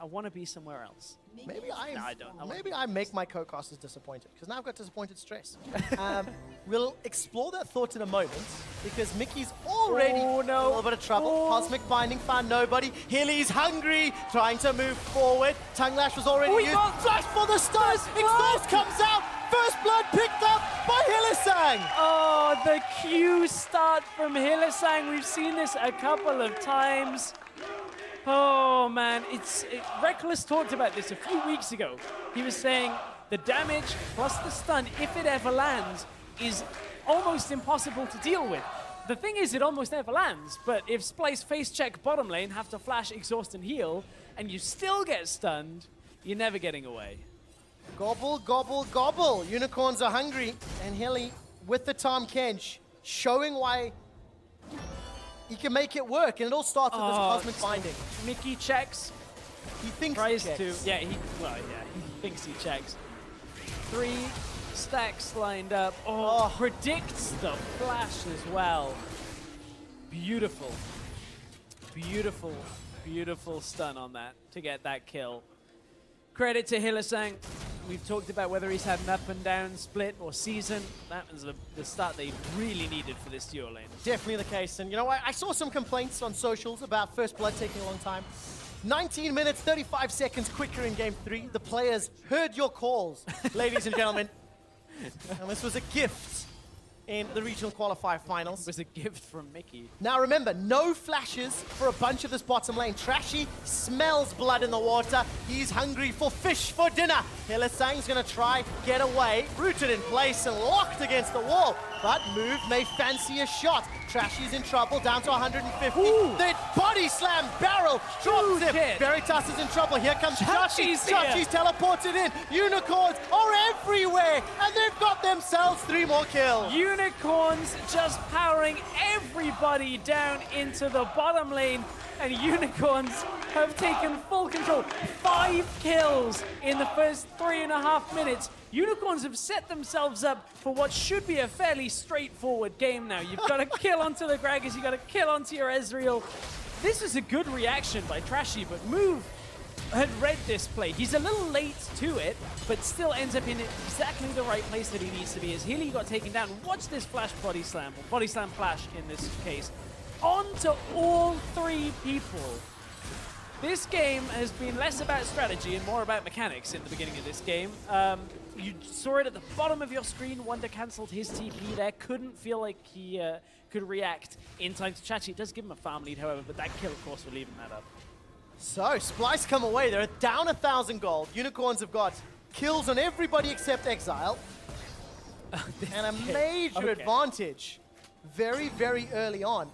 Speaker 9: want to be somewhere else.
Speaker 5: Maybe
Speaker 9: I don't.
Speaker 5: Maybe I make my co-casters disappointed, because now I've got disappointed stress. We'll explore that thought in a moment, because Mikyx's already in a little bit of trouble. Cosmic Binding found nobody. Hilly's hungry, trying to move forward. Tongue Lash was already used. Flash for the stun. Exhaust comes out. First blood picked up by Hylissang.
Speaker 9: Oh, the Q start from Hylissang. We've seen this a couple of times. Oh man, Reckless talked about this a few weeks ago. He was saying the damage plus the stun, if it ever lands, is almost impossible to deal with. The thing is, it almost never lands, but if Splyce face check bottom lane, have to flash, exhaust, and heal, and you still get stunned, you're never getting away.
Speaker 5: Gobble, gobble, gobble. Unicorns are hungry, and Hilly with the Tahm Kench, showing why he can make it work, and it all starts with this Cosmic Binding.
Speaker 9: Mikyx checks.
Speaker 5: He thinks
Speaker 9: tries
Speaker 5: he checks.
Speaker 9: to. Yeah, he thinks he checks. 3 stacks lined up. Oh, predicts the flash as well. Beautiful. Beautiful, beautiful stun on that to get that kill. Credit to Hylissang. We've talked about whether he's had an up and down split or season. That was the start they really needed for this duo lane.
Speaker 5: Definitely the case. And you know what? I saw some complaints on socials about First Blood taking a long time. 19 minutes, 35 seconds quicker in Game 3. The players heard your calls, ladies and gentlemen. And this was a gift in the regional qualifier finals.
Speaker 9: It was a gift from Mikyx.
Speaker 5: Now remember, no flashes for a bunch of this bottom lane. Trashy smells blood in the water. He's hungry for fish for dinner. Hylissang's gonna try, get away, rooted in place and locked against the wall. But Move may fancy a shot. Trashy's in trouble, down to 150. Then body slam, barrel, drops him. Veritas is in trouble. Here comes Trashy. Trashy's teleported in. Unicorns are everywhere, and they've got themselves 3 more kills.
Speaker 9: Unicorns just powering everybody down into the bottom lane, and Unicorns have taken full control. 5 kills in the first 3.5 minutes. Unicorns have set themselves up for what should be a fairly straightforward game now. You've got to kill onto the Gragas, you've got to kill onto your Ezreal. This is a good reaction by Trashy, but Move had read this play. He's a little late to it, but still ends up in exactly the right place that he needs to be. As Healy got taken down, watch this flash body slam, or body slam flash in this case, onto all 3 people. This game has been less about strategy and more about mechanics in the beginning of this game. You saw it at the bottom of your screen. Wunder cancelled his TP there. Couldn't feel like he could react in time to Trashy. It does give him a farm lead, however, but that kill, of course, will even that up.
Speaker 5: So, Splyce come away. They're down 1,000 gold. Unicorns have got kills on everybody except Exileh. And a major advantage very, very early on.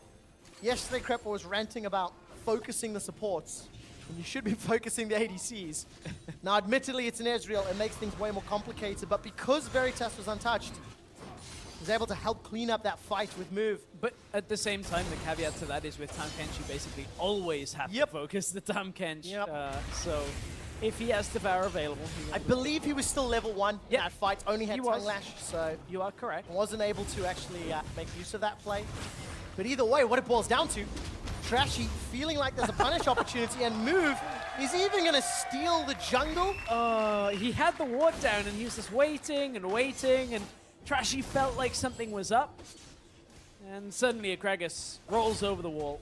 Speaker 5: Yesterday, Crepa was ranting about focusing the supports. And you should be focusing the ADCs. Now, admittedly, it's an Ezreal. It makes things way more complicated. But because Veritas was untouched, he was able to help clean up that fight with Move.
Speaker 9: But at the same time, the caveat to that is with Tahm Kench, you basically always have to focus the Tahm Kench. So if he has Devour available...
Speaker 5: I believe he was still level 1 in that fight. Only had Tongue Lash, so...
Speaker 9: You are correct.
Speaker 5: Wasn't able to actually make use of that play. But either way, what it boils down to, Trashy feeling like there's a punish opportunity, and Move is even going to steal the jungle.
Speaker 9: He had the ward down, and he was just waiting and waiting, and Trashy felt like something was up. And suddenly a Gragas rolls over the wall.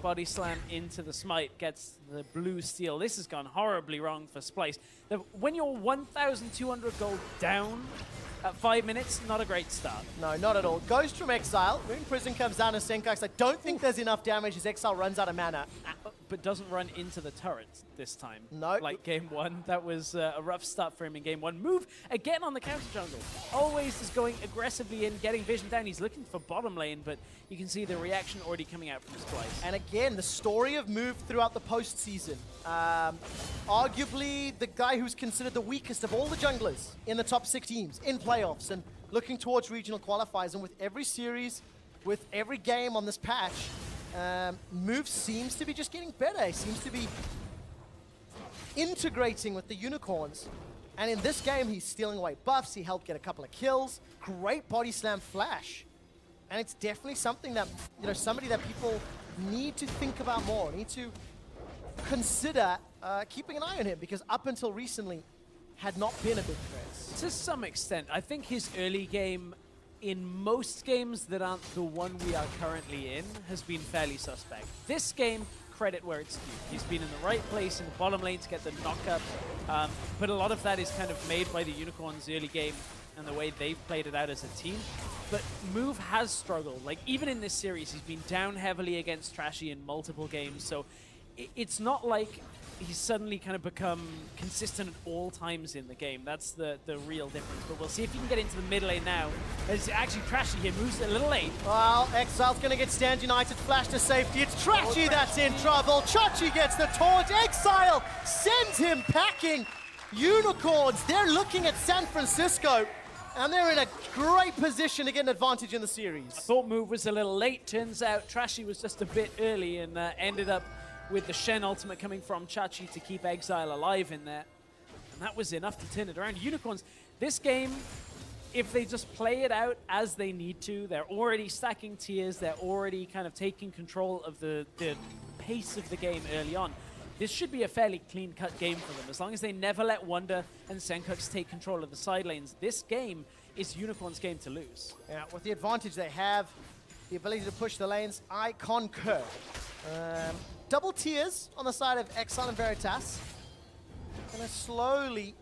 Speaker 9: Body slam into the smite, gets the blue steal. This has gone horribly wrong for Splyce. When you're 1,200 gold down at 5 minutes, not a great start.
Speaker 5: No, not at all. Ghost from Exileh. Rune Prison comes down to Sencux. I don't think there's enough damage as Exileh runs out of mana.
Speaker 9: But doesn't run into the turret this time.
Speaker 5: No.
Speaker 9: Like Game 1. That was a rough start for him in Game 1. Move again on the counter jungle. Always is going aggressively in, getting vision down. He's looking for bottom lane, but you can see the reaction already coming out from Splyce.
Speaker 5: And again, the story of Move throughout the postseason. Arguably the guy who's considered the weakest of all the junglers in the top 6 teams in playoffs and looking towards regional qualifiers. And with every series, with every game on this patch, Move seems to be just getting better. He seems to be integrating with the Unicorns. And in this game, he's stealing away buffs. He helped get a couple of kills. Great body slam flash. And it's definitely something that, you know, somebody that people need to think about more, need to consider keeping an eye on him, because up until recently had not been a big threat.
Speaker 9: To some extent, I think his early game in most games that aren't the one we are currently in has been fairly suspect. This game, credit where it's due. He's been in the right place in the bottom lane to get the knockup, but a lot of that is kind of made by the Unicorns' early game and the way they've played it out as a team. But Move has struggled. Like, even in this series, he's been down heavily against Trashy in multiple games, so it's not like he's suddenly kind of become consistent at all times in the game. That's the real difference. But we'll see if he can get into the mid lane now. It's actually Trashy here, moves a little late.
Speaker 5: Well, Exileh's going to get Stand United, flash to safety. It's Trashy that's in trouble. Chachi gets the taunt. Exileh sends him packing. Unicorns, they're looking at San Francisco, and they're in a great position to get an advantage in the series.
Speaker 9: I thought Move was a little late. Turns out Trashy was just a bit early and ended up with the Shen ultimate coming from Chachi to keep Exileh alive in there. And that was enough to turn it around. Unicorns, this game, if they just play it out as they need to, they're already stacking tiers, they're already kind of taking control of the pace of the game early on. This should be a fairly clean-cut game for them. As long as they never let Wunder and Sencux take control of the side lanes, this game is Unicorn's game to lose.
Speaker 5: Yeah, with the advantage they have, the ability to push the lanes, I concur. Double tiers on the side of Exileh and Veritas. Gonna slowly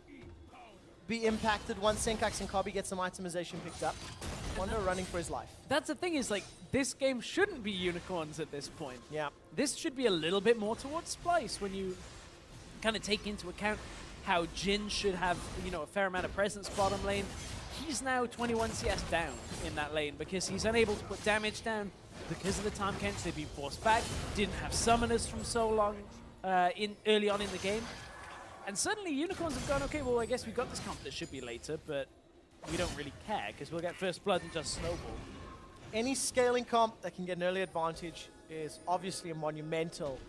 Speaker 5: be impacted once Sencux and Kobbe get some itemization picked up. Wunder running for his life.
Speaker 9: That's the thing, is like, this game shouldn't be Unicorns at this point.
Speaker 5: Yeah.
Speaker 9: This should be a little bit more towards Splyce when you kind of take into account how Jin should have, you know, a fair amount of presence bottom lane. He's now 21 CS down in that lane because he's unable to put damage down because of the time counts. They've been forced back, didn't have summoners from so long early on in the game. And suddenly Unicorns have gone, okay, well, I guess we got this comp that should be later, but we don't really care because we'll get first blood and just snowball.
Speaker 5: Any scaling comp that can get an early advantage is obviously a monumental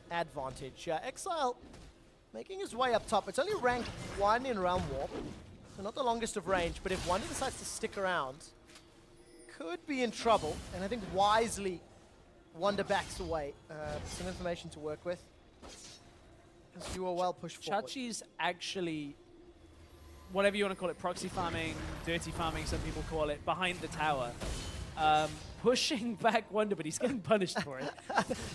Speaker 5: advantage. Exileh making his way up top. It's only rank 1 in Realm Warp, so not the longest of range, but if Wunder decides to stick around, could be in trouble. And I think wisely, Wunder backs away. Some information to work with. As UOL push forward.
Speaker 9: Chachi's actually, whatever you want to call it, proxy farming, dirty farming, some people call it, behind the tower. Pushing back Wunder, but he's getting punished for it.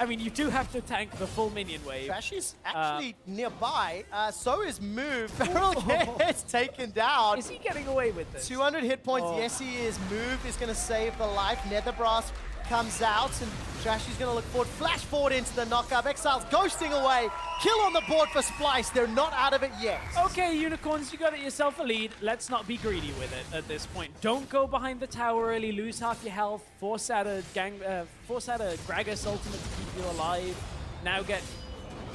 Speaker 9: I mean, you do have to tank the full minion wave.
Speaker 5: Trashy's actually nearby. So is Move. Feral gets taken down.
Speaker 9: Is he getting away with this?
Speaker 5: 200 hit points. Yes, he is. Move is going to save the life. Netherbrass comes out, and Trashy's going to look forward. Flash forward into the knockup. Exileh's ghosting away. Kill on the board for Splyce. They're not out of it yet.
Speaker 9: Okay, Unicorns, you got it yourself a lead. Let's not be greedy with it at this point. Don't go behind the tower early, lose half your health, force out a Gragas ultimate to keep you alive. Now get,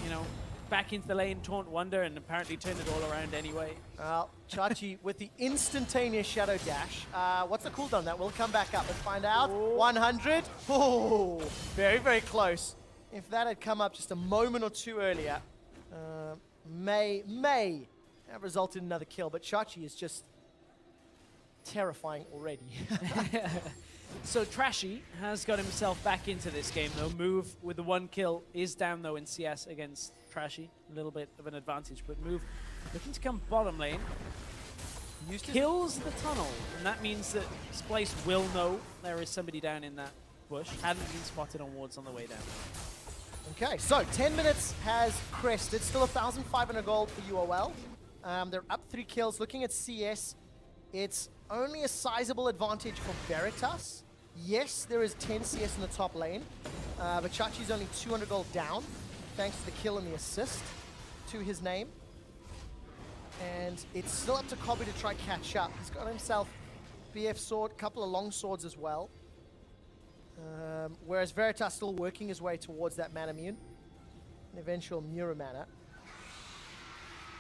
Speaker 9: you know, back into the lane, taunt Wunder, and apparently turn it all around anyway.
Speaker 5: Well, Chachi with the instantaneous Shadow Dash. What's the cooldown? That will come back up. Let's find out. 100. Oh, very, very close. If that had come up just a moment or two earlier, may have resulted in another kill, but Chachi is just terrifying already.
Speaker 9: So Trashy has got himself back into this game, though. Move with the 1 kill is down, though, in CS against Trashy. A little bit of an advantage, but Move looking to come bottom lane. Kills the tunnel, and that means that Splyce will know there is somebody down in that bush. Hadn't been spotted on wards on the way down.
Speaker 5: Okay, so 10 minutes has crested. Still 1,500 gold for UOL. They're up 3 kills. Looking at CS, it's only a sizable advantage for Veritas. Yes, there is 10 CS in the top lane, but Chachi's only 200 gold down, thanks to the kill and the assist to his name. And it's still up to Kobbe to try catch up. He's got himself BF sword, a couple of long swords as well. Whereas Veritas still working his way towards that mana mune, an eventual Mura mana.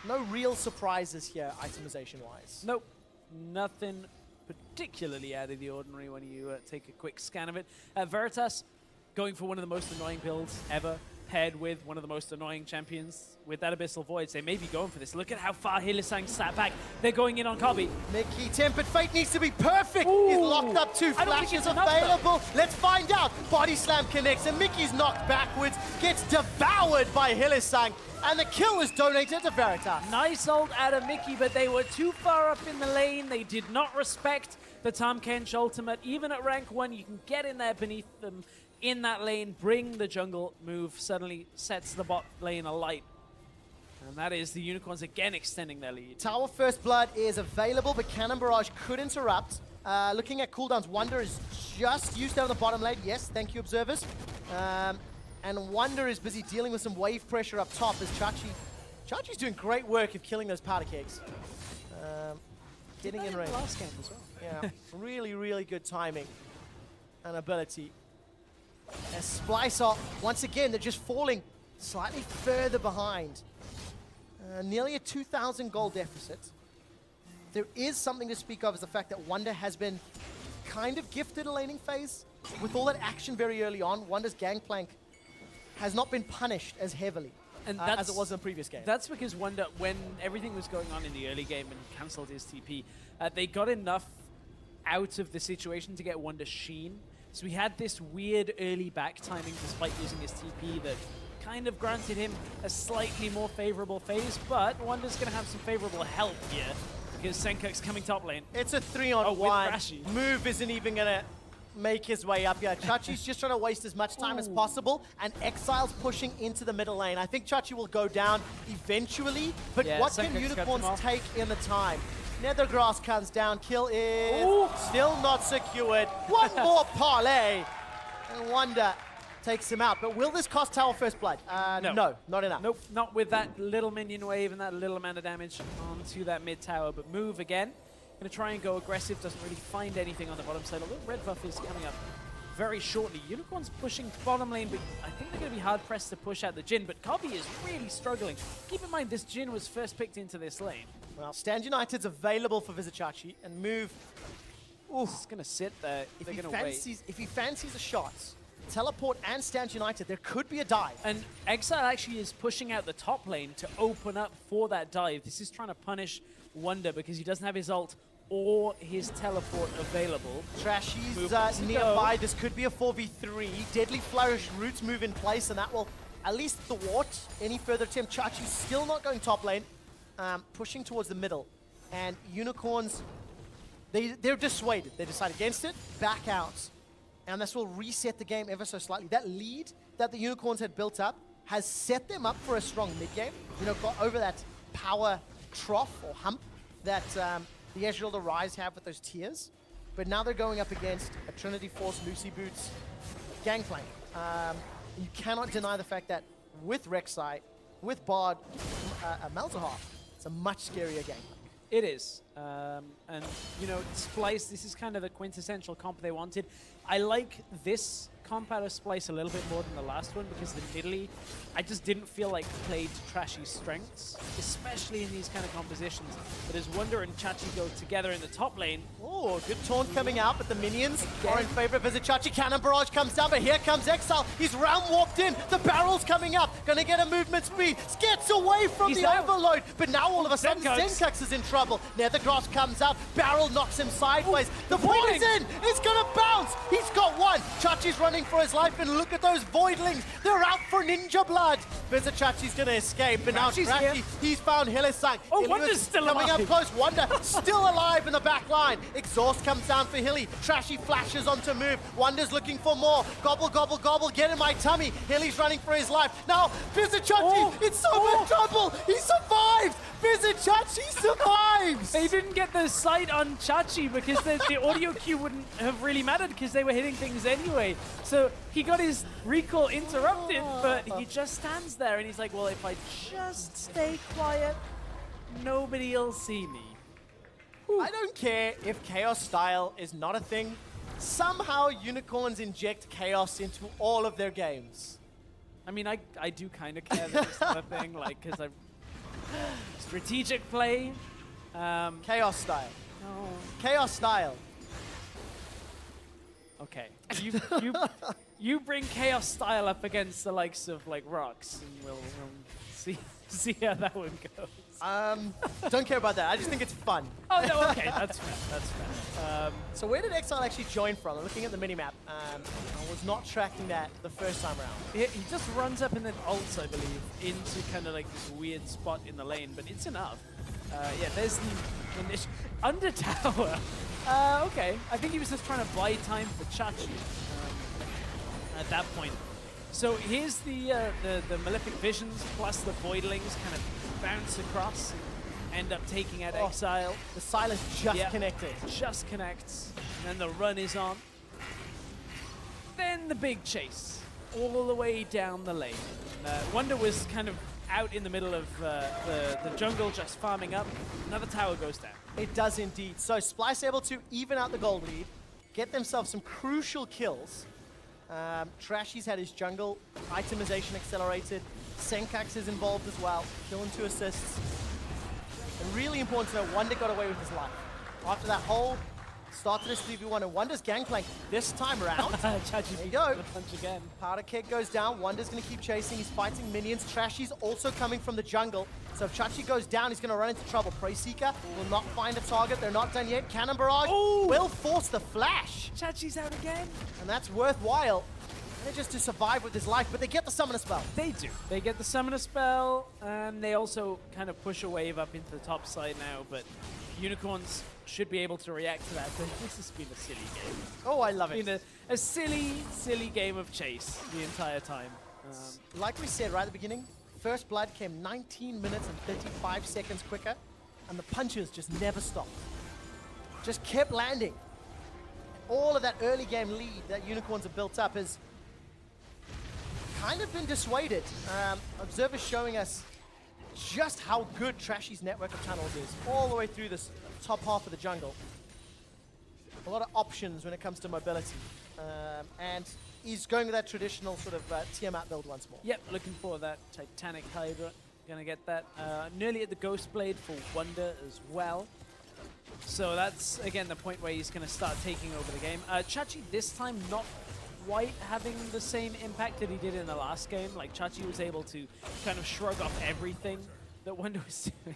Speaker 5: No real surprises here, itemization-wise.
Speaker 9: Nope, nothing particularly out of the ordinary when you take a quick scan of it. Veritas going for one of the most annoying builds ever, paired with one of the most annoying champions with that Abyssal Voids. They may be going for this. Look at how far Hylissang sat back. They're going in on Kobbe.
Speaker 5: Mickey, Tempered Fate needs to be perfect. Ooh. He's locked up 2 flashes available. Let's find out. Body slam connects and Mickey's knocked backwards, gets devoured by Hylissang, and the kill is donated to Veritas.
Speaker 9: Nice ult out of Mikyx, but they were too far up in the lane. They did not respect the Tahm Kench ultimate. Even at rank 1, you can get in there beneath them in that lane, bring the jungle. Move suddenly sets the bot lane alight. And that is the Unicorns again extending their lead.
Speaker 5: Tower First Blood is available, but Cannon Barrage could interrupt. Looking at cooldowns, Wunder is just used down the bottom lane. Yes, thank you, observers. And Wunder is busy dealing with some wave pressure up top as Chachi's doing great work of killing those powder kegs. Getting in range.
Speaker 9: Last game as well.
Speaker 5: Yeah, really, really good timing and ability. As Splyce are, once again, they're just falling slightly further behind. Nearly a 2,000 gold deficit. There is something to speak of, is the fact that Wunder has been kind of gifted a laning phase. With all that action very early on, Wunder's gangplank has not been punished as heavily.
Speaker 9: And
Speaker 5: as it was in the previous game.
Speaker 9: That's because Wunder, when everything was going on in the early game and cancelled his TP, they got enough out of the situation to get Wunder Sheen. So he had this weird early back timing despite using his TP that kind of granted him a slightly more favorable phase, but Wunder's going to have some favorable help here because Sencux coming top lane.
Speaker 5: It's a 3-on-1.
Speaker 9: with Trashy.
Speaker 5: Move isn't even going to make his way up here. Chachi's just trying to waste as much time as possible, and Exile's pushing into the middle lane. I think Chachi will go down eventually, but
Speaker 9: Yeah,
Speaker 5: what can
Speaker 9: Sencux got
Speaker 5: Unicorns
Speaker 9: them off.
Speaker 5: take in the time? Nethergrass comes down, kill is still not secured. One more parlay, and Wunder takes him out. But will this cost Tower first blood? No, not enough.
Speaker 9: Nope, not with that little minion wave and that little amount of damage onto that mid tower, but move again. Gonna try and go aggressive, doesn't really find anything on the bottom side, although red buff is coming up very shortly. Unicorn's pushing bottom lane, but I think they're gonna be hard pressed to push out the Jhin, but Kobbe is really struggling. Keep in mind, this Jhin was first picked into this lane.
Speaker 5: Well, Stand United's available for Vizicsacsi, and move.
Speaker 9: Ooh, it's gonna sit there.
Speaker 5: If
Speaker 9: They're
Speaker 5: he
Speaker 9: gonna wait.
Speaker 5: if he fancies a shot, teleport and Stand United, there could be a dive.
Speaker 9: And Exile actually is pushing out the top lane to open up for that dive. This is trying to punish Wunder because he doesn't have his ult or his teleport available.
Speaker 5: Trashy's nearby. This could be a 4v3. Deadly Flourish roots move in place, and that will at least thwart any further attempt. Chachi's still not going top lane, pushing towards the middle. And Unicorns, they're dissuaded. They decide against it, back out. And this will reset the game ever so slightly. That lead that the Unicorns had built up has set them up for a strong mid-game. You know, got over that power trough or hump that the Ezreal, the Rise have with those tiers. But now they're going up against a Trinity Force, Lucy Boots, Gangplank. You cannot deny the fact that with Rek'Sai, with Bard, Malzahar, it's a much scarier game.
Speaker 9: It is. And, you know, Splyce, this is kind of the quintessential comp they wanted. I like this comp out of Splyce a little bit more than the last one because the Nidalee, I just didn't feel like played Trashy's strengths, especially in these kind of compositions. But as Wunder and Chachi go together in the top lane.
Speaker 5: Oh, good taunt coming out, but the minions are in favor of Vizicsacsi. Cannon Barrage comes down, but here comes Exile. He's round walked in. The barrel's coming up. Gonna get a movement speed. Gets away from the overload. But now all of a sudden, Sencux is in trouble. Nethergrass comes out. Barrel knocks him sideways. The poison is gonna bounce. He's got one. Chachi's running for his life, and look at those Voidlings. They're out for ninja blood. Vizicsacsi's gonna escape, but now Trashy, he's found Hylissang.
Speaker 9: Oh, Wunder's still
Speaker 5: coming
Speaker 9: alive.
Speaker 5: up close. Wunder still alive in the back line. Exhaust comes down for Hilly. Trashy flashes onto move. Wunder's looking for more. Gobble, gobble, gobble. Get in my tummy. Hilly's running for his life. Now, Vizicsacsi, it's so much trouble. He survived. Vizicsacsi survives.
Speaker 9: They didn't get the sight on Chachi because the audio cue wouldn't have really mattered because they were hitting things anyway. So he got his recall interrupted, but he just stands there and he's like, well, if I just stay quiet, nobody'll see me.
Speaker 5: I don't care if Chaos style is not a thing. Somehow Unicorns inject chaos into all of their games.
Speaker 9: I mean, I do kind of care that it's not a thing, like, because I strategic play.
Speaker 5: Chaos style.
Speaker 9: No.
Speaker 5: Chaos style.
Speaker 9: Okay. You bring Chaos style up against the likes of like Rocks, and we'll see how that one goes.
Speaker 5: Don't care about that. I just think it's fun.
Speaker 9: Oh no, okay, that's fair. That's fair.
Speaker 5: So where did Exile actually join from? I'm looking at the minimap. I was not tracking that the first time around.
Speaker 9: He just runs up and then ults, I believe, into kind of like this weird spot in the lane, but it's enough. Yeah, there's the initial under tower. Okay, I think he was just trying to buy time for Chachi at that point. So here's the Malefic Visions plus the Voidlings kind of bounce across, end up taking out Exile.
Speaker 5: The silence just connected.
Speaker 9: Just connects, and then the run is on. Then the big chase, all the way down the lane. Wunder was kind of out in the middle of the jungle, just farming up. Another tower goes down.
Speaker 5: It does indeed. So Splyce able to even out the gold lead, get themselves some crucial kills. Trashy's had his jungle itemization accelerated. Sencux is involved as well. Kill and 2 assists. And really important to know, Wunder got away with his life. After that whole Started this 3v1 and Wunder's gangplank this time around.
Speaker 9: Trashy
Speaker 5: There you go.
Speaker 9: punch again.
Speaker 5: Powder keg goes down. Wunder's going to keep chasing. He's fighting minions. Trashy's also coming from the jungle. So if Chachi goes down, he's going to run into trouble. Prey Seeker will not find a target. They're not done yet. Cannon Barrage will force the flash.
Speaker 9: Chachi's out again.
Speaker 5: And that's worthwhile. And just to survive with his life, but they get the Summoner Spell.
Speaker 9: They do. They get the Summoner Spell, and they also kind of push a wave up into the top side now, but Unicorns should be able to react to that. But this has been a silly game.
Speaker 5: Oh, I love it.
Speaker 9: It's been a silly, silly game of chase the entire time.
Speaker 5: Like we said right at the beginning, First Blood came 19 minutes and 35 seconds quicker, and the punches just never stopped. Just kept landing. All of that early game lead that Unicorns have built up has kind of been dissuaded. Observers showing us just how good Trashy's network of tunnels is, all the way through this top half of the jungle. A lot of options when it comes to mobility. And he's going with that traditional sort of Tiamat build once more.
Speaker 9: Yep, looking for that Titanic Hydra. Gonna get that. Nearly at the Ghost Blade for Wunder as well. So that's, again, the point where he's gonna start taking over the game. Chachi this time not quite having the same impact that he did in the last game. Like, Chachi was able to kind of shrug off everything that Wunder was doing.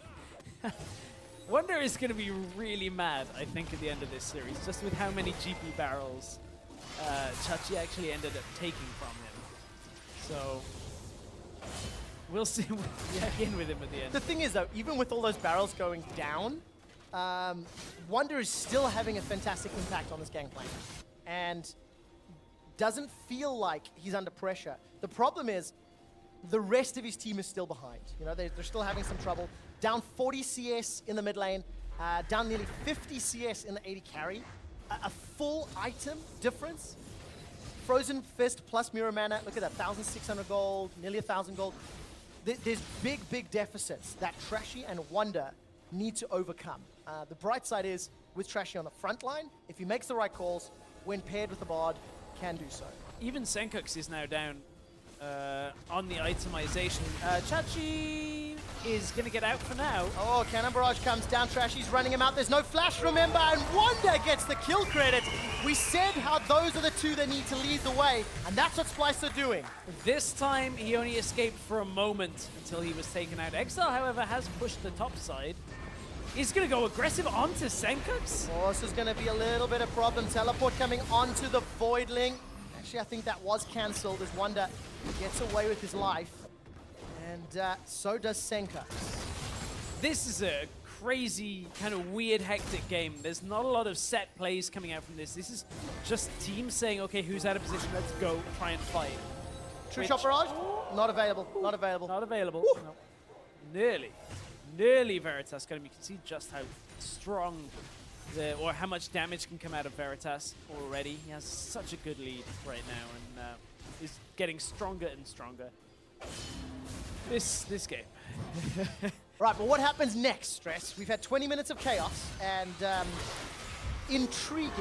Speaker 9: Wunder is going to be really mad, I think, at the end of this series, just with how many GP barrels Chachi actually ended up taking from him. So, we'll see what we check in with him at the end.
Speaker 5: The thing is, though, even with all those barrels going down, Wunder is still having a fantastic impact on this gangplank. And doesn't feel like he's under pressure. The problem is the rest of his team is still behind. You know, they're still having some trouble. Down 40 CS in the mid lane, down nearly 50 CS in the AD carry. A full item difference. Frozen Fist plus Mirror Mana, look at that, 1,600 gold, nearly 1,000 gold. There's big deficits that Trashy and Wunder need to overcome. The bright side is, with Trashy on the front line, if he makes the right calls, when paired with the Bard, can do so.
Speaker 9: Even Sencux is now down on the itemization. Chachi is going to get out for now.
Speaker 5: Oh, Cannon Barrage comes down. Trashy's running him out. There's no flash, remember, and Wunder gets the kill credit. We said how those are the two that need to lead the way, and that's what Splyce are doing.
Speaker 9: This time, he only escaped for a moment until he was taken out. Exileh, however, has pushed the top side. He's going to go aggressive onto Sencux.
Speaker 5: Oh, this is going to be a little bit of problem. Teleport coming onto the Voidling. Actually, I think that was cancelled as Wunder gets away with his life. And so does Sencux.
Speaker 9: This is a crazy, kind of weird, hectic game. There's not a lot of set plays coming out from this. This is just teams saying, okay, who's out of position? Let's go try and fight.
Speaker 5: True Shot Barrage? Not available. Not available.
Speaker 9: Not available. No. Nearly Veritas got him. You can see just how strong or how much damage can come out of Veritas already. He has such a good lead right now and is getting stronger and stronger. This game.
Speaker 5: Right, but what happens next, Stress? We've had 20 minutes of chaos and intriguing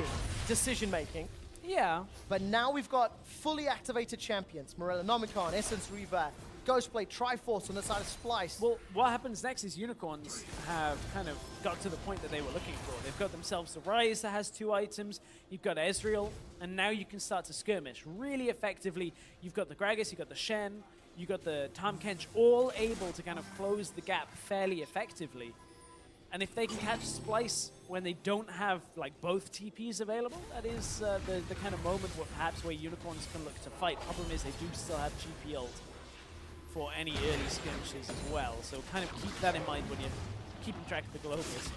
Speaker 5: decision-making.
Speaker 9: Yeah.
Speaker 5: But now we've got fully activated champions. Morella Nomicon, Essence Reaver, Ghostblade, Triforce on the side of Splyce.
Speaker 9: Well, what happens next is Unicorns have kind of got to the point that they were looking for. They've got themselves the Rise that has 2 items. You've got Ezreal, and now you can start to skirmish really effectively. You've got the Gragas, you've got the Shen, you've got the Tahm Kench, all able to kind of close the gap fairly effectively. And if they can catch Splyce when they don't have like both TPs available, that is the kind of moment where perhaps where Unicorns can look to fight. Problem is they do still have GP ult for any early skirmishes as well. So kind of keep that in mind when you're keeping track of the globals.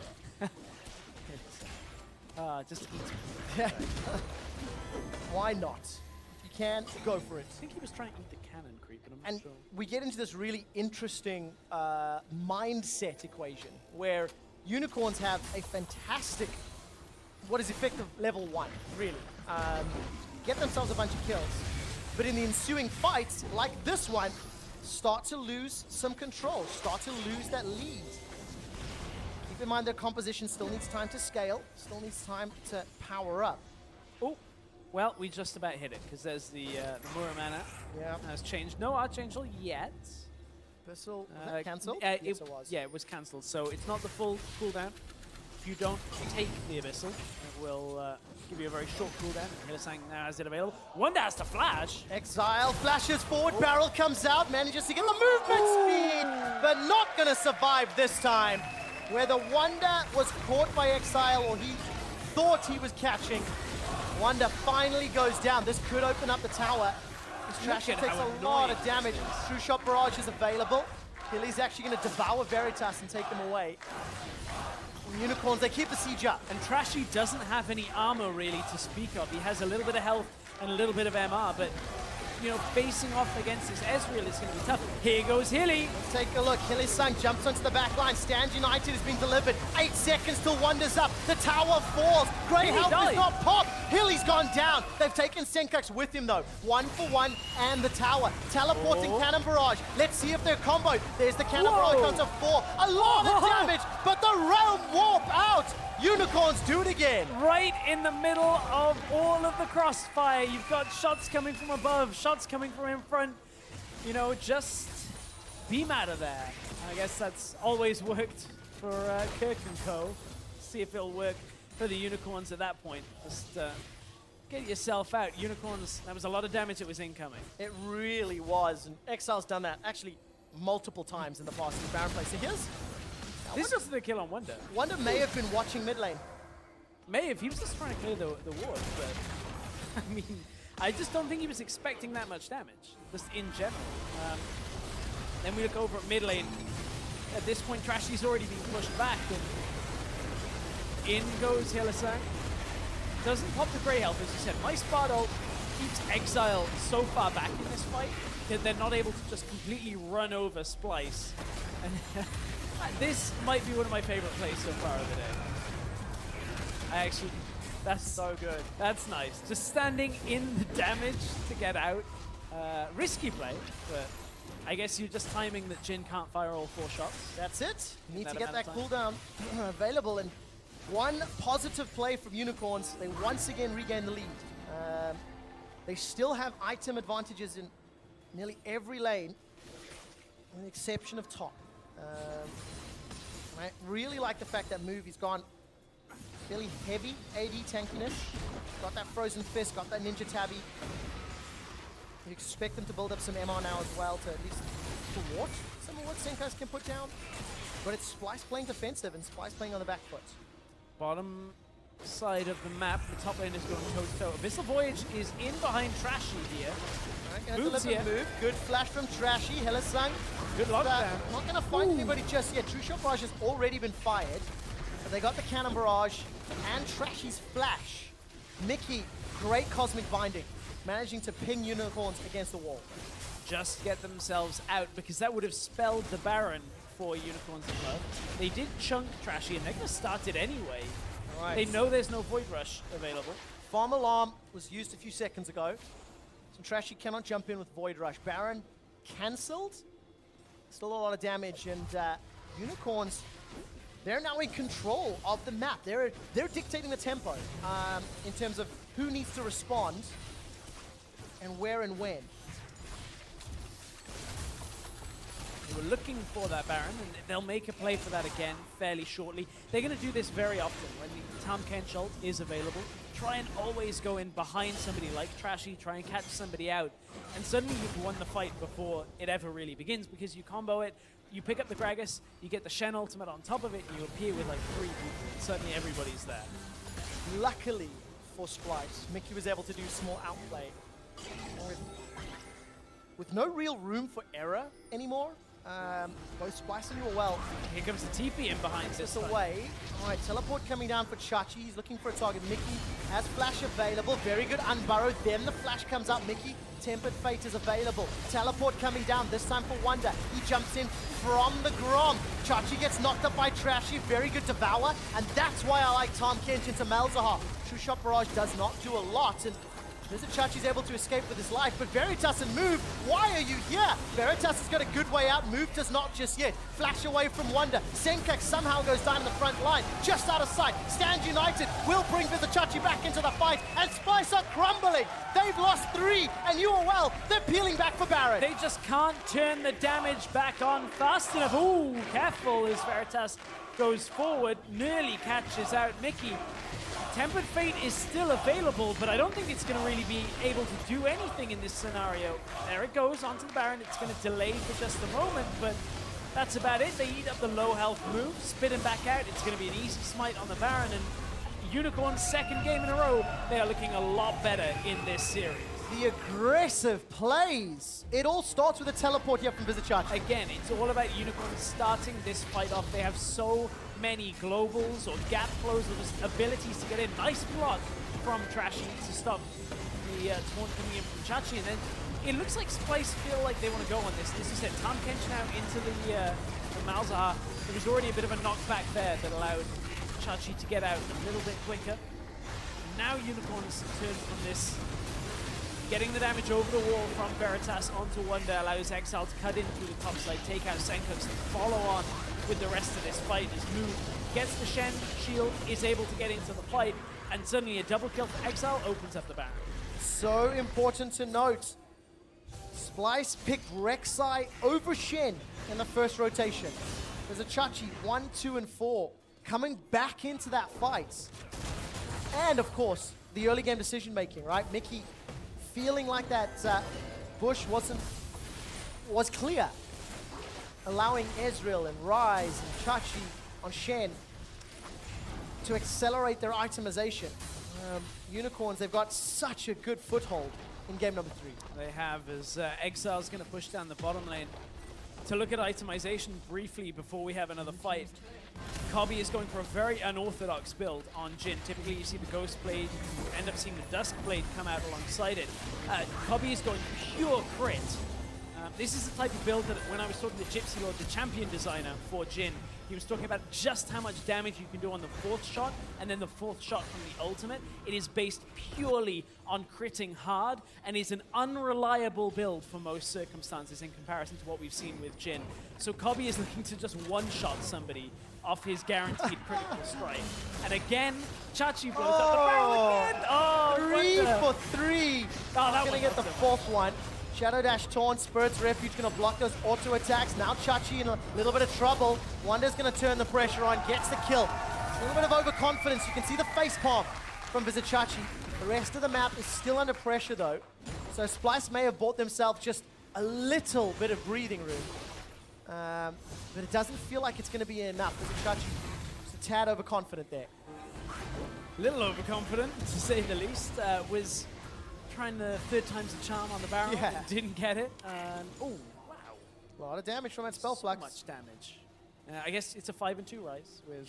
Speaker 9: Just eat.
Speaker 5: Why not? If you can, go for it.
Speaker 9: I think he was trying to eat the cannon creep, but I'm not
Speaker 5: and
Speaker 9: sure.
Speaker 5: we get into this really interesting mindset equation where Unicorns have a fantastic, what is effective level 1, really. Get themselves a bunch of kills. But in the ensuing fights, like this one, start to lose some control, start to lose that lead. Keep in mind their composition still needs time to scale, still needs time to power up.
Speaker 9: Oh, well, we just about hit it, because there's the Mirror Mana.
Speaker 5: Yeah.
Speaker 9: Has changed. No Archangel yet.
Speaker 5: Abyssal, was that cancelled?
Speaker 9: Yes, it was. Yeah, it was cancelled, so it's not the full cooldown. if you don't take the Abyssal, it will give you a very short cooldown. Hylissang now has it available. Wunder has to flash.
Speaker 5: Exileh flashes forward, Barrel comes out, manages to get the movement speed, but not gonna survive this time. Where the Wunder was caught by Exileh, or he thought he was catching. Wunder finally goes down. This could open up the tower. This Trashy takes a lot of damage. True Shot Barrage is available. Hilly's actually going to devour Veritas and take them away. Unicorns, they keep the siege up.
Speaker 9: And Trashy doesn't have any armor really to speak of. He has a little bit of health and a little bit of MR, but you know, facing off against this Ezreal is going to be tough. Here goes Hilly.
Speaker 5: Let's take a look. Hylissang jumps onto the back line. Stand United has been delivered. 8 seconds till Wunder's up. The tower falls. Grey Health is not popped. Hilly's gone down. They've taken Sencux with him though. 1 for 1 and the tower. Teleporting Cannon Barrage. Let's see if they're comboed. There's the Cannon Barrage onto 4. A lot of damage, but the Realm Warp out. Unicorns do it again.
Speaker 9: Right in the middle of all of the crossfire. You've got shots coming from above, shots coming from in front. You know, just beam out of there. I guess that's always worked for Kirk and Co. See if it'll work for the Unicorns at that point. Just get yourself out. Unicorns, that was a lot of damage that was incoming.
Speaker 5: It really was. And Exile's done that actually multiple times in the past in Baron play. So here's...
Speaker 9: This is the kill on Wunder.
Speaker 5: Wunder may have been watching mid lane.
Speaker 9: May have. He was just trying to clear the ward, but I mean, I just don't think he was expecting that much damage, just in general. Then we look over at mid lane. At this point, Trashy's already been pushed back, and in goes Hylissang. Doesn't pop the Grey Health, as you said. My spot ult keeps Exileh so far back in this fight that they're not able to just completely run over Splyce. And this might be one of my favorite plays so far of the day. That's so good. That's nice. Just standing in the damage to get out. Risky play, but I guess you're just timing that Jhin can't fire all 4 shots.
Speaker 5: That's it. You need to get that cooldown available. And one positive play from Unicorns. They once again regain the lead. They still have item advantages in nearly every lane, with the exception of top. I really like the fact that Movie's gone fairly heavy AD tankiness. Got that Frozen Fist, got that Ninja Tabby. You expect them to build up some MR now as well to at least thwart some of what Sencux can put down. But it's Splyce playing defensive and Splyce playing on the back foot.
Speaker 9: Bottom side of the map, the top lane is going toe-to-toe. Abyssal Voyage is in behind Trashy here.
Speaker 5: Moves here. Move. Good flash from Trashy. Hylissang.
Speaker 9: Good lockdown.
Speaker 5: Not going to find anybody just yet. True Shot Barrage has already been fired. But they got the Cannon Barrage and Trashy's flash. Mikyx, great Cosmic Binding. Managing to ping Unicorns against the wall.
Speaker 9: Just get themselves out, because that would have spelled the Baron for Unicorns as well. They did chunk Trashy, and they're going to start it anyway.
Speaker 5: Right.
Speaker 9: They know there's no Void Rush available.
Speaker 5: Farm Alarm was used a few seconds ago. So Trashy cannot jump in with Void Rush. Baron cancelled. Still a lot of damage, and Unicorns, they're now in control of the map. They're dictating the tempo in terms of who needs to respond and where and when.
Speaker 9: They were looking for that Baron, and they'll make a play for that again fairly shortly. They're going to do this very often when the Tahm Kench ult is available. Try and always go in behind somebody like Trashy, try and catch somebody out, and suddenly you've won the fight before it ever really begins, because you combo it, you pick up the Gragas, you get the Shen ultimate on top of it, and you appear with like 3 people, and suddenly everybody's there.
Speaker 5: Luckily for Splyce, Mikyx was able to do small outplay. With no real room for error anymore, both Splyce and UOL.
Speaker 9: Here comes the TP in behind this
Speaker 5: away. All right, teleport coming down for Chachi. He's looking for a target. Mikyx has flash available. Very good unburrowed. Then the flash comes out. Mikyx, Tempered Fate is available. Teleport coming down, this time for Wunder. He jumps in from the Grom. Chachi gets knocked up by Trashy. Very good Devour. And that's why I like Tahm Kench into Malzahar. True Shot Barrage does not do a lot. And Vizicsacsi's able to escape with his life, but Veritas and Move, why are you here? Veritas has got a good way out, Move does not just yet. Flash away from Wunder. Sencux somehow goes down in the front line, just out of sight. Stand United will bring Vizicsacsi back into the fight, and Splyce are crumbling. They've lost 3, and UOL, they're peeling back for Baron.
Speaker 9: They just can't turn the damage back on fast enough. Ooh, careful is Veritas. goes forward, nearly catches out Mikyx. Tempered Fate is still available, but I don't think it's going to really be able to do anything in this scenario. There it goes onto the Baron. It's going to delay for just a moment, but that's about it. They eat up the low health move, spit him back out. It's going to be an easy smite on the Baron, and Unicorn's second game in a row, they are looking a lot better in this series.
Speaker 5: The aggressive plays. It all starts with a teleport here from Vizicsacsi.
Speaker 9: Again, it's all about Unicorn starting this fight off. They have so many globals or gap flows or just abilities to get in. Nice block from Trashy to stop the taunt coming in from Chachi. And then it looks like Splyce feel like they want to go on this. As you said, Tahm Kench now into the Malzahar. There was already a bit of a knockback there that allowed Chachi to get out a little bit quicker. And now Unicorns turn from this. Getting the damage over the wall from Veritas onto Wunder allows Exileh to cut in through the top side, take out Sencux, and follow on with the rest of this fight. As Mood gets the Shen shield, is able to get into the fight, and suddenly a double kill for Exileh opens up the Baron.
Speaker 5: So important to note, Splyce picked Rek'Sai over Shen in the first rotation. There's a Chachi 1, 2, and 4 coming back into that fight. And of course, the early game decision making, right? Mikyx feeling like that bush was clear, allowing Ezreal and Ryze and Chachi on Shen to accelerate their itemization. Unicorns, they've got such a good foothold in game number 3.
Speaker 9: They have, as Exileh's going to push down the bottom lane. To look at itemization briefly before we have another fight, Kobbe is going for a very unorthodox build on Jhin. Typically you see the Ghost Blade, you end up seeing the Dusk Blade come out alongside it. Kobbe is going pure crit. This is the type of build that when I was talking to Gypsy Lord, the champion designer for Jhin, he was talking about just how much damage you can do on the 4th shot and then the 4th shot from the ultimate. It is based purely on critting hard and is an unreliable build for most circumstances in comparison to what we've seen with Jhin. So Kobbe is looking to just one-shot somebody off his guaranteed critical strike. And again, Chachi blows up the barrel again. Oh,
Speaker 5: 3 for 3.
Speaker 9: Oh, that
Speaker 5: gonna get the 4th one. Shadow Dash, Taunt, Spirit's Refuge gonna block those auto attacks. Now Chachi in a little bit of trouble. Wunder's gonna turn the pressure on, gets the kill. A little bit of overconfidence. You can see the facepalm from Vizicsacsi. The rest of the map is still under pressure though. So Splyce may have bought themselves just a little bit of breathing room. But it doesn't feel like it's gonna be enough. Vizicsacsi just a tad overconfident there.
Speaker 9: Little overconfident, to say the least. Was trying the 3rd time's the charm on the Baron, but didn't get it. Oh, wow.
Speaker 5: A lot of damage from that spell flux.
Speaker 9: So much damage. I guess it's a 5 and 2 rise with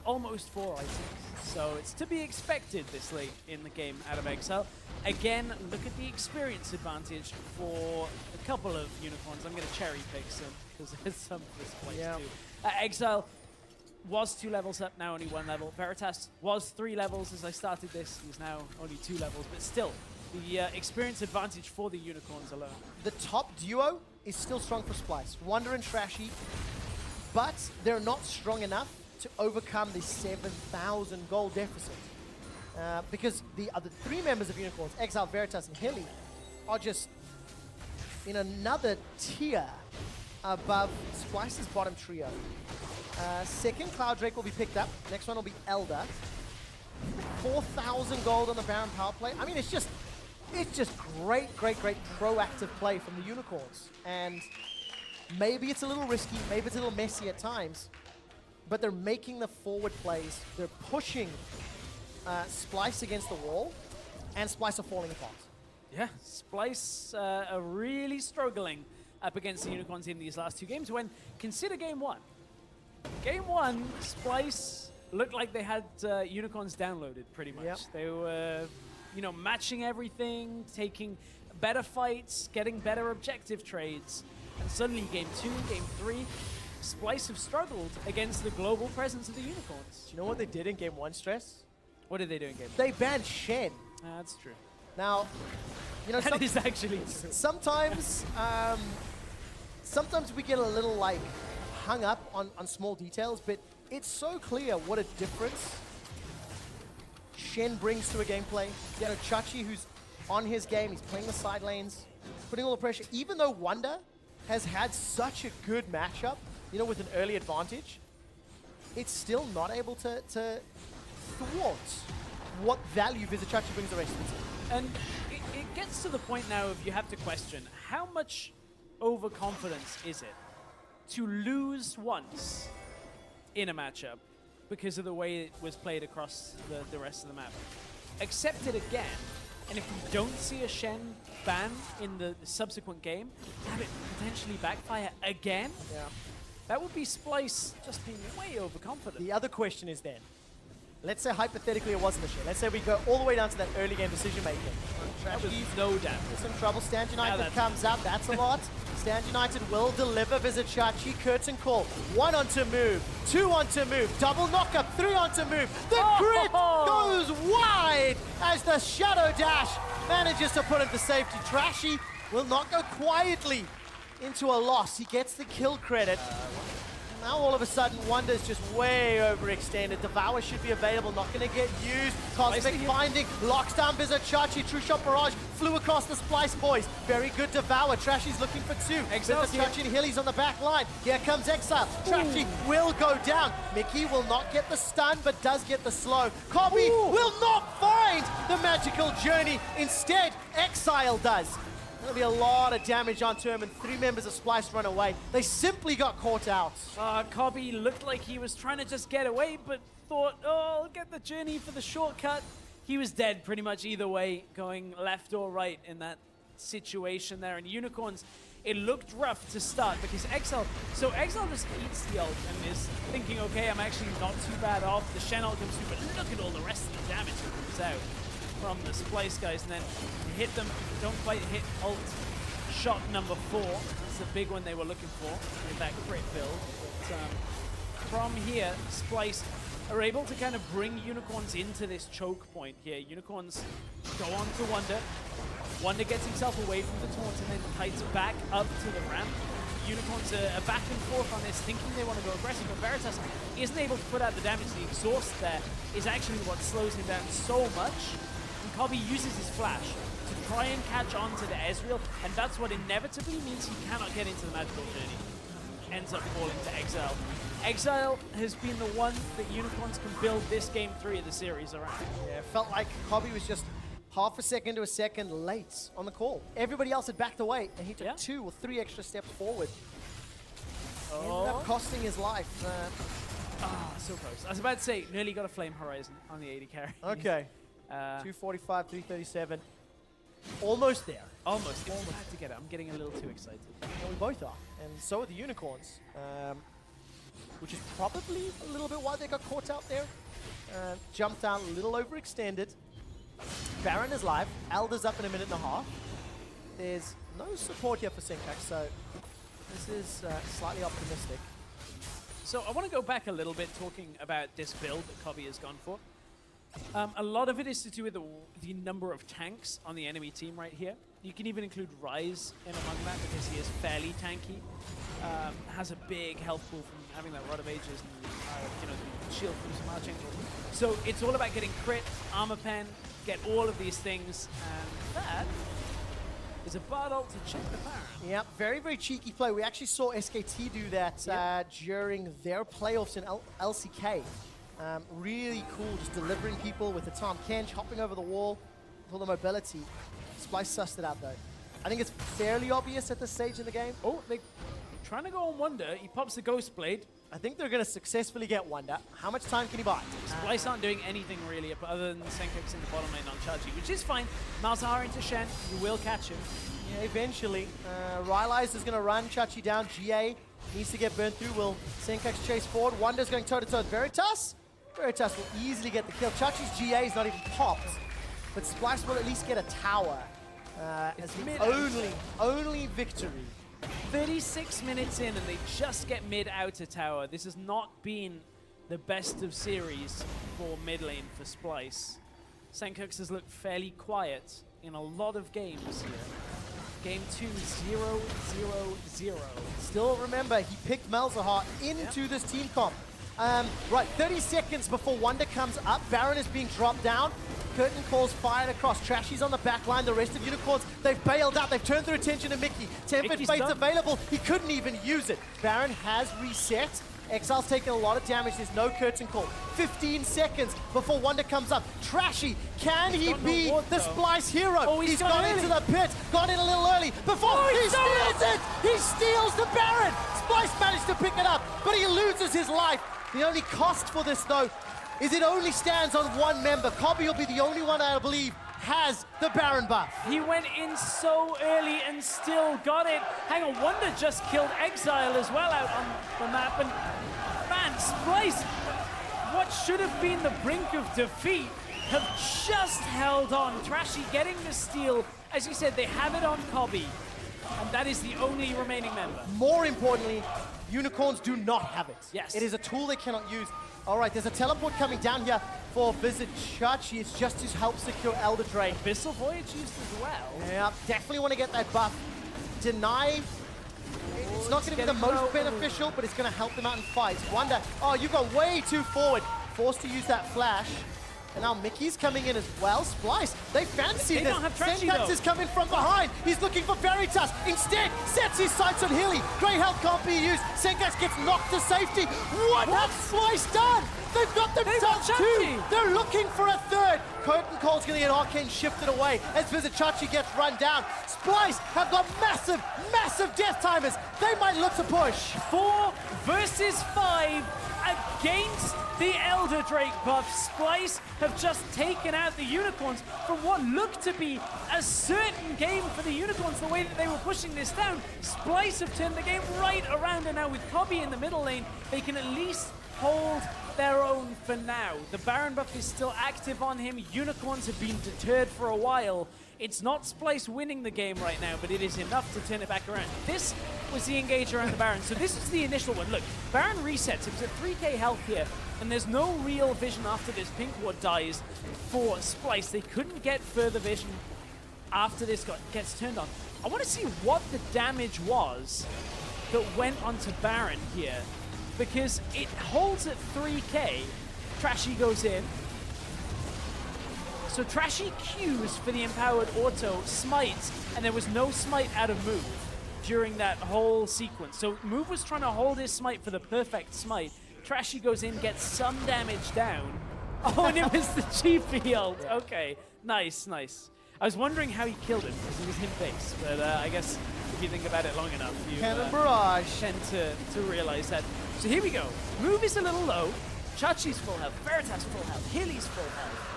Speaker 9: almost 4 items. So it's to be expected this late in the game out of Exileh. Again, look at the experience advantage for a couple of Unicorns. I'm going to cherry pick some because there's some for this place too. Exileh was 2 levels up, now only 1 level. Veritas was 3 levels as I started this. He's now only 2 levels, but still, the experience advantage for the Unicorns alone.
Speaker 5: The top duo is still strong for Splyce. Wunder and Trashy, but they're not strong enough to overcome the 7,000 gold deficit. Because the other 3 members of Unicorns, Exileh, Veritas, and Hilly, are just in another tier above Splyce's bottom trio. Second, Cloud Drake will be picked up. Next one will be Elder. 4,000 gold on the Baron power play. I mean, it's just great proactive play from the Unicorns. And maybe it's a little risky, maybe it's a little messy at times, but they're making the forward plays. They're pushing Splyce against the wall, and Splyce are falling apart.
Speaker 9: Yeah, Splyce are really struggling up against the Unicorns in these last 2 games. When consider game 1. Game 1, Splyce looked like they had Unicorns downloaded pretty much.
Speaker 5: Yep.
Speaker 9: They were, matching everything, taking better fights, getting better objective trades. And suddenly game 2, game 3, Splyce have struggled against the global presence of the Unicorns.
Speaker 5: Do you know what they did in game 1, Stress?
Speaker 9: What did they do in game 1?
Speaker 5: They banned Shen.
Speaker 9: That's true.
Speaker 5: Now,
Speaker 9: that is actually true.
Speaker 5: Sometimes, sometimes we get a little hung up on small details, but it's so clear what a difference Shen brings to a gameplay. Chachi, who's on his game, he's playing the side lanes, putting all the pressure. Even though Wunder has had such a good matchup you know, with an early advantage, it's still not able to thwart what value Vizicsacsi brings the rest of the team.
Speaker 9: And it gets to the point now of you have to question, how much overconfidence is it to lose once in a matchup because of the way it was played across the rest of the map? Accept it again, and if you don't see a Shen ban in the subsequent game, have it potentially backfire again?
Speaker 5: Yeah.
Speaker 9: That would be Splyce just being way overconfident.
Speaker 5: The other question is then, let's say hypothetically it wasn't a Shen. Let's say we go all the way down to that early game decision making.
Speaker 9: That was no damage.
Speaker 5: Some trouble. Stand United comes up. That's a lot. Stand United will deliver. Vizicsacsi, curtain call. 1 on to move. 2 on to move. Double knockup. 3 on to move. The crit goes wide as the Shadow Dash manages to put him to safety. Trashy will not go quietly into a loss. He gets the kill credit. Now all of a sudden, Wunder's just way overextended. Devour should be available, not going to get used. Cosmic Binding, locks down Vizicsacsi. True Shot Barrage flew across the Splyce boys. Very good Devour. Trashy's looking for 2. Vizicsacsi and Hilly's on the back line. Here comes Exileh. Trashy will go down. Mikyx will not get the stun, but does get the slow. Kobbe will not find the magical journey. Instead, Exileh does. There'll be a lot of damage onto him, and 3 members of Splyce run away. They simply got caught out.
Speaker 9: Kobbe looked like he was trying to just get away, but thought, oh, I'll get the journey for the shortcut. He was dead pretty much either way, going left or right in that situation there. And Unicorns, it looked rough to start because Exileh just eats the ult and is thinking, okay, I'm actually not too bad off. The Shen ult comes through, but look at all the rest of the damage that comes out from the Splyce guys, and then hit them, don't quite hit ult shot number 4. That's the big one they were looking for with that crit build. But from here, Splyce are able to kind of bring Unicorns into this choke point here. Unicorns go on to Wunder. Wunder gets himself away from the taunt and then kites back up to the ramp. Unicorns are back and forth on this, thinking they want to go aggressive, but Veritas isn't able to put out the damage. The exhaust there is actually what slows him down so much. Kobbe uses his flash to try and catch on to the Ezreal, and that's what inevitably means he cannot get into the magical journey. Ends up falling to Exileh. Exileh has been the one that Unicorns can build this game 3 of the series around.
Speaker 5: Yeah, it felt like Kobbe was just half a second to a second late on the call. Everybody else had backed away, and he took 2 or 3 extra steps forward. Ended up costing his life.
Speaker 9: So close. I was about to say, nearly got a Flame Horizon on the 80 carry.
Speaker 5: Okay. 245, 337. Almost there.
Speaker 9: Almost. It's bad to get it. I'm getting a little too excited.
Speaker 5: Yeah, we both are. And so are the Unicorns. Which is probably a little bit why they got caught out there. Jumped out a little overextended. Baron is live. Elder's up in a minute and a half. There's no support here for Sencux, so this is slightly optimistic.
Speaker 9: So I want to go back a little bit talking about this build that Kobbe has gone for. A lot of it is to do with the number of tanks on the enemy team right here. You can even include Ryze in among that because he is fairly tanky. Has a big health pool from having that Rod of Ages and you know, the shield from some Archangel. So it's all about getting crit, armor pen, get all of these things, and that is a bad ult to check the Baron.
Speaker 5: Yep, very, very cheeky play. We actually saw SKT do that during their playoffs in LCK. Really cool, just delivering people with the Tom Kench, hopping over the wall for the mobility. Splyce sussed it out though. I think it's fairly obvious at this stage in the game.
Speaker 9: Oh, they're trying to go on Wunder. He pops the Ghost Blade.
Speaker 5: I think they're going to successfully get Wunder. How much time can he buy?
Speaker 9: Splyce aren't doing anything really other than Sencux in the bottom lane on Trashy, which is fine. Malzahar into Shen, you will catch him.
Speaker 5: Yeah, eventually. Rylise is going to run Trashy down. GA needs to get burnt through. Will Sencux chase forward? Wunder's going toe-to-toe with Veritas. Veritas will easily get the kill. Trashy's GA is not even popped, but Splyce will at least get a tower as the only victory.
Speaker 9: 36 minutes in and they just get mid outer tower. This has not been the best of series for mid lane for Splyce. Sencux has looked fairly quiet in a lot of games here. Game 2, 0-0-0.
Speaker 5: Still remember, he picked Malzahar into this team comp. Right, 30 seconds before Wunder comes up. Baron is being dropped down. Curtain calls fired across. Trashy's on the back line. The rest of Unicorns, they've bailed out. They've turned their attention to Mikyx. Tempered
Speaker 9: Mikyx's
Speaker 5: Fate's
Speaker 9: done.
Speaker 5: available. He couldn't even use it. Baron has reset. Exile's taking a lot of damage. There's no curtain call. 15 seconds before Wunder comes up. Trashy, can he be the Splyce hero?
Speaker 9: Oh, he's
Speaker 5: got into the pit, got in a little early. Before he steals it! He steals the Baron! Splyce managed to pick it up, but he loses his life. The only cost for this, though, is it only stands on one member. Kobbe will be the only one, I believe, has the Baron buff.
Speaker 9: He went in so early and still got it. Hang on, Wunder just killed Exileh as well out on the map. And man, Splyce, what should have been the brink of defeat, have just held on. Trashy getting the steal. As you said, they have it on Kobbe. And that is the only remaining member.
Speaker 5: More importantly, Unicorns do not have it.
Speaker 9: Yes.
Speaker 5: It is a tool they cannot use. All right, there's a teleport coming down here for Vizicsacsi. It's just to help secure Elder Drake.
Speaker 9: Abyssal Voyage used as well.
Speaker 5: Yeah, definitely want to get that buff. Deny, it's not going to be the most beneficial, but it's going to help them out in fights. Wunder, oh, you got way too forward. Forced to use that flash. And now Mikyx coming in as well. Splyce, they fancy
Speaker 9: They
Speaker 5: this.
Speaker 9: don't have Trashy,
Speaker 5: Sencux
Speaker 9: though.
Speaker 5: is coming from behind. He's looking for Veritas. Instead, sets his sights on Hilly. Great health can't be used. Sencux gets knocked to safety. What has Splyce done? They've got themselves two. They're looking for a third. Curtain Call's going to get Arcane shifted away as Vizicsacsi gets run down. Splyce have got massive, massive death timers. They might look to push.
Speaker 9: 4 versus 5 against the Elder Drake buff. Splyce have just taken out the Unicorns from what looked to be a certain game for the Unicorns, the way that they were pushing this down. Splyce have turned the game right around, and now with Kobbe in the middle lane, they can at least hold their own for now. The Baron buff is still active on him. Unicorns have been deterred for a while. It's not Splyce winning the game right now, but it is enough to turn it back around. This was the engage around the Baron. So this is the initial one. Look, Baron resets. It was at 3k health here, and there's no real vision after this pink ward dies for Splyce. They couldn't get further vision after this gets turned on. I want to see what the damage was that went onto Baron here, because it holds at 3k. Trashy goes in. So Trashy Qs for the empowered auto, smites, and there was no smite out of move during that whole sequence. So Move was trying to hold his smite for the perfect smite. Trashy goes in, gets some damage down. Oh, and it was the G field. Okay, nice, nice. I was wondering how he killed him, because he was in base, but I guess if you think about it long enough, you tend to realize that. So here we go. Move is a little low. Chachi's full health, Veritas full health, Hilly's full health.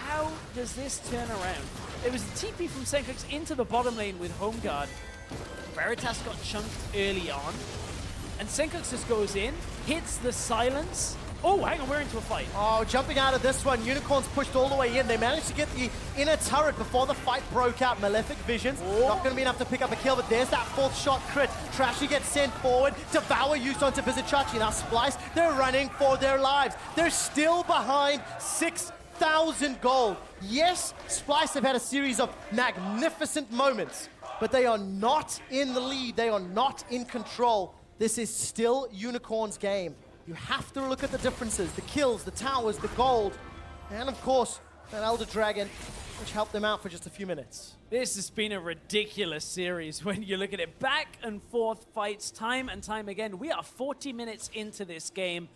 Speaker 9: How does this turn around? It was a TP from Sencux into the bottom lane with Home Guard. Veritas got chunked early on. And Sencux just goes in, hits the silence. Oh, hang on, we're into a fight.
Speaker 5: Oh, jumping out of this one, Unicorns pushed all the way in. They managed to get the inner turret before the fight broke out. Malefic Visions, not going to be enough to pick up a kill, but there's that 4th shot crit. Trashy gets sent forward. Devour used onto Vizicsacsi. Now Splyce, they're running for their lives. They're still behind 6,000 gold. Yes, Splyce have had a series of magnificent moments, but they are not in the lead. They are not in control. This is still Unicorn's game. You have to look at the differences, the kills, the towers, the gold, and of course, that Elder Dragon, which helped them out for just a few minutes.
Speaker 9: This has been a ridiculous series when you look at it. Back and forth fights time and time again. We are 40 minutes into this game.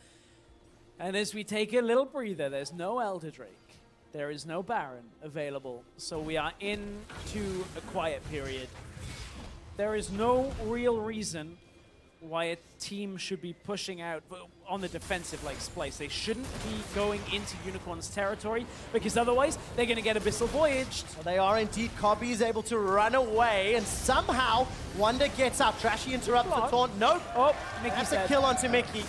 Speaker 9: And as we take a little breather, there's no Elder Drake. There is no Baron available. So we are into a quiet period. There is no real reason why a team should be pushing out on the defensive like Splyce. They shouldn't be going into Unicorn's territory, because otherwise they're going to get Abyssal Voyaged.
Speaker 5: Well, they are indeed. Kobbe is able to run away, and somehow Wunder gets out. Trashy interrupts the taunt. Nope.
Speaker 9: Oh,
Speaker 5: that's a kill onto Mikyx.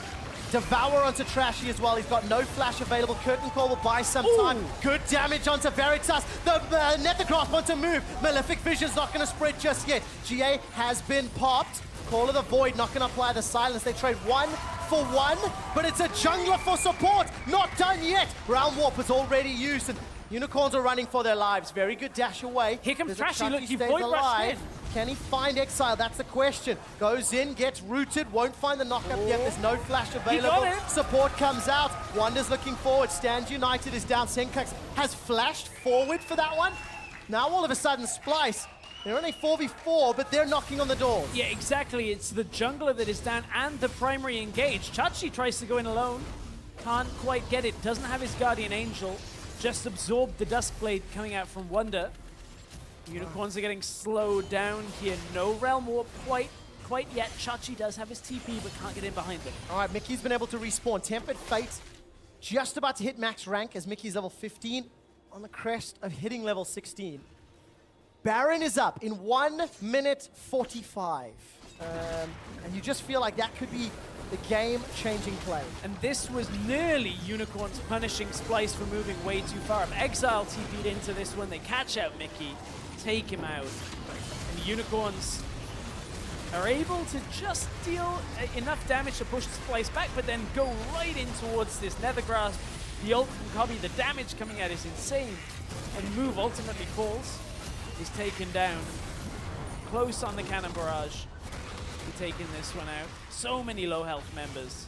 Speaker 5: Devour onto Trashy as well. He's got no flash available. Curtain Call will buy some time. Good damage onto Veritas. The Nethergrasp onto Move. Malefic Vision's not going to spread just yet. GA has been popped. Call of the Void not going to apply the silence. They trade 1 for 1, but it's a jungler for support. Not done yet. Realm Warp is already used, and Unicorns are running for their lives. Very good dash away.
Speaker 9: Here comes
Speaker 5: Trashy.
Speaker 9: Look, he Void rushed in.
Speaker 5: Can he find Exileh? That's the question. Goes in, gets rooted, won't find the knockup yet. There's no flash available. Support comes out. Wunder's looking forward. Stands United is down. Sencux has flashed forward for that one. Now all of a sudden, Splyce, they're only 4v4, but they're knocking on the doors.
Speaker 9: Yeah, exactly. It's the jungler that is down and the primary engage. Trashy tries to go in alone. Can't quite get it. Doesn't have his Guardian Angel. Just absorbed the Duskblade coming out from Wunder. Unicorns are getting slowed down here. No Realm Warp quite yet. Trashy does have his TP, but can't get in behind them.
Speaker 5: All right, Miky's been able to respawn. Tempered Fate just about to hit max rank as Miky's level 15 on the crest of hitting level 16. Baron is up in 1 minute 45. And you just feel like that could be the game-changing play.
Speaker 9: And this was nearly Unicorns punishing Splyce for moving way too far up. Exileh TP'd into this one. They catch out Mikyx, take him out. And Unicorns are able to just deal enough damage to push Splyce back, but then go right in towards this Nether Grasp. The ult from Kobbe, the damage coming out is insane. And Move ultimately falls. He's taken down. Close on the Cannon Barrage. We're taking this one out. So many low health members.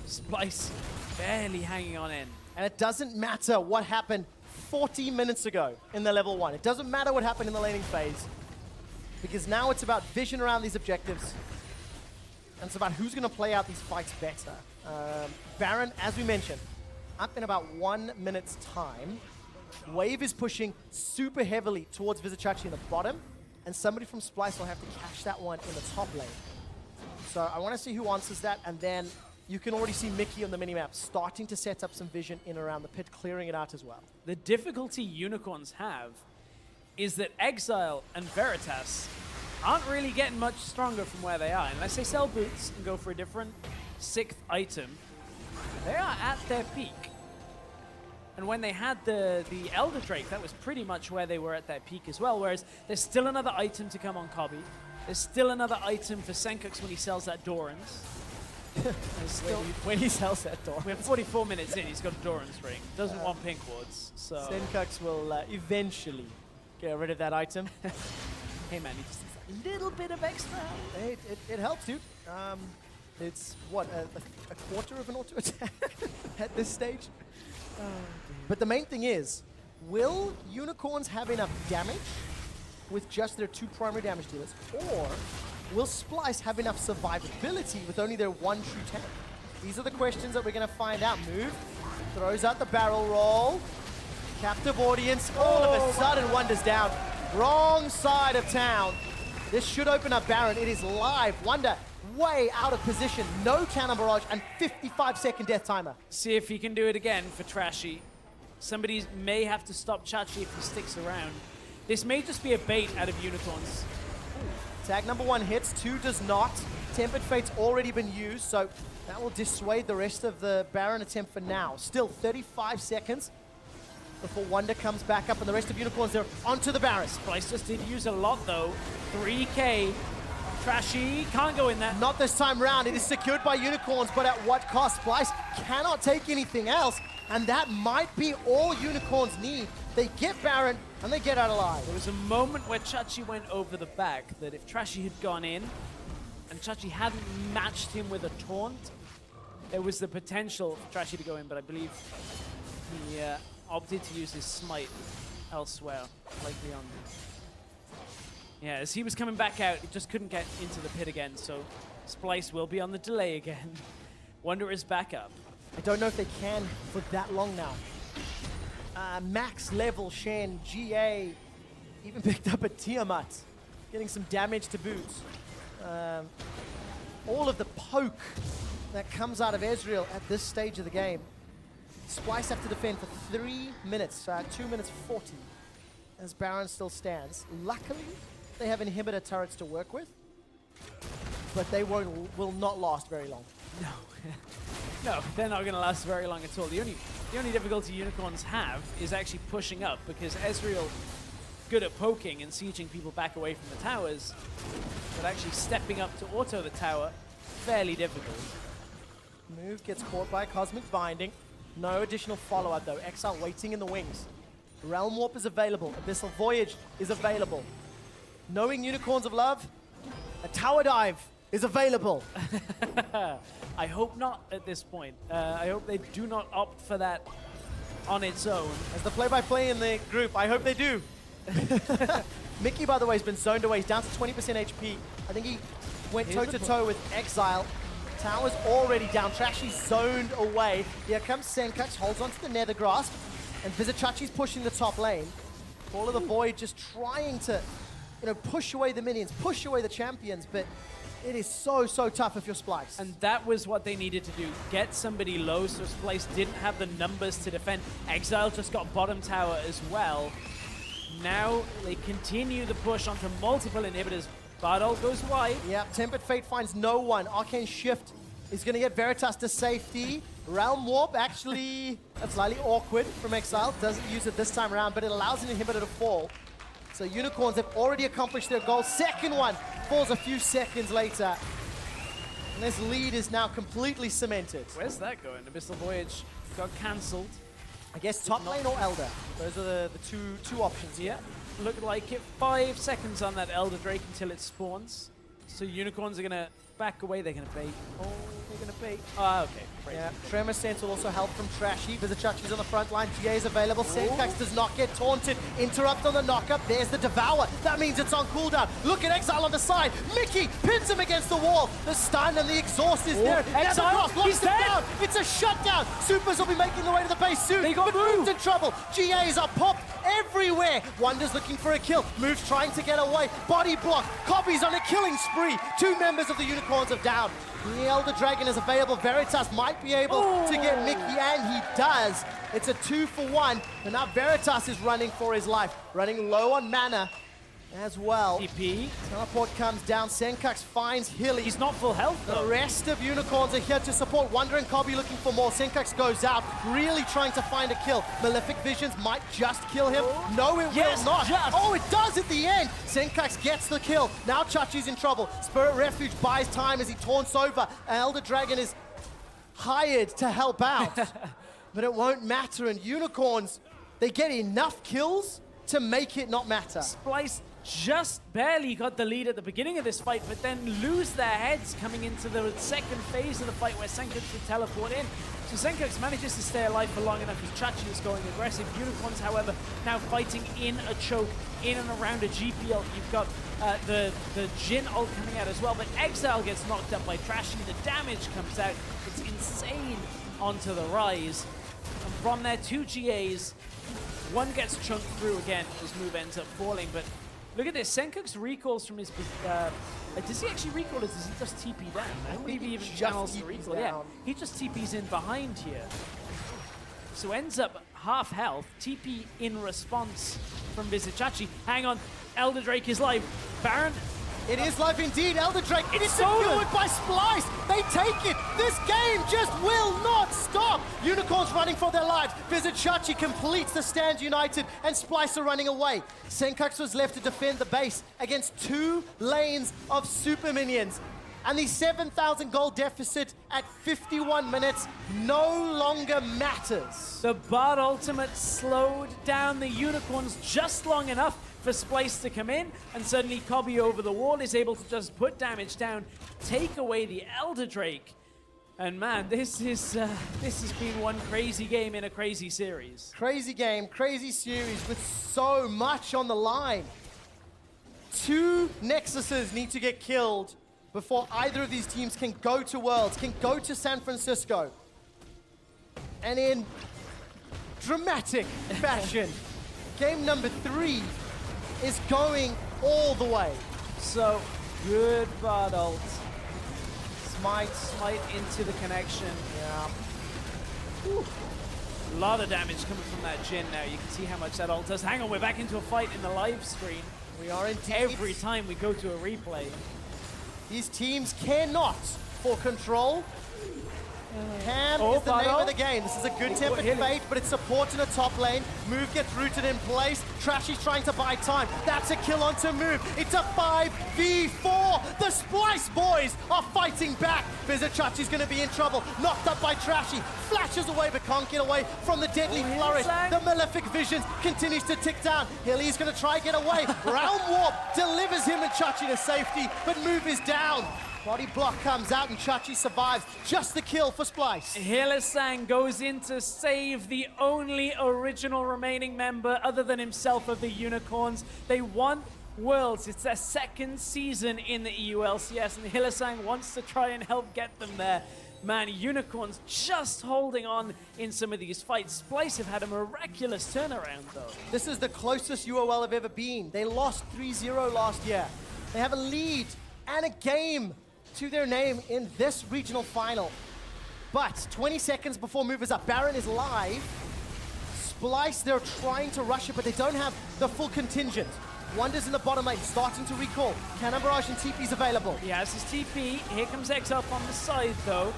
Speaker 9: Splyce barely hanging on in.
Speaker 5: And it doesn't matter what happened 40 minutes ago in the level 1. It doesn't matter what happened in the laning phase. Because now it's about vision around these objectives. And it's about who's going to play out these fights better. Baron, as we mentioned, up in about 1 minute's time. Wave is pushing super heavily towards Vizicsacsi in the bottom. And somebody from Splyce will have to catch that one in the top lane. So I want to see who answers that, and then you can already see Mikyx on the minimap starting to set up some vision in around the pit, clearing it out as well.
Speaker 9: The difficulty Unicorns have is that Exileh and Veritas aren't really getting much stronger from where they are. Unless they sell boots and go for a different 6th item, they are at their peak. And when they had the Elder Drake, that was pretty much where they were at their peak as well, whereas there's still another item to come on Kobbe. There's still another item for Sencux when he sells that Doran's.
Speaker 5: When he sells that Doran's.
Speaker 9: We have 44 minutes in, he's got a Doran's ring. Doesn't want pink wards, so...
Speaker 5: Sencux will eventually get rid of that item.
Speaker 9: Hey man, he just needs a little bit of extra.
Speaker 5: It helps, dude. It's, what, a quarter of an auto attack at this stage? But the main thing is, will Unicorns have enough damage with just their 2 primary damage dealers, or will Splyce have enough survivability with only their 1 true tank? These are the questions that we're going to find out. Move, throws out the barrel roll, captive audience, all of a sudden Wunder's down. Wrong side of town. This should open up Baron. It is live. Wunder way out of position. No Cannon Barrage and 55-second death timer.
Speaker 9: See if he can do it again for Trashy. Somebody may have to stop Trashy if he sticks around. This may just be a bait out of Unicorns.
Speaker 5: Tag number 1 hits, 2 does not. Tempered Fate's already been used, so that will dissuade the rest of the Baron attempt for now. Still 35 seconds before Wunder comes back up, and the rest of Unicorns, they're onto the Baron.
Speaker 9: Splyce just did use a lot though. 3K. Trashy can't go in there.
Speaker 5: Not this time round. It is secured by Unicorns, but at what cost? Splyce cannot take anything else, and that might be all Unicorns need. They get Baron, and they get out alive.
Speaker 9: There was a moment where Trashy went over the back that if Trashy had gone in, and Trashy hadn't matched him with a taunt, there was the potential for Trashy to go in, but I believe he opted to use his smite elsewhere, likely on. Yeah, as he was coming back out, he just couldn't get into the pit again, so Splyce will be on the delay again. Wunder is back up.
Speaker 5: I don't know if they can for that long now. Max level Shen, GA, even picked up a Tiamat, getting some damage to boot. All of the poke that comes out of Ezreal at this stage of the game. Splyce have to defend for 3 minutes, 2 minutes 40, as Baron still stands. Luckily, they have inhibitor turrets to work with, but they will not last very long.
Speaker 9: No. No, they're not going to last very long at all. The only difficulty Unicorns have is actually pushing up, because Ezreal good at poking and sieging people back away from the towers, but actually stepping up to auto the tower, fairly difficult.
Speaker 5: Move gets caught by Cosmic Binding. No additional follow-up though. Exileh waiting in the wings. Realm Warp is available. Abyssal Voyage is available. knowing Unicorns of Love, a tower dive is available.
Speaker 9: I hope not at this point. I hope they do not opt for that on its own.
Speaker 5: As the play-by-play in the group, I hope they do. Mikyx, by the way, has been zoned away. He's down to 20% HP. I think he went toe-to-toe with Exileh. Tower's already down. Trashy's zoned away. Here comes Sencux, holds onto the Nether Grasp, and Vizicsacsi's pushing the top lane. Call of the Void just trying to, push away the minions, push away the champions, but it is so tough if you're Splyce.
Speaker 9: And that was what they needed to do. Get somebody low so Splyce didn't have the numbers to defend. Exileh just got bottom tower as well. Now they continue the push onto multiple inhibitors. Bardol goes wide.
Speaker 5: Yeah, Tempered Fate finds no one. Arcane Shift is going to get Veritas to safety. Realm Warp, actually, that's slightly awkward from Exileh. Doesn't use it this time around, but it allows an inhibitor to fall. So Unicorns have already accomplished their goal. Second one falls a few seconds later. And this lead is now completely cemented.
Speaker 9: Where's that going? Abyssal Voyage got cancelled.
Speaker 5: I guess top lane or Elder. Those are the two options here.
Speaker 9: Look like it. 5 seconds on that Elder Drake until it spawns. So Unicorns are going to back away. They're going to bait. Oh, they're going to bait. Oh, okay. Crazy.
Speaker 5: Yeah, Tremor Sense will also help from Trashy. Vizicsacsi's on the front line. GA is available. Sencux does not get taunted. Interrupt on the knockup. There's the Devour. That means it's on cooldown. Look at Exileh on the side. Mikyx pins him against the wall. The stun and the exhaust is there.
Speaker 9: Exileh, he's dead.
Speaker 5: Down. It's a shutdown. Supers will be making their way to the base soon.
Speaker 9: They got
Speaker 5: moved in trouble. GAs are popped everywhere. Wunder's looking for a kill. Moves trying to get away. Body block. Kobbe's on a killing spree. 2 members of the Unicorns are down. The Elder Dragon is available. Veritas might be able to get Mikyx, and he does. It's a 2-for-1, and now Veritas is running for his life. Running low on mana as well.
Speaker 9: TP.
Speaker 5: Teleport comes down. Sencux finds Hilly.
Speaker 9: He's not full health, though.
Speaker 5: The rest of Unicorns are here to support. Wunder and Kobbe looking for more. Sencux goes out, really trying to find a kill. Malefic Visions might just kill him. No, it will not. Oh, it does at the end. Sencux gets the kill. Now Chachi's in trouble. Spirit Refuge buys time as he taunts over. Elder Dragon is hired to help out. But it won't matter. And Unicorns, they get enough kills to make it not matter.
Speaker 9: Splyce just barely got the lead at the beginning of this fight, but then lose their heads coming into the second phase of the fight where Sencux would teleport in. So Sencux manages to stay alive for long enough as Trashy is going aggressive. Unicorns, however, now fighting in a choke, in and around a GPL. You've got the Jhin ult coming out as well, but Exileh gets knocked up by Trashy. The damage comes out. It's insane onto the rise. And from there, 2 GAs. One gets chunked through again. His move ends up falling, but look at this. Sencux recalls from his... does he actually recall or does he just TP down? I don't believe he even channels the recall. Yeah, he just TPs in behind here. So ends up half health. TP in response from Vizicsacsi. Hang on. Elder Drake is live. Baron...
Speaker 5: It is live indeed. Elder Drake is secured by Splyce. They take it. This game just will not stop. Unicorns running for their lives. Vizicsacsi completes the stand united, and Splyce are running away. Sencux was left to defend the base against 2 lanes of super minions. And the 7,000 gold deficit at 51 minutes no longer matters.
Speaker 9: The Bard ultimate slowed down the Unicorns just long enough for Splyce to come in, and suddenly Kobbe over the wall is able to just put damage down, take away the Elder Drake. And man, this has been one crazy game in a crazy series.
Speaker 5: Crazy game, crazy series with so much on the line. 2 Nexuses need to get killed before either of these teams can go to Worlds, can go to San Francisco. And in dramatic fashion, game number 3 is going all the way.
Speaker 9: So, good Bard ult. Smite into the connection.
Speaker 5: Yeah.
Speaker 9: Whew. A lot of damage coming from that Jhin now. You can see how much that ult does. Hang on, we're back into a fight in the live screen.
Speaker 5: We are in
Speaker 9: every time we go to a replay.
Speaker 5: These teams cannot, for control, Ham is the name of the game. This is a good tempered fate, but it's support in the top lane. Move gets rooted in place. Trashy's trying to buy time. That's a kill onto Move. It's a 5v4. The Splyce boys are fighting back. Vizicsacsi's going to be in trouble. Knocked up by Trashy. Flashes away, but can't get away from the deadly flourish. The Malefic Visions continues to tick down. Hilly's going to try and get away. Realm Warp delivers him and Chachi to safety, but Move is down. Body block comes out and Chachi survives. Just the kill for Splyce.
Speaker 9: Hylissang goes in to save the only original remaining member other than himself of the Unicorns. They won Worlds. It's their second season in the EU LCS, and Hylissang wants to try and help get them there. Man, Unicorns just holding on in some of these fights. Splyce have had a miraculous turnaround, though.
Speaker 5: This is the closest UOL have ever been. They lost 3-0 last year. They have a lead and a game to their name in this regional final. But 20 seconds before Move is up, Baron is live. Splyce, they're trying to rush it, but they don't have the full contingent. Wunder's in the bottom lane, starting to recall. Cannon Barrage and TP's available.
Speaker 9: He has his TP. Here comes Exileh on the side, though.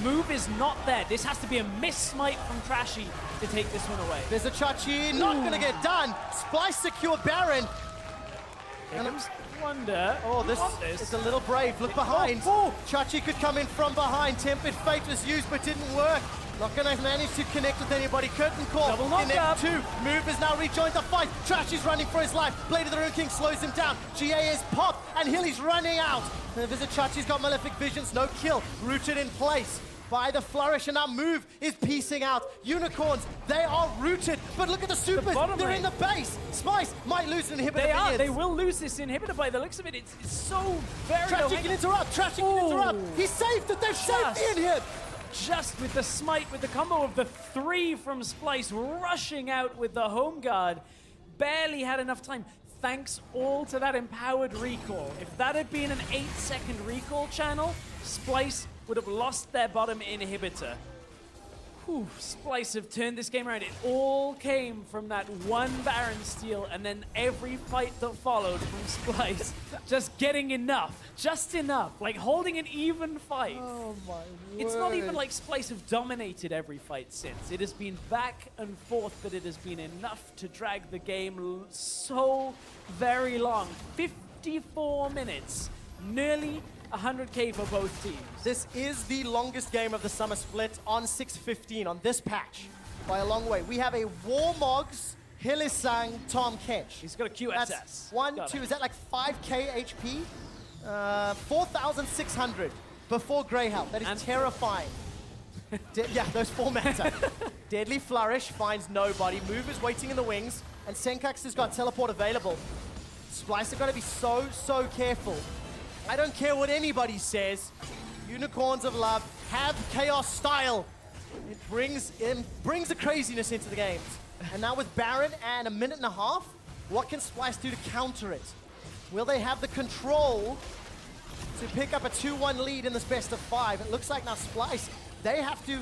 Speaker 9: Move is not there. This has to be a miss smite from Trashy to take this one away.
Speaker 5: Vizicsacsi not going to get done. Splyce secure Baron.
Speaker 9: Here comes Wunder.
Speaker 5: Oh, this is a little brave. Look behind. Chachi could come in from behind. Tempered Fate was used, but didn't work. Not going to manage to connect with anybody. Curtain call.
Speaker 9: Double knock-up.
Speaker 5: Connect 2. Move has now rejoined the fight. Trashy's running for his life. Blade of the Rune King slows him down. GA is popped, and Hilly's running out. Vizicsacsi's got Malefic Visions. No kill. Rooted in place by the flourish, and now Move is piecing out. Unicorns, they are rooted, but look at the supers. They're in the base. Splyce might lose an inhibitor.
Speaker 9: They are. They will lose this inhibitor by the looks of it. It's so very
Speaker 5: Trashy can interrupt. Trashy can interrupt. He saved it. They've saved the inhib.
Speaker 9: Just with the smite, with the combo of the 3 from Splyce rushing out with the home guard. Barely had enough time. Thanks all to that empowered recall. If that had been an 8-second recall channel, Splyce would have lost their bottom inhibitor. Whew, Splyce have turned this game around. It all came from that one Baron steal, and then every fight that followed from Splyce. Just getting enough, just enough, like holding an even fight.
Speaker 5: Oh my word.
Speaker 9: It's not even like Splyce have dominated every fight since. It has been back and forth, but it has been enough to drag the game so very long. 54 minutes, nearly 100K for both teams.
Speaker 5: This is the longest game of the summer split on 6:15 on this patch by a long way. We have a Warmogs, Hylissang, Tom Kench.
Speaker 9: He's got a QSS.
Speaker 5: That's 1, 2, is that like 5K HP? 4,600 before Grey Health. That is terrifying. Yeah, those 4 matter. Deadly Flourish finds nobody. Move is waiting in the wings, and Sencux has got teleport available. Splyce have got to be so careful. I don't care what anybody says. Unicorns of Love have chaos style. It brings the craziness into the games. And now with Baron and a minute and a half, what can Splyce do to counter it? Will they have the control to pick up a 2-1 lead in this best of 5? It looks like now Splyce, they have to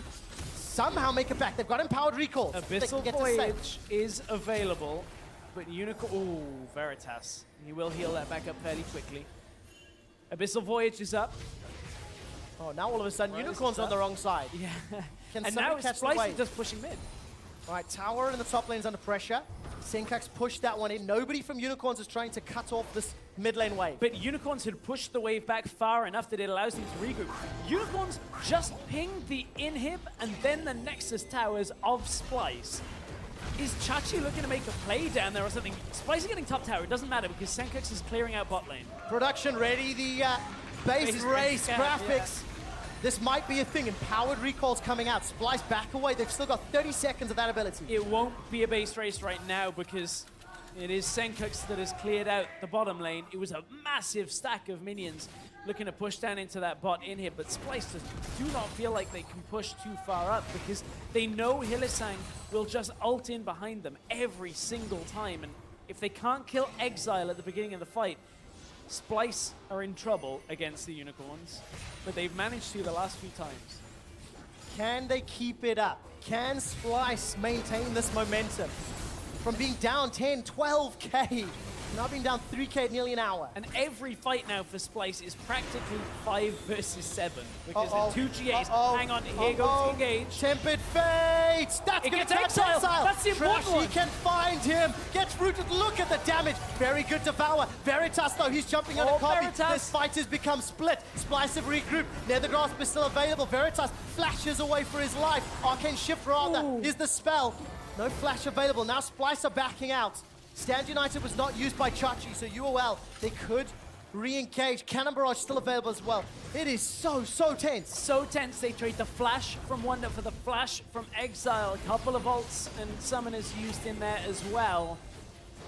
Speaker 5: somehow make it back. They've got empowered recalls.
Speaker 9: Abyssal Voyage is available, but Unicorn... Ooh, Veritas. He will heal that back up fairly quickly. Abyssal Voyage is up.
Speaker 5: Oh, now all of a sudden, Unicorn's on the wrong side.
Speaker 9: Yeah.
Speaker 5: Can
Speaker 9: and now
Speaker 5: catch
Speaker 9: Splyce is just pushing mid.
Speaker 5: All right, Tower in the top lane is under pressure. Sencux pushed that one in. Nobody from Unicorns is trying to cut off this mid lane wave.
Speaker 9: But Unicorns had pushed the wave back far enough that it allows them to regroup. Unicorns just pinged the inhib and then the Nexus towers of Splyce. Is Chachi looking to make a play down there or something? Splyce is getting top tower. It doesn't matter because Sencux is clearing out bot lane.
Speaker 5: Production ready. The base race graphics. Yeah. This might be a thing. Empowered recalls coming out. Splyce back away. They've still got 30 seconds of that ability.
Speaker 9: It won't be a base race right now because it is Sencux that has cleared out the bottom lane. It was a massive stack of minions looking to push down into that bot in here, but Splyce just do not feel like they can push too far up because they know Hylissang will just ult in behind them every single time, and if they can't kill Exileh at the beginning of the fight, Splyce are in trouble against the Unicorns, but they've managed to the last few times.
Speaker 5: Can they keep it up? Can Splyce maintain this momentum? From being down 10, 12K Now being down 3K at nearly an hour.
Speaker 9: And every fight now for Splyce is practically 5 versus 7 because the 2 GAs. Hang on, here goes Engage.
Speaker 5: Tempered Fates! That's going to catch Exile!
Speaker 9: That's the important
Speaker 5: Trashy
Speaker 9: one.
Speaker 5: can find him. Gets rooted. Look at the damage. Very good Devour. Veritas, though, he's jumping on a Kobbe. This fight has become split. Splyce have regrouped. Nethergrasp is still available. Veritas flashes away for his life. Arcane Shift, rather, is the spell. No flash available. Now Splyce are backing out. Stand United was not used by Trashy, so UOL, they could re-engage. Cannon Barrage still available as well. It is so tense.
Speaker 9: So tense, they trade the flash from Wunder for the flash from Exile. A couple of ults and summoners used in there as well.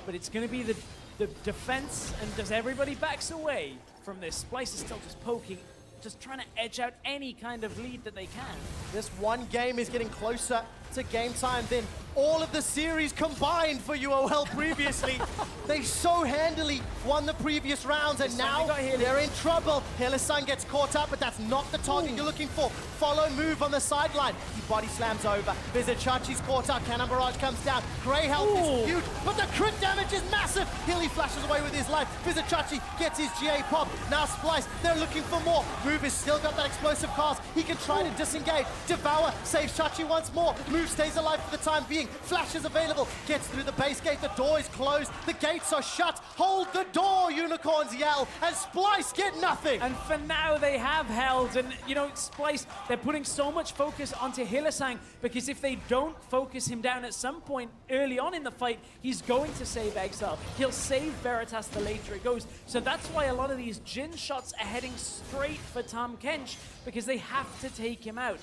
Speaker 9: But it's going to be the defense, and does everybody backs away from this? Splyce is still just poking, just trying to edge out any kind of lead that they can.
Speaker 5: This one game is getting closer to game time than all of the series combined for UOL previously. They so handily won the previous rounds, and now they're in trouble. Hylissang gets caught up, but that's not the target you're looking for. Follow move on the sideline. He body slams over. Vizicsachi's caught up. Cannon Barrage comes down. Grey health is huge, but the crit damage is massive. Hilly flashes away with his life. Vizicsachi gets his GA pop. Now Splyce, they're looking for more. Move has still got that explosive cast. He can try to disengage. Devour saves Chachi once more. Move stays alive for the time being. Flash is available. Gets through the base gate. The door is closed. The gates are shut. Hold the door, Unicorns yell. And Splyce get nothing.
Speaker 9: And for now, they have held. And, you know, Splyce, they're putting so much focus onto Hylissang because if they don't focus him down at some point early on in the fight, he's going to save Exile. He'll save Veritas the later it goes. So that's why a lot of these Jhin shots are heading straight for Tahm Kench because they have to take him out.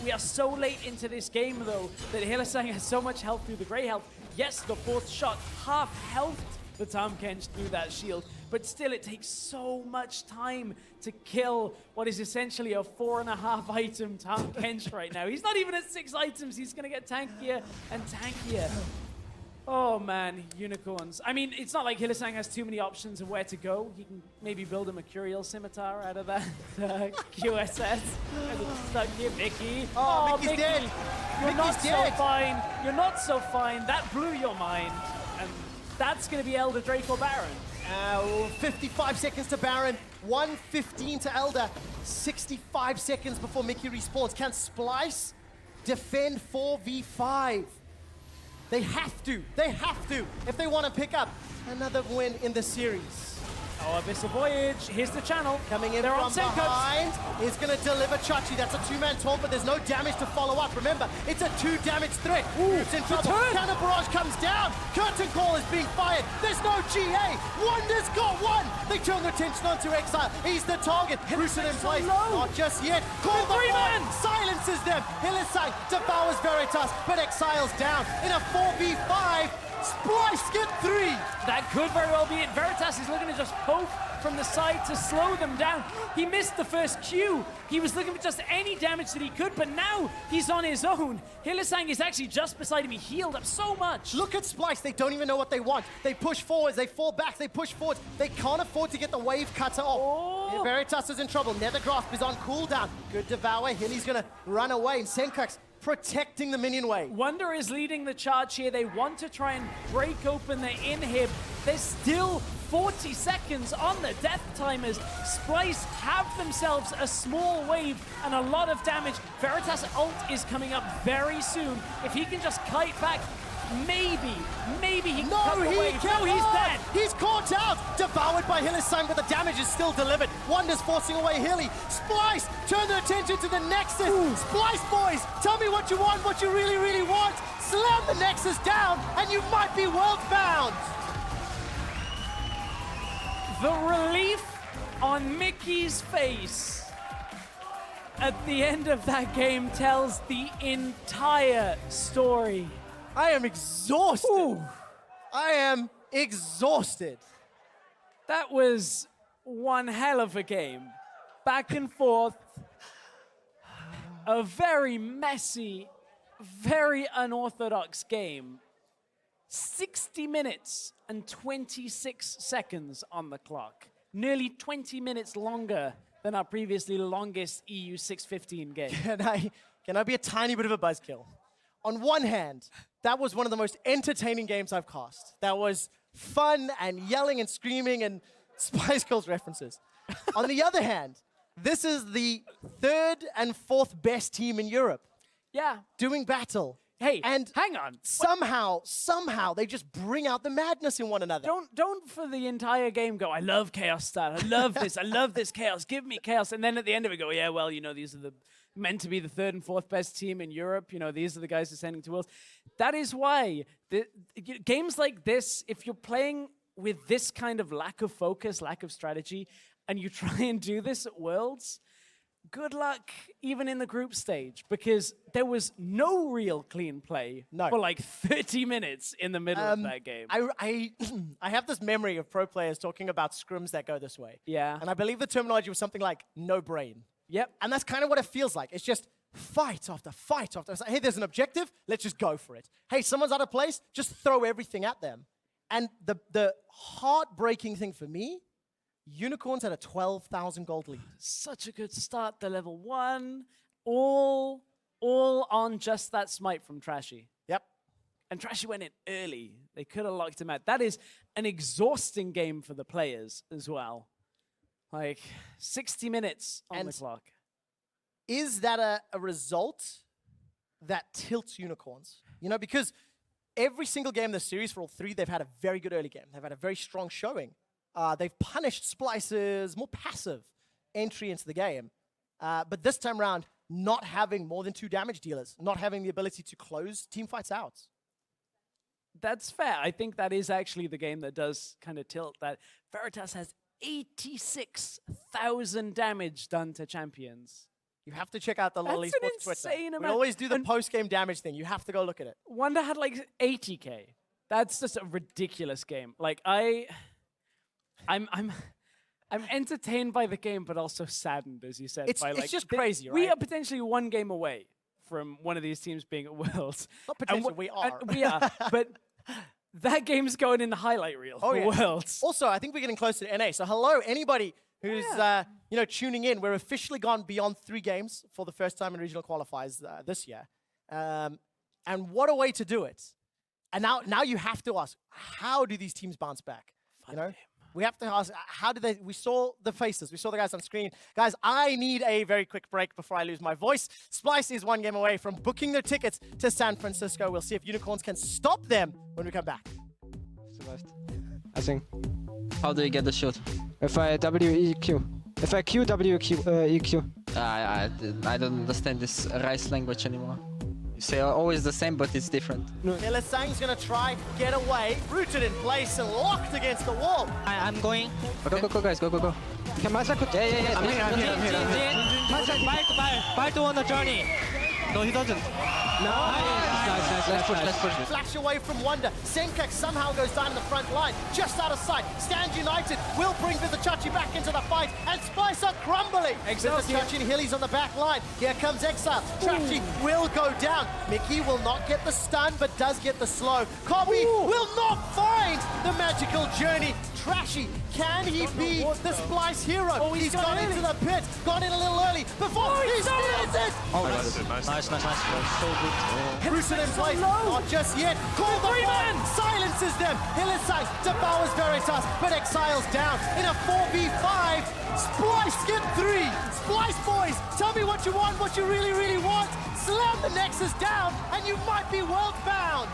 Speaker 9: We are so late into this game, though, that Hylissang has so much health through the Grey health. Yes, the 4th shot, half health for Tahm Kench through that shield, but still it takes so much time to kill what is essentially a 4.5 item Tahm Kench right now. He's not even at 6 items. He's going to get tankier and tankier. Oh man, Unicorns. I mean, it's not like Hylissang has too many options of where to go. He can maybe build a Mercurial Scimitar out of that QSS. Stuck here, Mickey.
Speaker 5: Oh, Mickey's dead.
Speaker 9: You're not so fine. You're not so fine. That blew your mind. And that's going to be Elder Draco Baron.
Speaker 5: 55 seconds to Baron. 1:15 to Elder. 65 seconds before Mickey respawns. Can Splyce defend 4v5? They have to, if they want to pick up another win in the series.
Speaker 9: Oh, Abyssal Voyage, here's the channel.
Speaker 5: Coming in
Speaker 9: They're
Speaker 5: from
Speaker 9: on Sencux.
Speaker 5: behind is going to deliver Trashy. That's a 2-man taunt, but there's no damage to follow up. Remember, it's a 2-damage threat. It's in trouble. Cannon Barrage comes down. Curtain Call is being fired. There's no GA. Wunder's got one. They turn their attention onto Exile. He's the target. Rooted in place. Not just yet. Call the man. Silences them. Hylissang devours Veritas, but Exile's down in a 4v5. Splyce get 3!
Speaker 9: That could very well be it. Veritas is looking to just poke from the side to slow them down. He missed the first Q. He was looking for just any damage that he could, but now he's on his own. Hylissang is actually just beside him. He healed up so much.
Speaker 5: Look at Splyce. They don't even know what they want. They push forwards. They fall back. They push forwards. They can't afford to get the wave cutter off. Veritas is in trouble. Nethergrasp is on cooldown. Good Devour. Hilly's going to run away. And Sencux protecting the minion wave.
Speaker 9: Wunder is leading the charge here. They want to try and break open the inhib. There's still 40 seconds on the death timers. Splyce have themselves a small wave and a lot of damage. Veritas ult is coming up very soon. If he can just kite back, maybe he can cut the wave. No, he's dead.
Speaker 5: He's caught out. Devoured by Hylissang, but the damage is still delivered. Wunder's forcing away Hilly. Splyce, turn their attention to the Nexus. Splyce boys, tell me what you want, what you really, really want. Slam the Nexus down, and you might be world-bound.
Speaker 9: The relief on Mickey's face at the end of that game tells the entire story.
Speaker 5: I am exhausted. I am exhausted.
Speaker 9: That was one hell of a game. Back and forth. A very messy, very unorthodox game. 60 minutes and 26 seconds on the clock. Nearly 20 minutes longer than our previously longest EU 615 game.
Speaker 5: Can I be a tiny bit of a buzzkill? On one hand, that was one of the most entertaining games I've cast. That was fun and yelling and screaming and Spice Girls references. On the other hand, this is the 3rd and 4th best team in Europe.
Speaker 9: Yeah.
Speaker 5: Doing battle.
Speaker 9: Hey,
Speaker 5: and
Speaker 9: hang on.
Speaker 5: Somehow they just bring out the madness in one another.
Speaker 9: Don't for the entire game go, I love Chaos Stat. I love this. I love this Chaos. Give me Chaos. And then at the end of it go, yeah, well, you know, these are the meant to be the 3rd and 4th best team in Europe. You know, these are the guys ascending to Worlds. That is why games like this, if you're playing with this kind of lack of focus, lack of strategy, and you try and do this at Worlds, good luck even in the group stage, because there was no real clean play for like 30 minutes in the middle of that game.
Speaker 5: I have this memory of pro players talking about scrims that go this way.
Speaker 9: Yeah.
Speaker 5: And I believe the terminology was something like no brain.
Speaker 9: Yep.
Speaker 5: And that's kind of what it feels like. It's just fight after fight after. It's like, hey, there's an objective, let's just go for it. Hey, someone's out of place, just throw everything at them. And the heartbreaking thing for me, Unicorns had a 12,000 gold lead.
Speaker 9: Such a good start to level 1. All on just that smite from Trashy.
Speaker 5: Yep.
Speaker 9: And Trashy went in early. They could have locked him out. That is an exhausting game for the players as well. Like 60 minutes on the clock.
Speaker 5: Is that a result that tilts Unicorns? You know, because every single game in the series for all 3, they've had a very good early game. They've had a very strong showing. They've punished Splyce's more passive entry into the game. But this time around, not having more than 2 damage dealers, not having the ability to close team fights out.
Speaker 9: That's fair. I think that is actually the game that does kind of tilt that. Veritas has 86,000 damage done to champions.
Speaker 5: You have to check out the LOL eSports Twitter.
Speaker 9: Insane
Speaker 5: We
Speaker 9: amount.
Speaker 5: always do the post-game damage thing. You have to go look at it.
Speaker 9: Wunder had like 80k. That's just a ridiculous game. Like I'm entertained by the game, but also saddened, as you said.
Speaker 5: It's just crazy, right?
Speaker 9: We are potentially 1 game away from one of these teams being at Worlds.
Speaker 5: Not potentially, we are.
Speaker 9: We are, but that game's going in the highlight reel for Worlds.
Speaker 5: Also, I think we're getting close to NA. So hello, anybody who's you know, tuning in. We're officially gone beyond 3 games for the first time in regional qualifiers this year. And what a way to do it. And now you have to ask, how do these teams bounce back? You know? We have to ask, how did they, we saw the faces, we saw the guys on screen. Guys, I need a very quick break before I lose my voice. Splyce is 1 game away from booking their tickets to San Francisco. We'll see if Unicorns can stop them when we come back.
Speaker 12: I think.
Speaker 11: How do you get the shot?
Speaker 12: If I WEQ. If I Q, WQ, EQ.
Speaker 11: I don't understand this rice language anymore. You say always the same, but it's different.
Speaker 5: Hylissang's gonna try, get away, rooted in place and locked against the wall.
Speaker 13: I'm going.
Speaker 11: Go, guys, go.
Speaker 12: Can Masa could...
Speaker 13: Yeah. I'm here. Fight on the journey. No, he doesn't.
Speaker 12: Nice.
Speaker 11: Let's push.
Speaker 5: Flash away from Wunder. Sencux somehow goes down in the front line, just out of sight. Stand United will bring Vizicsacsi back into the fight, and Splyce are crumbling. Vizicsacsi and Hilly's on the back line. Here comes Exileh. Trashy will go down. Mikyx will not get the stun, but does get the slow. Kobbe will not find the magical journey. Trashy, can he be the Splyce hero? He's gone into the pit, gone in a little early before he steals it.
Speaker 13: Oh, nice. So good.
Speaker 5: Rooted in place, not just yet. Call the one, silences them. Hylissang devours Veritas, but Exile's down in a 4v5. Splyce get 3. Splyce boys, tell me what you want, what you really want. Slam the Nexus down, and you might be world bound.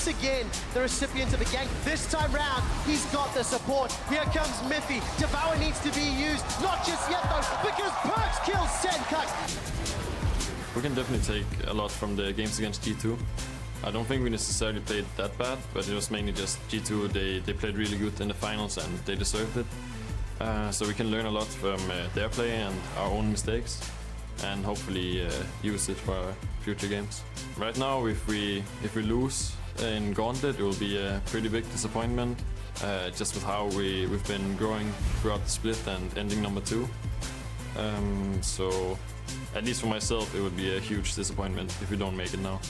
Speaker 5: once again the recipient of a gank. This time round, he's got the support. Here comes Miffy. Devour needs to be used. Not just yet though, because Perks kills Sencux.
Speaker 18: We can definitely take a lot from the games against G2. I don't think we necessarily played that bad, but it was mainly just G2, they played really good in the finals and they deserved it. So we can learn a lot from their play and our own mistakes, and hopefully use it for future games. Right now, if we lose in Gauntlet, it will be a pretty big disappointment, just with how we've been growing throughout the split and ending number 2. So at least for myself, it would be a huge disappointment if we don't make it now.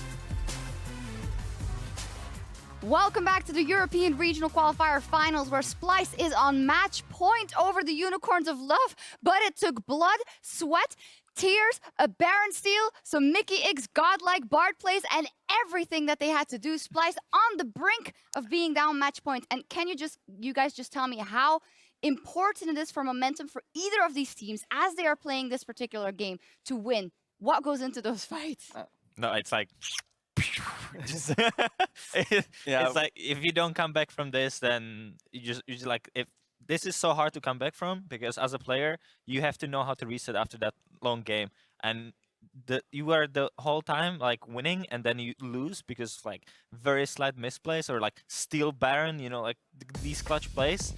Speaker 6: Welcome back to the European Regional Qualifier Finals, where Splyce is on match point over the Unicorns of Love, but it took blood, sweat, tears, a Baron steal, some Mikyx godlike Bard plays, and everything that they had to do. Splyce on the brink of being down match point. And can you guys just tell me how important it is for momentum for either of these teams as they are playing this particular game to win? What goes into those fights?
Speaker 7: No, it's like...
Speaker 8: Yeah.
Speaker 7: It's like if you don't come back from this, then you just like, if this is so hard to come back from, because as a player you have to know how to reset after that long game, and you are the whole time like winning, and then you lose because like very slight misplays or like steal Baron, you know, like these clutch plays.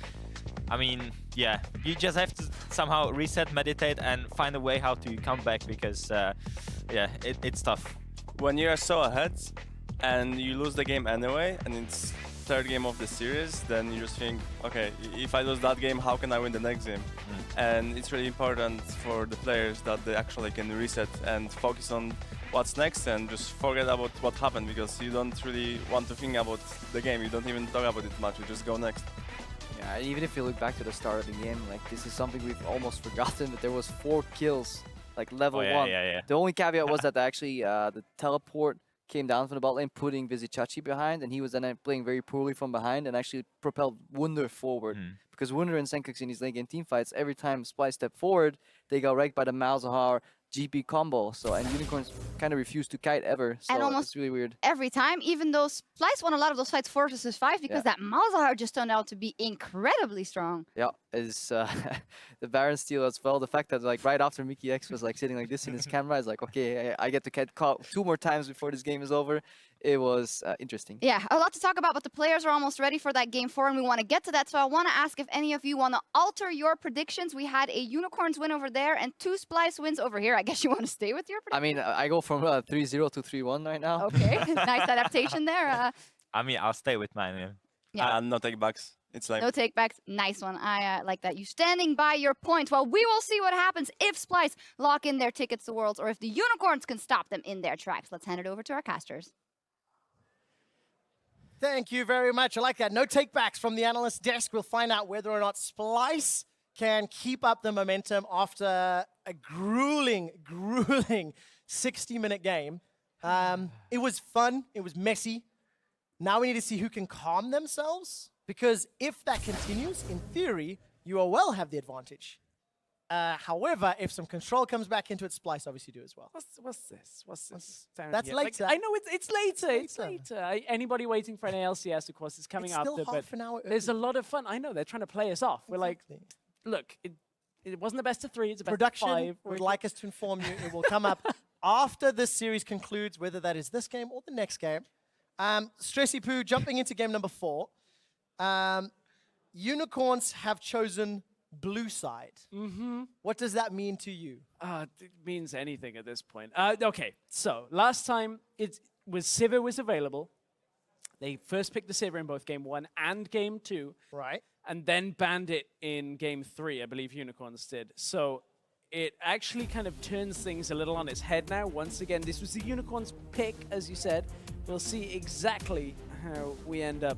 Speaker 7: I mean, yeah, you just have to somehow reset, meditate, and find a way how to come back, because yeah, it's tough.
Speaker 8: When you are so ahead and you lose the game anyway, and it's third game of the series, then you just think, okay, if I lose that game, how can I win the next game? And it's really important for the players that they actually can reset and focus on what's next and just forget about what happened, because you don't really want to think about the game. You don't even talk about it much, you just go next.
Speaker 4: Yeah, even if you look back to the start of the game, like this is something we've almost forgotten, but there was 4 kills, like level 1.
Speaker 7: Yeah.
Speaker 4: The only caveat was that actually the teleport came down from the bot lane, putting Vizicsacsi behind, and he was then playing very poorly from behind and actually propelled Wunder forward. Because Wunder and Sencux in these late game teamfights, every time Splyce stepped forward, they got wrecked by the Malzahar GP combo. So, and Unicorns kind of refused to kite ever. So
Speaker 6: and almost
Speaker 4: it's really weird.
Speaker 6: Every time, even though Splyce won a lot of those fights 4 versus 5, because that Malzahar just turned out to be incredibly strong.
Speaker 4: Yeah, is the Baron steal as well. The fact that like right after Mikyx was like sitting like this in his camera is like, okay, I get to get caught 2 more times before this game is over. It was interesting.
Speaker 6: Yeah, a lot to talk about, but the players are almost ready for that game 4, and we want to get to that. So I want to ask if any of you want to alter your predictions. We had a Unicorns win over there and 2 Splyce wins over here. I guess you want to stay with your prediction?
Speaker 4: I mean, I go from 3-0 to 3-1 right now.
Speaker 6: Okay, nice adaptation there.
Speaker 7: I mean, I'll stay with mine.
Speaker 6: Yeah.
Speaker 8: And no takebacks. It's like
Speaker 6: no takebacks. Nice one. I like that. You standing by your point. Well, we will see what happens if Splyce lock in their tickets to Worlds, or if the Unicorns can stop them in their tracks. Let's hand it over to our casters.
Speaker 5: Thank you very much. I like that. No takebacks from the analyst desk. We'll find out whether or not Splyce can keep up the momentum after a grueling 60-minute game. It was fun. It was messy. Now we need to see who can calm themselves, because if that continues, in theory, UOL have the advantage. However, if some control comes back into it, Splyce obviously do as well.
Speaker 9: What's this? Down
Speaker 5: That's
Speaker 9: here?
Speaker 5: later.
Speaker 9: Like, I know it's later. It's later. Anybody waiting for an LCS, of course, is coming
Speaker 5: It's
Speaker 9: after.
Speaker 5: still
Speaker 9: But
Speaker 5: half an hour
Speaker 9: there's a lot of fun. I know they're trying to play us off. We're like, look, it wasn't the best of 3. It's the best
Speaker 5: Production
Speaker 9: of 5.
Speaker 5: would like us to inform you it will come up after this series concludes, whether that is this game or the next game. Stressy Poo, jumping into game number 4. Unicorns have chosen blue side. What does that mean to you?
Speaker 9: It means anything at this point. Okay, so last time it was Sivir was available. They first picked the Sivir in both game 1 and game 2.
Speaker 5: Right.
Speaker 9: And then banned it in game 3, I believe Unicorns did. So it actually kind of turns things a little on its head now. Once again, this was the Unicorns pick, as you said. We'll see exactly how we end up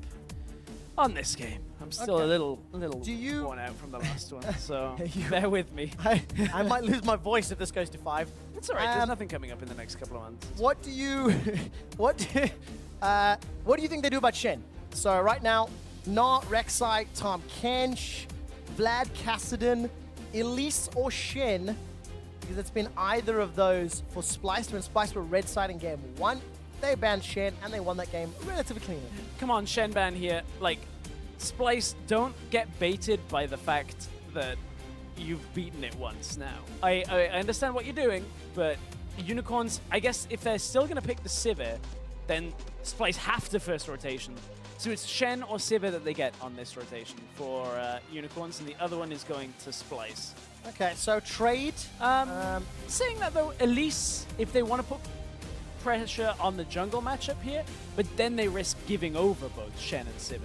Speaker 9: on this game. I'm still a little worn out from the last one, so bear with me.
Speaker 5: I might lose my voice if this goes to 5.
Speaker 9: It's all right. There's nothing coming up in the next couple of months.
Speaker 5: What do you what do you think they do about Shen? So right now, Gnar, Rek'Sai, Tom Kench, Vlad Kassadin, Elise or Shen, because it's been either of those for Splyce when Splyce were red side in game 1. they banned Shen, and they won that game relatively cleanly.
Speaker 9: Come on, Shen ban here. Like, Splyce, don't get baited by the fact that you've beaten it once now. I understand what you're doing, but Unicorns, I guess if they're still going to pick the Sivir, then Splyce have to first rotation. So it's Shen or Sivir that they get on this rotation for Unicorns, and the other one is going to Splyce.
Speaker 5: Okay, so trade.
Speaker 9: Saying that though, Elise, if they want to put pressure on the jungle matchup here, but then they risk giving over both Shen and Sivir.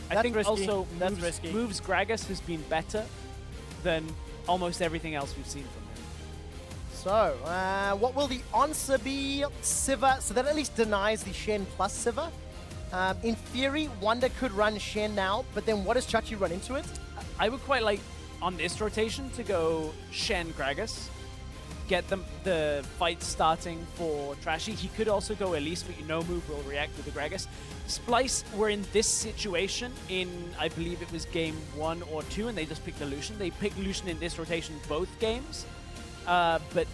Speaker 9: I think
Speaker 5: risky.
Speaker 9: also
Speaker 5: That's risky.
Speaker 9: Moves Gragas has been better than almost everything else we've seen from him.
Speaker 5: So, what will the answer be? Sivir, so that at least denies the Shen plus Sivir. In theory, Wunder could run Shen now, but then what does Trashy run into it?
Speaker 9: I would quite like, on this rotation, to go Shen Gragas. Get the fight starting for Trashy. He could also go Elise, but you know Move will react with the Gragas. Splyce were in this situation in, I believe it was game 1 or 2, and they just picked the Lucian. They picked Lucian in this rotation both games, but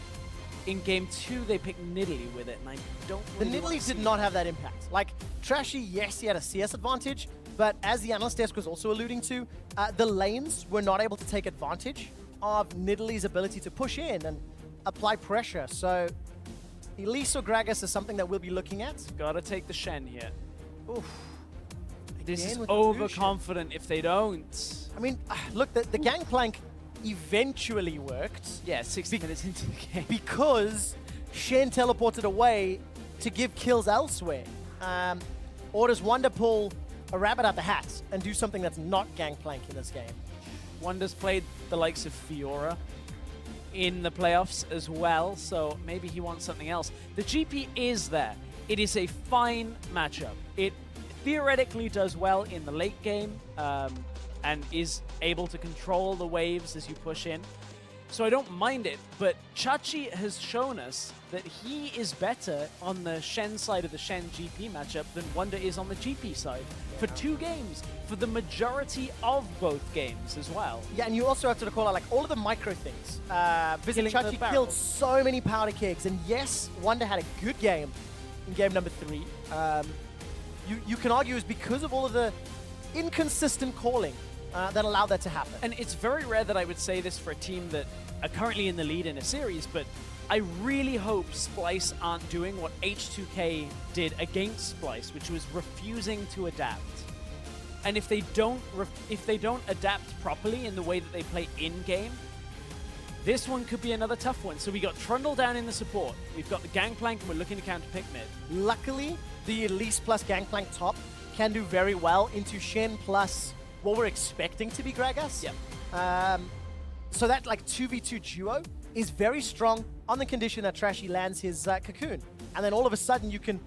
Speaker 9: in game 2 they picked Nidalee with it, and I don't really
Speaker 5: The Nidalee did not have that impact. Like, Trashy, yes, he had a CS advantage, but as the analyst desk was also alluding to, the lanes were not able to take advantage of Nidalee's ability to push in and apply pressure. So Elise or Gragas is something that we'll be looking at.
Speaker 9: Gotta take the Shen here.
Speaker 5: Oof.
Speaker 9: This
Speaker 5: Again
Speaker 9: is
Speaker 5: with the
Speaker 9: overconfident if they don't.
Speaker 5: I mean, look, the Gangplank eventually worked.
Speaker 9: Yeah, 60 minutes into the game.
Speaker 5: Because Shen teleported away to give kills elsewhere. Or does Wunder pull a rabbit out the hat and do something that's not Gangplank in this game?
Speaker 9: Wunder's played the likes of Fiora in the playoffs as well, so maybe he wants something else. The GP is there. It is a fine matchup. It theoretically does well in the late game and is able to control the waves as you push in. So I don't mind it, but Chachi has shown us that he is better on the Shen side of the Shen GP matchup than Wunder is on the GP side for 2 games, for the majority of both games as well.
Speaker 5: Yeah, and you also have to call out like all of the micro things. Vizicsacsi killed so many powder kegs, and yes, Wunder had a good game in game number 3. You can argue it's because of all of the inconsistent calling that allowed that to happen.
Speaker 9: And it's very rare that I would say this for a team that are currently in the lead in a series, but I really hope Splyce aren't doing what H2K did against Splyce, which was refusing to adapt. And if they don't adapt properly in the way that they play in-game, this one could be another tough one. So we got Trundle down in the support. We've got the Gangplank, and we're looking to counter pick mid.
Speaker 5: Luckily, the Elise plus Gangplank top can do very well into Shen plus what we're expecting to be Gragas.
Speaker 9: Yeah.
Speaker 5: So that like 2v2 duo is very strong on the condition that Trashy lands his Cocoon. And then all of a sudden you can,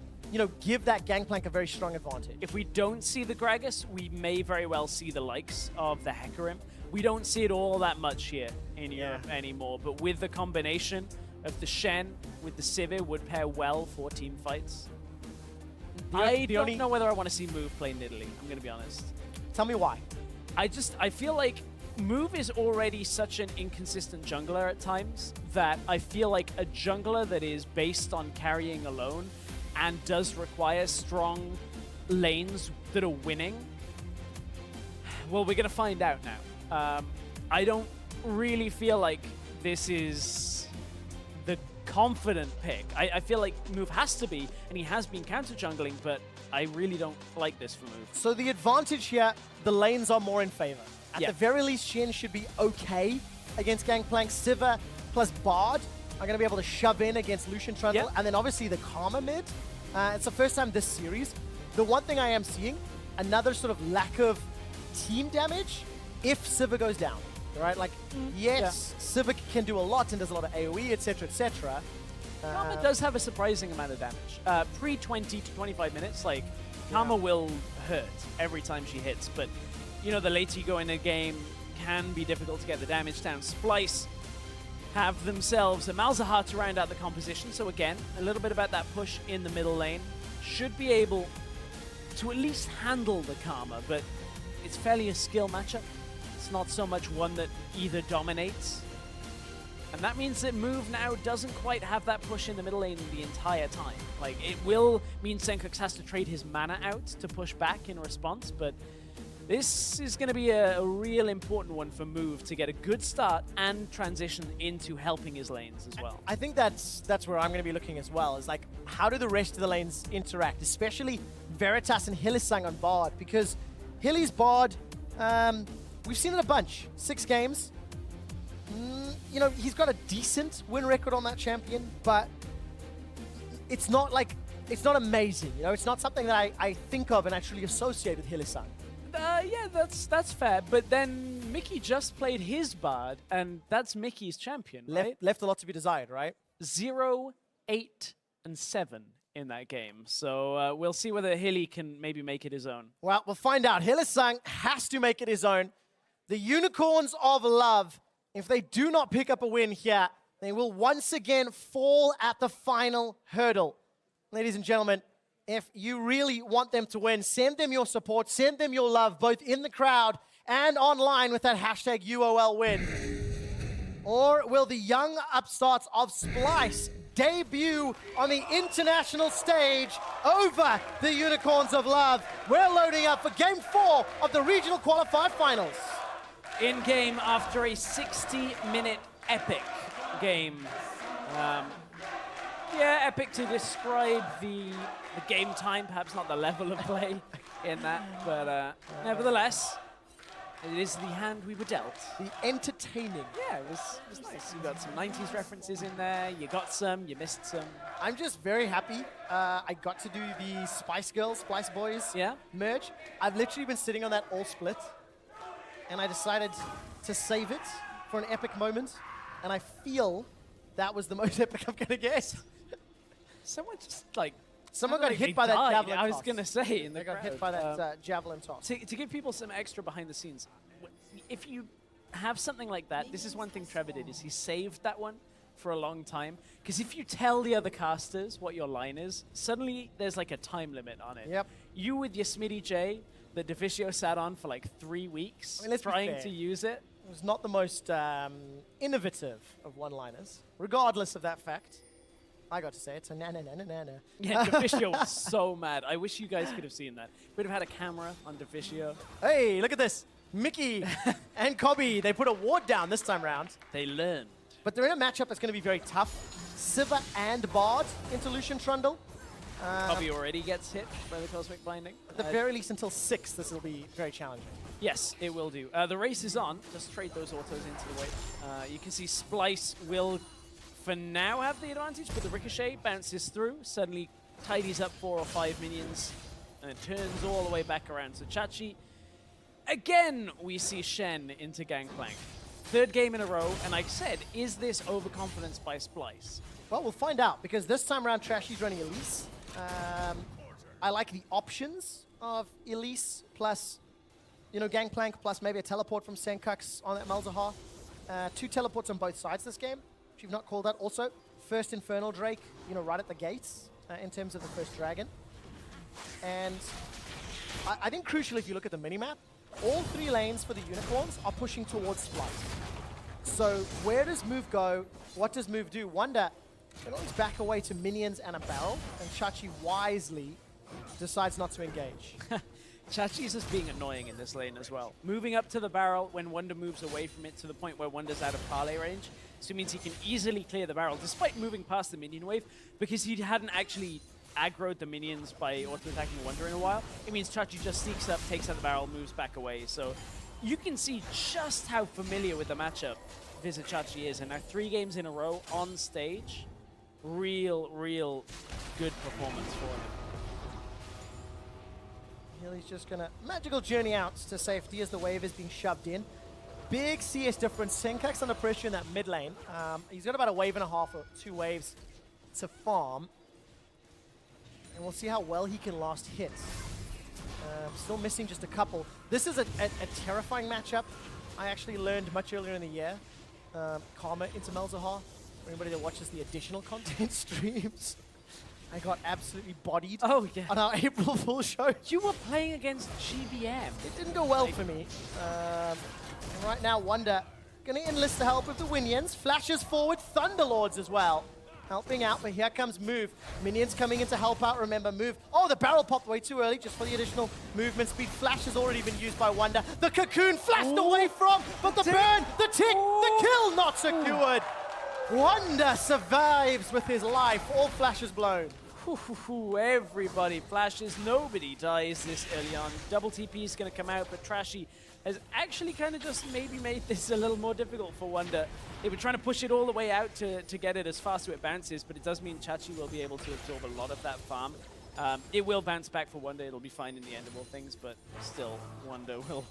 Speaker 5: give that Gangplank a very strong advantage.
Speaker 9: If we don't see the Gragas, we may very well see the likes of the Hecarim. We don't see it all that much here in Europe anymore, but with the combination of the Shen with the Sivir would pair well for team fights. I don't know whether I want to see Move play Nidalee, I'm going to be honest.
Speaker 5: Tell me why.
Speaker 9: I feel like Move is already such an inconsistent jungler at times that I feel like a jungler that is based on carrying alone and does require strong lanes that are winning, well, we're going to find out now. I don't really feel like this is the confident pick. I feel like Move has to be, and he has been counter-jungling, but I really don't like this for Move.
Speaker 5: So the advantage here, the lanes are more in favor. At the very least, Shen should be okay against Gangplank. Sivir plus Bard are going to be able to shove in against Lucian Trundle. And then obviously the Karma mid. It's the first time this series. The one thing I am seeing, another sort of lack of team damage if Sivir goes down. Right? Like, yes, Sivir can do a lot and does a lot of AoE, etc., etc.
Speaker 9: Karma does have a surprising amount of damage. Pre-20 to 25 minutes, like, Karma will hurt every time she hits, but the later you go in a game can be difficult to get the damage down. Splyce have themselves a Malzahar to round out the composition, so again, a little bit about that push in the middle lane. Should be able to at least handle the Karma, but it's fairly a skill matchup. It's not so much one that either dominates. And that means that Move now doesn't quite have that push in the middle lane the entire time. Like, it will mean Sencux has to trade his mana out to push back in response, but this is going to be a real important one for Move to get a good start and transition into helping his lanes as well.
Speaker 5: I think that's where I'm going to be looking as well, is like, how do the rest of the lanes interact, especially Veritas and Hylissang on Bard, because Hilly's Bard, we've seen it a bunch. 6 games. You know, he's got a decent win record on that champion, but it's not amazing. You know, it's not something that I think of and actually associate with Hylissang.
Speaker 9: Yeah, that's fair. But then Mikyx just played his Bard, and that's Mickey's champion, right?
Speaker 5: Left a lot to be desired, right?
Speaker 9: 0, 8, and 7 in that game. So we'll see whether Hilly can maybe make it his own.
Speaker 5: Well, we'll find out. Hylissang has to make it his own. The Unicorns of Love, if they do not pick up a win here, they will once again fall at the final hurdle. Ladies and gentlemen, if you really want them to win, send them your support, send them your love, both in the crowd and online with that hashtag UOL win. Or will the young upstarts of Splyce debut on the international stage over the Unicorns of Love? We're loading up for Game 4 of the Regional Qualifier Finals.
Speaker 9: In game after a 60-minute epic game. Yeah, epic to describe the game time, perhaps not the level of play in that, but nevertheless, it is the hand we were dealt.
Speaker 5: The entertaining.
Speaker 9: Yeah, it was nice. You got some 90s references in there, you got some, you missed some.
Speaker 5: I'm just very happy I got to do the Spice Girls, Splyce Boys merge. I've literally been sitting on that all split, and I decided to save it for an epic moment, and I feel that was the most epic I'm gonna get.
Speaker 9: Someone just like...
Speaker 5: Someone got hit by that javelin toss.
Speaker 9: I was going to say.
Speaker 5: They got hit by that javelin toss.
Speaker 9: To give people some extra behind the scenes, if you have something like that, this is one thing Trevor did, is he saved that one for a long time. Because if you tell the other casters what your line is, suddenly there's like a time limit on it.
Speaker 5: Yep.
Speaker 9: You with your Smitty J, that Deficio sat on for like 3 weeks, trying to use it.
Speaker 5: It was not the most innovative of one-liners, regardless of that fact. I got to say it's a na-na-na-na-na-na.
Speaker 9: Yeah, Deficio was so mad. I wish you guys could have seen that. We'd have had a camera on Deficio.
Speaker 5: Hey, look at this. Mikyx and Kobbe, they put a ward down this time round.
Speaker 9: They learned.
Speaker 5: But they're in a matchup that's going to be very tough. Sivir and Bard into Lucian Trundle.
Speaker 9: Kobbe already gets hit by the Cosmic Binding.
Speaker 5: At the very least until 6, this will be very challenging.
Speaker 9: Yes, it will do. The race is on. Just trade those autos into the wave. You can see Splyce will, for now, have the advantage, but the Ricochet bounces through, suddenly tidies up 4 or 5 minions, and it turns all the way back around. So Chachi, again, we see Shen into Gangplank. 3rd game in a row, and like I said, is this overconfidence by Splyce?
Speaker 5: Well, we'll find out, because this time around, Trashy's running Elise. I like the options of Elise plus, you know, Gangplank plus maybe a teleport from Sencux on that Malzahar. 2 teleports on both sides this game, which you've not called out. Also, first Infernal Drake, you know, right at the gates in terms of the first dragon. And I think crucial, if you look at the minimap, all 3 lanes for the Unicorns are pushing towards Splyce. So where does Move go? What does Move do? Wunder, it always back away to minions and a barrel, and Chachi wisely decides not to engage.
Speaker 9: Chachi's just being annoying in this lane as well. Moving up to the barrel when Wunder moves away from it to the point where Wunder's out of parlay range. So it means he can easily clear the barrel, despite moving past the minion wave, because he hadn't actually aggroed the minions by auto-attacking Wunder in a while. It means Chachi just sneaks up, takes out the barrel, moves back away. So you can see just how familiar with the matchup Vizicsacsi is. And now 3 games in a row on stage, real good performance for him.
Speaker 5: He's just going to magical journey out to safety as the wave is being shoved in. Big CS difference. Sencux under pressure in that mid lane. He's got about a wave and a half or 2 waves to farm. And we'll see how well he can last hit. Still missing just a couple. This is a terrifying matchup. I actually learned much earlier in the year. Karma into Malzahar. For anybody that watches the additional content streams. I got absolutely bodied on our April Fool show.
Speaker 9: You were playing against GBM.
Speaker 5: It didn't go well for me. And right now, Wunder Gonna enlist the help of the Minions. Flashes forward, Thunderlords as well. Helping out, but here comes Move. Minions coming in to help out, remember, Move. Oh, the barrel popped way too early, just for the additional movement speed. Flash has already been used by Wunder. The Cocoon flashed away from, but the burn, the tick, the kill not secured. Wunder survives with his life, all flashes blown.
Speaker 9: Everybody flashes, nobody dies this early on. Double TP is going to come out, but Trashy has actually kind of just maybe made this a little more difficult for Wunder. They were trying to push it all the way out to get it as fast as it bounces, but it does mean Chachi will be able to absorb a lot of that farm. It will bounce back for Wunder, it'll be fine in the end of all things, but still, Wunder will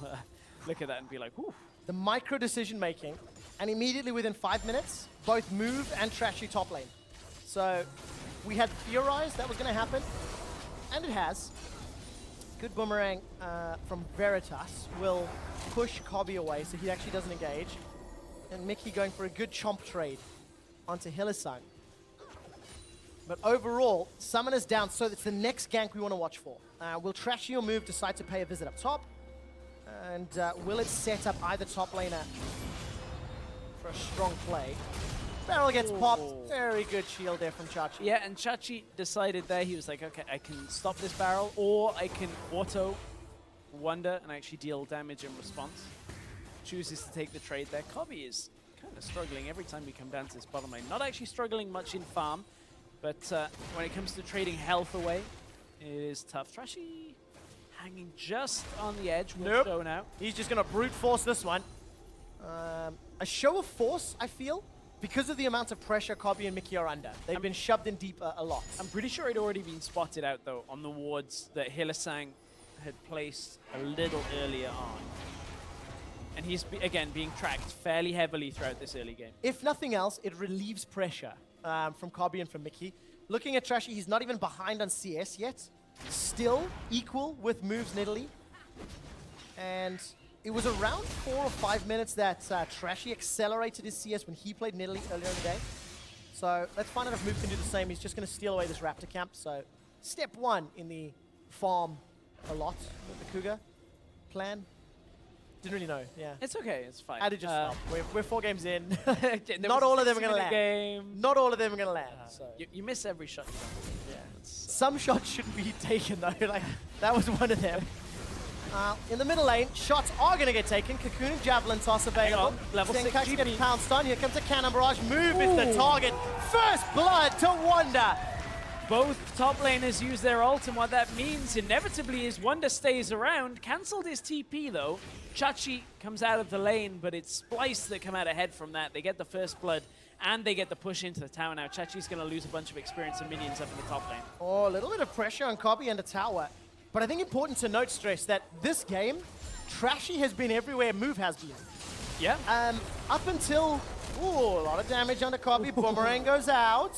Speaker 9: look at that and be like, whew.
Speaker 5: The micro decision making, and immediately within 5 minutes, both Move and Trashy top lane. So we had theorized that was going to happen, and it has. Good boomerang from Veritas will push Kobbe away so he actually doesn't engage. And Mikyx going for a good chomp trade onto Hylissang. But overall, Summoner's down, so it's the next gank we want to watch for. Will Trashy or Move decide to pay a visit up top? And will it set up either top laner for a strong play? Barrel gets popped. Very good shield there from Chachi.
Speaker 9: Yeah, and Chachi decided there, he was like, okay, I can stop this barrel, or I can auto Wunder and actually deal damage in response. Chooses to take the trade there. Kobbe is kind of struggling every time we come down to this bottom lane. Not actually struggling much in farm, but when it comes to trading health away, it is tough. Trashy hanging just on the edge. We'll show now.
Speaker 5: He's just going to brute force this one. A show of force, I feel. Because of the amount of pressure Kobbe and Mikyx are under. They've been shoved in deep a lot.
Speaker 9: I'm pretty sure it'd already been spotted out, though, on the wards that Hylissang had placed a little earlier on. And he's, again, being tracked fairly heavily throughout this early game.
Speaker 5: If nothing else, it relieves pressure from Kobbe and from Mikyx. Looking at Trashy, he's not even behind on CS yet. Still equal with moves in Italy. And it was around 4 or 5 minutes that Trashy accelerated his CS when he played in Italy earlier in the day. So let's find out if Move can do the same. He's just going to steal away this Raptor camp. So step 1 in the farm a lot with the Cougar plan. Didn't really know, yeah.
Speaker 9: It's okay, it's fine.
Speaker 5: How did you stop? We're 4 games in.
Speaker 9: Not
Speaker 5: Not all of them are going to land.
Speaker 9: Game.
Speaker 5: Not all of them are going to land. So.
Speaker 9: You miss every shot.
Speaker 5: Yeah. Some shots shouldn't be taken though. Like that was one of them. In the middle lane, shots are going to get taken. Cocoon and Javelin toss available.
Speaker 9: Level 6
Speaker 5: Sencux gets pounced on. Here comes a Cannon Barrage. Move is the target. First blood to Wunder.
Speaker 9: Both top laners use their ult, and what that means inevitably is Wunder stays around. Cancelled his TP though. Chachi comes out of the lane, but it's Splyce that come out ahead from that. They get the first blood, and they get the push into the tower now. Chachi's going to lose a bunch of experience and minions up in the top lane.
Speaker 5: Oh, a little bit of pressure on Kobbe and the tower. But I think important to note, Stress, that this game, Trashy has been everywhere Move has been.
Speaker 9: Yeah.
Speaker 5: Up until, a lot of damage on the Kobbe. Boomerang goes out.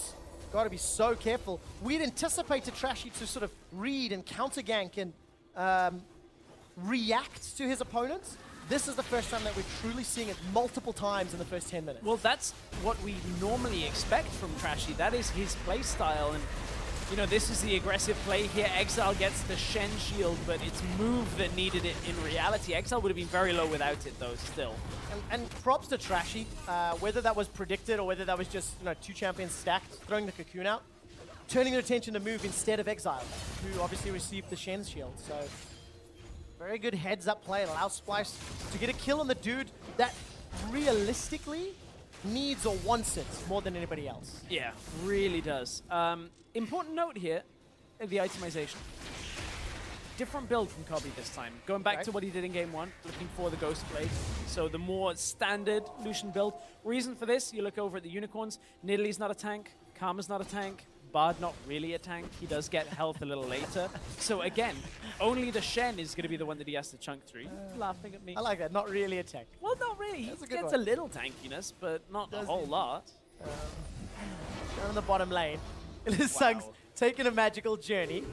Speaker 5: Got to be so careful. We'd anticipated Trashy to sort of read and counter gank and react to his opponents. This is the first time that we're truly seeing it multiple times in the first 10 minutes.
Speaker 9: Well, that's what we normally expect from Trashy. That is his play style. And you know, this is the aggressive play here. Exileh gets the Shen shield, but it's Move that needed it in reality. Exileh would have been very low without it, though, still.
Speaker 5: And props to Trashy, whether that was predicted or whether that was just 2 champions stacked, throwing the Cocoon out, turning their attention to Move instead of Exileh, who obviously received the Shen shield. So, very good heads-up play. It allows Splyce to get a kill on the dude that realistically needs or wants it more than anybody else.
Speaker 9: Yeah, really does. Important note here, the itemization. Different build from Kobbe this time. Going back to what he did in game 1, looking for the Ghost Blade. So the more standard Lucian build. Reason for this, you look over at the Unicorns. Nidalee's not a tank, Karma's not a tank, Bard not really a tank. He does get health a little later. So again, only the Shen is going to be the one that he has to chunk through. Laughing at me.
Speaker 5: I like that, not really a tank.
Speaker 9: Well, not really. He gets a little tankiness, but not a whole lot.
Speaker 5: Down in the bottom lane. Hylissang's taking a magical journey.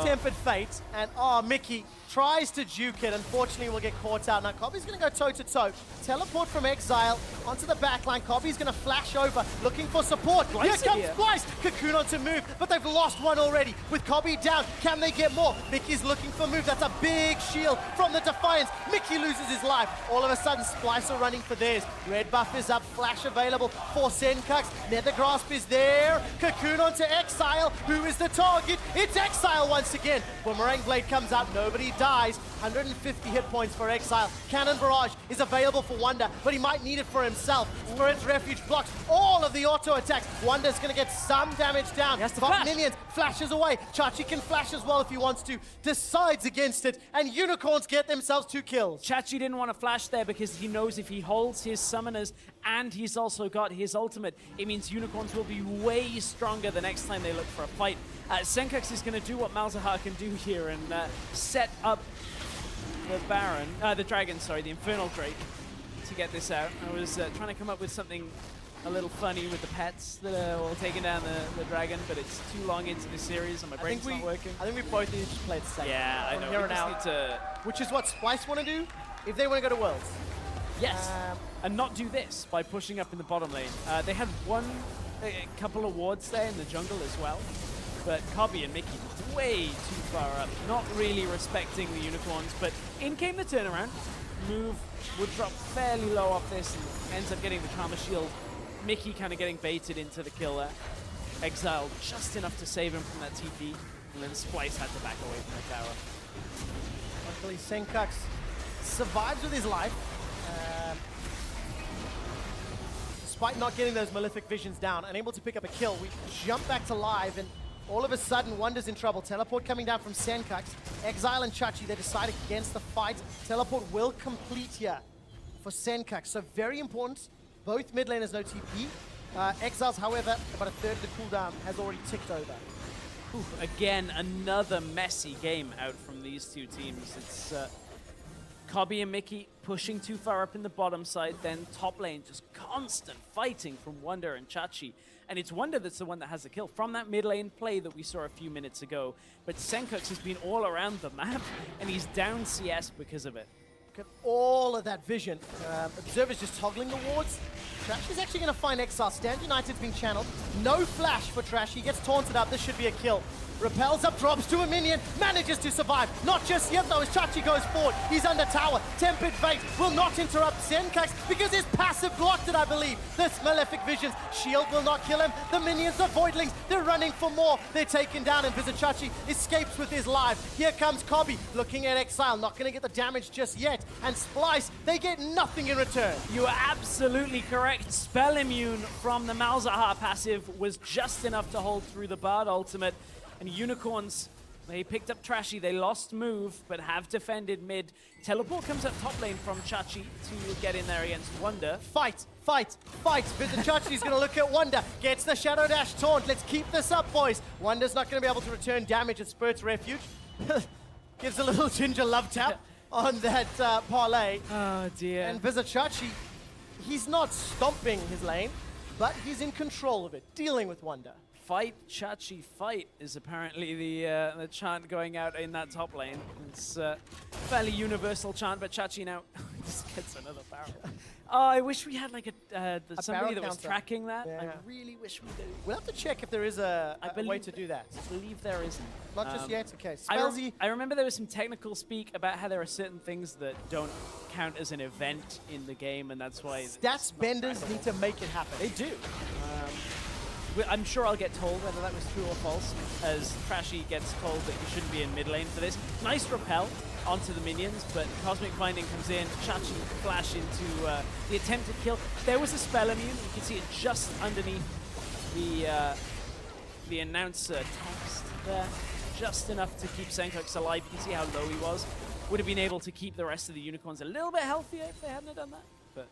Speaker 5: Tempered Fate, and Mikyx tries to juke it. Unfortunately, will get caught out. Now, Kobbe's going to go toe-to-toe. Teleport from Exileh onto the backline. Kobbe's going to flash over, looking for support. Here comes Splyce. Cocoon on to move, but they've lost one already. With Kobbe down, can they get more? Mikyx's looking for move. That's a big shield from the Defiance. Mikyx loses his life. All of a sudden, Splyce are running for theirs. Red buff is up, flash available for Sencux. Nether Grasp is there. Cocoon onto Exileh. Who is the target? It's Exileh once again. Boomerang Blade comes out, nobody dies. 150 hit points for Exileh. Cannon Barrage is available for Wunder, but he might need it for himself. Spirit's Refuge blocks all of the auto attacks. Wunder's gonna get some damage down. But Minions flashes away. Trashy can flash as well if he wants to. Decides against it, and Unicorns get themselves 2 kills.
Speaker 9: Trashy didn't want to flash there because he knows if he holds his summoners and he's also got his ultimate, it means Unicorns will be way stronger the next time they look for a fight. Sencux is going to do what Malzahar can do here and set up the Baron, the Dragon, sorry, the Infernal Drake to get this out. I was trying to come up with something a little funny with the pets that are all taking down the Dragon, but it's too long into the series and my brain's not working.
Speaker 5: I think we both need to play it safe.
Speaker 9: Yeah, I know.
Speaker 5: Here and out. Which is what Splyce want to do if they want to go to Worlds.
Speaker 9: Yes, and not do this by pushing up in the bottom lane. They had a couple of wards there in the jungle as well, but Kobbe and Mikyx way too far up, not really respecting the Unicorns, but in came the turnaround. Move would drop fairly low off this and ends up getting the Karma Shield. Mikyx kind of getting baited into the kill there. Exileh just enough to save him from that TP, and then Splyce had to back away from the tower.
Speaker 5: Luckily, Sencux survives with his life. Despite not getting those Malefic Visions down, unable to pick up a kill, we jump back to live, and all of a sudden, Wunder's in trouble. Teleport coming down from Sencux. Exileh and Trashy, they decide against the fight. Teleport will complete here for Sencux, so very important. Both mid laners no TP. Exileh's, however, about a third of the cooldown has already ticked over.
Speaker 9: Ooh, again, another messy game out from these two teams. It's Kobbe and Mikyx pushing too far up in the bottom side, then top lane just constant fighting from Wunder and Trashy. And it's Wunder that's the one that has the kill from that mid lane play that we saw a few minutes ago. But Sencux has been all around the map, and he's down CS because of it.
Speaker 5: Look at all of that vision. Observer's just toggling the wards. Trashy's actually going to find Exileh. Stand United's being channeled. No flash for Trashy. He gets taunted up. This should be a kill. Repels up, drops to a minion, manages to survive. Not just yet though, as Trashy goes forward. He's under tower. Tempered Fate will not interrupt Sencux because his passive blocked it, I believe. This Malefic Visions. Shield will not kill him. The minions are Voidlings. They're running for more. They're taken down, and Vizicsacsi escapes with his life. Here comes Kobbe, looking at Exileh. Not going to get the damage just yet. And Splyce, they get nothing in return.
Speaker 9: You are absolutely correct. Spell immune from the Malzahar passive was just enough to hold through the Bard ultimate. And Unicorns, they picked up Trashy. They lost move, but have defended mid. Teleport comes up top lane from Trashy to get in there against Wunder.
Speaker 5: Fight, fight, fight. Vizicsacsi's going to look at Wunder. Gets the Shadow Dash taunt. Let's keep this up, boys. Wunder's not going to be able to return damage at Spirit's Refuge. Gives a little ginger love tap on that parlay.
Speaker 9: Oh, dear.
Speaker 5: And Vizicsacsi, he's not stomping his lane, but he's in control of it, dealing with Wunder.
Speaker 9: Fight, Trashy, fight is apparently the chant going out in that top lane. It's a fairly universal chant, but Trashy now just gets another barrel. Oh, I wish we had like somebody that was tracking that.
Speaker 5: Yeah.
Speaker 9: I really wish we did.
Speaker 5: We'll have to check if there is a way to do that.
Speaker 9: I believe there isn't.
Speaker 5: Not just yet? Okay.
Speaker 9: I remember there was some technical speak about how there are certain things that don't count as an event in the game, and that's why...
Speaker 5: Stats benders need to make it happen.
Speaker 9: They do. I'm sure I'll get told whether that was true or false, as Trashy gets told that he shouldn't be in mid lane for this. Nice repel onto the minions, but Cosmic Finding comes in. Trashy flash into the attempted kill. There was a spell immune. You can see it just underneath the announcer text there. Just enough to keep Sencux alive. You can see how low he was. Would have been able to keep the rest of the Unicorns a little bit healthier if they hadn't done that, but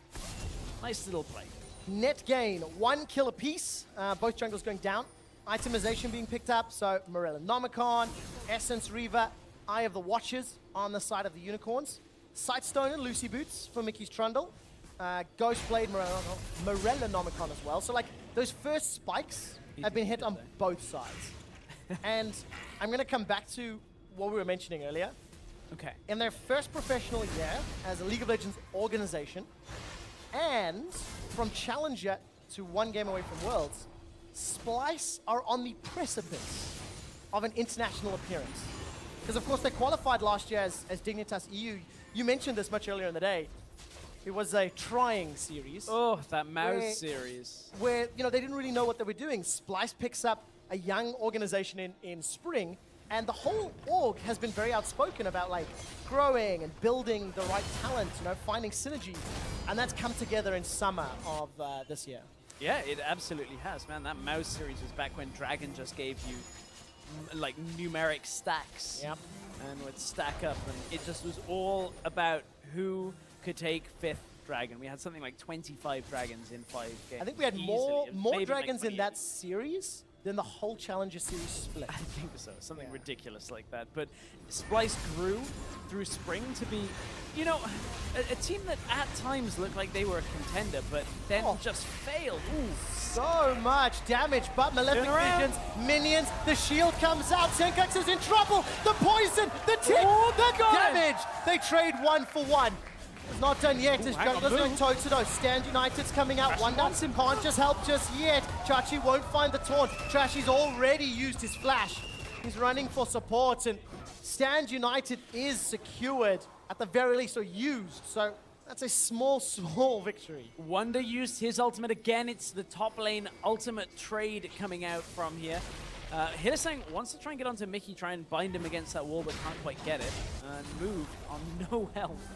Speaker 9: nice little play.
Speaker 5: Net gain, 1 kill apiece. Both jungles going down. Itemization being picked up, so Morellonomicon, Essence Reaver, Eye of the Watchers on the side of the Unicorns. Sightstone and Lucy Boots for Mickey's Trundle. Ghostblade, Morellonomicon as well. So like those first spikes have been hit on both sides. And I'm going to come back to what we were mentioning earlier.
Speaker 9: Okay.
Speaker 5: In their first professional year as a League of Legends organization, and from Challenger to one game away from Worlds, Splyce are on the precipice of an international appearance. Because of course they qualified last year as Dignitas EU. You mentioned this much earlier in the day. It was a trying series.
Speaker 9: Oh, that mouse series.
Speaker 5: Where, you know, they didn't really know what they were doing. Splyce picks up a young organization in spring, and the whole org has been very outspoken about like growing and building the right talent, you know, finding synergy. And that's come together in summer of this year.
Speaker 9: Yeah, it absolutely has, man. That mouse series was back when Dragon just gave you like numeric stacks.
Speaker 5: Yep.
Speaker 9: And would stack up, and it just was all about who could take 5th dragon. We had something like 25 dragons in 5 games.
Speaker 5: I think we had
Speaker 9: easily.
Speaker 5: more dragons in that series than the whole Challenger series split.
Speaker 9: I think so, something ridiculous like that. But Splyce grew through spring to be, you know, a team that at times looked like they were a contender, but then just failed. Ooh.
Speaker 5: So much damage, but Malefic Visions, minions, the shield comes out, Sencux is in trouble, the poison, the tick, the damage! They trade 1 for 1. It's not done yet, as Jungler's going toe-to-toe. Stand United's coming out, Wunder can't just help just yet. Trashy won't find the taunt. Trashy's already used his flash. He's running for support, and Stand United is secured, at the very least, or used. So that's a small victory.
Speaker 9: Wunder used his ultimate again. It's the top lane ultimate trade coming out from here. Hylissang wants to try and get onto Mikyx, try and bind him against that wall, but can't quite get it. And Move on no health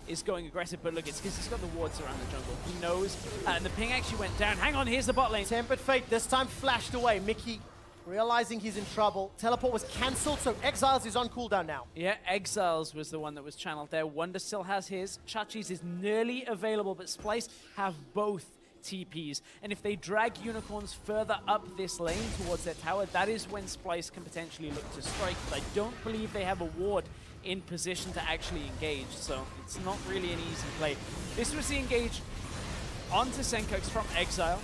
Speaker 9: is going aggressive, but look, it's because he's got the wards around the jungle. He knows, and the ping actually went down. Hang on, here's the bot lane.
Speaker 5: Tempered Fate this time flashed away. Mikyx realizing he's in trouble. Teleport was cancelled, so Exiles is on cooldown now.
Speaker 9: Yeah, Exiles was the one that was channeled there. Wunder still has his. Chachi's is nearly available, but Splyce have both TPs. And if they drag Unicorns further up this lane towards their tower, that is when Splyce can potentially look to strike. But I don't believe they have a ward in position to actually engage, so it's not really an easy play. This was the engage onto Sencux from Exile.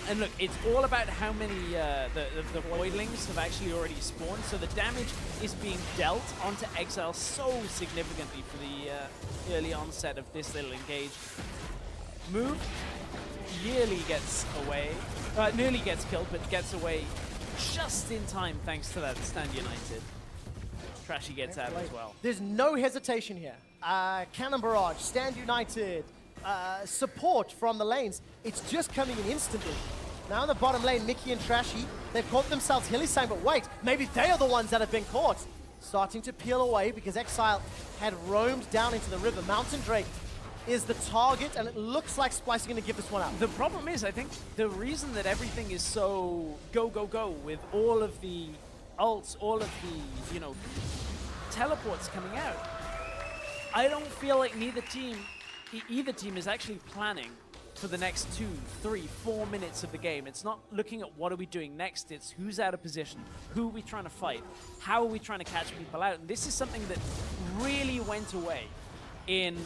Speaker 9: And look, it's all about how many the Voidlings have actually already spawned, so the damage is being dealt onto Exile so significantly for the early onset of this little engage. Move nearly gets killed, but gets away just in time thanks to that Stand United. Trashy gets out as well.
Speaker 5: There's no hesitation here. Cannon Barrage, Stand United, support from the lanes. It's just coming in instantly. Now in the bottom lane, Mikyx and Trashy, they've caught themselves Hylissang, but wait, maybe they are the ones that have been caught. Starting to peel away because Exile had roamed down into the river. Mountain Drake is the target, and it looks like Splyce are going to give this one up.
Speaker 9: The problem is, I think the reason that everything is so go, go, go with all of the ults, all of the, you know, teleports coming out, I don't feel like either team is actually planning for the next 2, 3, 4 minutes of the game. It's not looking at what are we doing next, it's who's out of position, who are we trying to fight, how are we trying to catch people out, and this is something that really went away in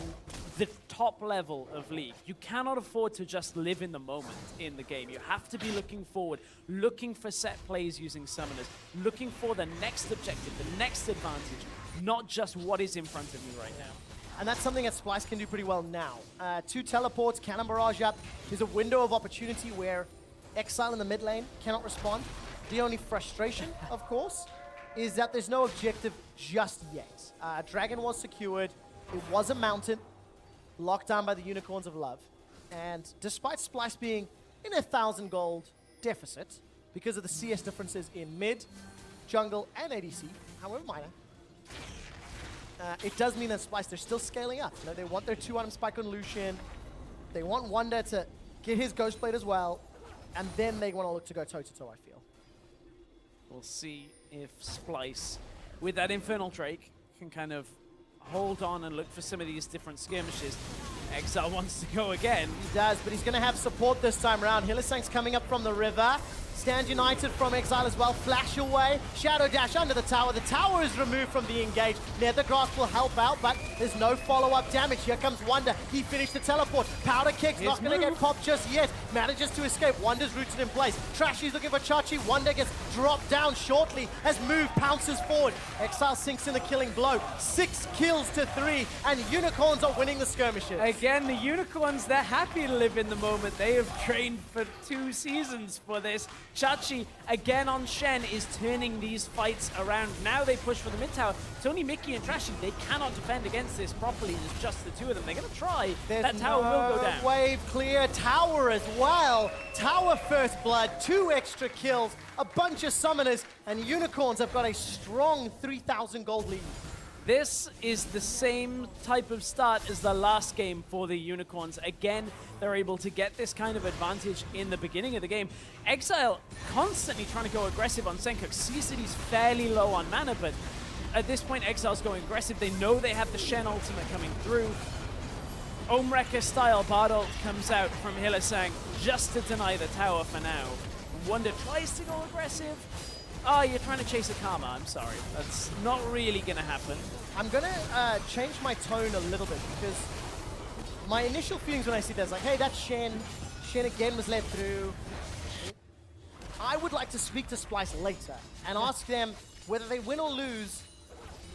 Speaker 9: the top level of League. You cannot afford to just live in the moment in the game. You have to be looking forward, looking for set plays using summoners, looking for the next objective, the next advantage, not just what is in front of you right now.
Speaker 5: And that's something that Splyce can do pretty well now. 2 teleports, Cannon Barrage up. There's a window of opportunity where Exile in the mid lane cannot respond. The only frustration, of course, is that there's no objective just yet. Dragon was secured. It was a mountain, locked down by the Unicorns of Love. And despite Splyce being in 1,000 gold deficit, because of the CS differences in mid, jungle, and ADC, however minor, it does mean that Splyce, they're still scaling up. You know, they want their 2-item spike on Lucian. They want Wunder to get his Ghostblade as well. And then they want to look to go toe-to-toe, I feel.
Speaker 9: We'll see if Splyce, with that Infernal Drake, can kind of hold on and look for some of these different skirmishes. Exile wants to go again.
Speaker 5: He does, but he's going to have support this time around. Hylissang's coming up from the river. Stand United from Exileh as well. Flash away. Shadow Dash under the tower. The tower is removed from the engage. Nethergrass will help out, but there's no follow-up damage. Here comes Wunder. He finished the teleport. Powder Kick's not going to get popped just yet. Manages to escape. Wunder's rooted in place. Trashy's looking for Chachi. Wunder gets dropped down shortly as Move pounces forward. Exileh sinks in the killing blow. 6 kills to 3, and Unicorns are winning the skirmishes.
Speaker 9: Again, the Unicorns, they're happy to live in the moment. They have trained for 2 seasons for this. Chachi, again on Shen, is turning these fights around. Now they push for the mid tower. It's only Mikyx and Trashy. They cannot defend against this properly. It's just the 2 of them. They're going to try. That tower will go down.
Speaker 5: Wave clear. Tower as well. Tower first blood. 2 extra kills. A bunch of summoners. And Unicorns have got a strong 3,000 gold lead.
Speaker 9: This is the same type of start as the last game for the Unicorns. Again, they're able to get this kind of advantage in the beginning of the game. Exileh constantly trying to go aggressive on Sencux. Sees that he's fairly low on mana, but at this point, Exileh's going aggressive. They know they have the Shen ultimate coming through. Omrecker style Bard ult comes out from Hylissang just to deny the tower for now. Wunder tries to go aggressive. Oh, you're trying to chase a Karma. I'm sorry. That's not really going to happen.
Speaker 5: I'm going to change my tone a little bit because my initial feelings when I see this, like, hey, that's Shen. Shen again was let through. I would like to speak to Splyce later and ask them whether they win or lose,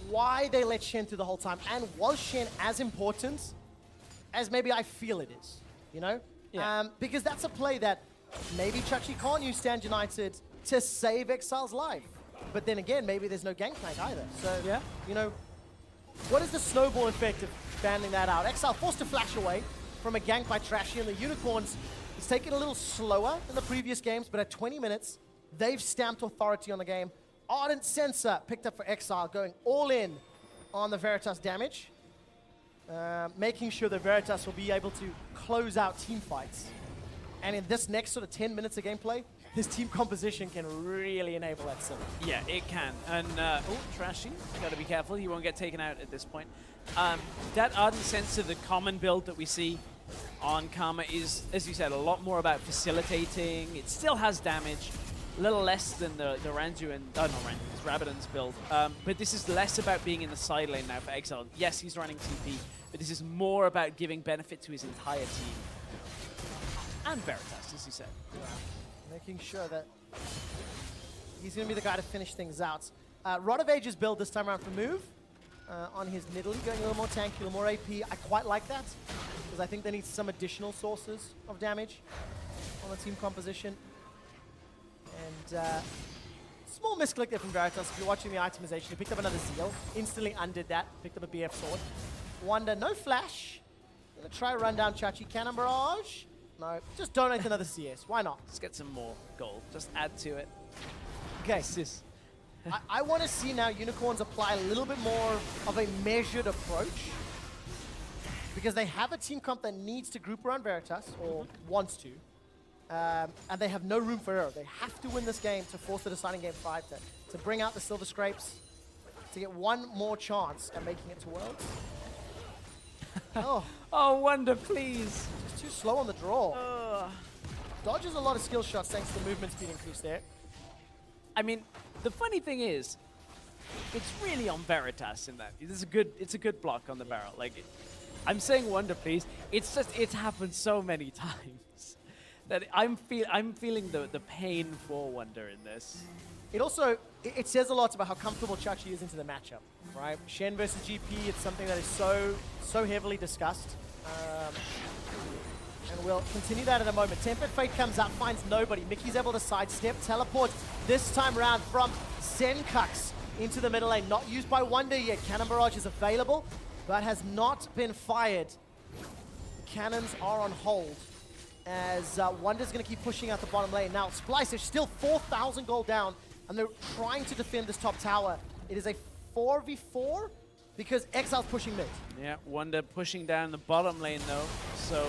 Speaker 5: why they let Shen through the whole time. And was Shen as important as maybe I feel it is, you know?
Speaker 9: Yeah.
Speaker 5: Because that's a play that maybe Chachi can't use Stand United to save Exileh's life. But then again, maybe there's no gangplank either. So,
Speaker 9: yeah,
Speaker 5: you know, what is the snowball effect of banding that out? Exileh forced to flash away from a gank by Trashy, and the Unicorns is taking a little slower than the previous games, but at 20 minutes, they've stamped authority on the game. Ardent Sensor picked up for Exileh, going all in on the Veritas damage, making sure that Veritas will be able to close out team fights. And in this next sort of 10 minutes of gameplay, his team composition can really enable that sim.
Speaker 9: Yeah, it can. And, oh, Trashy, gotta be careful. He won't get taken out at this point. That Ardent Sensor, the common build that we see on Karma is, as you said, a lot more about facilitating. It still has damage, a little less than the Ranju and, not Ranju, it's Rabadon's build. But this is less about being in the side lane now for Exileh. Yes, he's running TP, but this is more about giving benefit to his entire team. And Veritas, as you said.
Speaker 5: Yeah. Making sure that he's going to be the guy to finish things out. Rod of Ages build this time around for Move on his Nidalee, going a little more tanky, a little more AP. I quite like that, because I think they need some additional sources of damage on the team composition. And small misclick there from Veritas. If you're watching the itemization, he picked up another Zeal, instantly undid that, picked up a BF sword. Wunder, no flash. Gonna try run down Chachi. Cannon Barrage. No, just donate another CS. Why not?
Speaker 9: Let's get some more gold. Just add to it.
Speaker 5: Okay. I want to see now Unicorns apply a little bit more of a measured approach, because they have a team comp that needs to group around Veritas, or wants to, and they have no room for error. They have to win this game to force the deciding game 5, to bring out the Silver Scrapes, to get one more chance at making it to Worlds.
Speaker 9: Oh, Wunder, please.
Speaker 5: Just too slow on the draw. Dodges a lot of skill shots thanks to the movement speed increase there.
Speaker 9: I mean, the funny thing is, it's really on Veritas in that. It's a good block on the barrel. Like, I'm saying Wunder, please. It's just, it's happened so many times that I'm feeling the pain for Wunder in this.
Speaker 5: It also, it says a lot about how comfortable Chachi is into the matchup, right? Shen versus GP, it's something that is so heavily discussed. And we'll continue that in a moment. Tempered Fate comes out, finds nobody. Mikyx's able to sidestep, teleport this time round from Sencux into the middle lane. Not used by Wunder yet. Cannon Barrage is available, but has not been fired. The cannons are on hold, as Wunder's going to keep pushing out the bottom lane. Now, Splyce is still 4,000 gold down, and they're trying to defend this top tower. It is a 4v4 because Exileh's pushing mid.
Speaker 9: Yeah, Wunder pushing down the bottom lane though. So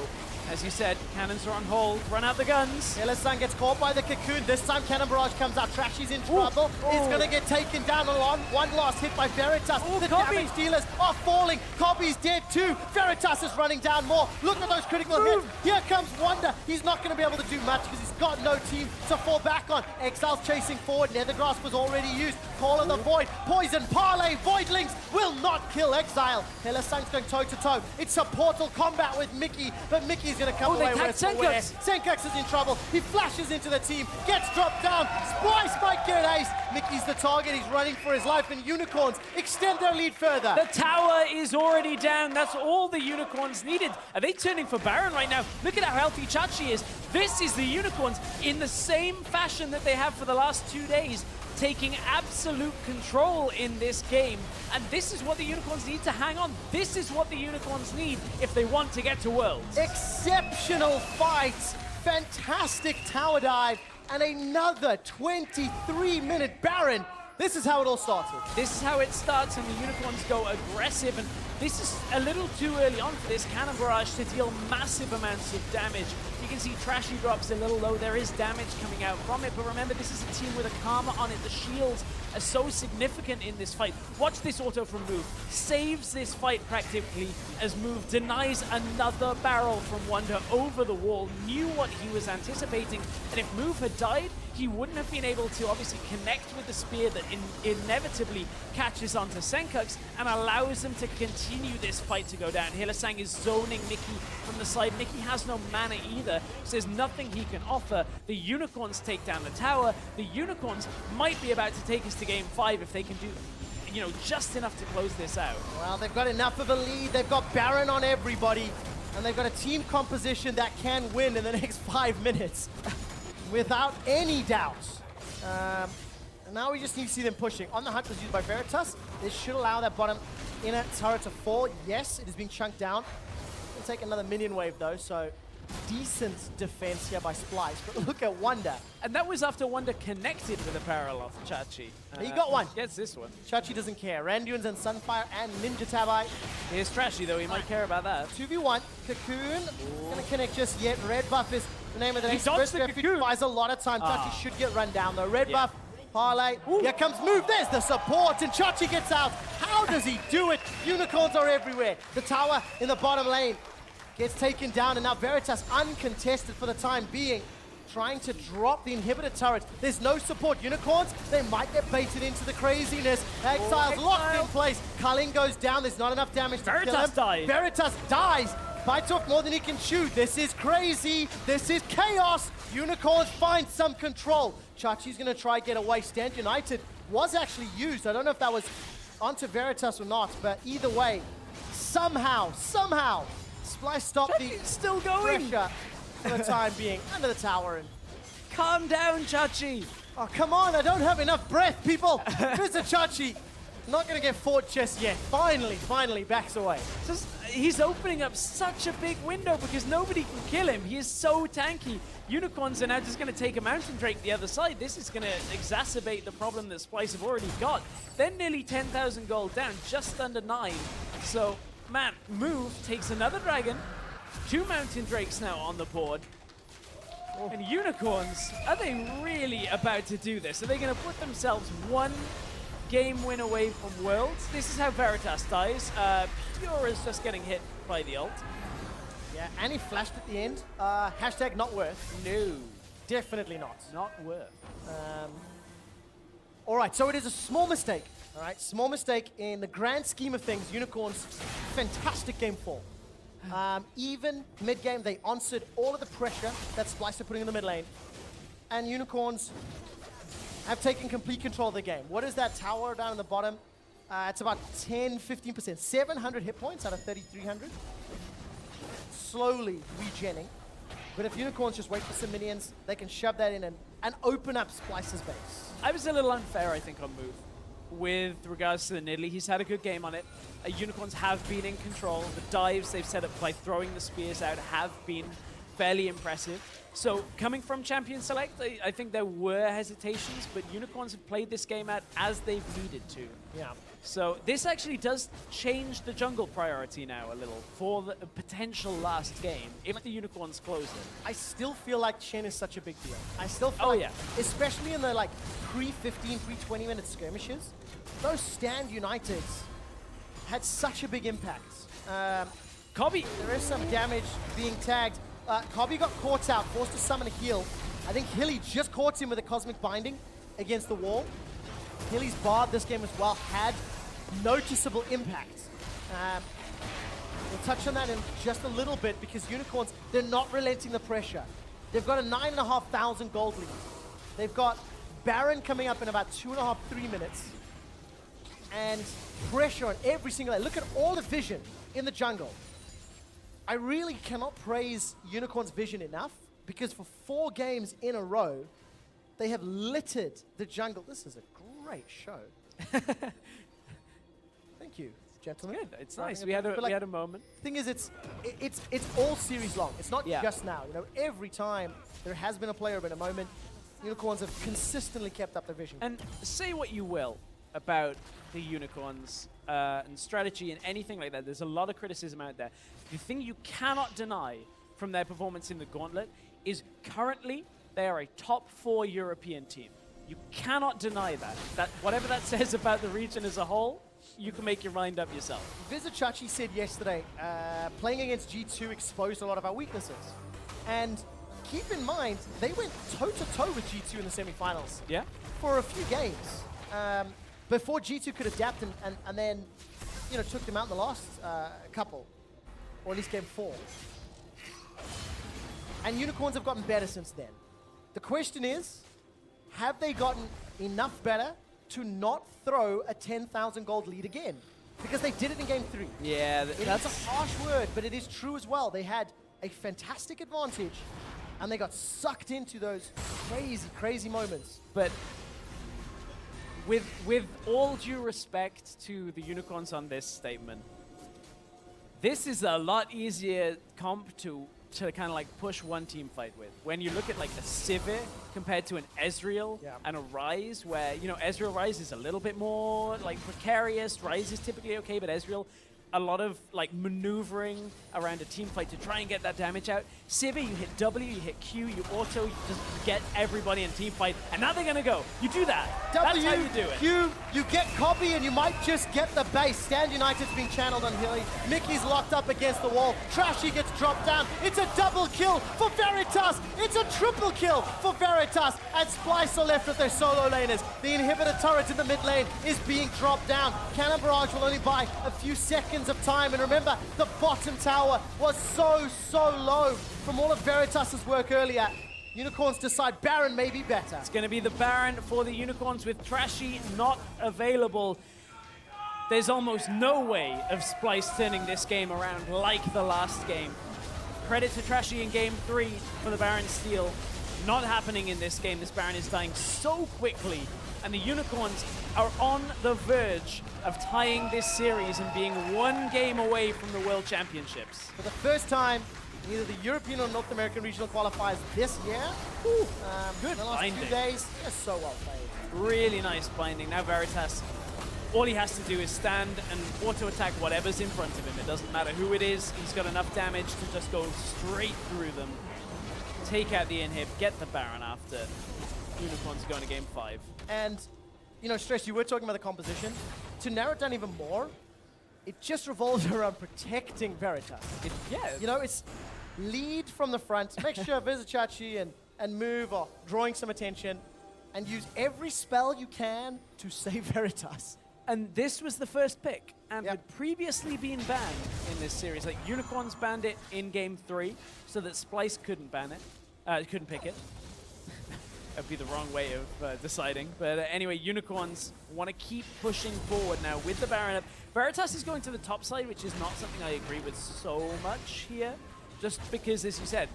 Speaker 9: As you said, cannons are on hold. Run out the guns.
Speaker 5: Hylissang gets caught by the cocoon. This time Cannon Barrage comes out. Trashy's in trouble. It's going to get taken down on one last hit by Veritas. The
Speaker 9: Kobbe.
Speaker 5: damage dealers are falling. Kobbe's dead too. Veritas is running down more. Look at those critical hits. Here comes Wunder. He's not going to be able to do much because he's got no team to fall back on. Exile's chasing forward. Nethergrasp was already used. Call of the Void. Poison, Parlay, Voidlings will not kill Exile. Hylissang's going toe-to-toe. It's a portal combat with Mikyx, but Mikyx's going to come away with it. Sencux is in trouble. He flashes into the team, gets dropped down. Splyce might get an ace. Mikyx's the target. He's running for his life, and Unicorns extend their lead further.
Speaker 9: The tower is already down. That's all the Unicorns needed. Are they turning for Baron right now? Look at how healthy Chachi is. This is the Unicorns in the same fashion that they have for the last 2 days, taking absolute control in this game. And this is what the Unicorns need to hang on. This is what the Unicorns need if they want to get to Worlds.
Speaker 5: Exceptional fight, fantastic tower dive, and another 23-minute Baron. This is how it all started.
Speaker 9: This is how it starts, and the Unicorns go aggressive, and this is a little too early on for this Cannon Barrage to deal massive amounts of damage. You can see Trashy drops a little low. There is damage coming out from it, but remember, this is a team with a Karma on it. The shields are so significant in this fight. Watch this auto from Move. Saves this fight practically as Move denies another barrel from Wunder over the wall. Knew what he was anticipating, and if Move had died, he wouldn't have been able to obviously connect with the spear that inevitably catches onto Sencux and allows them to continue this fight to go down. Hylissang is zoning Mikyx from the side. Mikyx has no mana either, so there's nothing he can offer. The Unicorns take down the tower. The Unicorns might be about to take us to game 5 if they can do, you know, just enough to close this out.
Speaker 5: Well, they've got enough of a lead. They've got Baron on everybody, and they've got a team composition that can win in the next 5 minutes. Without any doubt. And now we just need to see them pushing. On the hunt was used by Veritas. This should allow that bottom inner turret to fall. Yes, it is being chunked down. It'll take another minion wave though, so decent defense here by Splyce. But look at Wunder.
Speaker 9: And that was after Wunder connected with a parallel off Chachi.
Speaker 5: He got one.
Speaker 9: Gets this one.
Speaker 5: Chachi doesn't care. Randuin's and Sunfire and Ninja Tabai.
Speaker 9: Here's Trashy though, he might care about that.
Speaker 5: 2v1. Cocoon. Gonna connect just yet. Red buff is the name of the next
Speaker 9: dodged the Cocoon.
Speaker 5: Buys a lot of time. Chachi should get run down though. Red buff. Parlay. Here comes Move. There's the support, and Chachi gets out. How does he do it? Unicorns are everywhere. The tower in the bottom lane gets taken down, and now Veritas uncontested for the time being, trying to drop the inhibitor turret. There's no support. Unicorns, they might get baited into the craziness. Exile's locked in place. Culling goes down. There's not enough damage to kill him.
Speaker 9: Dies.
Speaker 5: Veritas dies. Bites off more than he can chew. This is crazy. This is chaos. Unicorns find some control. Chachi's going to try get away. Stand United was actually used. I don't know if that was onto Veritas or not, but either way, somehow, Splyce stopped the
Speaker 9: still going.
Speaker 5: pressure for the time being under the tower. And
Speaker 9: calm down, Chachi.
Speaker 5: oh, come on, I don't have enough breath, people. Vizicsacsi not going to get fought just yet. Finally backs away.
Speaker 9: He's opening up such a big window because nobody can kill him. He is so tanky. Unicorns are now just going to take a Mountain Drake the other side. This is going to exacerbate the problem that Splyce have already got. They're nearly 10,000 gold down, just under 9. So, man, Move takes another dragon. 2 Mountain Drakes now on the board. And Unicorns, are they really about to do this? Are they going to put themselves 1 game win away from Worlds? This is how Veritas dies. Pure is just getting hit by the ult.
Speaker 5: Yeah, and he flashed at the end. Hashtag not worth.
Speaker 9: No.
Speaker 5: Definitely not.
Speaker 9: Not worth.
Speaker 5: All right, so it is a small mistake. All right, small mistake in the grand scheme of things. Unicorns, fantastic game 4. Even mid-game, they answered all of the pressure that Splyce are putting in the mid lane. And Unicorns have taken complete control of the game. What is that tower down in the bottom? It's about 10-15%. 700 hit points out of 3,300. Slowly regenning. But if Unicorns just wait for some minions, they can shove that in and open up Splyce's base.
Speaker 9: I was a little unfair, I think, on Move. With regards to the Nidalee, he's had a good game on it. Unicorns have been in control. The dives they've set up by throwing the spears out have been fairly impressive. So coming from Champion Select, I think there were hesitations, but Unicorns have played this game out as they've needed to.
Speaker 5: Yeah.
Speaker 9: So this actually does change the jungle priority now a little for the potential last game if the Unicorns close it.
Speaker 5: I still feel like Chen is such a big deal. I still feel like, especially in the like pre-15, pre-20 minute skirmishes, those stand Uniteds had such a big impact.
Speaker 9: Kobbe,
Speaker 5: there is some damage being tagged. Kobbe got caught out, forced to summon a heal. I think Hilly just caught him with a Cosmic Binding against the wall. Hilly's Bard this game as well had noticeable impact. We'll touch on that in just a little bit because Unicorns, they're not relenting the pressure. They've got a 9,500 gold lead. They've got Baron coming up in about 2.5, 3 minutes. And pressure on every single lane. Look at all the vision in the jungle. I really cannot praise Unicorn's vision enough because for 4 games in a row, they have littered the jungle. This is a great show. Thank you, gentlemen.
Speaker 9: Good. It's nice. We had a moment.
Speaker 5: Thing is, it's all series long. It's not just now. You know, every time there has been a player or been a moment, Unicorns have consistently kept up their vision.
Speaker 9: And say what you will about the Unicorns and strategy and anything like that. There's a lot of criticism out there. The thing you cannot deny from their performance in the Gauntlet is currently they are a top 4 European team. You cannot deny that. Whatever that says about the region as a whole, you can make your mind up yourself.
Speaker 5: Vizicsacsi said yesterday, playing against G2 exposed a lot of our weaknesses. And keep in mind, they went toe-to-toe with G2 in the semifinals.
Speaker 9: Yeah.
Speaker 5: For a few games. Before G2 could adapt and then, you know, took them out in the last couple. Or at least game 4. And Unicorns have gotten better since then. The question is, have they gotten enough better to not throw a 10,000 gold lead again? Because they did it in game 3.
Speaker 9: Yeah,
Speaker 5: that's a harsh word, but it is true as well. They had a fantastic advantage, and they got sucked into those crazy, crazy moments.
Speaker 9: But with all due respect to the Unicorns on this statement, this is a lot easier comp to kind of like push one team fight with. When you look at like a Sivir compared to an Ezreal and a Ryze, where, you know, Ezreal Ryze is a little bit more like precarious. Ryze is typically okay, but Ezreal, a lot of like maneuvering around a team fight to try and get that damage out. Sivir, you hit W, you hit Q, you auto, you just get everybody in team fight, and now they're gonna go. You do that.
Speaker 5: W,
Speaker 9: that's how you do it.
Speaker 5: Q, you get Kobbe and you might just get the base. Stand United's being channeled on Hilly. Mikyx locked up against the wall. Trashy gets dropped down. It's a double kill for Veritas. It's a triple kill for Veritas. And Splyce are left with their solo laners. The inhibitor turret in the mid lane is being dropped down. Cannon Barrage will only buy a few seconds of time. And remember, the bottom tower was so low from all of Veritas' work earlier. Unicorns decide Baron may be better.
Speaker 9: It's going to be the Baron for the Unicorns with Trashy not available. There's almost no way of Splyce turning this game around like the last game. Credit to Trashy in game 3 for the Baron steal. Not happening in this game. This Baron is dying so quickly. And the Unicorns are on the verge of tying this series and being 1 game away from the World Championships.
Speaker 5: For the first time, either the European or North American regional qualifiers this year. Good the last
Speaker 9: binding.
Speaker 5: 2 days, they're so well played.
Speaker 9: Really nice binding. Now Veritas, all he has to do is stand and auto-attack whatever's in front of him. It doesn't matter who it is. He's got enough damage to just go straight through them. Take out the inhib, get the Baron after. Unicorns going to game 5.
Speaker 5: And, you know, Stress, you were talking about the composition. To narrow it down even more, it just revolves around protecting Veritas. You know, it's lead from the front, make sure Vizicsacsi and move or drawing some attention, and use every spell you can to save Veritas.
Speaker 9: And this was the first pick, and had previously been banned in this series. Like, Unicorns banned it in game 3, so that Splyce couldn't ban it, couldn't pick it. That'd be the wrong way of deciding. But anyway, Unicorns want to keep pushing forward now with the Baron up. Veritas is going to the top side, which is not something I agree with so much here. Just because, as you said,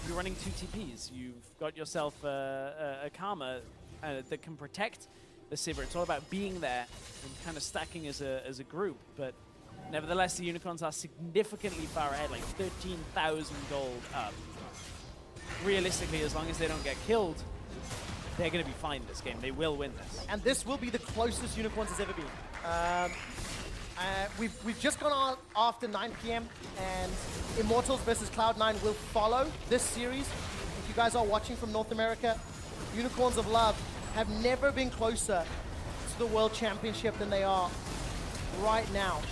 Speaker 9: you're running 2 TPs. You've got yourself a Karma that can protect the Sivir. It's all about being there and kind of stacking as a group. But nevertheless, the Unicorns are significantly far ahead, like 13,000 gold up. realistically, as long as they don't get killed, they're going to be fine this game. They will win this.
Speaker 5: And this will be the closest Unicorns has ever been. We've just gone on after 9 p.m. and Immortals versus Cloud9 will follow this series. If you guys are watching from North America, Unicorns of Love have never been closer to the World Championship than they are right now.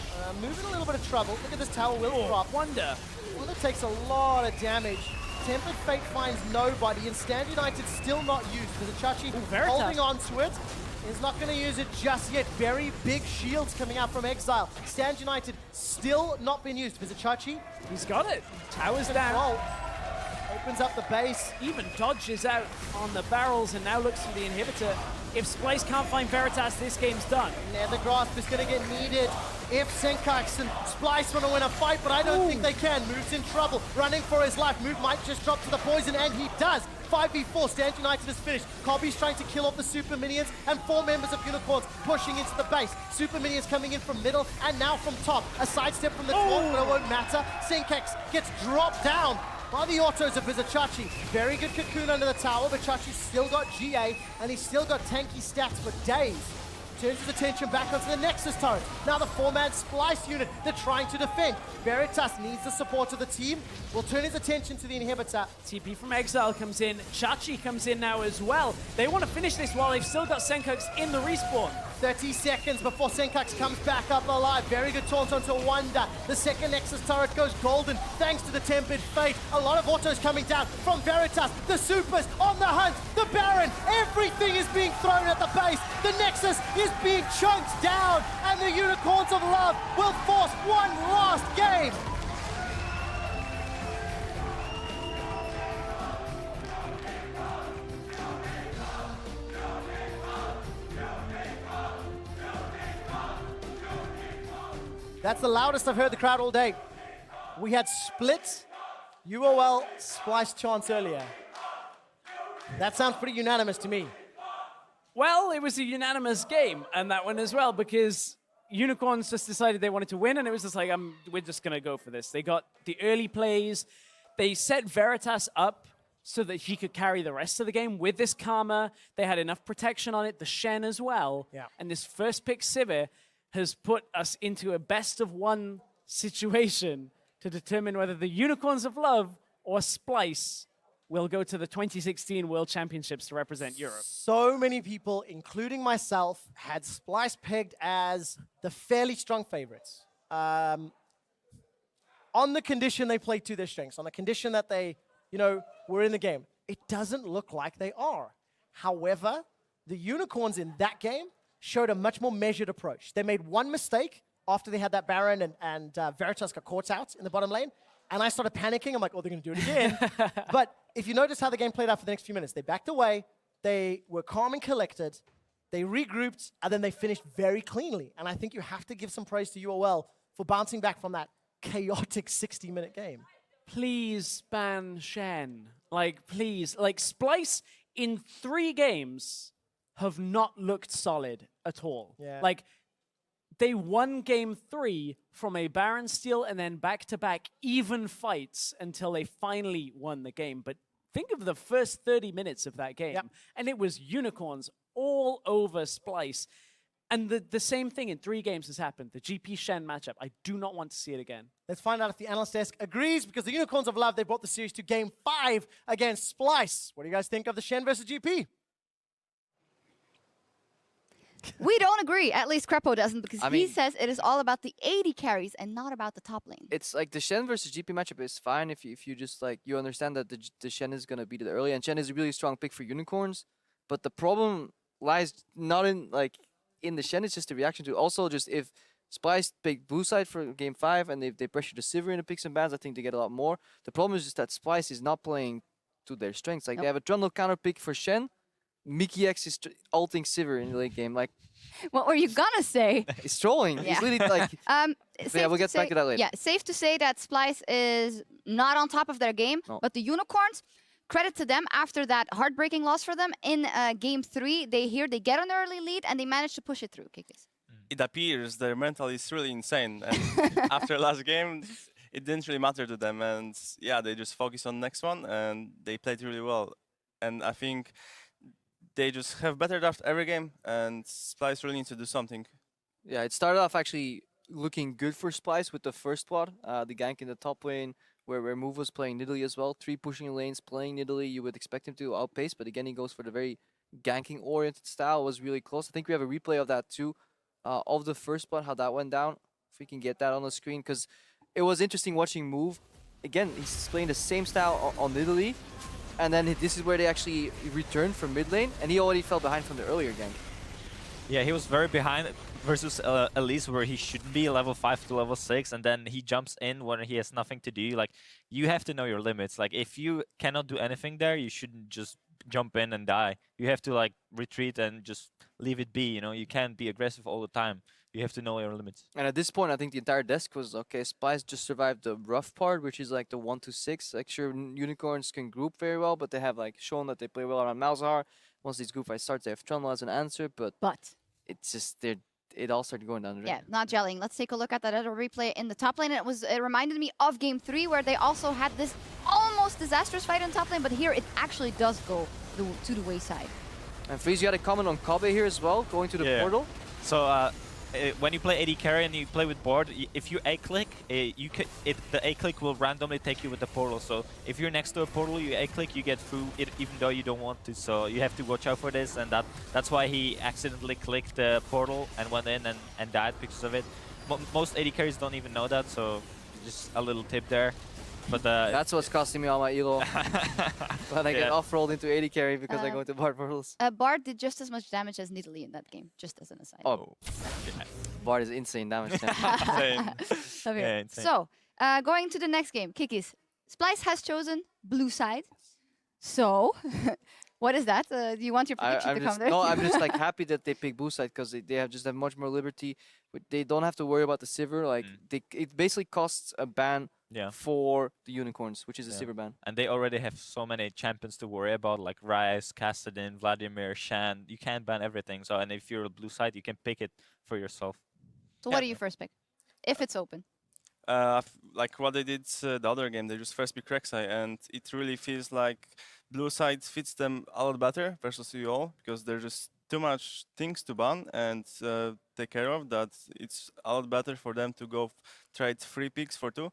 Speaker 5: Moving a little bit of trouble. Look at this tower will drop.
Speaker 9: Wunder.
Speaker 5: Wunder takes a lot of damage. Tempered Fate finds nobody, and Stand United still not used. Vizicsacsi holding on to it. Is not going to use it just yet. Very big shields coming out from Exileh. Stand United still not been used. Vizicsacsi.
Speaker 9: He's got it. Towers down.
Speaker 5: Opens up the base.
Speaker 9: Even dodges out on the barrels and now looks for the inhibitor. If Splyce can't find Veritas, this game's done.
Speaker 5: Nether Grasp is going to get needed if Sencux and Splyce want to win a fight, but I don't think they can. Move's in trouble, running for his life. Move might just drop to the poison, and he does. 5v4, Stand United is finished. Kobbe's trying to kill off the Super Minions, and 4 members of Unicorns pushing into the base. Super Minions coming in from middle, and now from top. A sidestep from the taunt, but it won't matter. Sencux gets dropped down by the autos of Vizicsacsi. Very good cocoon under the tower, but Chachi's still got GA, and he's still got tanky stats for days. Turns his attention back onto the Nexus turret. Now the 4-man Splyce unit, they're trying to defend. Veritas needs the support of the team. Will turn his attention to the inhibitor.
Speaker 9: TP from Exileh comes in. Chachi comes in now as well. They want to finish this while they've still got Sencux in the respawn.
Speaker 5: 30 seconds before Sencux comes back up alive. Very good taunt onto Wunder. The second Nexus turret goes golden thanks to the Tempered Fate. A lot of autos coming down from Veritas. The Supers on the hunt. The Baron. Everything is being thrown at the base. The Nexus is being chunked down. And the Unicorns of Love will force one last game. That's the loudest I've heard the crowd all day. We had split UOL Splyce chants earlier. That sounds pretty unanimous to me.
Speaker 9: Well, it was a unanimous game, and that one as well, because Unicorns just decided they wanted to win, and it was just like, we're just going to go for this. They got the early plays. They set Veritas up so that he could carry the rest of the game with this Karma. They had enough protection on it, the Shen as well.
Speaker 5: Yeah.
Speaker 9: And this first pick Sivir has put us into a best-of-1 situation to determine whether the Unicorns of Love or Splyce will go to the 2016 World Championships to represent Europe.
Speaker 5: So many people, including myself, had Splyce pegged as the fairly strong favorites. On the condition they played to their strengths, on the condition that they, were in the game. It doesn't look like they are. However, the Unicorns in that game showed a much more measured approach. They made one mistake after they had that Baron and Veritas got caught out in the bottom lane. And I started panicking. I'm like, oh, they're going to do it again. But if you notice how the game played out for the next few minutes, they backed away. They were calm and collected. They regrouped. And then they finished very cleanly. And I think you have to give some praise to UOL for bouncing back from that chaotic 60-minute game.
Speaker 9: Please ban Shen. Please. Splyce in 3 games have not looked solid at all.
Speaker 5: Yeah.
Speaker 9: They won game 3 from a Baron steal and then back-to-back even fights until they finally won the game. But think of the first 30 minutes of that game. Yep. And it was Unicorns all over Splyce. And the same thing in 3 games has happened. The GP Shen matchup. I do not want to see it again.
Speaker 5: Let's find out if the analyst desk agrees, because the Unicorns of Love, they brought the series to game 5 against Splyce. What do you guys think of the Shen versus GP?
Speaker 6: We don't agree. At least Crepo doesn't, because he says it is all about the 80 carries and not about the top lane.
Speaker 4: It's like the Shen versus GP matchup is fine if you just you understand that the Shen is gonna beat it early, and Shen is a really strong pick for Unicorns. But the problem lies not in in the Shen, it's just the reaction to it. Also just if Splyce pick blue side for game 5 and they pressure the Sivir in the picks and bans, I think they get a lot more. The problem is just that Splyce is not playing to their strengths. They have a Trundle counter pick for Shen. Mikyx is ulting Sivir in the late game.
Speaker 6: What were you gonna say?
Speaker 4: He's trolling.
Speaker 6: Yeah.
Speaker 4: He's really yeah, we'll get back to that later.
Speaker 6: Yeah, safe to say that Splyce is not on top of their game, but the Unicorns, credit to them, after that heartbreaking loss for them in game 3, they get an early lead and they managed to push it through.
Speaker 8: It appears their mental is really insane. And after last game, it didn't really matter to them. And yeah, they just focused on the next one, and they played really well. And I think they just have better draft every game, and Splyce really needs to do something.
Speaker 4: Yeah, it started off actually looking good for Splyce with the first quad, the gank in the top lane, where Move was playing Nidalee as well. 3 pushing lanes, playing Nidalee, you would expect him to outpace, but again, he goes for the very ganking-oriented style. It was really close. I think we have a replay of that too, of the first spot, how that went down. If we can get that on the screen, because it was interesting watching Move. Again, he's playing the same style on Nidalee, and then this is where they actually returned from mid lane, and he already fell behind from the earlier gank.
Speaker 7: Yeah, he was very behind versus Elise, where he should be level 5 to level 6, and then he jumps in when he has nothing to do. Like, you have to know your limits. Like, if you cannot do anything there, you shouldn't just jump in and die. You have to, like, retreat and just leave it be, you know? You can't be aggressive all the time. You have to know your limits.
Speaker 4: And at this point, I think the entire desk was, okay, Splyce just survived the rough part, which is like the 1 to 6. Like, sure, Unicorns can group very well, but they have, like, shown that they play well around Malzahar. Once these group fights start, they have Trundle as an answer, but it's just, it all started going down the drain.
Speaker 6: Yeah, not gelling. Let's take a look at that other replay in the top lane. It reminded me of Game 3, where they also had this almost disastrous fight in top lane, but here it actually does go to the wayside.
Speaker 4: And Freeze, you had a comment on Kobbe here as well, going to the portal.
Speaker 7: So when you play AD carry and you play with board, if you A-click, the A-click will randomly take you with the portal. So if you're next to a portal, you A-click, you get through it even though you don't want to. So you have to watch out for this, and that's why he accidentally clicked the portal and went in and died because of it. Most AD carries don't even know that, so just a little tip there. But
Speaker 4: that's what's costing me all my elo. When I get off-rolled into AD carry because I go into Bard portals.
Speaker 6: Bard did just as much damage as Nidalee in that game, just as an aside.
Speaker 4: Oh, Bard is insane damage.
Speaker 6: Okay.
Speaker 7: insane.
Speaker 6: So, going to the next game, Mikyx. Splyce has chosen blue side. So, what is that? Do you want your prediction to come there?
Speaker 4: No, I'm just like happy that they pick blue side because they have much more liberty. But they don't have to worry about the Sivir. Like it basically costs a ban for the Unicorns, which is a Sivir ban.
Speaker 7: And they already have so many champions to worry about, like Ryze, Kassadin, Vladimir, Shan. You can't ban everything. So, and if you're a blue side, you can pick it for yourself.
Speaker 6: So what do you first pick, if it's open?
Speaker 8: Like what they did the other game, they just first pick Rek'Sai, and it really feels like blue side fits them a lot better versus UOL, because there's just too much things to ban and take care of, that it's a lot better for them to go trade 3 picks for 2.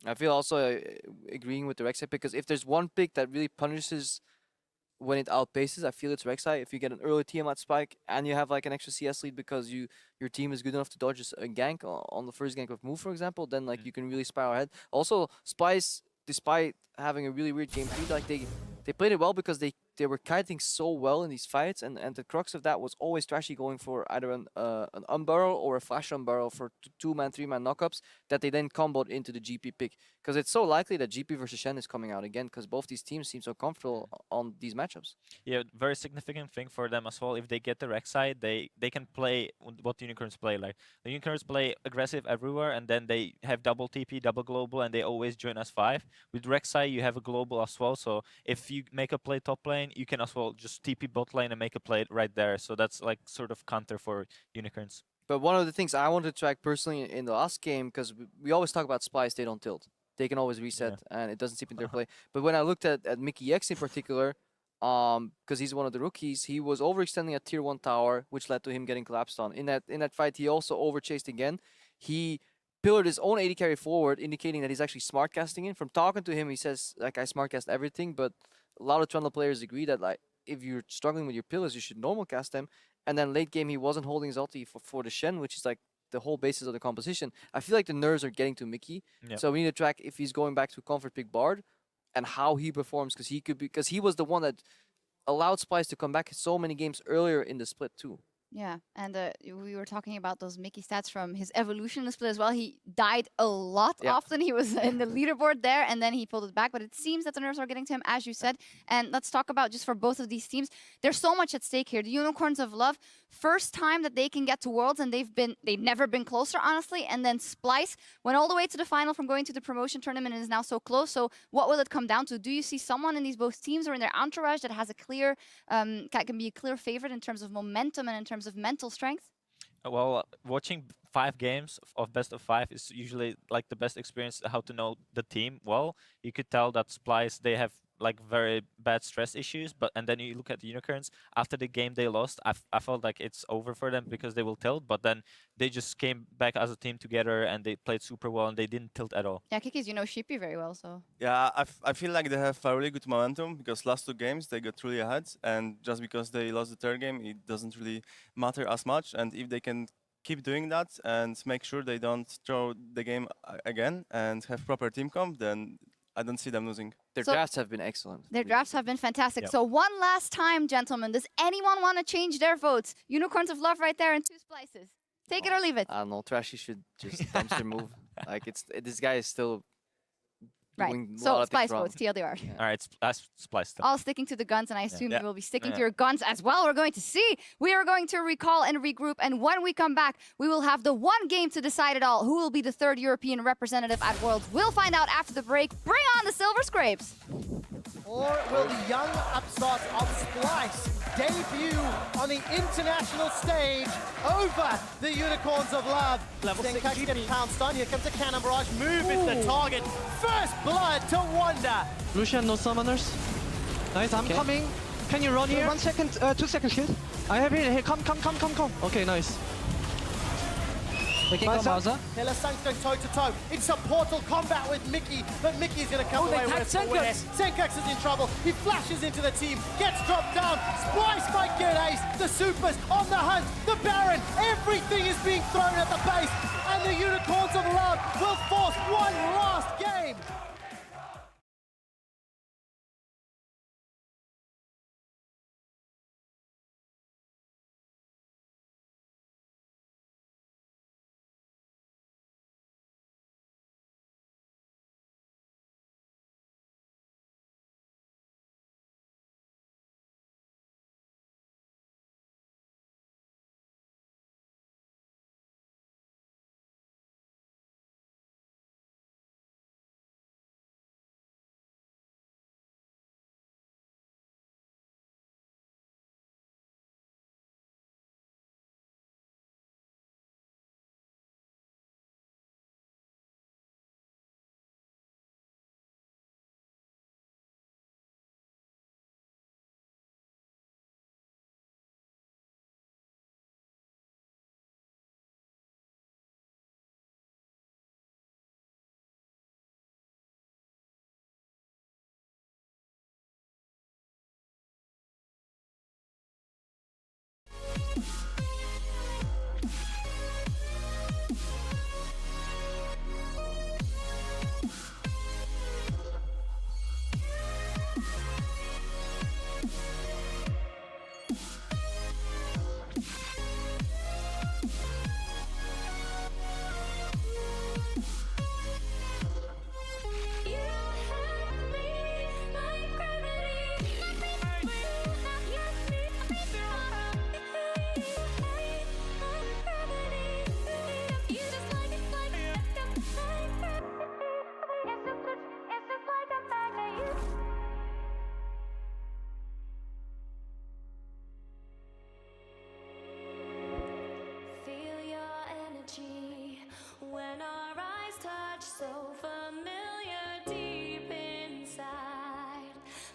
Speaker 4: I feel also agreeing with the Rek'Sai, because if there's one pick that really punishes when it outpaces, I feel it's Rek'Sai. If you get an early Tiamat spike and you have like an extra CS lead because your team is good enough to dodge a gank on the first gank of Move, for example, then like you can really spiral ahead. Also, Splyce, despite having a really weird game 3, like they played it well because they were kiting so well in these fights, and the crux of that was always Trashy going for either an unbarrel or a flash unbarrel for 2-man, 3-man knockups that they then comboed into the GP pick. Because it's so likely that GP versus Shen is coming out again, because both these teams seem so comfortable on these matchups.
Speaker 7: Yeah, very significant thing for them as well. If they get the Rek'Sai, they can play what the Unicorns play. Like the Unicorns play aggressive everywhere, and then they have double TP, double global, and they always join us 5. With Rek'Sai, you have a global as well. So if you make a play top lane, you can as well just TP bot lane and make a play right there. So that's like sort of counter for Unicorns.
Speaker 4: But one of the things I wanted to track personally in the last game, because we always talk about Splyce, they don't tilt. They can always reset, and it doesn't seep into their play. But when I looked at Mikyx in particular, because he's one of the rookies, he was overextending a tier 1 tower, which led to him getting collapsed on. In that fight, he also overchased again. He pillared his own AD carry forward, indicating that he's actually smart casting in. From talking to him, he says, like, I smart cast everything, but a lot of Trundle players agree that, like, if you're struggling with your pillars, you should normal cast them. And then late game, he wasn't holding his ulti for the Shen, which is like the whole basis of the composition. I feel like the nerves are getting to Mikyx.
Speaker 7: Yep.
Speaker 4: So we need to track if he's going back to comfort pick Bard and how he performs, because he was the one that allowed Splyce to come back so many games earlier in the split too.
Speaker 6: Yeah, and we were talking about those Mikyx stats from his evolution in the split as well. He died a lot often. He was in the leaderboard there, and then he pulled it back. But it seems that the nerves are getting to him, as you said. And let's talk about, just for both of these teams, there's so much at stake here. The Unicorns of Love, first time that they can get to Worlds, and they've never been closer, honestly. And then Splyce went all the way to the final from going to the promotion tournament and is now so close. So what will it come down to? Do you see someone in these both teams or in their entourage that has a clear, can be a clear favorite in terms of momentum and in terms of mental strength?
Speaker 7: Well, watching 5 games of best of 5 is usually like the best experience how to know the team well. You could tell that Splyce, they have like very bad stress issues, and then you look at the Unicorns, after the game they lost, I felt like it's over for them because they will tilt, but then they just came back as a team together and they played super well and they didn't tilt at all.
Speaker 6: Yeah, Kikis, you know Shippy very well, so.
Speaker 8: Yeah, I feel like they have a really good momentum because last 2 games they got really ahead, and just because they lost the 3rd game, it doesn't really matter as much. And if they can keep doing that and make sure they don't throw the game again and have proper team comp, then I don't see them losing.
Speaker 4: Their drafts have been excellent.
Speaker 6: Their drafts have been fantastic.
Speaker 8: Yep.
Speaker 6: So one last time, gentlemen, does anyone want to change their votes? Unicorns of Love right there and 2 Splyces. Take it or leave it.
Speaker 4: I don't know. Trashy should just dumpster move. Like this guy is still doing
Speaker 6: Right.
Speaker 4: a
Speaker 6: So
Speaker 4: lot of things
Speaker 6: Splyce
Speaker 4: wrong.
Speaker 6: votes, TLDR.
Speaker 7: All right, Splyce still.
Speaker 6: All sticking to the guns, and I assume
Speaker 7: Yeah.
Speaker 6: you will be sticking
Speaker 7: Yeah.
Speaker 6: to your guns as well. We're going to see. We are going to recall and regroup, and when we come back, we will have the one game to decide it all. Who will be the 3rd European representative at Worlds? We'll find out after the break. Bring on the Silver Scrapes.
Speaker 5: Or will the young upstarts of Splyce debut on the international stage over the Unicorns of Love? Sencux gets pounced on. Here comes a cannon barrage. Move is the target. First blood to Wunder.
Speaker 13: Lucian, no summoners. Nice, I'm coming. Can you run here?
Speaker 12: 1 second, 2 seconds shield.
Speaker 13: I have it. Hey, come. Okay, nice. Taking on Mauser.
Speaker 5: Hylissang's going toe-to-toe. It's a portal combat with Mikyx, but Mikyx's going to come away with it. Sencux is in trouble. He flashes into the team, gets dropped down. Splyce might get ace. The Supers on the hunt. The Baron. Everything is being thrown at the base. And the Unicorns of Love will force one last game.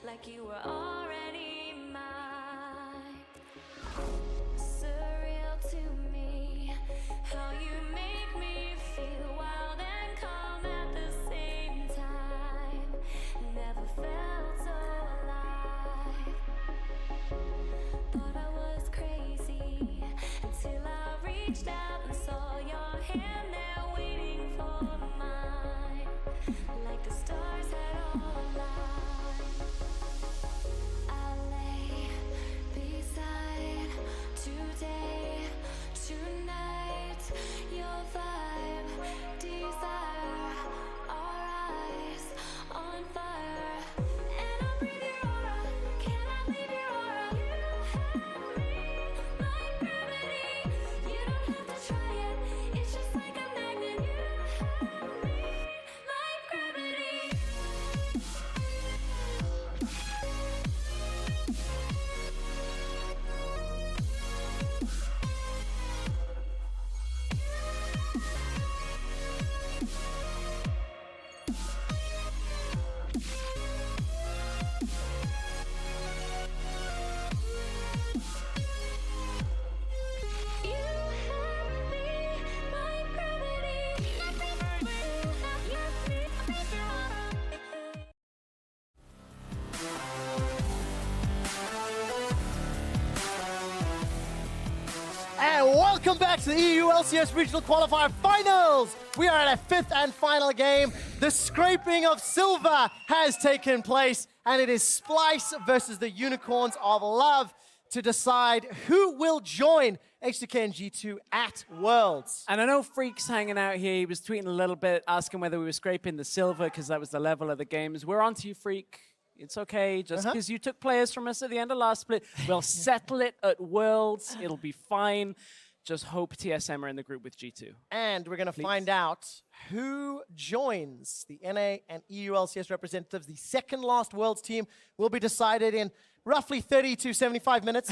Speaker 1: like you were already mine. Surreal to me, how you make me feel wild and calm at the same time. Never felt so alive. Thought I was crazy until I reached out and saw your hand there waiting for mine, like the stars had all aligned. I lay beside today, tonight, your vibe, desire, our eyes on fire. And I breathe your aura, can I leave your aura? You have me like gravity, you don't have to
Speaker 5: welcome back to the EU LCS Regional Qualifier Finals. We are at our 5th and final game. The scraping of silver has taken place, and it is Splyce versus the Unicorns of Love to decide who will join HTK and G2 at Worlds.
Speaker 9: And I know Freak's hanging out here. He was tweeting a little bit, asking whether we were scraping the silver because that was the level of the games. We're on to you, Freak. It's okay, just because you took players from us at the end of last split. We'll settle it at Worlds. It'll be fine. Just hope TSM are in the group with G2.
Speaker 5: And we're going to find out who joins the NA and EU LCS representatives. The second last Worlds team will be decided in roughly 30 to 75 minutes.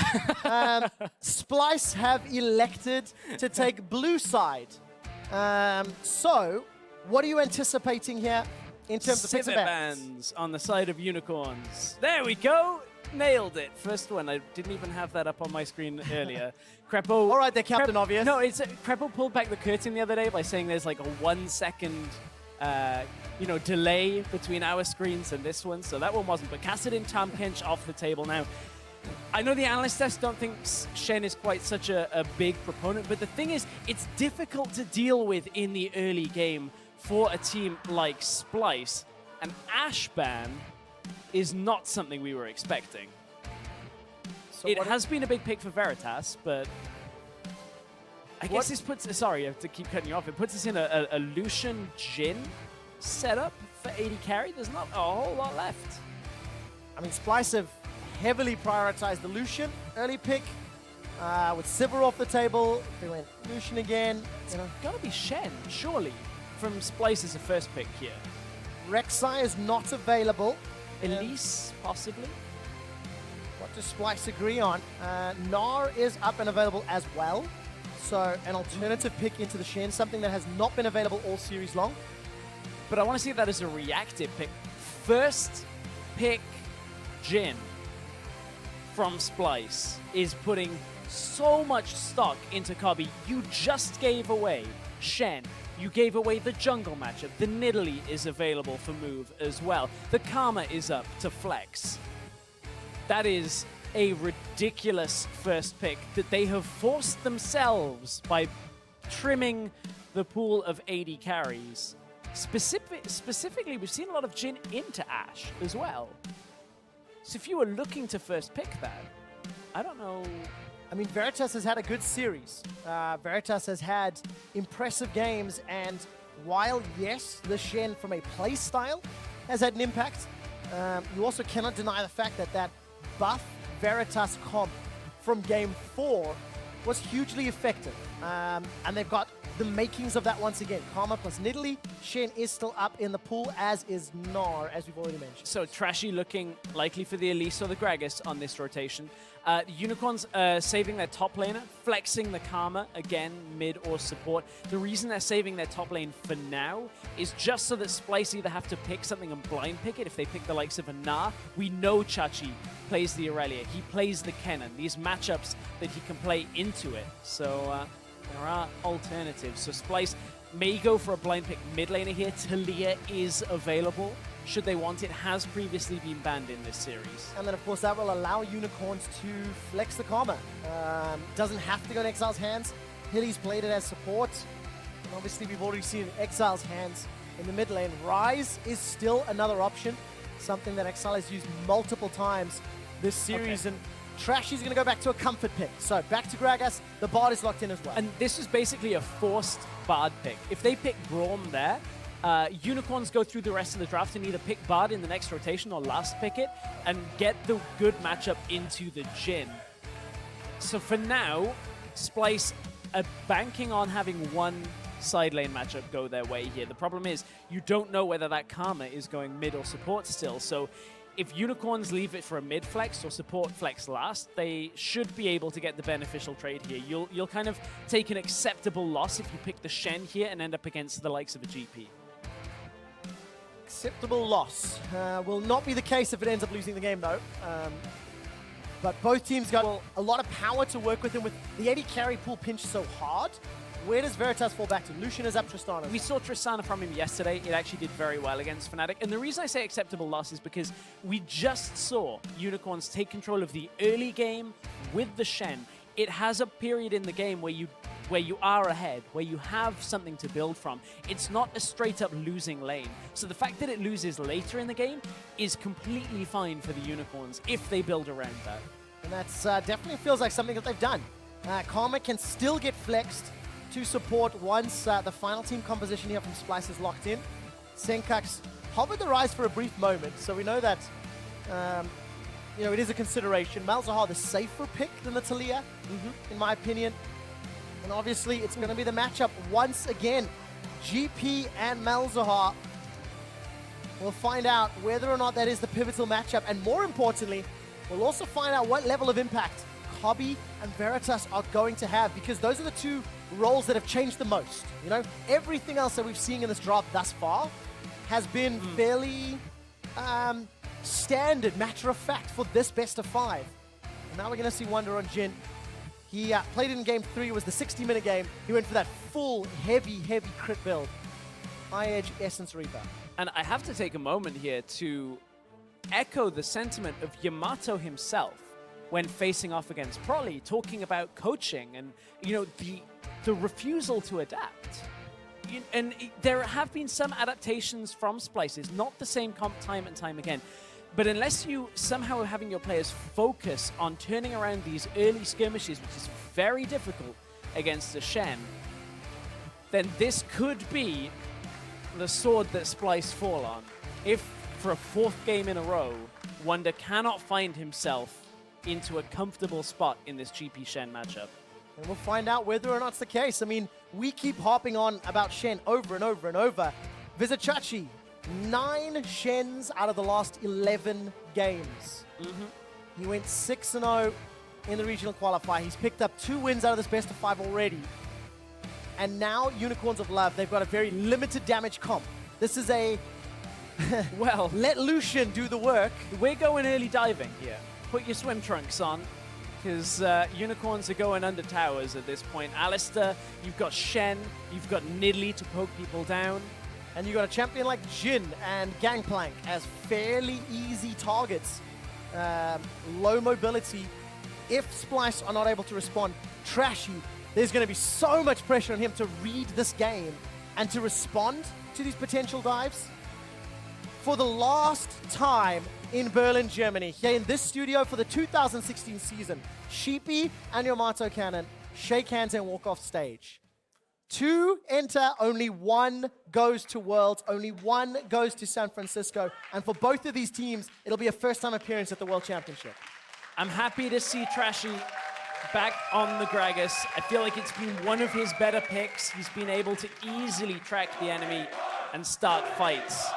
Speaker 5: Splyce have elected to take blue side. So, what are you anticipating here in terms of picks and bans?
Speaker 9: Bans on the side of Unicorns. There we go. Nailed it. First one. I didn't even have that up on my screen earlier. Crepo.
Speaker 5: All right, they're Captain Obvious.
Speaker 9: No, it's Crepo pulled back the curtain the other day by saying there's like a 1 second, delay between our screens and this one. So that one wasn't. But Kassadin Tamkench off the table now. I know the analyst desk don't think Shen is quite such a big proponent, but the thing is, it's difficult to deal with in the early game for a team like Splyce. An Ashe ban is not something we were expecting. So it has been a big pick for Veritas, but I guess this puts... Sorry, I have to keep cutting you off. It puts us in a Lucian Jhin setup for AD carry. There's not a whole lot left.
Speaker 5: I mean, Splyce have heavily prioritized the Lucian early pick. With Sivir off the table, they went Lucian again.
Speaker 9: It's gotta be Shen, surely, from Splyce as a first pick here.
Speaker 5: Rek'Sai is not available.
Speaker 9: Elise, possibly.
Speaker 5: What does Splyce agree on? Gnar is up and available as well. So an alternative pick into the Shen, something that has not been available all series long.
Speaker 9: But I want to see that as a reactive pick. First pick Jhin from Splyce is putting so much stock into Kobbe. You just gave away Shen. You gave away the jungle matchup. The Nidalee is available for move as well. The Karma is up to flex. That is a ridiculous first pick that they have forced themselves by trimming the pool of AD carries. Specifically, we've seen a lot of Jhin into Ashe as well. So if you were looking to first pick that, I don't know.
Speaker 5: I mean, Veritas has had a good series. Veritas has had impressive games, and while, yes, the Shen from a play style has had an impact, you also cannot deny the fact that that buff Veritas comp from Game 4 was hugely effective. And they've got the makings of that once again. Karma plus Nidalee. Shen is still up in the pool, as is Gnar, as we've already mentioned.
Speaker 9: So Trashy looking likely for the Elise or the Gragas on this rotation. Unicorns saving their top laner, flexing the Karma, again, mid or support. The reason they're saving their top lane for now is just so that Splyce either have to pick something and blind pick it. If they pick the likes of a Gnar, we know Chachi plays the Aurelia. He plays the Kennen. These matchups that he can play into it. So there are alternatives. So Splyce may go for a blind pick mid laner here. Talia is available. Should they want it, has previously been banned in this series.
Speaker 5: And then, of course, that will allow Unicorns to flex the Karma. Doesn't have to go in Exile's hands. Hilly's played it as support. And obviously, we've already seen Exile's hands in the mid lane. Ryze is still another option, something that Exileh has used multiple times this series. And Trashy's going to go back to a comfort pick. So back to Gragas. The Bard is locked in as well.
Speaker 9: And this is basically a forced Bard pick. If they pick Braum there, Unicorns go through the rest of the draft and either pick Bard in the next rotation or last pick it and get the good matchup into the Jhin. So for now, Splyce are banking on having one side lane matchup go their way here. The problem is you don't know whether that Karma is going mid or support still. So if Unicorns leave it for a mid flex or support flex last, they should be able to get the beneficial trade here. You'll kind of take an acceptable loss if you pick the Shen here and end up against the likes of a GP.
Speaker 5: Acceptable loss. Will not be the case if it ends up losing the game, though. But both teams got a lot of power to work with, and with the AD carry pool pinched so hard, where does Veritas fall back to? Lucian is up Tristana.
Speaker 9: We saw Tristana from him yesterday. It actually did very well against Fnatic. And the reason I say acceptable loss is because we just saw Unicorns take control of the early game with the Shen it has a period in the game where you are ahead, where you have something to build from. It's not a straight-up losing lane. So the fact that it loses later in the game is completely fine for the Unicorns if they build around that.
Speaker 5: And that's definitely feels like something that they've done. Karma can still get flexed to support once the final team composition here from Splyce is locked in. Sencux hovered the rise for a brief moment, so we know that it is a consideration. Malzahar the safer pick than the Taliyah, in my opinion. And obviously, it's going to be the matchup once again. GP and Malzahar. We'll find out whether or not that is the pivotal matchup. And more importantly, we'll also find out what level of impact Kobbe and Veritas are going to have, because those are the two roles that have changed the most. You know, everything else that we've seen in this draft thus far has been fairly standard, matter of fact, for this best of 5. And now we're going to see Wunder on Jhin. He played it in game 3, it was the 60-minute game. He went for that full, heavy crit build. High Edge Essence Reaper.
Speaker 9: And I have to take a moment here to echo the sentiment of Yamato himself when facing off against Prolly, talking about coaching and, the refusal to adapt. And there have been some adaptations from Splyces, not the same comp time and time again. But unless you somehow are having your players focus on turning around these early skirmishes, which is very difficult against the Shen, then this could be the sword that Splyce fall on. If, for a 4th game in a row, Wunder cannot find himself into a comfortable spot in this GP Shen matchup.
Speaker 5: And we'll find out whether or not it's the case. I mean, we keep harping on about Shen over and over and over. Vizicsacsi, 9 Shens out of the last 11 games. He went 6-0 in the regional qualifier. He's picked up 2 wins out of this best of 5 already. And now Unicorns of Love, they've got a very limited damage comp. This is a,
Speaker 9: well,
Speaker 5: let Lucian do the work.
Speaker 9: We're going early diving here. Put your swim trunks on, because Unicorns are going under towers at this point. Alistair, you've got Shen, you've got Nidalee to poke people down.
Speaker 5: And you've got a champion like Jhin and Gangplank as fairly easy targets. Low mobility. If Splyce are not able to respond, Trashy, there's going to be so much pressure on him to read this game and to respond to these potential dives. For the last time in Berlin, Germany, here in this studio for the 2016 season, Sheepy and Yamato Cannon shake hands and walk off stage. 2 enter, only 1 goes to Worlds, only 1 goes to San Francisco. And for both of these teams, it'll be a first-time appearance at the World Championship.
Speaker 9: I'm happy to see Trashy back on the Gragas. I feel like it's been one of his better picks. He's been able to easily track the enemy and start fights.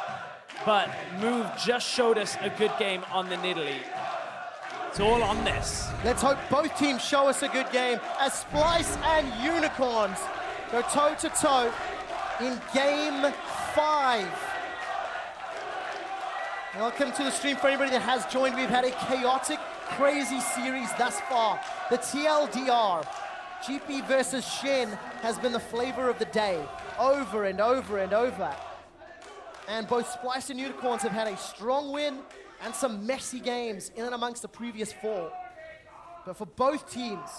Speaker 9: But Move just showed us a good game on the Nidalee. It's all on this.
Speaker 5: Let's hope both teams show us a good game as Splyce and Unicorns go toe-to-toe in game 5. Welcome to the stream for anybody that has joined. We've had a chaotic, crazy series thus far. The TLDR, GP versus Shen, has been the flavor of the day, over and over and over. And both Splyce and Unicorns have had a strong win and some messy games in and amongst the previous 4. But for both teams,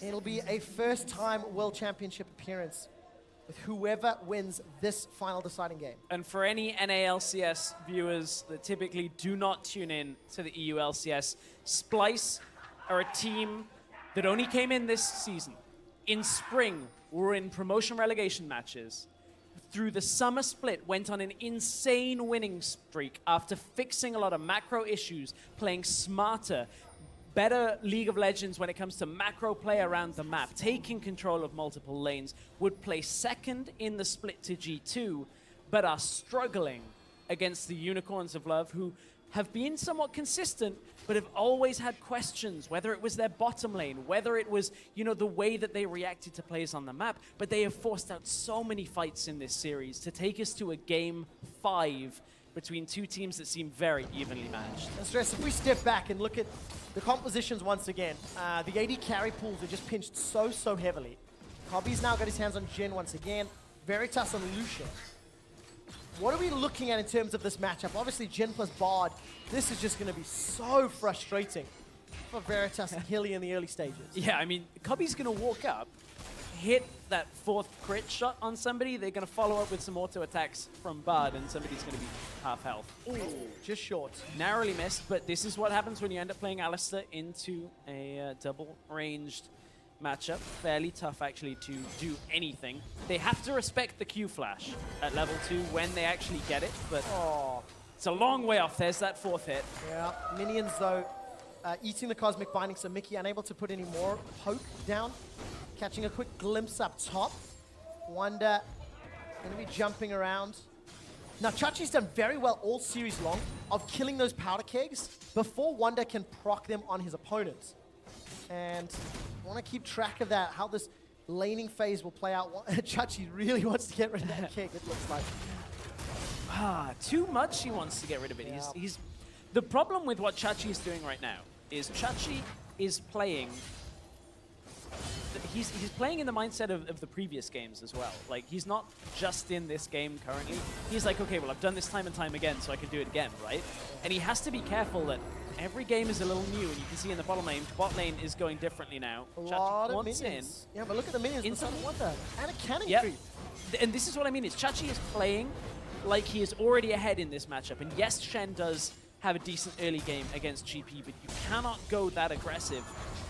Speaker 5: it'll be a first-time World Championship appearance with whoever wins this final deciding game.
Speaker 9: And for any NALCS viewers that typically do not tune in to the EU LCS, Splyce are a team that only came in this season. In spring, we were in promotion relegation matches. Through the summer split, went on an insane winning streak after fixing a lot of macro issues, playing smarter, better League of Legends when it comes to macro play around the map, taking control of multiple lanes, would play second in the split to G2, but are struggling against the Unicorns of Love, who have been somewhat consistent, but have always had questions, whether it was their bottom lane, whether it was, the way that they reacted to plays on the map, but they have forced out so many fights in this series to take us to a game 5 between 2 teams that seem very evenly matched.
Speaker 5: And Stress, if we step back and look at the compositions once again, the AD carry pools are just pinched so heavily. Kobbe's now got his hands on Jhin once again, Veritas on Lucian. What are we looking at in terms of this matchup? Obviously, Jhin plus Bard, this is just going to be so frustrating for Veritas and Hilly in the early stages.
Speaker 9: Yeah, I mean, Kobbe's going to walk up, hit that 4th crit shot on somebody. They're going to follow up with some auto attacks from Bard, and somebody's going to be half health.
Speaker 5: Ooh, just short.
Speaker 9: Narrowly missed, but this is what happens when you end up playing Alistair into a double-ranged matchup. Fairly tough, actually, to do anything. They have to respect the Q flash at level 2 when they actually get it, but it's a long way off. There's that 4th hit.
Speaker 5: Yeah, minions, though, eating the Cosmic Binding, so Mikyx unable to put any more poke down. Catching a quick glimpse up top. Wunder going to be jumping around. Now, Trashy's done very well all series long of killing those powder kegs before Wunder can proc them on his opponent. And I want to keep track of that, how this laning phase will play out. Trashy really wants to get rid of that keg, it looks like.
Speaker 9: Too much he wants to get rid of it.
Speaker 5: Yeah.
Speaker 9: He's the problem with what Trashy is doing right now is Trashy is playing. He's playing in the mindset of the previous games as well. Like, he's not just in this game currently. He's like, okay, well, I've done this time and time again, so I can do it again, right? And he has to be careful that every game is a little new, and you can see in the bottom lane is going differently now.
Speaker 5: A lot of minions. Yeah, but look at the minions inside Wunder. And a cannon creep.
Speaker 9: And this is what I mean, is Trashy is playing like he is already ahead in this matchup. And yes, Shen does have a decent early game against GP, but you cannot go that aggressive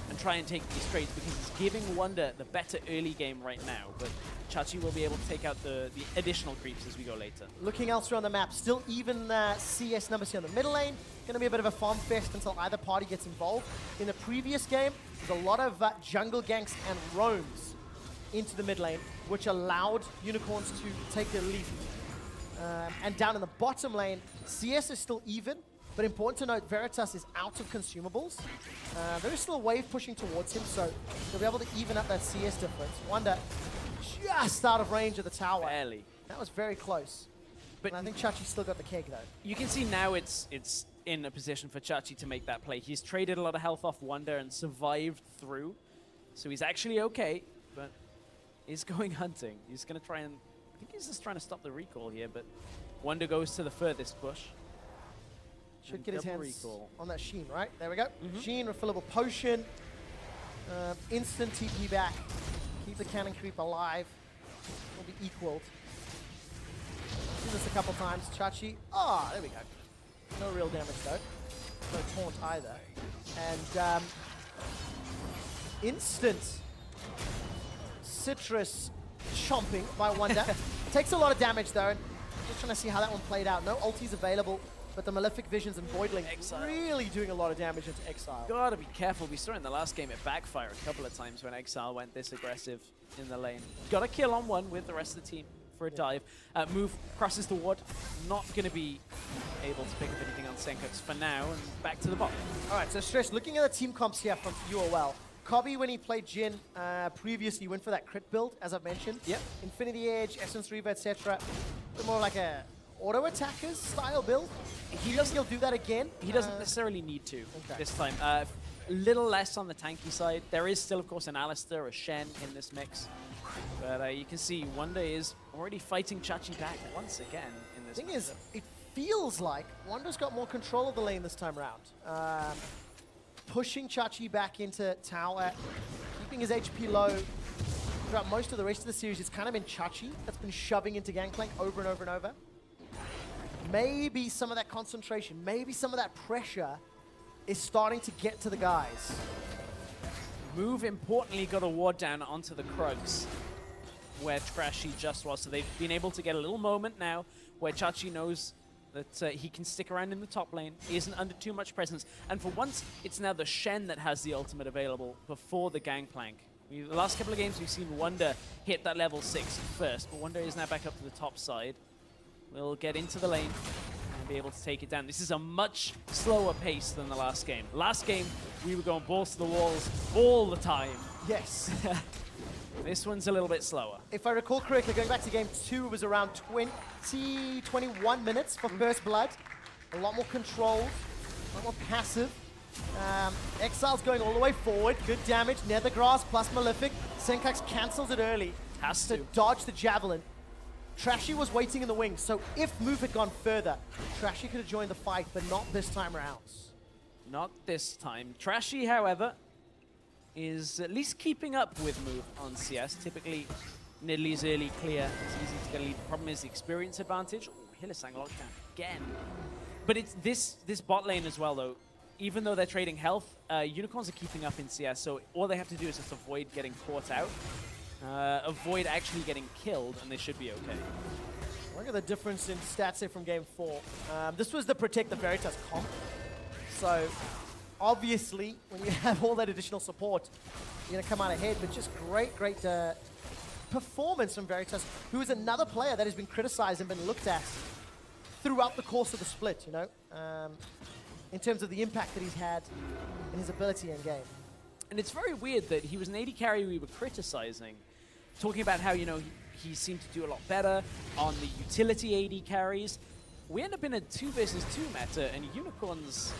Speaker 9: and try and take these trades because he's giving Wunder the better early game right now. But Trashy will be able to take out the additional creeps as we go later.
Speaker 5: Looking elsewhere on the map, still even CS numbers here on the middle lane. Going to be a bit of a farm fest until either party gets involved. In the previous game, there's a lot of jungle ganks and roams into the mid lane, which allowed Unicorns to take the lead. And down in the bottom lane, CS is still even. But important to note, Veritas is out of consumables. There is still a wave pushing towards him, so they'll be able to even up that CS difference. Wunder just out of range of the tower.
Speaker 9: Barely.
Speaker 5: That was very close. But I think Trashy's still got the keg, though.
Speaker 9: You can see now it's in a position for Trashy to make that play. He's traded a lot of health off Wunder and survived through. So he's actually okay, but he's going hunting. He's going to try and... I think he's just trying to stop the recall here, but Wunder goes to the furthest push.
Speaker 5: Should get his hands on that Sheen, right? There we go. Sheen, refillable potion. Instant TP back. Keep the cannon creep alive. Will be equaled. Do this a couple times. Trashy. Ah, there we go. No real damage though. No taunt either. And instant citrus chomping by Wunder. Takes a lot of damage though. And just trying to see how that one played out. No ultis available. But the Malefic Visions and Voidling really doing a lot of damage into Exile.
Speaker 9: Gotta be careful. We saw in the last game it backfired a couple of times when Exile went this aggressive in the lane. Got a kill on one with the rest of the team for a dive. Move crosses the ward. Not gonna be able to pick up anything on Sencux for now. And back to the bottom.
Speaker 5: All right, so Stress, looking at the team comps here from UOL. Kobbe, when he played Jhin previously, went for that crit build, as I've mentioned.
Speaker 9: Yep.
Speaker 5: Infinity Edge, Essence Reaver, etc. More like a auto attackers style build. He'll do that again.
Speaker 9: He doesn't necessarily need to this time. A little less on the tanky side. There is still, of course, an Alistair, a Shen in this mix. But you can see Wunder is already fighting Trashy back once again in this
Speaker 5: thing is, it feels like Wunder's got more control of the lane this time around. Pushing Trashy back into tower, keeping his HP low. Throughout most of the rest of the series, it's kind of been Trashy that's been shoving into Gangplank over and over and over. Maybe some of that concentration, maybe some of that pressure is starting to get to the guys.
Speaker 9: Move, importantly, got a ward down onto the Krugs, where Trashy just was. So they've been able to get a little moment now where Trashy knows that he can stick around in the top lane. He isn't under too much presence. And for once, it's now the Shen that has the ultimate available before the Gangplank. The last couple of games, we've seen Wunder hit that level 6 first, but Wunder is now back up to the top side. We'll get into the lane and be able to take it down. This is a much slower pace than the last game. Last game, we were going balls to the walls all the time.
Speaker 5: Yes.
Speaker 9: This one's a little bit slower.
Speaker 5: If I recall correctly, going back to game 2, it was around 21 minutes for First Blood. A lot more controlled, a lot more passive. Exile's going all the way forward. Good damage. Nethergrass plus Malefic. Sencux cancels it early.
Speaker 9: Has to
Speaker 5: dodge the Javelin. Trashy was waiting in the wings, so if Move had gone further, Trashy could have joined the fight, but not this time around.
Speaker 9: Not this time. Trashy, however, is at least keeping up with Move on CS. Typically, Nidalee early clear is easy to get a lead. The problem is the experience advantage. Oh, Hylissang locked down again. But it's this bot lane as well, though. Even though they're trading health, Unicorns are keeping up in CS, so all they have to do is just avoid getting caught out, avoid actually getting killed, and they should be okay.
Speaker 5: Look at the difference in stats here from Game 4. This was the Protect the Veritas comp. So, obviously, when you have all that additional support, you're going to come out ahead, but just great performance from Veritas, who is another player that has been criticized and been looked at throughout the course of the split, you know, in terms of the impact that he's had and his ability in game.
Speaker 9: And it's very weird that he was an AD carry we were criticizing, talking about how, you know, he seemed to do a lot better on the utility AD carries. We end up in a 2 versus 2 meta, and Unicorns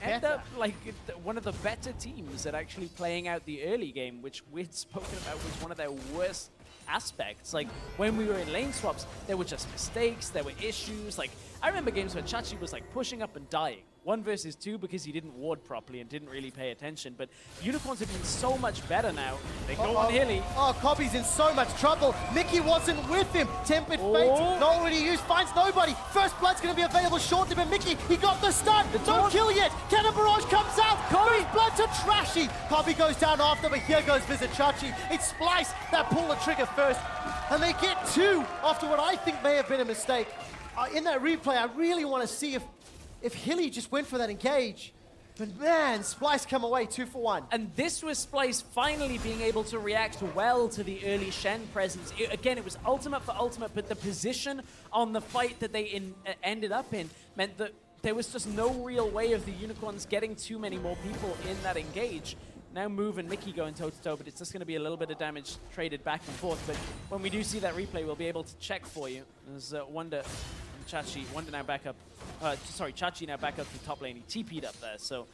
Speaker 9: end up like one of the better teams at actually playing out the early game, which we'd spoken about was one of their worst aspects. Like, when we were in lane swaps, there were just mistakes, there were issues. Like, I remember games where Trashy was like pushing up and dying. 1 versus 2 because he didn't ward properly and didn't really pay attention. But Unicorns have been so much better now. They go on Hilly.
Speaker 5: Oh, Kobbe's in so much trouble. Mikyx wasn't with him. Tempered Fate, not already used, finds nobody. First Blood's going to be available shortly, but Mikyx, he got the stun. No kill yet. Cannon Barrage comes out. First Blood to Trashy. Kobbe goes down after, but here goes Vizicsacsi. It's Splyce that pull the trigger first. And they get 2 after what I think may have been a mistake. In that replay, I really want to see if Hilly just went for that engage. But man, Splyce come away 2 for 1.
Speaker 9: And this was Splyce finally being able to react well to the early Shen presence. Again, it was ultimate for ultimate, but the position on the fight that they ended up in meant that there was just no real way of the Unicorns getting too many more people in that engage. Now Move and Mikyx going toe-to-toe, but it's just going to be a little bit of damage traded back and forth. But when we do see that replay, we'll be able to check for you. There's Wunder and Trashy. Wunder now back up. Trashy now back up to top lane. He TP'd up there, so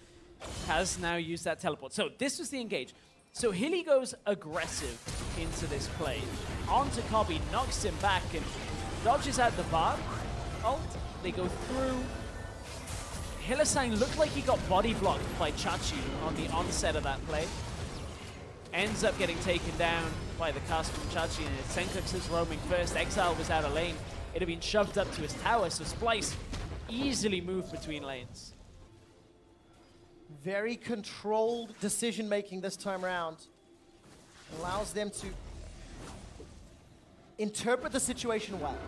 Speaker 9: has now used that teleport. So this was the engage. So Hilly goes aggressive into this play. Onto Kobbe, knocks him back and dodges out the bar. Ult, they go through. Hylissang looked like he got body blocked by Trashy on the onset of that play. Ends up getting taken down by the cast from Trashy, and Sencux is roaming first. Exileh was out of lane. It had been shoved up to his tower, so Splyce easily moved between lanes.
Speaker 5: Very controlled decision-making this time around. Allows them to interpret the situation well.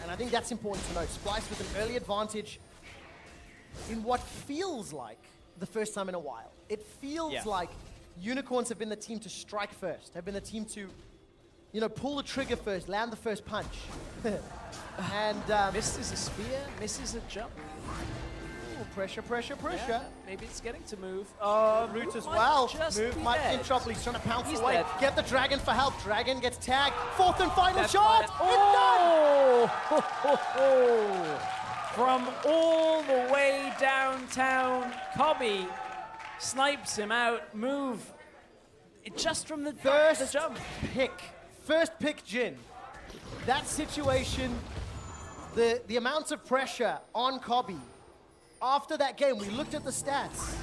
Speaker 5: And I think that's important to note. Splyce with an early advantage in what feels like the first time in a while. It feels like Unicorns have been the team to strike first, have been the team to, you know, pull the trigger first, land the first punch. And
Speaker 9: misses a spear, misses a jump.
Speaker 5: Ooh, pressure, pressure, pressure.
Speaker 9: Yeah, maybe it's getting to Move.
Speaker 5: Root as well. Move might be in trouble. He's trying to pounce away.
Speaker 9: Dead.
Speaker 5: Get the Dragon for help. Dragon gets tagged. 4th and final shot.
Speaker 9: It's done. From all the way downtown, Kobbe snipes him out. Move just from the jump.
Speaker 5: First pick, Jin. That situation, the amount of pressure on Kobbe. After that game, we looked at the stats.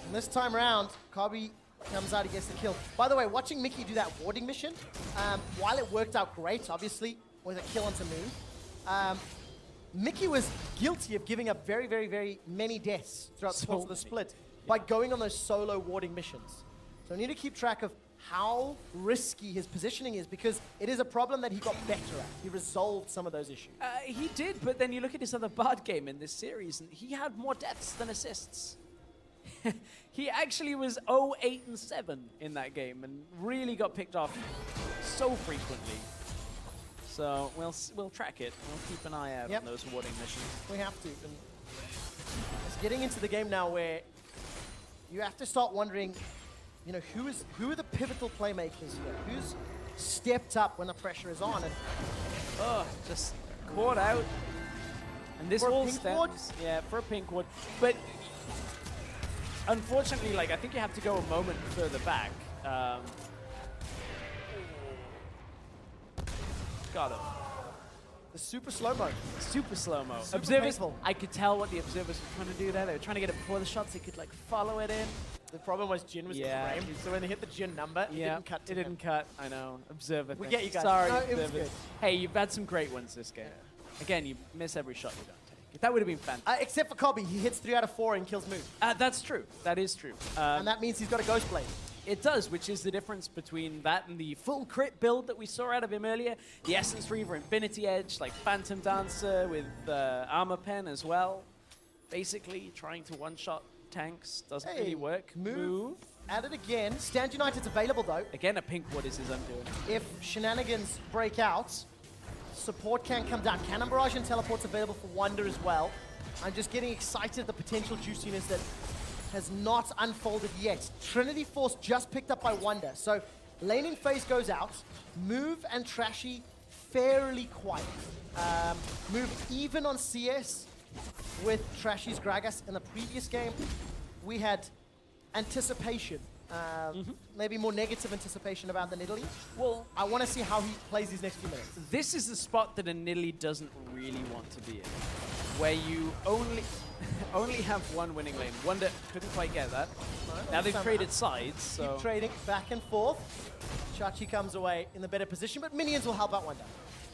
Speaker 5: And this time around, Kobbe comes out, he gets the kill. By the way, watching Mikyx do that warding mission, while it worked out great, obviously, with a kill onto Move, Mikyx was guilty of giving up very, very, very many deaths throughout the course of the split by going on those solo warding missions. So we need to keep track of how risky his positioning is, because it is a problem that he got better at. He resolved some of those issues.
Speaker 9: He did, but then you look at his other Bard game in this series, and he had more deaths than assists. He actually was 0-8-7 in that game, and really got picked off so frequently. So we'll track it. We'll keep an eye out on those warding missions.
Speaker 5: We have to. And it's getting into the game now where you have to start wondering, you know, who are the pivotal playmakers here? Who's stepped up when the pressure is on? And
Speaker 9: just caught out. And this whole stems, for a pink ward. But unfortunately, like, I think you have to go a moment further back. Got him.
Speaker 5: The super slow-mo.
Speaker 9: Super slow-mo.
Speaker 5: Super
Speaker 9: Observers,
Speaker 5: painful.
Speaker 9: I could tell what the observers were trying to do there. They were trying to get it before the shots. They could like follow it in.
Speaker 5: The problem was Jin was in frame, so when they hit the Jin number, it didn't cut to
Speaker 9: it didn't cut. I know. Observer
Speaker 5: We
Speaker 9: thing.
Speaker 5: get you guys.
Speaker 9: Sorry,
Speaker 5: No, it was
Speaker 9: observers.
Speaker 5: good.
Speaker 9: Hey, you've had some great ones this game. Again, you miss every shot you don't take. That would have been fantastic.
Speaker 5: Except for Kobbe, he hits 3 out of 4 and kills Move.
Speaker 9: That's true. That is true.
Speaker 5: And that means he's got a Ghost Blade.
Speaker 9: It does, which is the difference between that and the full crit build that we saw out of him earlier. The Essence Reaver, Infinity Edge, like Phantom Dancer with Armor Pen as well. Basically, trying to one-shot tanks doesn't really work.
Speaker 5: Move. At it again. Stand United's available though.
Speaker 9: Again, a pink ward is his undoing.
Speaker 5: If shenanigans break out, support can come down. Cannon Barrage and Teleport's available for Wunder as well. I'm just getting excited at the potential juiciness that has not unfolded yet. Trinity Force just picked up by Wunder. So laning phase goes out. Move and Trashy fairly quiet. Move even on CS with Trashy's Gragas. In the previous game, we had anticipation. Maybe more negative anticipation about the Nidalee.
Speaker 9: Well,
Speaker 5: I want to see how he plays these next few minutes.
Speaker 9: This is the spot that a Nidalee doesn't really want to be in, where you only have one winning lane. Wunder couldn't quite get that. Now they've traded sides, so...
Speaker 5: Keep trading back and forth. Chachi comes away in the better position, but minions will help out Wunder.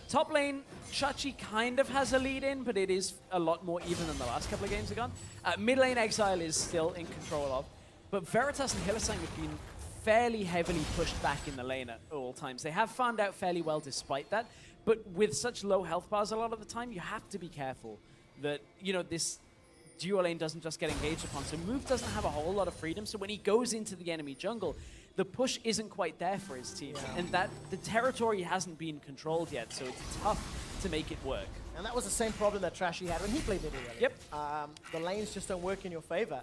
Speaker 9: Top lane, Chachi kind of has a lead in, but it is a lot more even than the last couple of games have gone. Mid lane, Exileh is still in control of, but Veritas and Hylissang have been fairly heavily pushed back in the lane at all times. They have farmed out fairly well despite that, but with such low health bars a lot of the time, you have to be careful that, you know, this duo lane doesn't just get engaged upon. So Move doesn't have a whole lot of freedom, so when he goes into the enemy jungle, the push isn't quite there for his team, and that the territory hasn't been controlled yet, so it's tough to make it work.
Speaker 5: And that was the same problem that Trashy had when he played mid earlier.
Speaker 9: Yep.
Speaker 5: The lanes just don't work in your favor.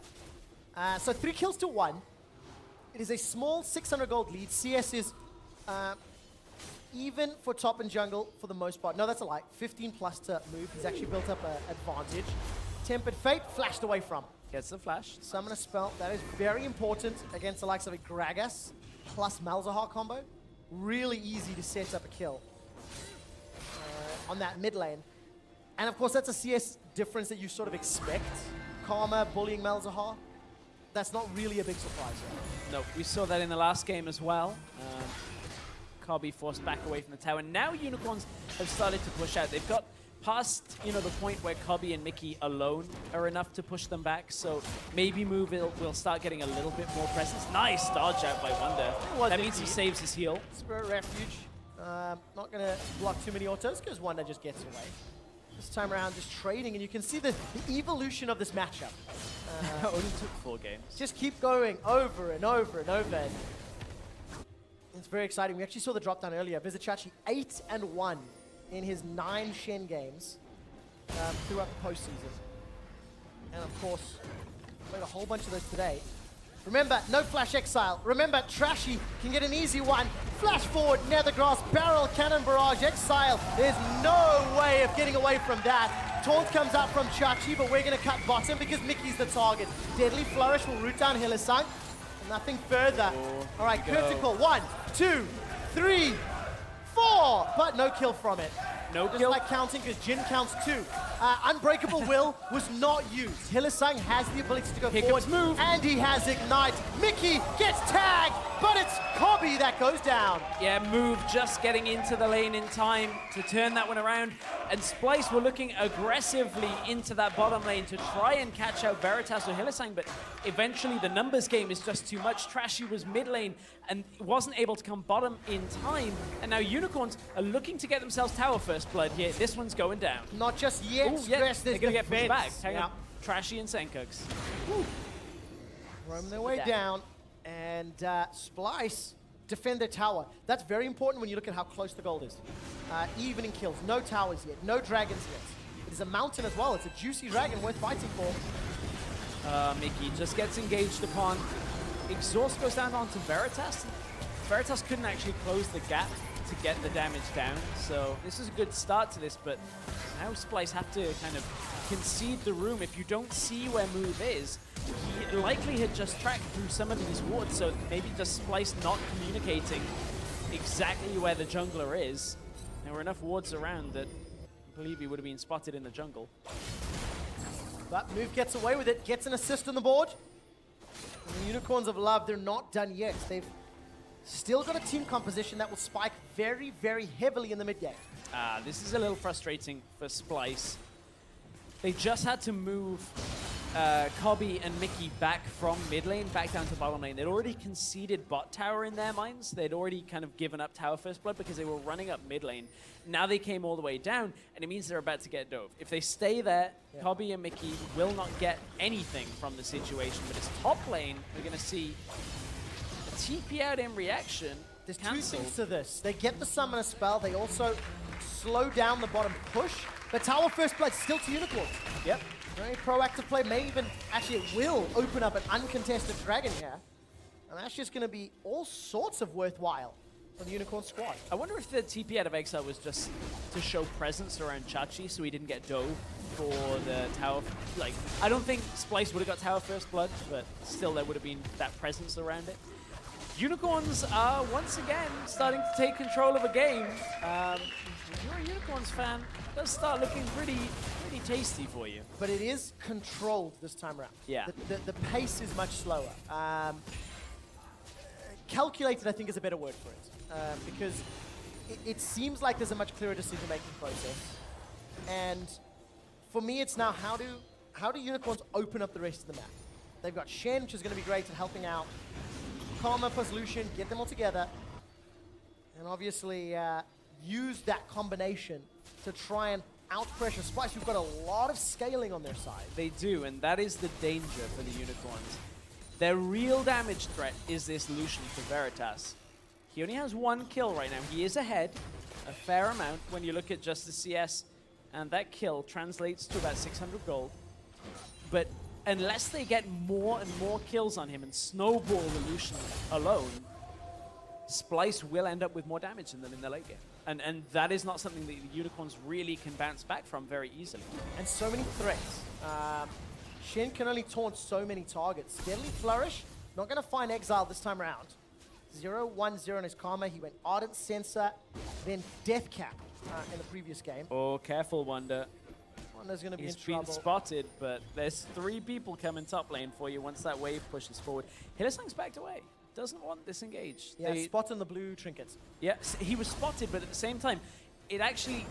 Speaker 5: So 3 kills to 1. It is a small 600 gold lead. CS is even for top and jungle for the most part. No, that's a lie. 15 plus to Move. He's actually built up an advantage. Tempered Fate flashed away from.
Speaker 9: Gets the flash.
Speaker 5: Summon a spell. That is very important against the likes of a Gragas plus Malzahar combo. Really easy to set up a kill on that mid lane. And of course, that's a CS difference that you sort of expect. Karma bullying Malzahar. That's not really a big surprise.
Speaker 9: No, we saw that in the last game as well. Kobbe forced back away from the tower. Now Unicorns have started to push out. They've got past, you know, the point where Kobbe and Mikyx alone are enough to push them back. So maybe Move will start getting a little bit more presence. Nice dodge out by Wunder. That means he saves his heal.
Speaker 5: Spirit Refuge. Not going to block too many autos because Wunder just gets away. This time around, just trading, and you can see the evolution of this matchup.
Speaker 9: Only took 4 games.
Speaker 5: Just keep going over and over and over. It's very exciting. We actually saw the drop down earlier. Vizicsacsi 8-1 in his 9 Shen games throughout the postseason. And of course, played a whole bunch of those today. Remember, no flash exile. Remember, Trashy can get an easy one. Flash forward, Nethergrass, barrel, cannon barrage, exile. There's no way of getting away from that. Taunt comes out from Chachi, but we're going to cut bottom because Mikyx's the target. Deadly Flourish will root down Hylissang. Nothing further. All right, critical. 1, 2, 3, 4. But no kill from it.
Speaker 9: No
Speaker 5: Just
Speaker 9: kill.
Speaker 5: like counting because Jin counts 2. Unbreakable Will was not used. Hylissang has the ability to go forward.
Speaker 9: Move.
Speaker 5: And he has Ignite. Mikyx gets tagged, but it's Kobbe that goes down.
Speaker 9: Yeah, Move just getting into the lane in time to turn that one around. And Splyce were looking aggressively into that bottom lane to try and catch out Veritas or Hylissang, but eventually the numbers game is just too much. Trashy was mid lane and wasn't able to come bottom in time. And now Unicorns are looking to get themselves tower first blood here. This one's going down.
Speaker 5: Not just yet.
Speaker 9: Ooh, yeah, they're going to get pushed back. Hang
Speaker 5: Yeah.
Speaker 9: on. Trashy and Sencux.
Speaker 5: Roam their way down. And Splyce defend their tower. That's very important when you look at how close the gold is. Evening kills, no towers yet, no dragons yet. It is a mountain as well. It's a juicy dragon worth fighting for.
Speaker 9: Mikyx just gets engaged upon. Exhaust goes down onto Veritas. Veritas couldn't actually close the gap to get the damage down, so this is a good start to this, but now Splyce have to kind of concede the room. If you don't see where Move is, he likely had just tracked through some of these wards, so maybe just Splyce not communicating exactly where the jungler is. There were enough wards around that believe he would have been spotted in the jungle.
Speaker 5: That move gets away with it, gets an assist on the board. And the Unicorns of Love, they're not done yet. They've still got a team composition that will spike very, very heavily in the mid game.
Speaker 9: This is a little frustrating for Splyce. They just had to move Kobbe and Mikyx back from mid lane, back down to bottom lane. They'd already conceded bot tower in their minds. They'd already kind of given up tower first blood because they were running up mid lane. Now they came all the way down, and it means they're about to get dove. If they stay there, Kobbe and Mikyx will not get anything from the situation. But as top lane, we're going to see a TP out in reaction.
Speaker 5: There's two things to this. They get the summoner spell. They also slow down the bottom push. But tower first blood still to Unicorns.
Speaker 9: Yep.
Speaker 5: Very proactive play. May even, actually it will open up an uncontested dragon here. And that's just going to be all sorts of worthwhile for the Unicorn squad.
Speaker 9: I wonder if the TP out of Exileh was just to show presence around Trashy so he didn't get dove for the tower. Like, I don't think Splyce would have got tower first blood, but still there would have been that presence around it. Unicorns are once again starting to take control of a game. If you're a Unicorns fan, it does start looking pretty tasty for you.
Speaker 5: But it is controlled this time around.
Speaker 9: Yeah.
Speaker 5: The pace is much slower. Calculated, I think, is a better word for it. Because it seems like there's a much clearer decision-making process. And for me, it's now how do Unicorns open up the rest of the map? They've got Shen, which is going to be great at helping out. Karma plus Lucian, get them all together. And obviously use that combination to try and out-pressure Splyce, who've got a lot of scaling on their side.
Speaker 9: They do, and that is the danger for the Unicorns. Their real damage threat is this Lucian for Veritas. He only has 1 kill right now. He is ahead a fair amount when you look at just the CS, and that kill translates to about 600 gold. But unless they get more and more kills on him and snowball the Lucian alone, Splyce will end up with more damage than them in the late game. And that is not something that the Unicorns really can bounce back from very easily.
Speaker 5: And so many threats. Shen can only taunt so many targets. Deadly Flourish, not going to find Exileh this time around. 0-1-0 in his Karma. He went Ardent Sensor, then Death Cap in the previous game.
Speaker 9: Oh, careful, Wunder.
Speaker 5: Wunder's going to be in
Speaker 9: He's
Speaker 5: trouble.
Speaker 9: been spotted, but there's 3 people coming top lane for you once that wave pushes forward. Hylissang's backed away. Doesn't want this engaged.
Speaker 5: Yeah, spot on the blue trinkets.
Speaker 9: Yeah, he was spotted, but at the same time, it actually...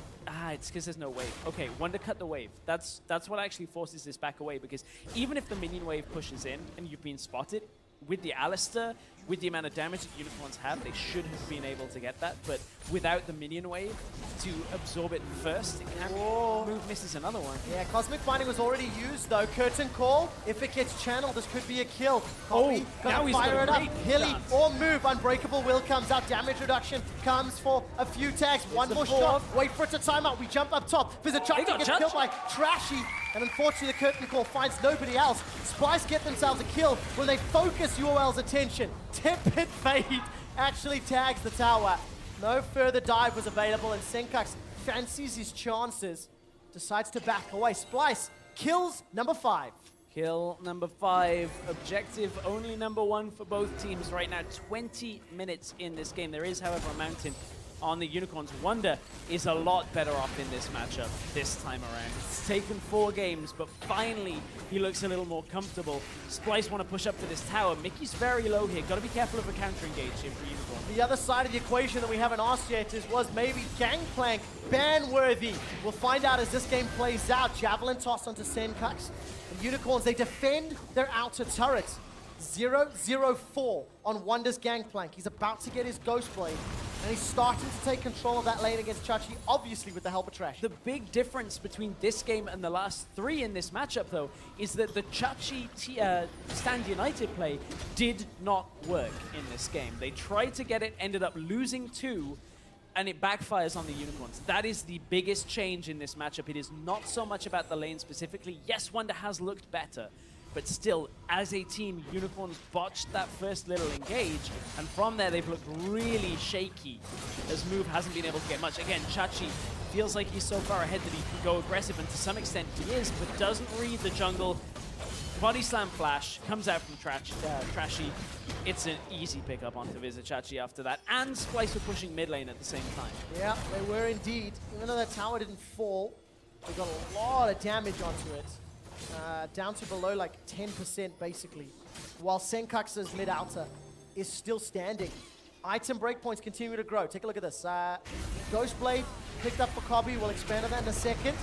Speaker 9: it's because there's no wave. Okay, Wunder cut the wave. That's what actually forces this back away, because even if the minion wave pushes in and you've been spotted, with the Alistair, with the amount of damage that Unicorns have, they should have been able to get that, but without the minion wave to absorb it first, it can move misses another one.
Speaker 5: Yeah, Cosmic Binding was already used though. Curtain Call, if it gets channeled, this could be a kill. Kobbe,
Speaker 9: now he's
Speaker 5: fire it
Speaker 9: got
Speaker 5: up.
Speaker 9: a great
Speaker 5: Hilly
Speaker 9: stance.
Speaker 5: or move, Unbreakable Will comes out. Damage reduction comes for a few tags. One more shot, wait for it to time out. We jump up top. Vizicsacsi gets killed by Trashy, and unfortunately the Curtain Call finds nobody else. Splyce get themselves a kill when they focus UOL's attention. Tepid Fade actually tags the tower. No further dive was available, and Sencux fancies his chances, decides to back away. Splyce kills number 5.
Speaker 9: Kill number 5, objective only number 1 for both teams right now. 20 minutes in this game. There is, however, a mountain on the Unicorns. Wunder is a lot better off in this matchup this time around. It's taken 4 games, but finally he looks a little more comfortable. Splyce want to push up to this tower. Mikyx's very low here. Got to be careful of a counter engage here for Unicorn.
Speaker 5: The other side of the equation that we haven't asked yet was maybe Gangplank ban-worthy. We'll find out as this game plays out. Javelin toss onto Sencux. The Unicorns, they defend their outer turret. 0-0-4 on Wunder's Gangplank. He's about to get his Ghost Blade, and he's starting to take control of that lane against Trashy, obviously with the help of Trash.
Speaker 9: The big difference between this game and the last 3 in this matchup, though, is that the Trashy Stand United play did not work in this game. They tried to get it, ended up losing 2, and it backfires on the Unicorns. That is the biggest change in this matchup. It is not so much about the lane specifically. Yes, Wunder has looked better, but still, as a team, Unicorns botched that first little engage, and from there they've looked really shaky, as Move hasn't been able to get much. Again, Trashy feels like he's so far ahead that he can go aggressive, and to some extent he is, but doesn't read the jungle. Body slam flash comes out from Trashy. It's an easy pickup onto Vizicsacsi after that. And Splyce were pushing mid lane at the same time.
Speaker 5: Yeah, they were indeed. Even though that tower didn't fall, they got a lot of damage onto it. Down to below like 10% basically. While Sencux's mid-outer is still standing. Item breakpoints continue to grow. Take a look at this. Ghostblade picked up for Kobbe. We'll expand on that in a second.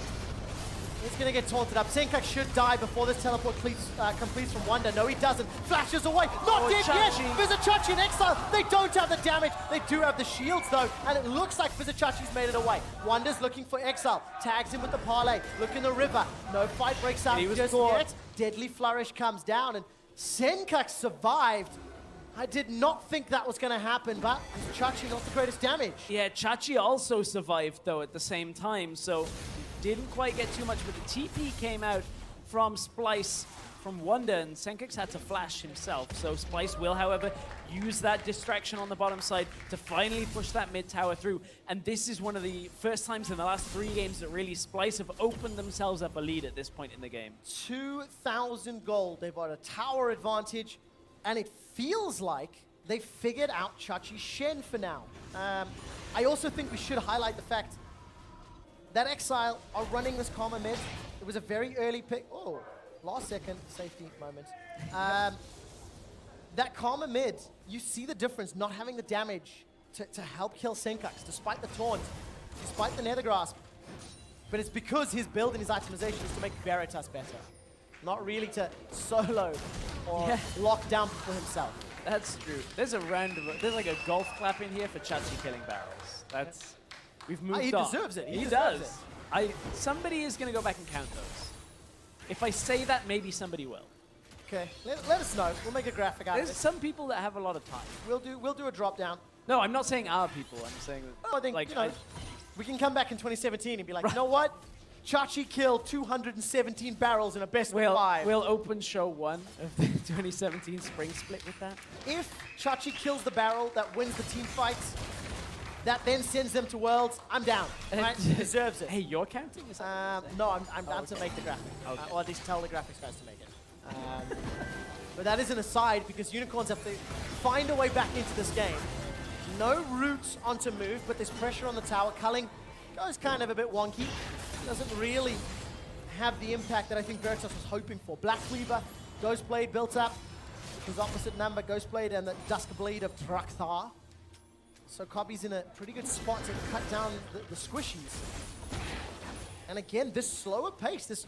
Speaker 5: He's going to get taunted up. Sencux should die before this teleport completes from Wunder. No, he doesn't. Flashes away. Not dead yet. Vizicsacsi and Exileh. They don't have the damage. They do have the shields, though. And it looks like Vizicsacsi's made it away. Wunder's looking for Exileh. Tags him with the parlay. Look in the river. No fight breaks out just yet. Deadly Flourish comes down. And Sencux survived. I did not think that was going to happen, but Vizicsacsi not the greatest damage.
Speaker 9: Yeah, Chachi also survived, though, at the same time. So didn't quite get too much, but the TP came out from Splyce, from Wunder, and Sencux had to flash himself. So Splyce will, however, use that distraction on the bottom side to finally push that mid tower through. And this is one of the first times in the last 3 games that really Splyce have opened themselves up a lead at this point in the game.
Speaker 5: 2,000 gold. They've got a tower advantage, and it feels like they figured out Chachi's Shen for now. I also think we should highlight the fact that Exileh are running this Karma mid. It was a very early pick. Oh, last second safety moment. That Karma mid, you see the difference not having the damage to help kill Sencux, despite the taunt, despite the Nether Grasp. But it's because his build and his itemization is to make Veritas better. Not really to solo or lock down for himself.
Speaker 9: That's true. There's a random, there's like a golf clap in here for Chachi killing barrels. That's, we've moved on.
Speaker 5: He deserves it.
Speaker 9: He does. Somebody is going to go back and count those. If I say that, maybe somebody will.
Speaker 5: Okay, let us know. We'll make a graphic out of it.
Speaker 9: There's some people that have a lot of time.
Speaker 5: We'll do a drop down.
Speaker 9: No, I'm not saying our people. I'm saying that.
Speaker 5: Oh, I think,
Speaker 9: like,
Speaker 5: you know, we can come back in 2017 and be like, you know what? Chachi killed 217 barrels in a best of 5.
Speaker 9: We'll open show 1 of the 2017 spring split with that.
Speaker 5: If Chachi kills the barrel that wins the team fights, that then sends them to Worlds, I'm down. Right? Deserves it.
Speaker 9: Hey, you're counting? Is that
Speaker 5: no, I'm down to make the graphic.
Speaker 9: Okay.
Speaker 5: Or at least tell the graphics guys to make it. But that is an aside because Unicorns have to find a way back into this game. No roots onto move, but there's pressure on the tower. Culling goes kind of a bit wonky. Doesn't really have the impact that I think Veritas was hoping for. Black Weaver, Ghostblade built up. His opposite number, Ghostblade and the Duskblade of Drakthar. So Kobbe's in a pretty good spot to cut down the squishies. And again, this slower pace, this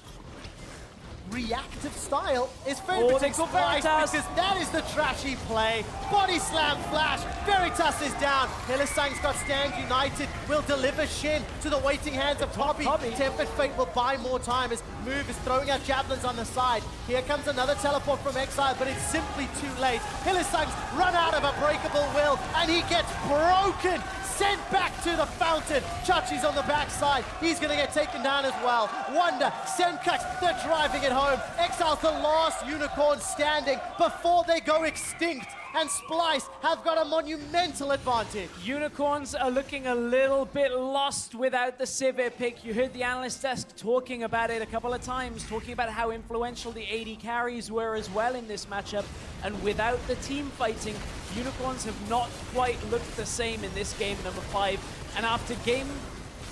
Speaker 5: reactive style is favoriting Splyce because that is the Trashy play. Body slam flash, Veritas is down. Hylissang's got Stand United, will deliver Shen to the waiting hands of Kobbe. Tempered Fate will buy more time as Move is throwing out javelins on the side. Here comes another teleport from Exileh, but it's simply too late. Hylissang's run out of a breakable will, and he gets broken. Sent back to the fountain. Chachi's on the backside. He's going to get taken down as well. Wunder, Sencux, they're driving it home. Exileh's the last unicorn standing before they go extinct. And Splyce have got a monumental advantage.
Speaker 9: Unicorns are looking a little bit lost without the Sivir pick. You heard the analyst desk talking about it a couple of times, talking about how influential the AD carries were as well in this matchup. And without the team fighting, Unicorns have not quite looked the same in this game number 5. And after game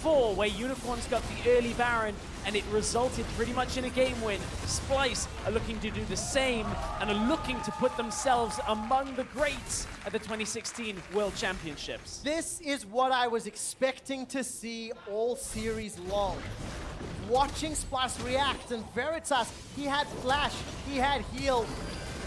Speaker 9: 4, where Unicorns got the early Baron, and it resulted pretty much in a game win, Splyce are looking to do the same and are looking to put themselves among the greats at the 2016 World Championships.
Speaker 5: This is what I was expecting to see all series long. Watching Splyce react, and Veritas, he had flash, he had heal,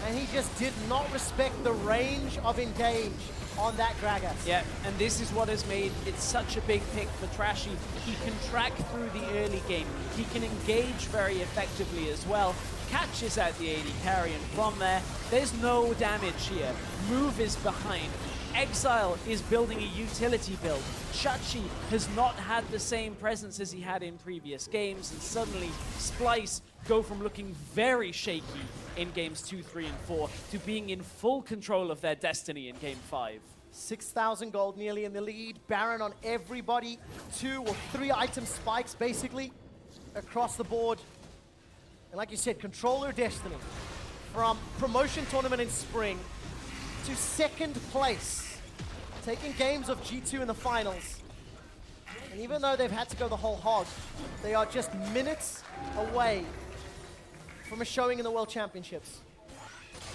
Speaker 5: and he just did not respect the range of engage on that Gragas.
Speaker 9: Yeah, and this is what has made it such a big pick for Trashy. He can track through the early game. He can engage very effectively as well. Catches out the AD carry, and from there, there's no damage here. Move is behind. Exileh is building a utility build. Chachi has not had the same presence as he had in previous games, and suddenly Splyce go from looking very shaky in games 2, 3, and 4 to being in full control of their destiny in game 5.
Speaker 5: 6,000 gold nearly in the lead. Baron on everybody. 2 or 3 item spikes basically across the board. And like you said, control their destiny. From promotion tournament in spring to second place. Taking games of G2 in the finals. And even though they've had to go the whole hog, they are just minutes away from a showing in the World Championships.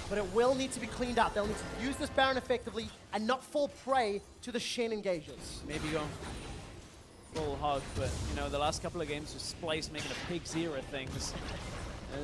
Speaker 5: But it will need to be cleaned up. They'll need to use this Baron effectively and not fall prey to the Shen engages.
Speaker 9: Maybe go full hog, but you know, the last couple of games with Splyce making a pig zero of things.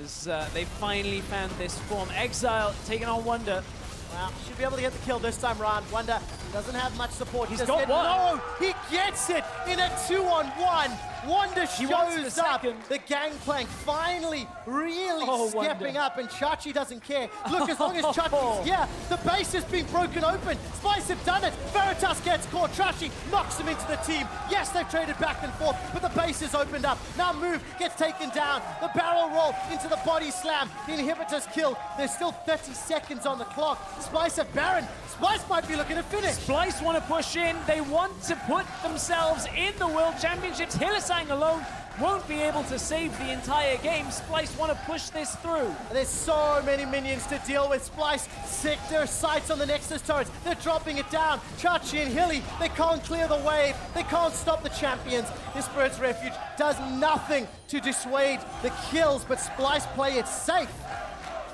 Speaker 9: As they finally found this form. Exileh taking on Wunder.
Speaker 5: Well, should be able to get the kill this time around. Wunder doesn't have much support.
Speaker 9: He's got one.
Speaker 5: No, he gets it in a 2-on-1. Wunder shows up. The gangplank finally really stepping up, and Trashy doesn't care. Look, as long as Trashy's here, the base has been broken open. Splyce have done it. Veritas gets caught. Trashy knocks him into the team. Yes, they've traded back and forth, but the base is opened up. Now Move gets taken down. The barrel roll into the body slam. The inhibitor's killed. There's still 30 seconds on the clock. Splyce have Baron. Splyce might be looking to finish.
Speaker 9: Splyce want to push in. They want to put themselves in the World Championships. Hylissang alone won't be able to save the entire game. Splyce want to push this through.
Speaker 5: There's so many minions to deal with. Splyce set their sights on the Nexus turrets. They're dropping it down. Trashy and Hilly, they can't clear the wave. They can't stop the champions. This Spirit's Refuge does nothing to dissuade the kills, but Splyce play it safe.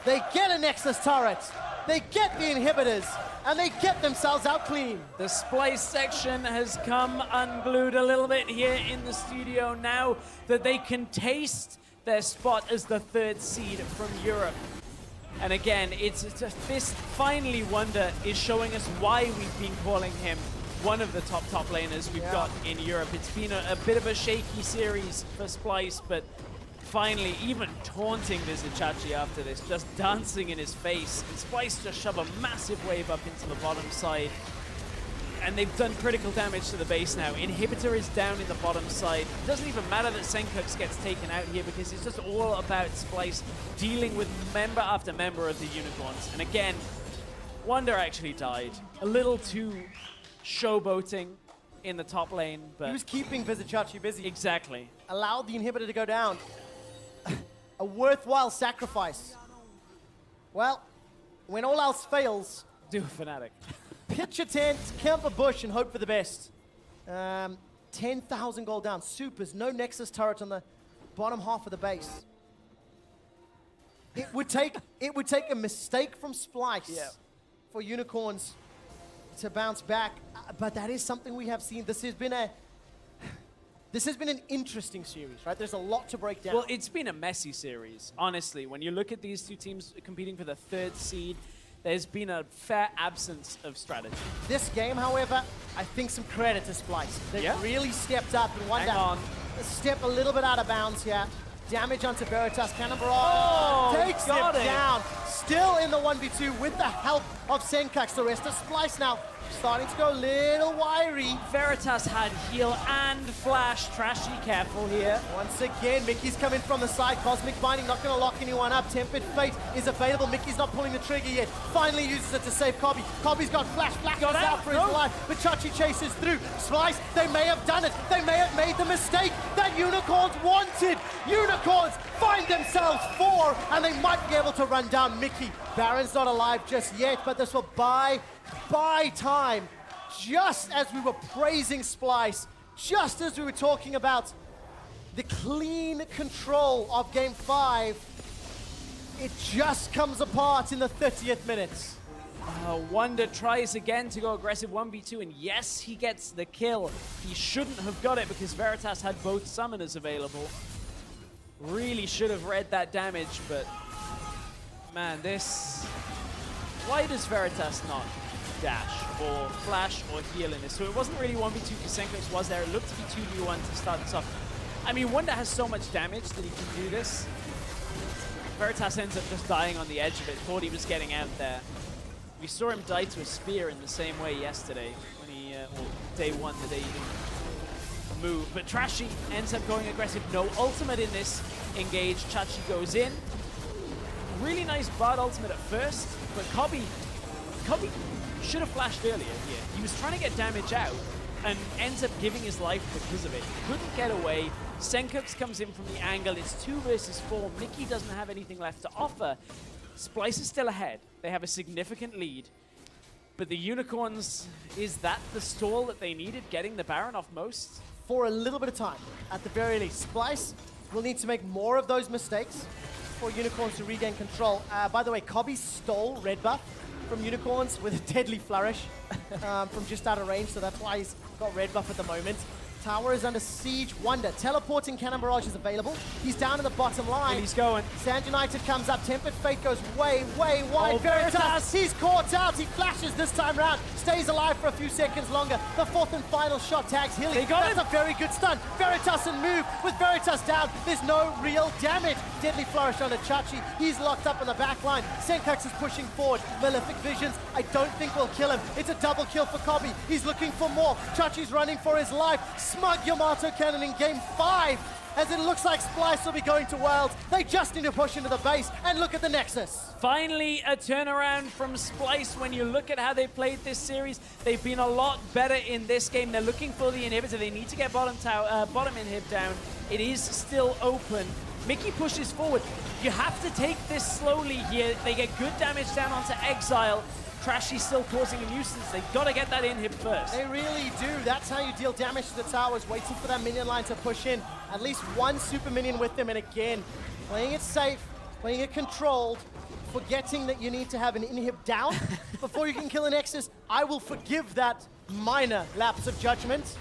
Speaker 5: They get a Nexus turret. They get the inhibitors, and they get themselves out clean.
Speaker 9: The Splyce section has come unglued a little bit here in the studio now that they can taste their spot as the third seed from Europe. And again, it's this finally Wunder is showing us why we've been calling him one of the top laners we've got in Europe. It's been a bit of a shaky series for Splyce, but finally, even taunting Vizicsacsi after this, just dancing in his face. And Splyce just shove a massive wave up into the bottom side. And they've done critical damage to the base now. Inhibitor is down in the bottom side. It doesn't even matter that Sencux gets taken out here because it's just all about Splyce dealing with member after member of the Unicorns. And again, Wunder actually died. A little too showboating in the top lane, but...
Speaker 5: He was keeping Vizicsacsi busy.
Speaker 9: Exactly.
Speaker 5: Allowed the inhibitor to go down. A worthwhile sacrifice. Well, when all else fails...
Speaker 9: Do a Fnatic.
Speaker 5: Pitch a tent, camp a bush, and hope for the best. 10,000 gold down. Supers, no Nexus turret on the bottom half of the base. It would take a mistake from Splyce for Unicorns to bounce back. But that is something we have seen. This has been an interesting series, right? There's a lot to break down.
Speaker 9: Well, it's been a messy series, honestly. When you look at these two teams competing for the third seed, there's been a fair absence of strategy.
Speaker 5: This game, however, I think some credit to Splyce. They've really stepped up and Wunder step a little bit out of bounds here. Damage onto Veritas. Cannonball takes him down. Still in the 1v2 with the help of Sencux. The rest of Splyce now starting to go a little wiry.
Speaker 9: Veritas had heal and flash. Trashy careful here.
Speaker 5: Once again, Mikyx coming from the side. Cosmic Binding not going to lock anyone up. Tempered Fate is available. Mikyx not pulling the trigger yet. Finally uses it to save Kobbe. Kobbe's got flash. Flash is out for his life. But Trashy chases through. Splyce, they may have done it. They may have made the mistake that Unicorns wanted. Unicorns find themselves 4, and they might be able to run down Mikyx. Baron's not alive just yet, but this will buy time. Just as we were praising Splyce, just as we were talking about the clean control of Game 5, it just comes apart in the 30th minute.
Speaker 9: Wunder tries again to go aggressive 1v2, and yes, he gets the kill. He shouldn't have got it because Veritas had both summoners available. Really should have read that damage, but man, this... Why does Veritas not dash or flash or heal in this? So it wasn't really 1v2 because Sencux was there. It looked to be 2v1 to start this off. I mean, Wunder has so much damage that he can do this. Veritas ends up just dying on the edge of it. Thought he was getting out there. We saw him die to a spear in the same way yesterday when he, or day one, the day he didn't move. But Trashy ends up going aggressive. No ultimate in this engage. Trashy goes in. Really nice Bard ultimate at first, but Kobbe should have flashed earlier here. He was trying to get damage out, and ends up giving his life because of it. Couldn't get away. Sencux comes in from the angle. It's 2 versus 4. Mikyx doesn't have anything left to offer. Splyce is still ahead. They have a significant lead. But the Unicorns, is that the stall that they needed, getting the Baron off most?
Speaker 5: For a little bit of time, at the very least. Splyce will need to make more of those mistakes for Unicorns to regain control. By the way, Kobbe stole red buff from Unicorns with a deadly flourish from just out of range, so that's why he's got red buff at the moment. Tower is under siege. Wunder, teleporting Cannon Barrage is available. He's down in the bottom line.
Speaker 9: And he's going.
Speaker 5: Sand United comes up. Tempered Fate goes way, way wide.
Speaker 9: Oh,
Speaker 5: Veritas, he's caught out. He flashes this time round. Stays alive for a few seconds longer. The 4th and final shot tags Hilly.
Speaker 9: They got
Speaker 5: That's
Speaker 9: him.
Speaker 5: a very good stun. Veritas and move. With Veritas down, there's no real damage. Deadly flourish onto Trashy. He's locked up in the back line. Sencux is pushing forward. Malefic Visions, I don't think will kill him. It's a double kill for Kobbe. He's looking for more. Trashy's running for his life. Smug Yamato Cannon in game 5, as it looks like Splyce will be going to Worlds. They just need to push into the base, and look at the Nexus.
Speaker 9: Finally, a turnaround from Splyce. When you look at how they played this series, they've been a lot better in this game. They're looking for the inhibitor. They need to get bottom inhib down. It is still open. Mikyx pushes forward. You have to take this slowly here. They get good damage down onto Exileh. Trashy still causing a nuisance. They've got to get that inhib first.
Speaker 5: They really do. That's how you deal damage to the towers, waiting for that minion line to push in. At least one super minion with them, and again, playing it safe, playing it controlled, forgetting that you need to have an inhib down before you can kill a Nexus. I will forgive that minor lapse of judgment.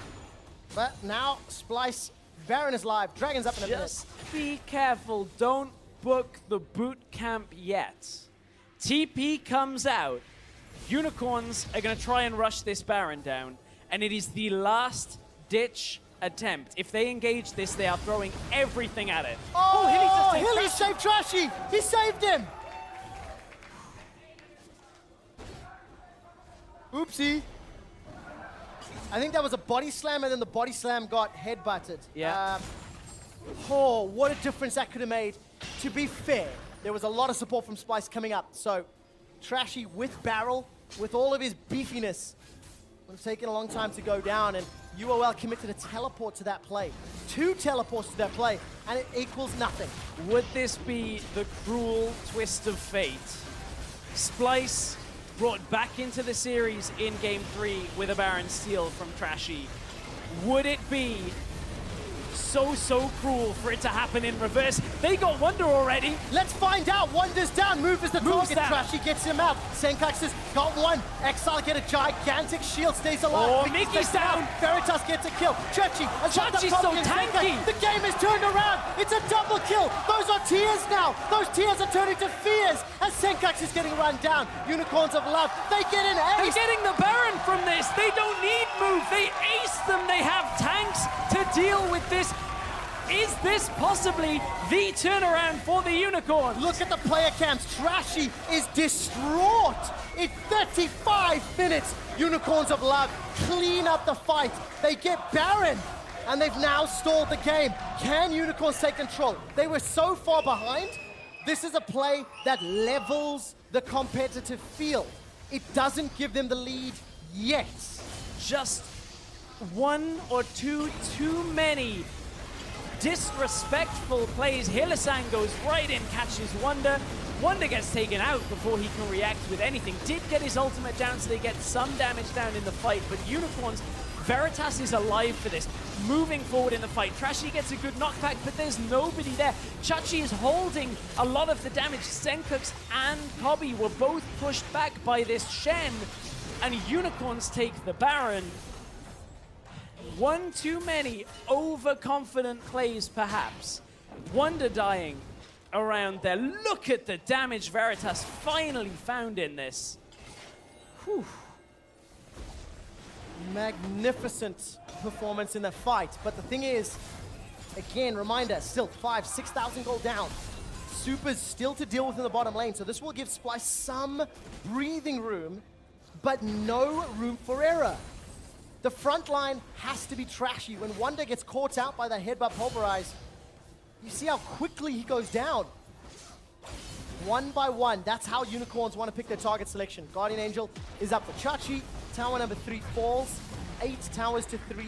Speaker 5: But now, Splyce, Baron is live. Dragon's up in a minute.
Speaker 9: Just be careful. Don't book the boot camp yet. TP comes out. Unicorns are going to try and rush this Baron down, and it is the last-ditch attempt. If they engage this, they are throwing everything at it.
Speaker 5: Oh, Hilly saved Trashy! He saved him! Oopsie. I think that was a body slam, and then the body slam got headbutted.
Speaker 9: Yeah.
Speaker 5: Oh, what a difference that could have made. To be fair, there was a lot of support from Splyce coming up, so Trashy with Barrel, with all of his beefiness, would have taken a long time to go down, and UOL committed a teleport to that play. 2 teleports to that play, and it equals nothing.
Speaker 9: Would this be the cruel twist of fate? Splyce brought back into the series in Game 3 with a Baron steal from Trashy. Would it be so cruel for it to happen in reverse? They got Wunder already.
Speaker 5: Let's find out. Wunder's down. Move is the target.
Speaker 9: Down.
Speaker 5: Trashy gets him out. Sencux has got one. Exileh get a gigantic shield. Stays alive.
Speaker 9: Oh, Mikyx down.
Speaker 5: Veritas gets a kill.
Speaker 9: Trashy's so tanky.
Speaker 5: The game is turned around. It's a double kill. Those are tears now. Those tears are turning to fears as Sencux is getting run down. Unicorns of Love. They get an ace.
Speaker 9: They're getting the Baron from this. They don't need move. They ace them. They have tanks to deal with this. Is this possibly the turnaround for the Unicorns?
Speaker 5: Look at the player camps. Trashy is distraught. In 35 minutes, Unicorns of Love clean up the fight. They get Baron, and they've now stalled the game. Can Unicorns take control? They were so far behind. This is a play that levels the competitive field. It doesn't give them the lead yet.
Speaker 9: Just 1 or 2 too many disrespectful plays. Hylissang goes right in, catches Wunder. Wunder gets taken out before he can react with anything. Did get his ultimate down, so they get some damage down in the fight, but Unicorns, Veritas is alive for this. Moving forward in the fight. Trashy gets a good knockback, but there's nobody there. Chachi is holding a lot of the damage. Sencux and Kobbe were both pushed back by this Shen, and Unicorns take the Baron. 1 too many overconfident plays, perhaps. Wunder dying around there. Look at the damage Veritas finally found in this. Whew.
Speaker 5: Magnificent performance in the fight. But the thing is, again, reminder, still 6,000 gold down. Supers still to deal with in the bottom lane. So this will give Splyce some breathing room, but no room for error. The front line has to be Trashy. When Wunder gets caught out by that headbutt pulverize, you see how quickly he goes down. 1 by 1, that's how Unicorns want to pick their target selection. Guardian Angel is up for Chachi. Tower number 3 falls. 8 towers to 3,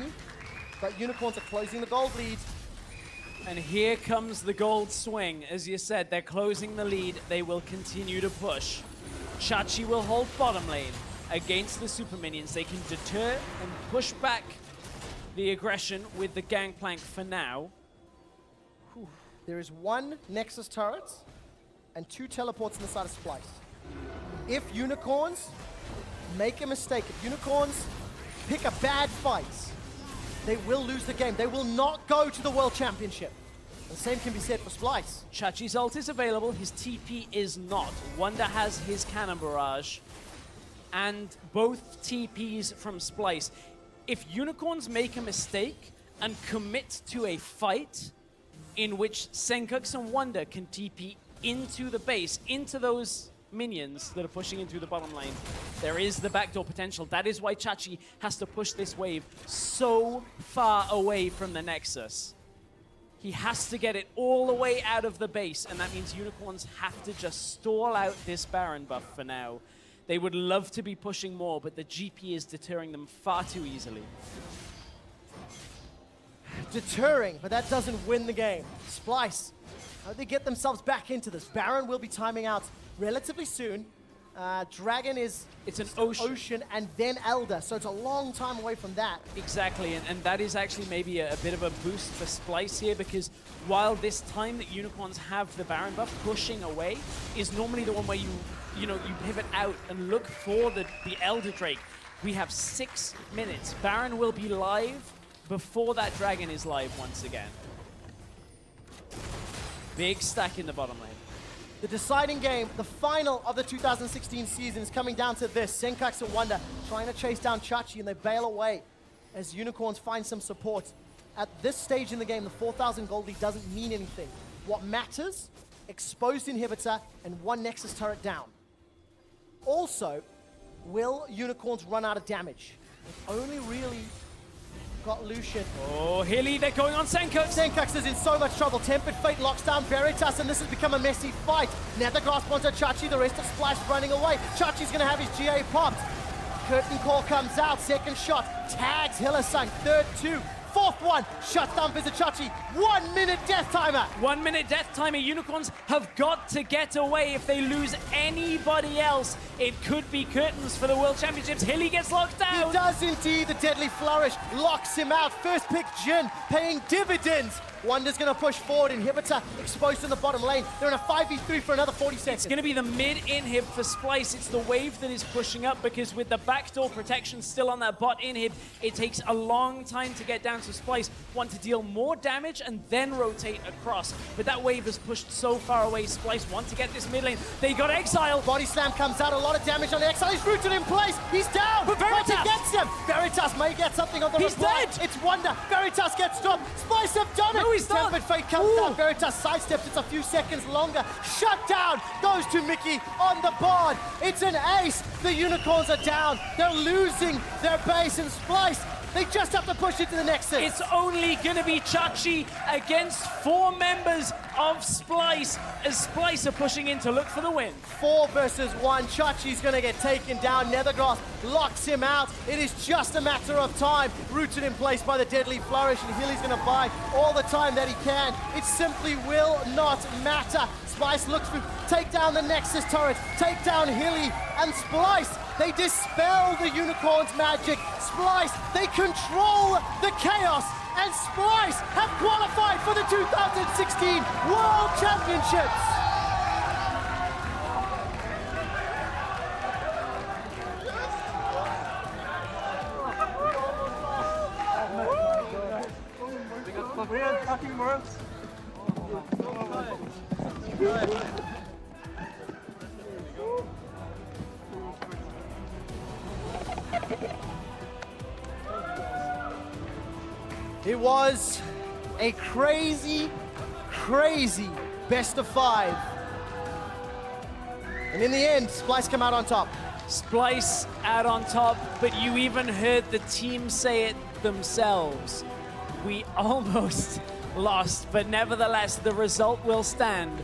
Speaker 5: but Unicorns are closing the gold lead.
Speaker 9: And here comes the gold swing. As you said, they're closing the lead. They will continue to push. Trashy will hold bottom lane against the super minions. They can deter and push back the aggression with the gangplank for now.
Speaker 5: Whew. There is 1 Nexus turret and 2 teleports on the side of Splyce. If Unicorns make a mistake, if Unicorns pick a bad fight, they will lose the game. They will not go to the World Championship. The same can be said for Splyce.
Speaker 9: Trashy's ult is available, his TP is not. Wunder has his cannon barrage. And both TPs from Splyce. If Unicorns make a mistake and commit to a fight in which Sencux and Wunder can TP into the base, into those minions that are pushing into the bottom lane, there is the backdoor potential. That is why Trashy has to push this wave so far away from the Nexus. He has to get it all the way out of the base, and that means Unicorns have to just stall out this Baron buff for now. They would love to be pushing more, but the GP is deterring them far too easily.
Speaker 5: Deterring, but that doesn't win the game. Splyce, how do they get themselves back into this? Baron will be timing out relatively soon. Dragon is
Speaker 9: it's an ocean
Speaker 5: and then Elder, so it's a long time away from that.
Speaker 9: Exactly, and that is actually maybe a bit of a boost for Splyce here, because while this time that Unicorns have the Baron buff pushing away is normally the one where you pivot out and look for the Elder Drake. We have 6 minutes. Baron will be live before that Dragon is live once again. Big stack in the bottom lane.
Speaker 5: The deciding game, the final of the 2016 season, is coming down to this. Sencux and Wunder trying to chase down Trashy, and they bail away as Unicorns find some support. At this stage in the game, the 4,000 gold lead doesn't mean anything. What matters, exposed inhibitor and 1 Nexus turret down. Also, will Unicorns run out of damage? They've only really got Lucian.
Speaker 9: Oh, Hilly, they're going on Sencux.
Speaker 5: Sencux is in so much trouble. Tempered Fate locks down Veritas, and this has become a messy fight. Nethergrasp onto Trashy, the rest of Splyce running away. Trashy's gonna have his GA popped. Curtain Call comes out, second shot, tags Hylissang, third 2. 4th one, shuts down Vizicsacsi. 1 minute death timer.
Speaker 9: 1 minute death timer. Unicorns have got to get away. If they lose anybody else, it could be curtains for the World Championships. Hilly gets locked down.
Speaker 5: He does indeed. The deadly flourish locks him out. First pick Jhin paying dividends. Wunder's going to push forward. Inhibitor exposed in the bottom lane. They're in a 5v3 for another 40 seconds.
Speaker 9: It's going to be the mid-inhib for Splyce. It's the wave that is pushing up, because with the backdoor protection still on that bot inhib, it takes a long time to get down to Splyce. Want to deal more damage and then rotate across. But that wave is pushed so far away. Splyce want to get this mid lane. They got Exileh.
Speaker 5: Body slam comes out. A lot of damage on Exileh. He's rooted in place. He's down.
Speaker 9: But Veritas
Speaker 5: gets him. Veritas may get something on the
Speaker 9: He's
Speaker 5: reply.
Speaker 9: dead.
Speaker 5: It's Wunder. Veritas gets dropped. Splyce have done it.
Speaker 9: No, he's not.
Speaker 5: Tempered Fate comes down. Veritas sidesteps. It's a few seconds longer. Shut down. Goes to Mikyx on the board. It's an ace. The Unicorns are down. They're losing their base, and Splyce, they just have to push it to the Nexus.
Speaker 9: It's only going to be Trashy against 4 members of Splyce, as Splyce are pushing in to look for the win.
Speaker 5: 4 versus 1. Trashy's going to get taken down. Nethergrasp locks him out. It is just a matter of time. Rooted in place by the deadly flourish, and Hilly's going to buy all the time that he can. It simply will not matter. Splyce looks to take down the Nexus turret, take down Hilly, and Splyce, they dispel the Unicorn's magic. Splyce, they control the chaos, and Splyce have qualified for the 2016 World Championships. It was a crazy, crazy best of 5. And in the end, Splyce come out on top.
Speaker 9: Splyce out on top, but you even heard the team say it themselves. We almost lost, but nevertheless, the result will stand.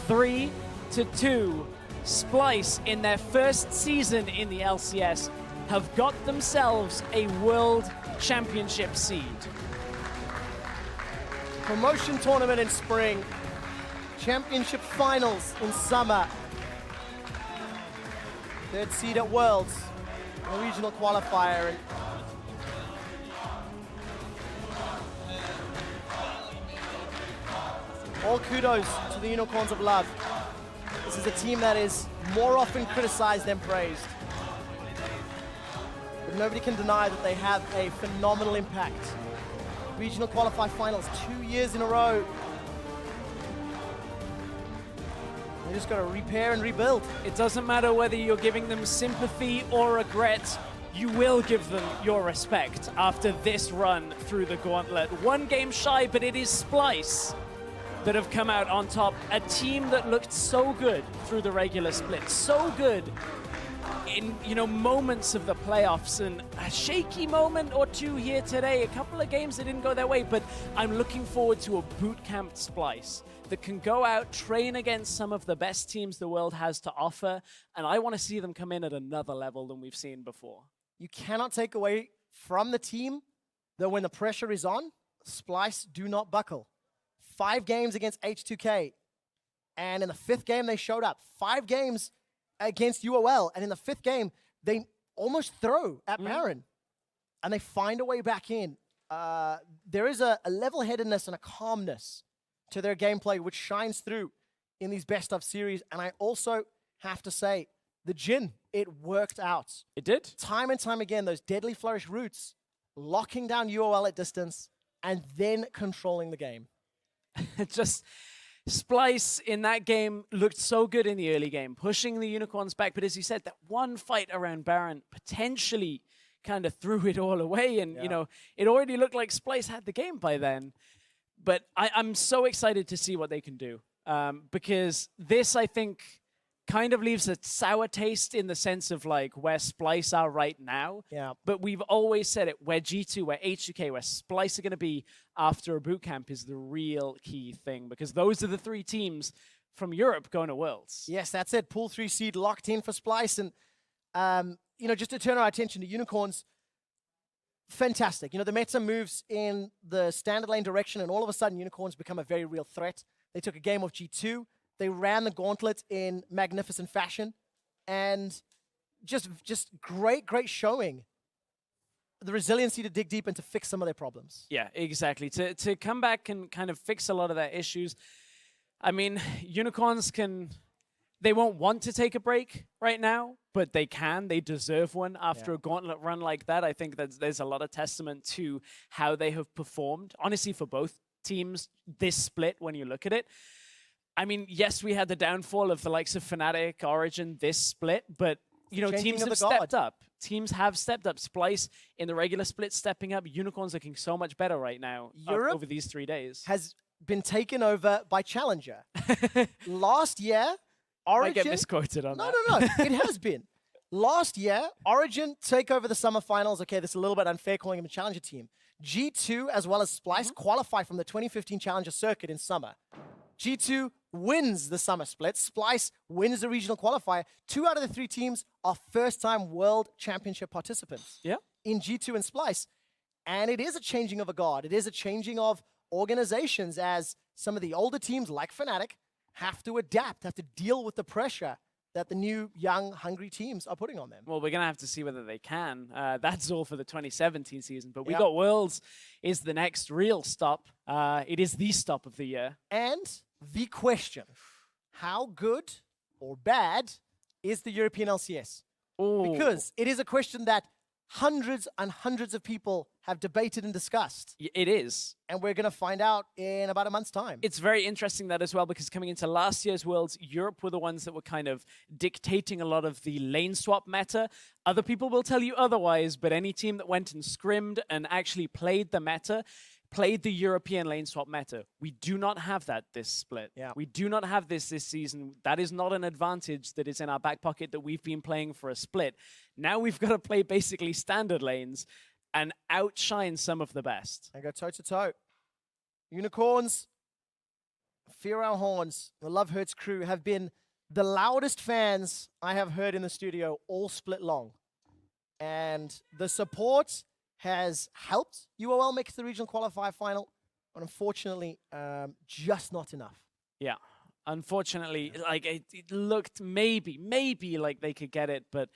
Speaker 9: 3-2. Splyce, in their first season in the LCS, have got themselves a World Championship seed.
Speaker 5: Promotion tournament in spring. Championship finals in summer. Third seed at Worlds. A regional qualifier. And all kudos to the Unicorns of Love. This is a team that is more often criticized than praised. But nobody can deny that they have a phenomenal impact. Regional qualifier finals 2 years in a row. They just got to repair and rebuild.
Speaker 9: It doesn't matter whether you're giving them sympathy or regret, you will give them your respect after this run through the gauntlet. 1 game shy, but it is Splyce that have come out on top. A team that looked so good through the regular split, so good in, you know, moments of the playoffs, and a shaky moment or two here today. A couple of games that didn't go their way, but I'm looking forward to a bootcamp Splyce that can go out, train against some of the best teams the world has to offer, and I want to see them come in at another level than we've seen before.
Speaker 5: You cannot take away from the team that when the pressure is on, Splyce do not buckle. 5 games against H2K, and in the 5th game they showed up. 5 games against UOL, and in the 5th game they almost throw at Baron, and they find a way back in. There is a level-headedness and a calmness to their gameplay which shines through in these best of series, and I also have to say, the Jhin, it worked out.
Speaker 9: It did?
Speaker 5: Time and time again, those deadly flourish roots, locking down UOL at distance, and then controlling the game.
Speaker 9: Just Splyce in that game looked so good in the early game, pushing the Unicorns back. But as you said, that one fight around Baron potentially kind of threw it all away. And, you know, it already looked like Splyce had the game by then. But I'm so excited to see what they can do. Because this, I think, kind of leaves a sour taste in the sense of like where Splyce are right now.
Speaker 5: Yeah.
Speaker 9: But we've always said it, where G2, where H2K, where Splyce are going to be after a bootcamp is the real key thing, because those are the 3 teams from Europe going to Worlds.
Speaker 5: Yes, that's it. Pool 3 seed locked in for Splyce. And, you know, just to turn our attention to Unicorns, fantastic. You know, the meta moves in the standard lane direction, and all of a sudden Unicorns become a very real threat. They took a game of G2. They ran the gauntlet in magnificent fashion, and just great showing. The resiliency to dig deep and to fix some of their problems.
Speaker 9: Yeah, exactly. To come back and kind of fix a lot of their issues. I mean, Unicorns they won't want to take a break right now, but they can. They deserve one after a gauntlet run like that. I think that there's a lot of testament to how they have performed, honestly, for both teams this split when you look at it. I mean, yes, we had the downfall of the likes of Fnatic, Origin, this split, but, you know, teams have stepped up. Teams have stepped up. Splyce in the regular split stepping up. Unicorns looking so much better right now over these 3 days.
Speaker 5: Has been taken over by Challenger. Last year, Origin...
Speaker 9: I get misquoted on that.
Speaker 5: No. It has been. Last year, Origin take over the summer finals. Okay, this is a little bit unfair calling them a Challenger team. G2 as well as Splyce qualify from the 2015 Challenger circuit in summer. G2 wins the summer split. Splyce wins the regional qualifier. 2 out of the 3 teams are first-time World Championship participants in G2 and Splyce. And it is a changing of a guard. It is a changing of organizations as some of the older teams like Fnatic have to adapt, have to deal with the pressure that the new, young, hungry teams are putting on them.
Speaker 9: Well, we're going to have to see whether they can. That's all for the 2017 season. But we got Worlds is the next real stop. It is the stop of the year.
Speaker 5: And the question, how good or bad is the European LCS?
Speaker 9: Ooh.
Speaker 5: Because it is a question that hundreds and hundreds of people have debated and discussed.
Speaker 9: It is.
Speaker 5: And we're going to find out in about a month's time.
Speaker 9: It's very interesting that as well, because coming into last year's Worlds, Europe were the ones that were kind of dictating a lot of the lane swap meta. Other people will tell you otherwise, but any team that went and scrimmed and actually played the meta, played the European lane swap meta. We do not have that this split. We do not have this season. That is not an advantage that is in our back pocket that we've been playing for a split. Now we've got to play basically standard lanes and outshine some of the best.
Speaker 5: And go toe-to-toe. Unicorns, Fear Our Horns, the Love Hurts crew have been the loudest fans I have heard in the studio all split long. and the support has helped UOL make it to the regional qualifier final, but unfortunately, just not enough.
Speaker 9: Yeah, unfortunately, like it looked maybe like they could get it, but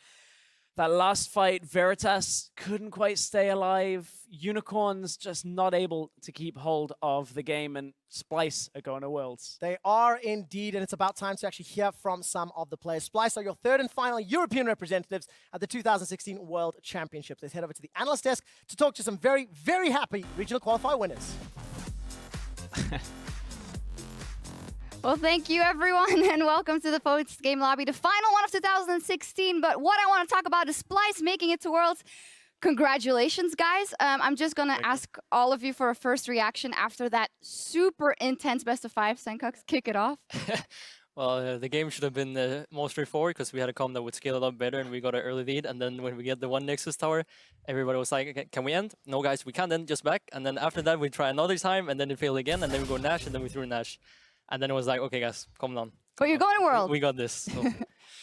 Speaker 9: that last fight, Veritas couldn't quite stay alive. Unicorns just not able to keep hold of the game, and Splyce are going to Worlds.
Speaker 5: They are indeed, and it's about time to actually hear from some of the players. Splyce are your third and final European representatives at the 2016 World Championships. Let's head over to the analyst desk to talk to some very, very happy regional qualifier winners.
Speaker 6: Well, thank you, everyone, and welcome to the VODS game lobby, the final one of 2016. But what I want to talk about is Splyce making it to Worlds. Congratulations, guys. I'm just going to ask all of you for a first reaction after that super intense best-of-5. Sencux, kick it off.
Speaker 11: Well, the game should have been more straightforward because we had a comp that would scale it up better and we got an early lead. And then when we get the one Nexus tower, everybody was like, okay, can we end? No, guys, we can't end, just back. And then after that, we try another time and then it failed again. And then we go Nash and then we threw Nash. And then it was like, okay, guys, calm down.
Speaker 6: But you're going to World.
Speaker 11: We got this. So.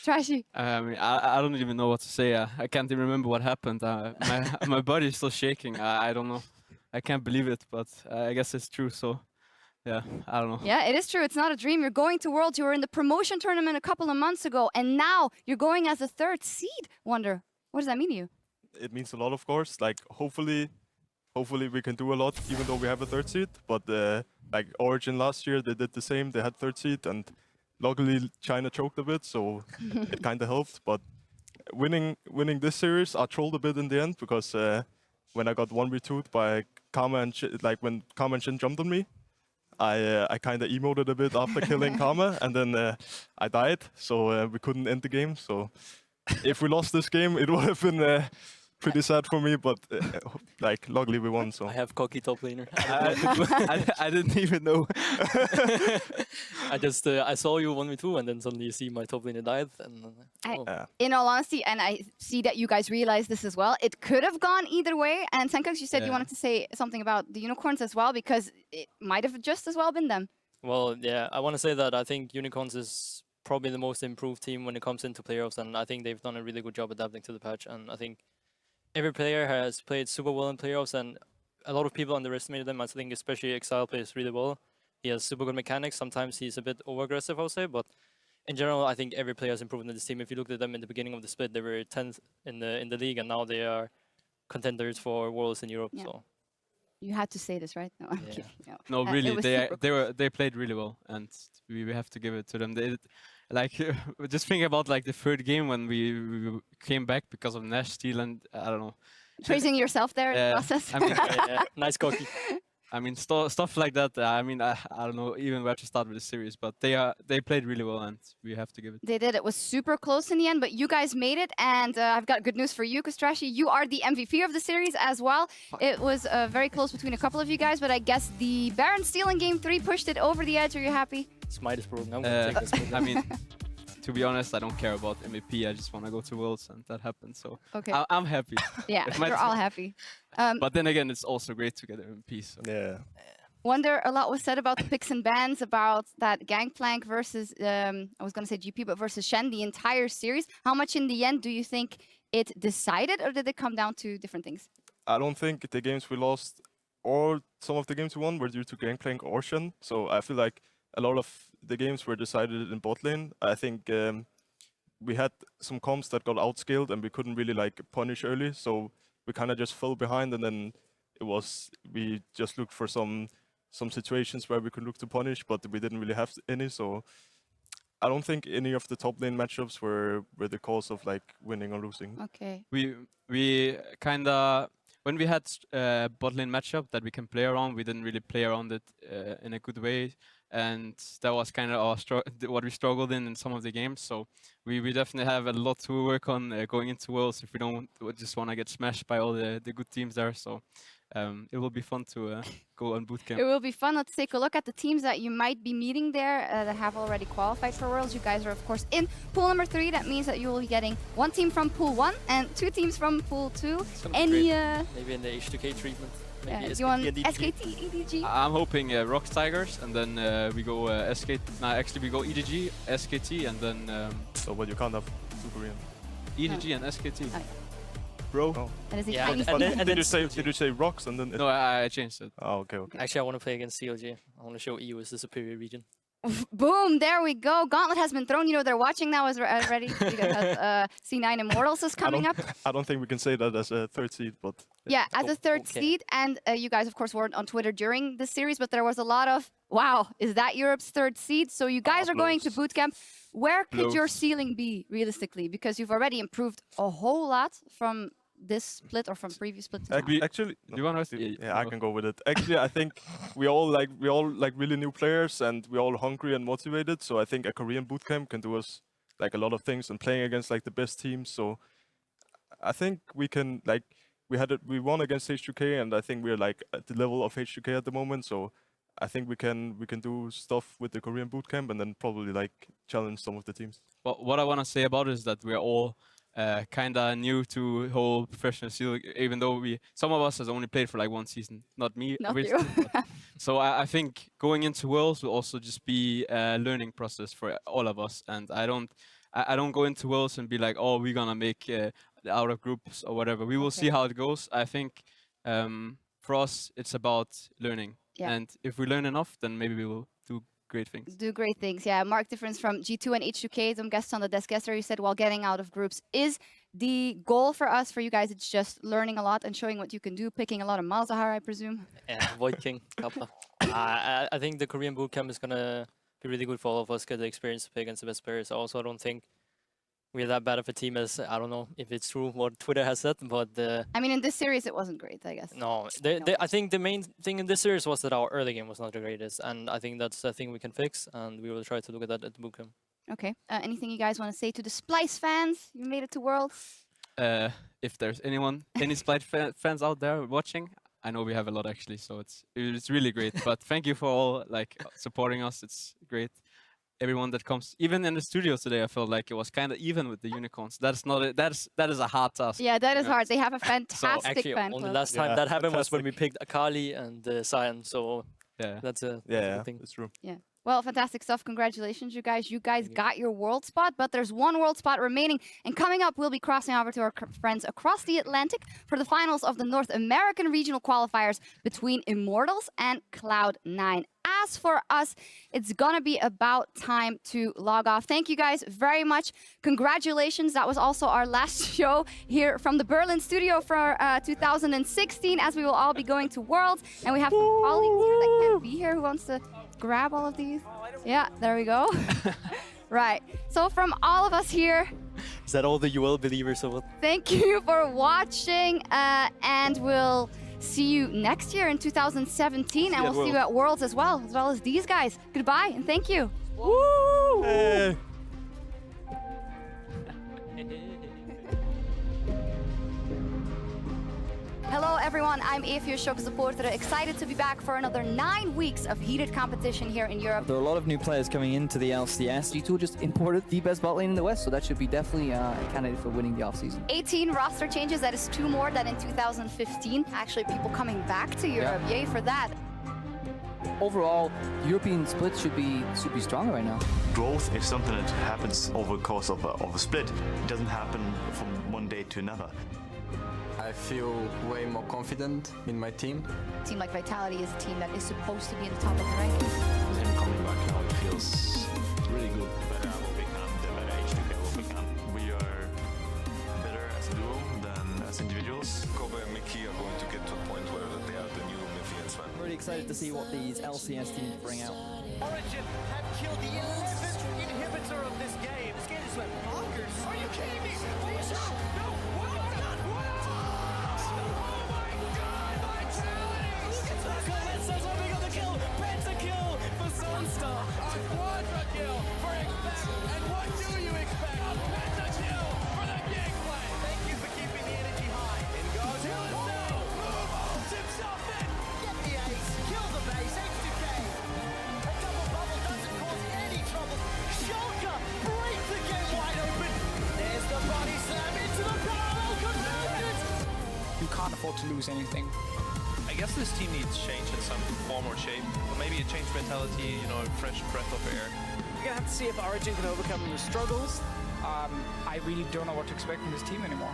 Speaker 6: Trashy.
Speaker 19: I don't even know what to say. I can't even remember what happened. My body is still shaking. I don't know. I can't believe it, but I guess it's true. So, yeah, I don't know.
Speaker 6: Yeah, it is true. It's not a dream. You're going to Worlds. You were in the promotion tournament a couple of months ago, and now you're going as a third seed. Wunder, what does that mean to you?
Speaker 8: It means a lot, of course. Like, hopefully we can do a lot, even though we have a third seed. But like Origin last year, they did the same. They had third seed, and luckily China choked a bit, so it kind of helped. But winning this series, I trolled a bit in the end because when I got 1v2'd by Karma and like when Karma and Shin jumped on me, I kind of emoted a bit after killing Karma, and then I died, so we couldn't end the game. So if we lost this game, it would have been pretty sad for me, but like luckily we won. So
Speaker 11: I have cocky top laner.
Speaker 19: I didn't even know.
Speaker 11: I saw you 1v2 and then suddenly you see my top laner died. And
Speaker 6: in all honesty, and I see that you guys realize this as well, it could have gone either way. And Sencux, you said you wanted to say something about the Unicorns as well, because it might have just as well been them.
Speaker 11: Well, yeah, I want to say that I think Unicorns is probably the most improved team when it comes into playoffs, and I think they've done a really good job adapting to the patch. And I think every player has played super well in playoffs, and a lot of people underestimated them. I think especially Exileh plays really well. He has super good mechanics. Sometimes he's a bit over-aggressive, I would say, but in general, I think every player has improved in this team. If you looked at them in the beginning of the split, they were 10th in the league, and now they are contenders for Worlds in Europe.
Speaker 6: Yeah.
Speaker 11: So
Speaker 6: you had to say this, right? No, I'm kidding.
Speaker 19: No, really, they played really well, and we have to give it to them. They like just think about like the third game when we came back because of Nash steal, and I don't know.
Speaker 6: Praising yourself there in the process.
Speaker 19: I mean,
Speaker 11: nice cocky.
Speaker 19: I mean, stuff like that. I mean, I don't know even where to start with the series, but they played really well, and we have to give it.
Speaker 6: They did. It was super close in the end, but you guys made it, and I've got good news for you, because Trashy, you are the MVP of the series as well. It was very close between a couple of you guys, but I guess the Baron steal in Game 3 pushed it over the edge. Are you happy?
Speaker 11: Smite is broken. I'm gonna take this.
Speaker 19: I mean, to be honest, I don't care about MVP. I just want to go to Worlds, and that happened. So
Speaker 6: okay.
Speaker 19: I'm happy.
Speaker 6: Yeah, we're all happy.
Speaker 19: But then again, it's also great to get MVP. So.
Speaker 8: Yeah.
Speaker 6: Wunder, a lot was said about the picks and bans, about that Gangplank versus, I was going to say GP, but versus Shen, the entire series. How much in the end do you think it decided, or did it come down to different things?
Speaker 8: I don't think the games we lost or some of the games we won were due to Gangplank or Shen. So I feel like a lot of the games were decided in bot lane. I think we had some comps that got outscaled and we couldn't really like punish early. So we kind of just fell behind, and then we just looked for some situations where we could look to punish, but we didn't really have any. So I don't think any of the top lane matchups were the cause of like winning or losing.
Speaker 6: Okay.
Speaker 19: We kind of, when we had bot lane matchup that we can play around, we didn't really play around it in a good way, and that was kind of what we struggled in some of the games. So we definitely have a lot to work on going into Worlds if we don't just want to get smashed by all the good teams there. So it will be fun to go on bootcamp.
Speaker 6: It will be fun. Let's take a look at the teams that you might be meeting there that have already qualified for Worlds. You guys are, of course, in pool number 3. That means that you will be getting 1 team from pool 1 and 2 teams from pool 2. Any
Speaker 11: maybe in the H2K treatment.
Speaker 6: Maybe you want SKT, EDG?
Speaker 19: I'm hoping Rock Tigers, and then we go SKT. No, actually we go EDG, SKT, and then.
Speaker 8: So, but you can't have Super Korean.
Speaker 19: EDG and SKT.
Speaker 6: Oh, yeah.
Speaker 20: bro.
Speaker 8: Oh.
Speaker 6: And is he
Speaker 11: Yeah,
Speaker 6: playing
Speaker 20: Did you say rocks and then?
Speaker 19: No, I changed it.
Speaker 20: Oh, okay.
Speaker 11: Actually, I want to play against COG. I want to show EU is the superior region.
Speaker 6: Boom, there we go. Gauntlet has been thrown. You know, they're watching now already because C9 Immortals is coming up.
Speaker 20: I don't think we can say that as a third seed, but...
Speaker 6: Yeah, as a third seed. And you guys, of course, weren't on Twitter during this series, but there was a lot of, wow, is that Europe's third seed? So you guys are going to bootcamp. Where could your ceiling be, realistically? Because you've already improved a whole lot from this split or from previous splits.
Speaker 20: Actually,
Speaker 19: do you want to?
Speaker 20: Yeah, I can go with it. Actually, I think we all like really new players, and we're all hungry and motivated. So I think a Korean bootcamp can do us like a lot of things, and playing against like the best teams. So I think we can like we won against H2K, and I think we're like at the level of H2K at the moment. So I think we can do stuff with the Korean bootcamp, and then probably like challenge some of the teams.
Speaker 19: Well, what I want to say about it is that we're all kind of new to whole professional scene, even though some of us has only played for like one season. Not me,
Speaker 6: Not
Speaker 19: obviously.
Speaker 6: you.
Speaker 19: So I think going into Worlds will also just be a learning process for all of us. And I don't go into Worlds and be like, oh, we're gonna make out of groups or whatever. We will see how it goes. I think for us it's about learning.
Speaker 6: Yeah.
Speaker 19: And if we learn enough, then maybe we will do great things.
Speaker 6: Do great things, yeah. Mark difference from G2 and H2K. Some guests on the desk yesterday said while getting out of groups is the goal for us, for you guys. It's just learning a lot and showing what you can do, picking a lot of Malzahar, I presume.
Speaker 11: Yeah, Void King, Kappa. I think the Korean bootcamp is gonna be really good for all of us, get the experience to play against the best players. Also, I don't think we're that bad of a team as, I don't know if it's true what Twitter has said, but...
Speaker 6: I mean, in this series, it wasn't great, I guess.
Speaker 11: No, I think the main thing in this series was that our early game was not the greatest, and I think that's a thing we can fix, and we will try to look at that at the bootcamp.
Speaker 6: Okay. Anything you guys want to say to the Splyce fans? You made it to Worlds.
Speaker 19: If there's any Splyce fans out there watching, I know we have a lot actually, so it's really great. But thank you for all like supporting us. It's great. Everyone that comes, even in the studios today, I felt like it was kind of even with the unicorns. That is a hard task.
Speaker 6: Yeah, that is hard. They have a fantastic
Speaker 11: actually,
Speaker 6: fan
Speaker 11: only
Speaker 6: club.
Speaker 11: last time that happened was when we picked Akali and Cyan. So that's a thing.
Speaker 20: That's true.
Speaker 6: Yeah. Well, fantastic stuff. Congratulations, you guys. You guys got your world spot, but there's one world spot remaining. And coming up, we'll be crossing over to our friends across the Atlantic for the finals of the North American regional qualifiers between Immortals and Cloud9. As for us, it's gonna be about time to log off. Thank you guys very much. Congratulations. That was also our last show here from the Berlin studio for 2016, as we will all be going to Worlds. And we have some colleagues here that can't be here. Who wants to grab all of these? Yeah, there we go. Right. So from all of us here,
Speaker 11: Is that all the UOL believers or what?
Speaker 6: thank you for watching, and we'll see you next year in 2017, and we'll see you at Worlds as well as these guys. Goodbye, and thank you.
Speaker 20: Woo! Hey.
Speaker 6: Hello everyone, I'm EpicSkillshot supporter, excited to be back for another 9 weeks of heated competition here in Europe.
Speaker 21: There are a lot of new players coming into the LCS.
Speaker 4: G2 just imported the best bot lane in the West, so that should be definitely a candidate for winning the offseason.
Speaker 6: 18 roster changes, that is 2 more than in 2015. Actually, people coming back to Europe, yay for that.
Speaker 4: Overall, European split should be stronger right now.
Speaker 22: Growth is something that happens over the course of a split. It doesn't happen from one day to another.
Speaker 10: I feel way more confident in my team.
Speaker 6: A team like Vitality is a team that is supposed to be in the top of the rankings.
Speaker 22: With him coming back now, it feels really good. The better I will become, the better H2K will become. We are better as a duo than as individuals.
Speaker 23: Kobbe and Mikyx are going to get to a point where they are the new Mythians, man.
Speaker 21: I'm really excited to see what these LCS teams bring out.
Speaker 5: Origin have killed the 11th inhibitor of this game. This game is like bonkers. Are you kidding me? Please, no!
Speaker 24: You can't afford to lose anything.
Speaker 25: I guess this team needs change in some form or shape. Or maybe a changed mentality, you know, a fresh breath of air.
Speaker 24: We're gonna have to see if Origin can overcome the struggles. I really don't know what to expect from this team anymore.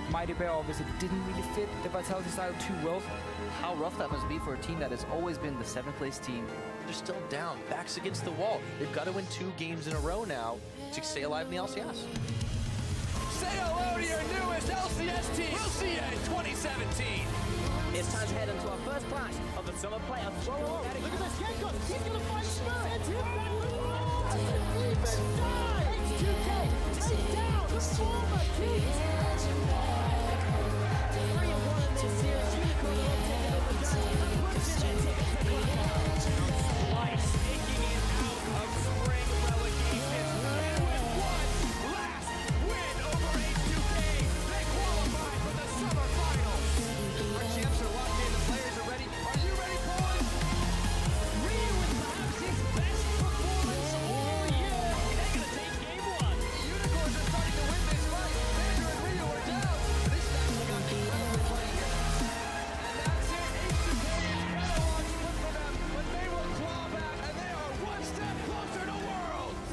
Speaker 21: Mighty Bear obviously didn't really fit the Vitality style too well.
Speaker 2: How rough that must be for a team that has always been the 7th place team.
Speaker 3: They're still down, backs against the wall. They've got to win 2 games in a row now to stay alive in the LCS.
Speaker 17: Say hello to your newest LCS team. We'll see you in 2017.
Speaker 14: It's time to head into our first clash of the summer playoffs. Whoa, whoa, whoa. Look at this, Sencux! He's gonna find Spirit! Hit that with H2K! Take down the former king! 3-1 in this series. Unicorn will take it over Giant. Puts it and take it to
Speaker 17: Splyce taking it out of spring relegation. And with one last win over H2K, they qualify for the summer finals. Our champs are locked in. The players are ready. Are you ready, boys?
Speaker 14: Ryu with perhaps his best performance all year.
Speaker 17: They're going to take game 1. The Unicorns are starting to win this fight. Vander and Ryu are down. This match got incredibly funny here. And that's it. H2K is cataloged for them, but they will claw back, and they are one step closer to Worlds.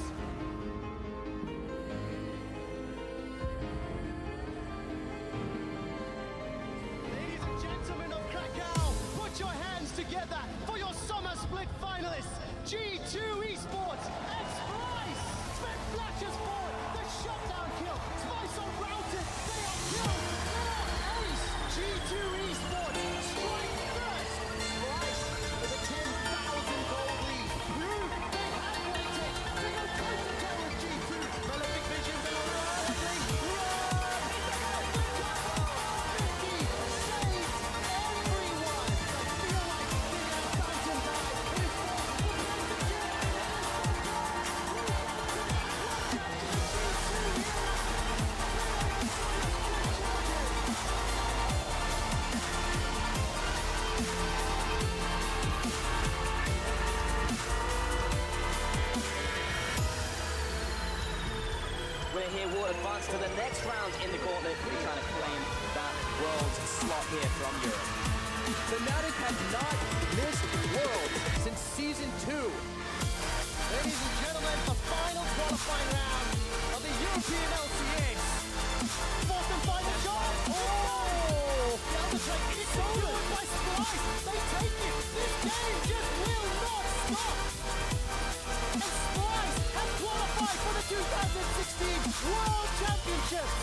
Speaker 5: Ladies and gentlemen of Krakow, put your hands together for your summer split finalists. G2 eSports and Splyce. Spec flashes forward. The shutdown kill. Splyce are routed. They are killed. Ace. G2 eSports strike first. Splyce with a 10,000 gold lead. Prove they have what it takes to go toe-to-toe with G2. Malefic Visions and Run!
Speaker 14: We're here, will advance to the next round in the gauntlet. We're trying to claim that world's slot here from Europe.
Speaker 17: Fnatic have not missed Worlds since Season 2.
Speaker 5: Ladies and gentlemen, the final qualifying round of the European LCS. Force them find the shot. Oh! Down the track, it's over by Splyce. They take it. This game just will not stop. And Splyce has qualified for the 2016 World Championships.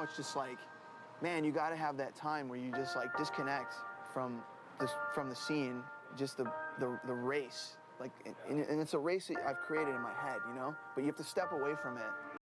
Speaker 7: it's just like, man, you got to have that time where you just like disconnect from the scene, just the race. Like, and it's a race that I've created in my head, you know? But you have to step away from it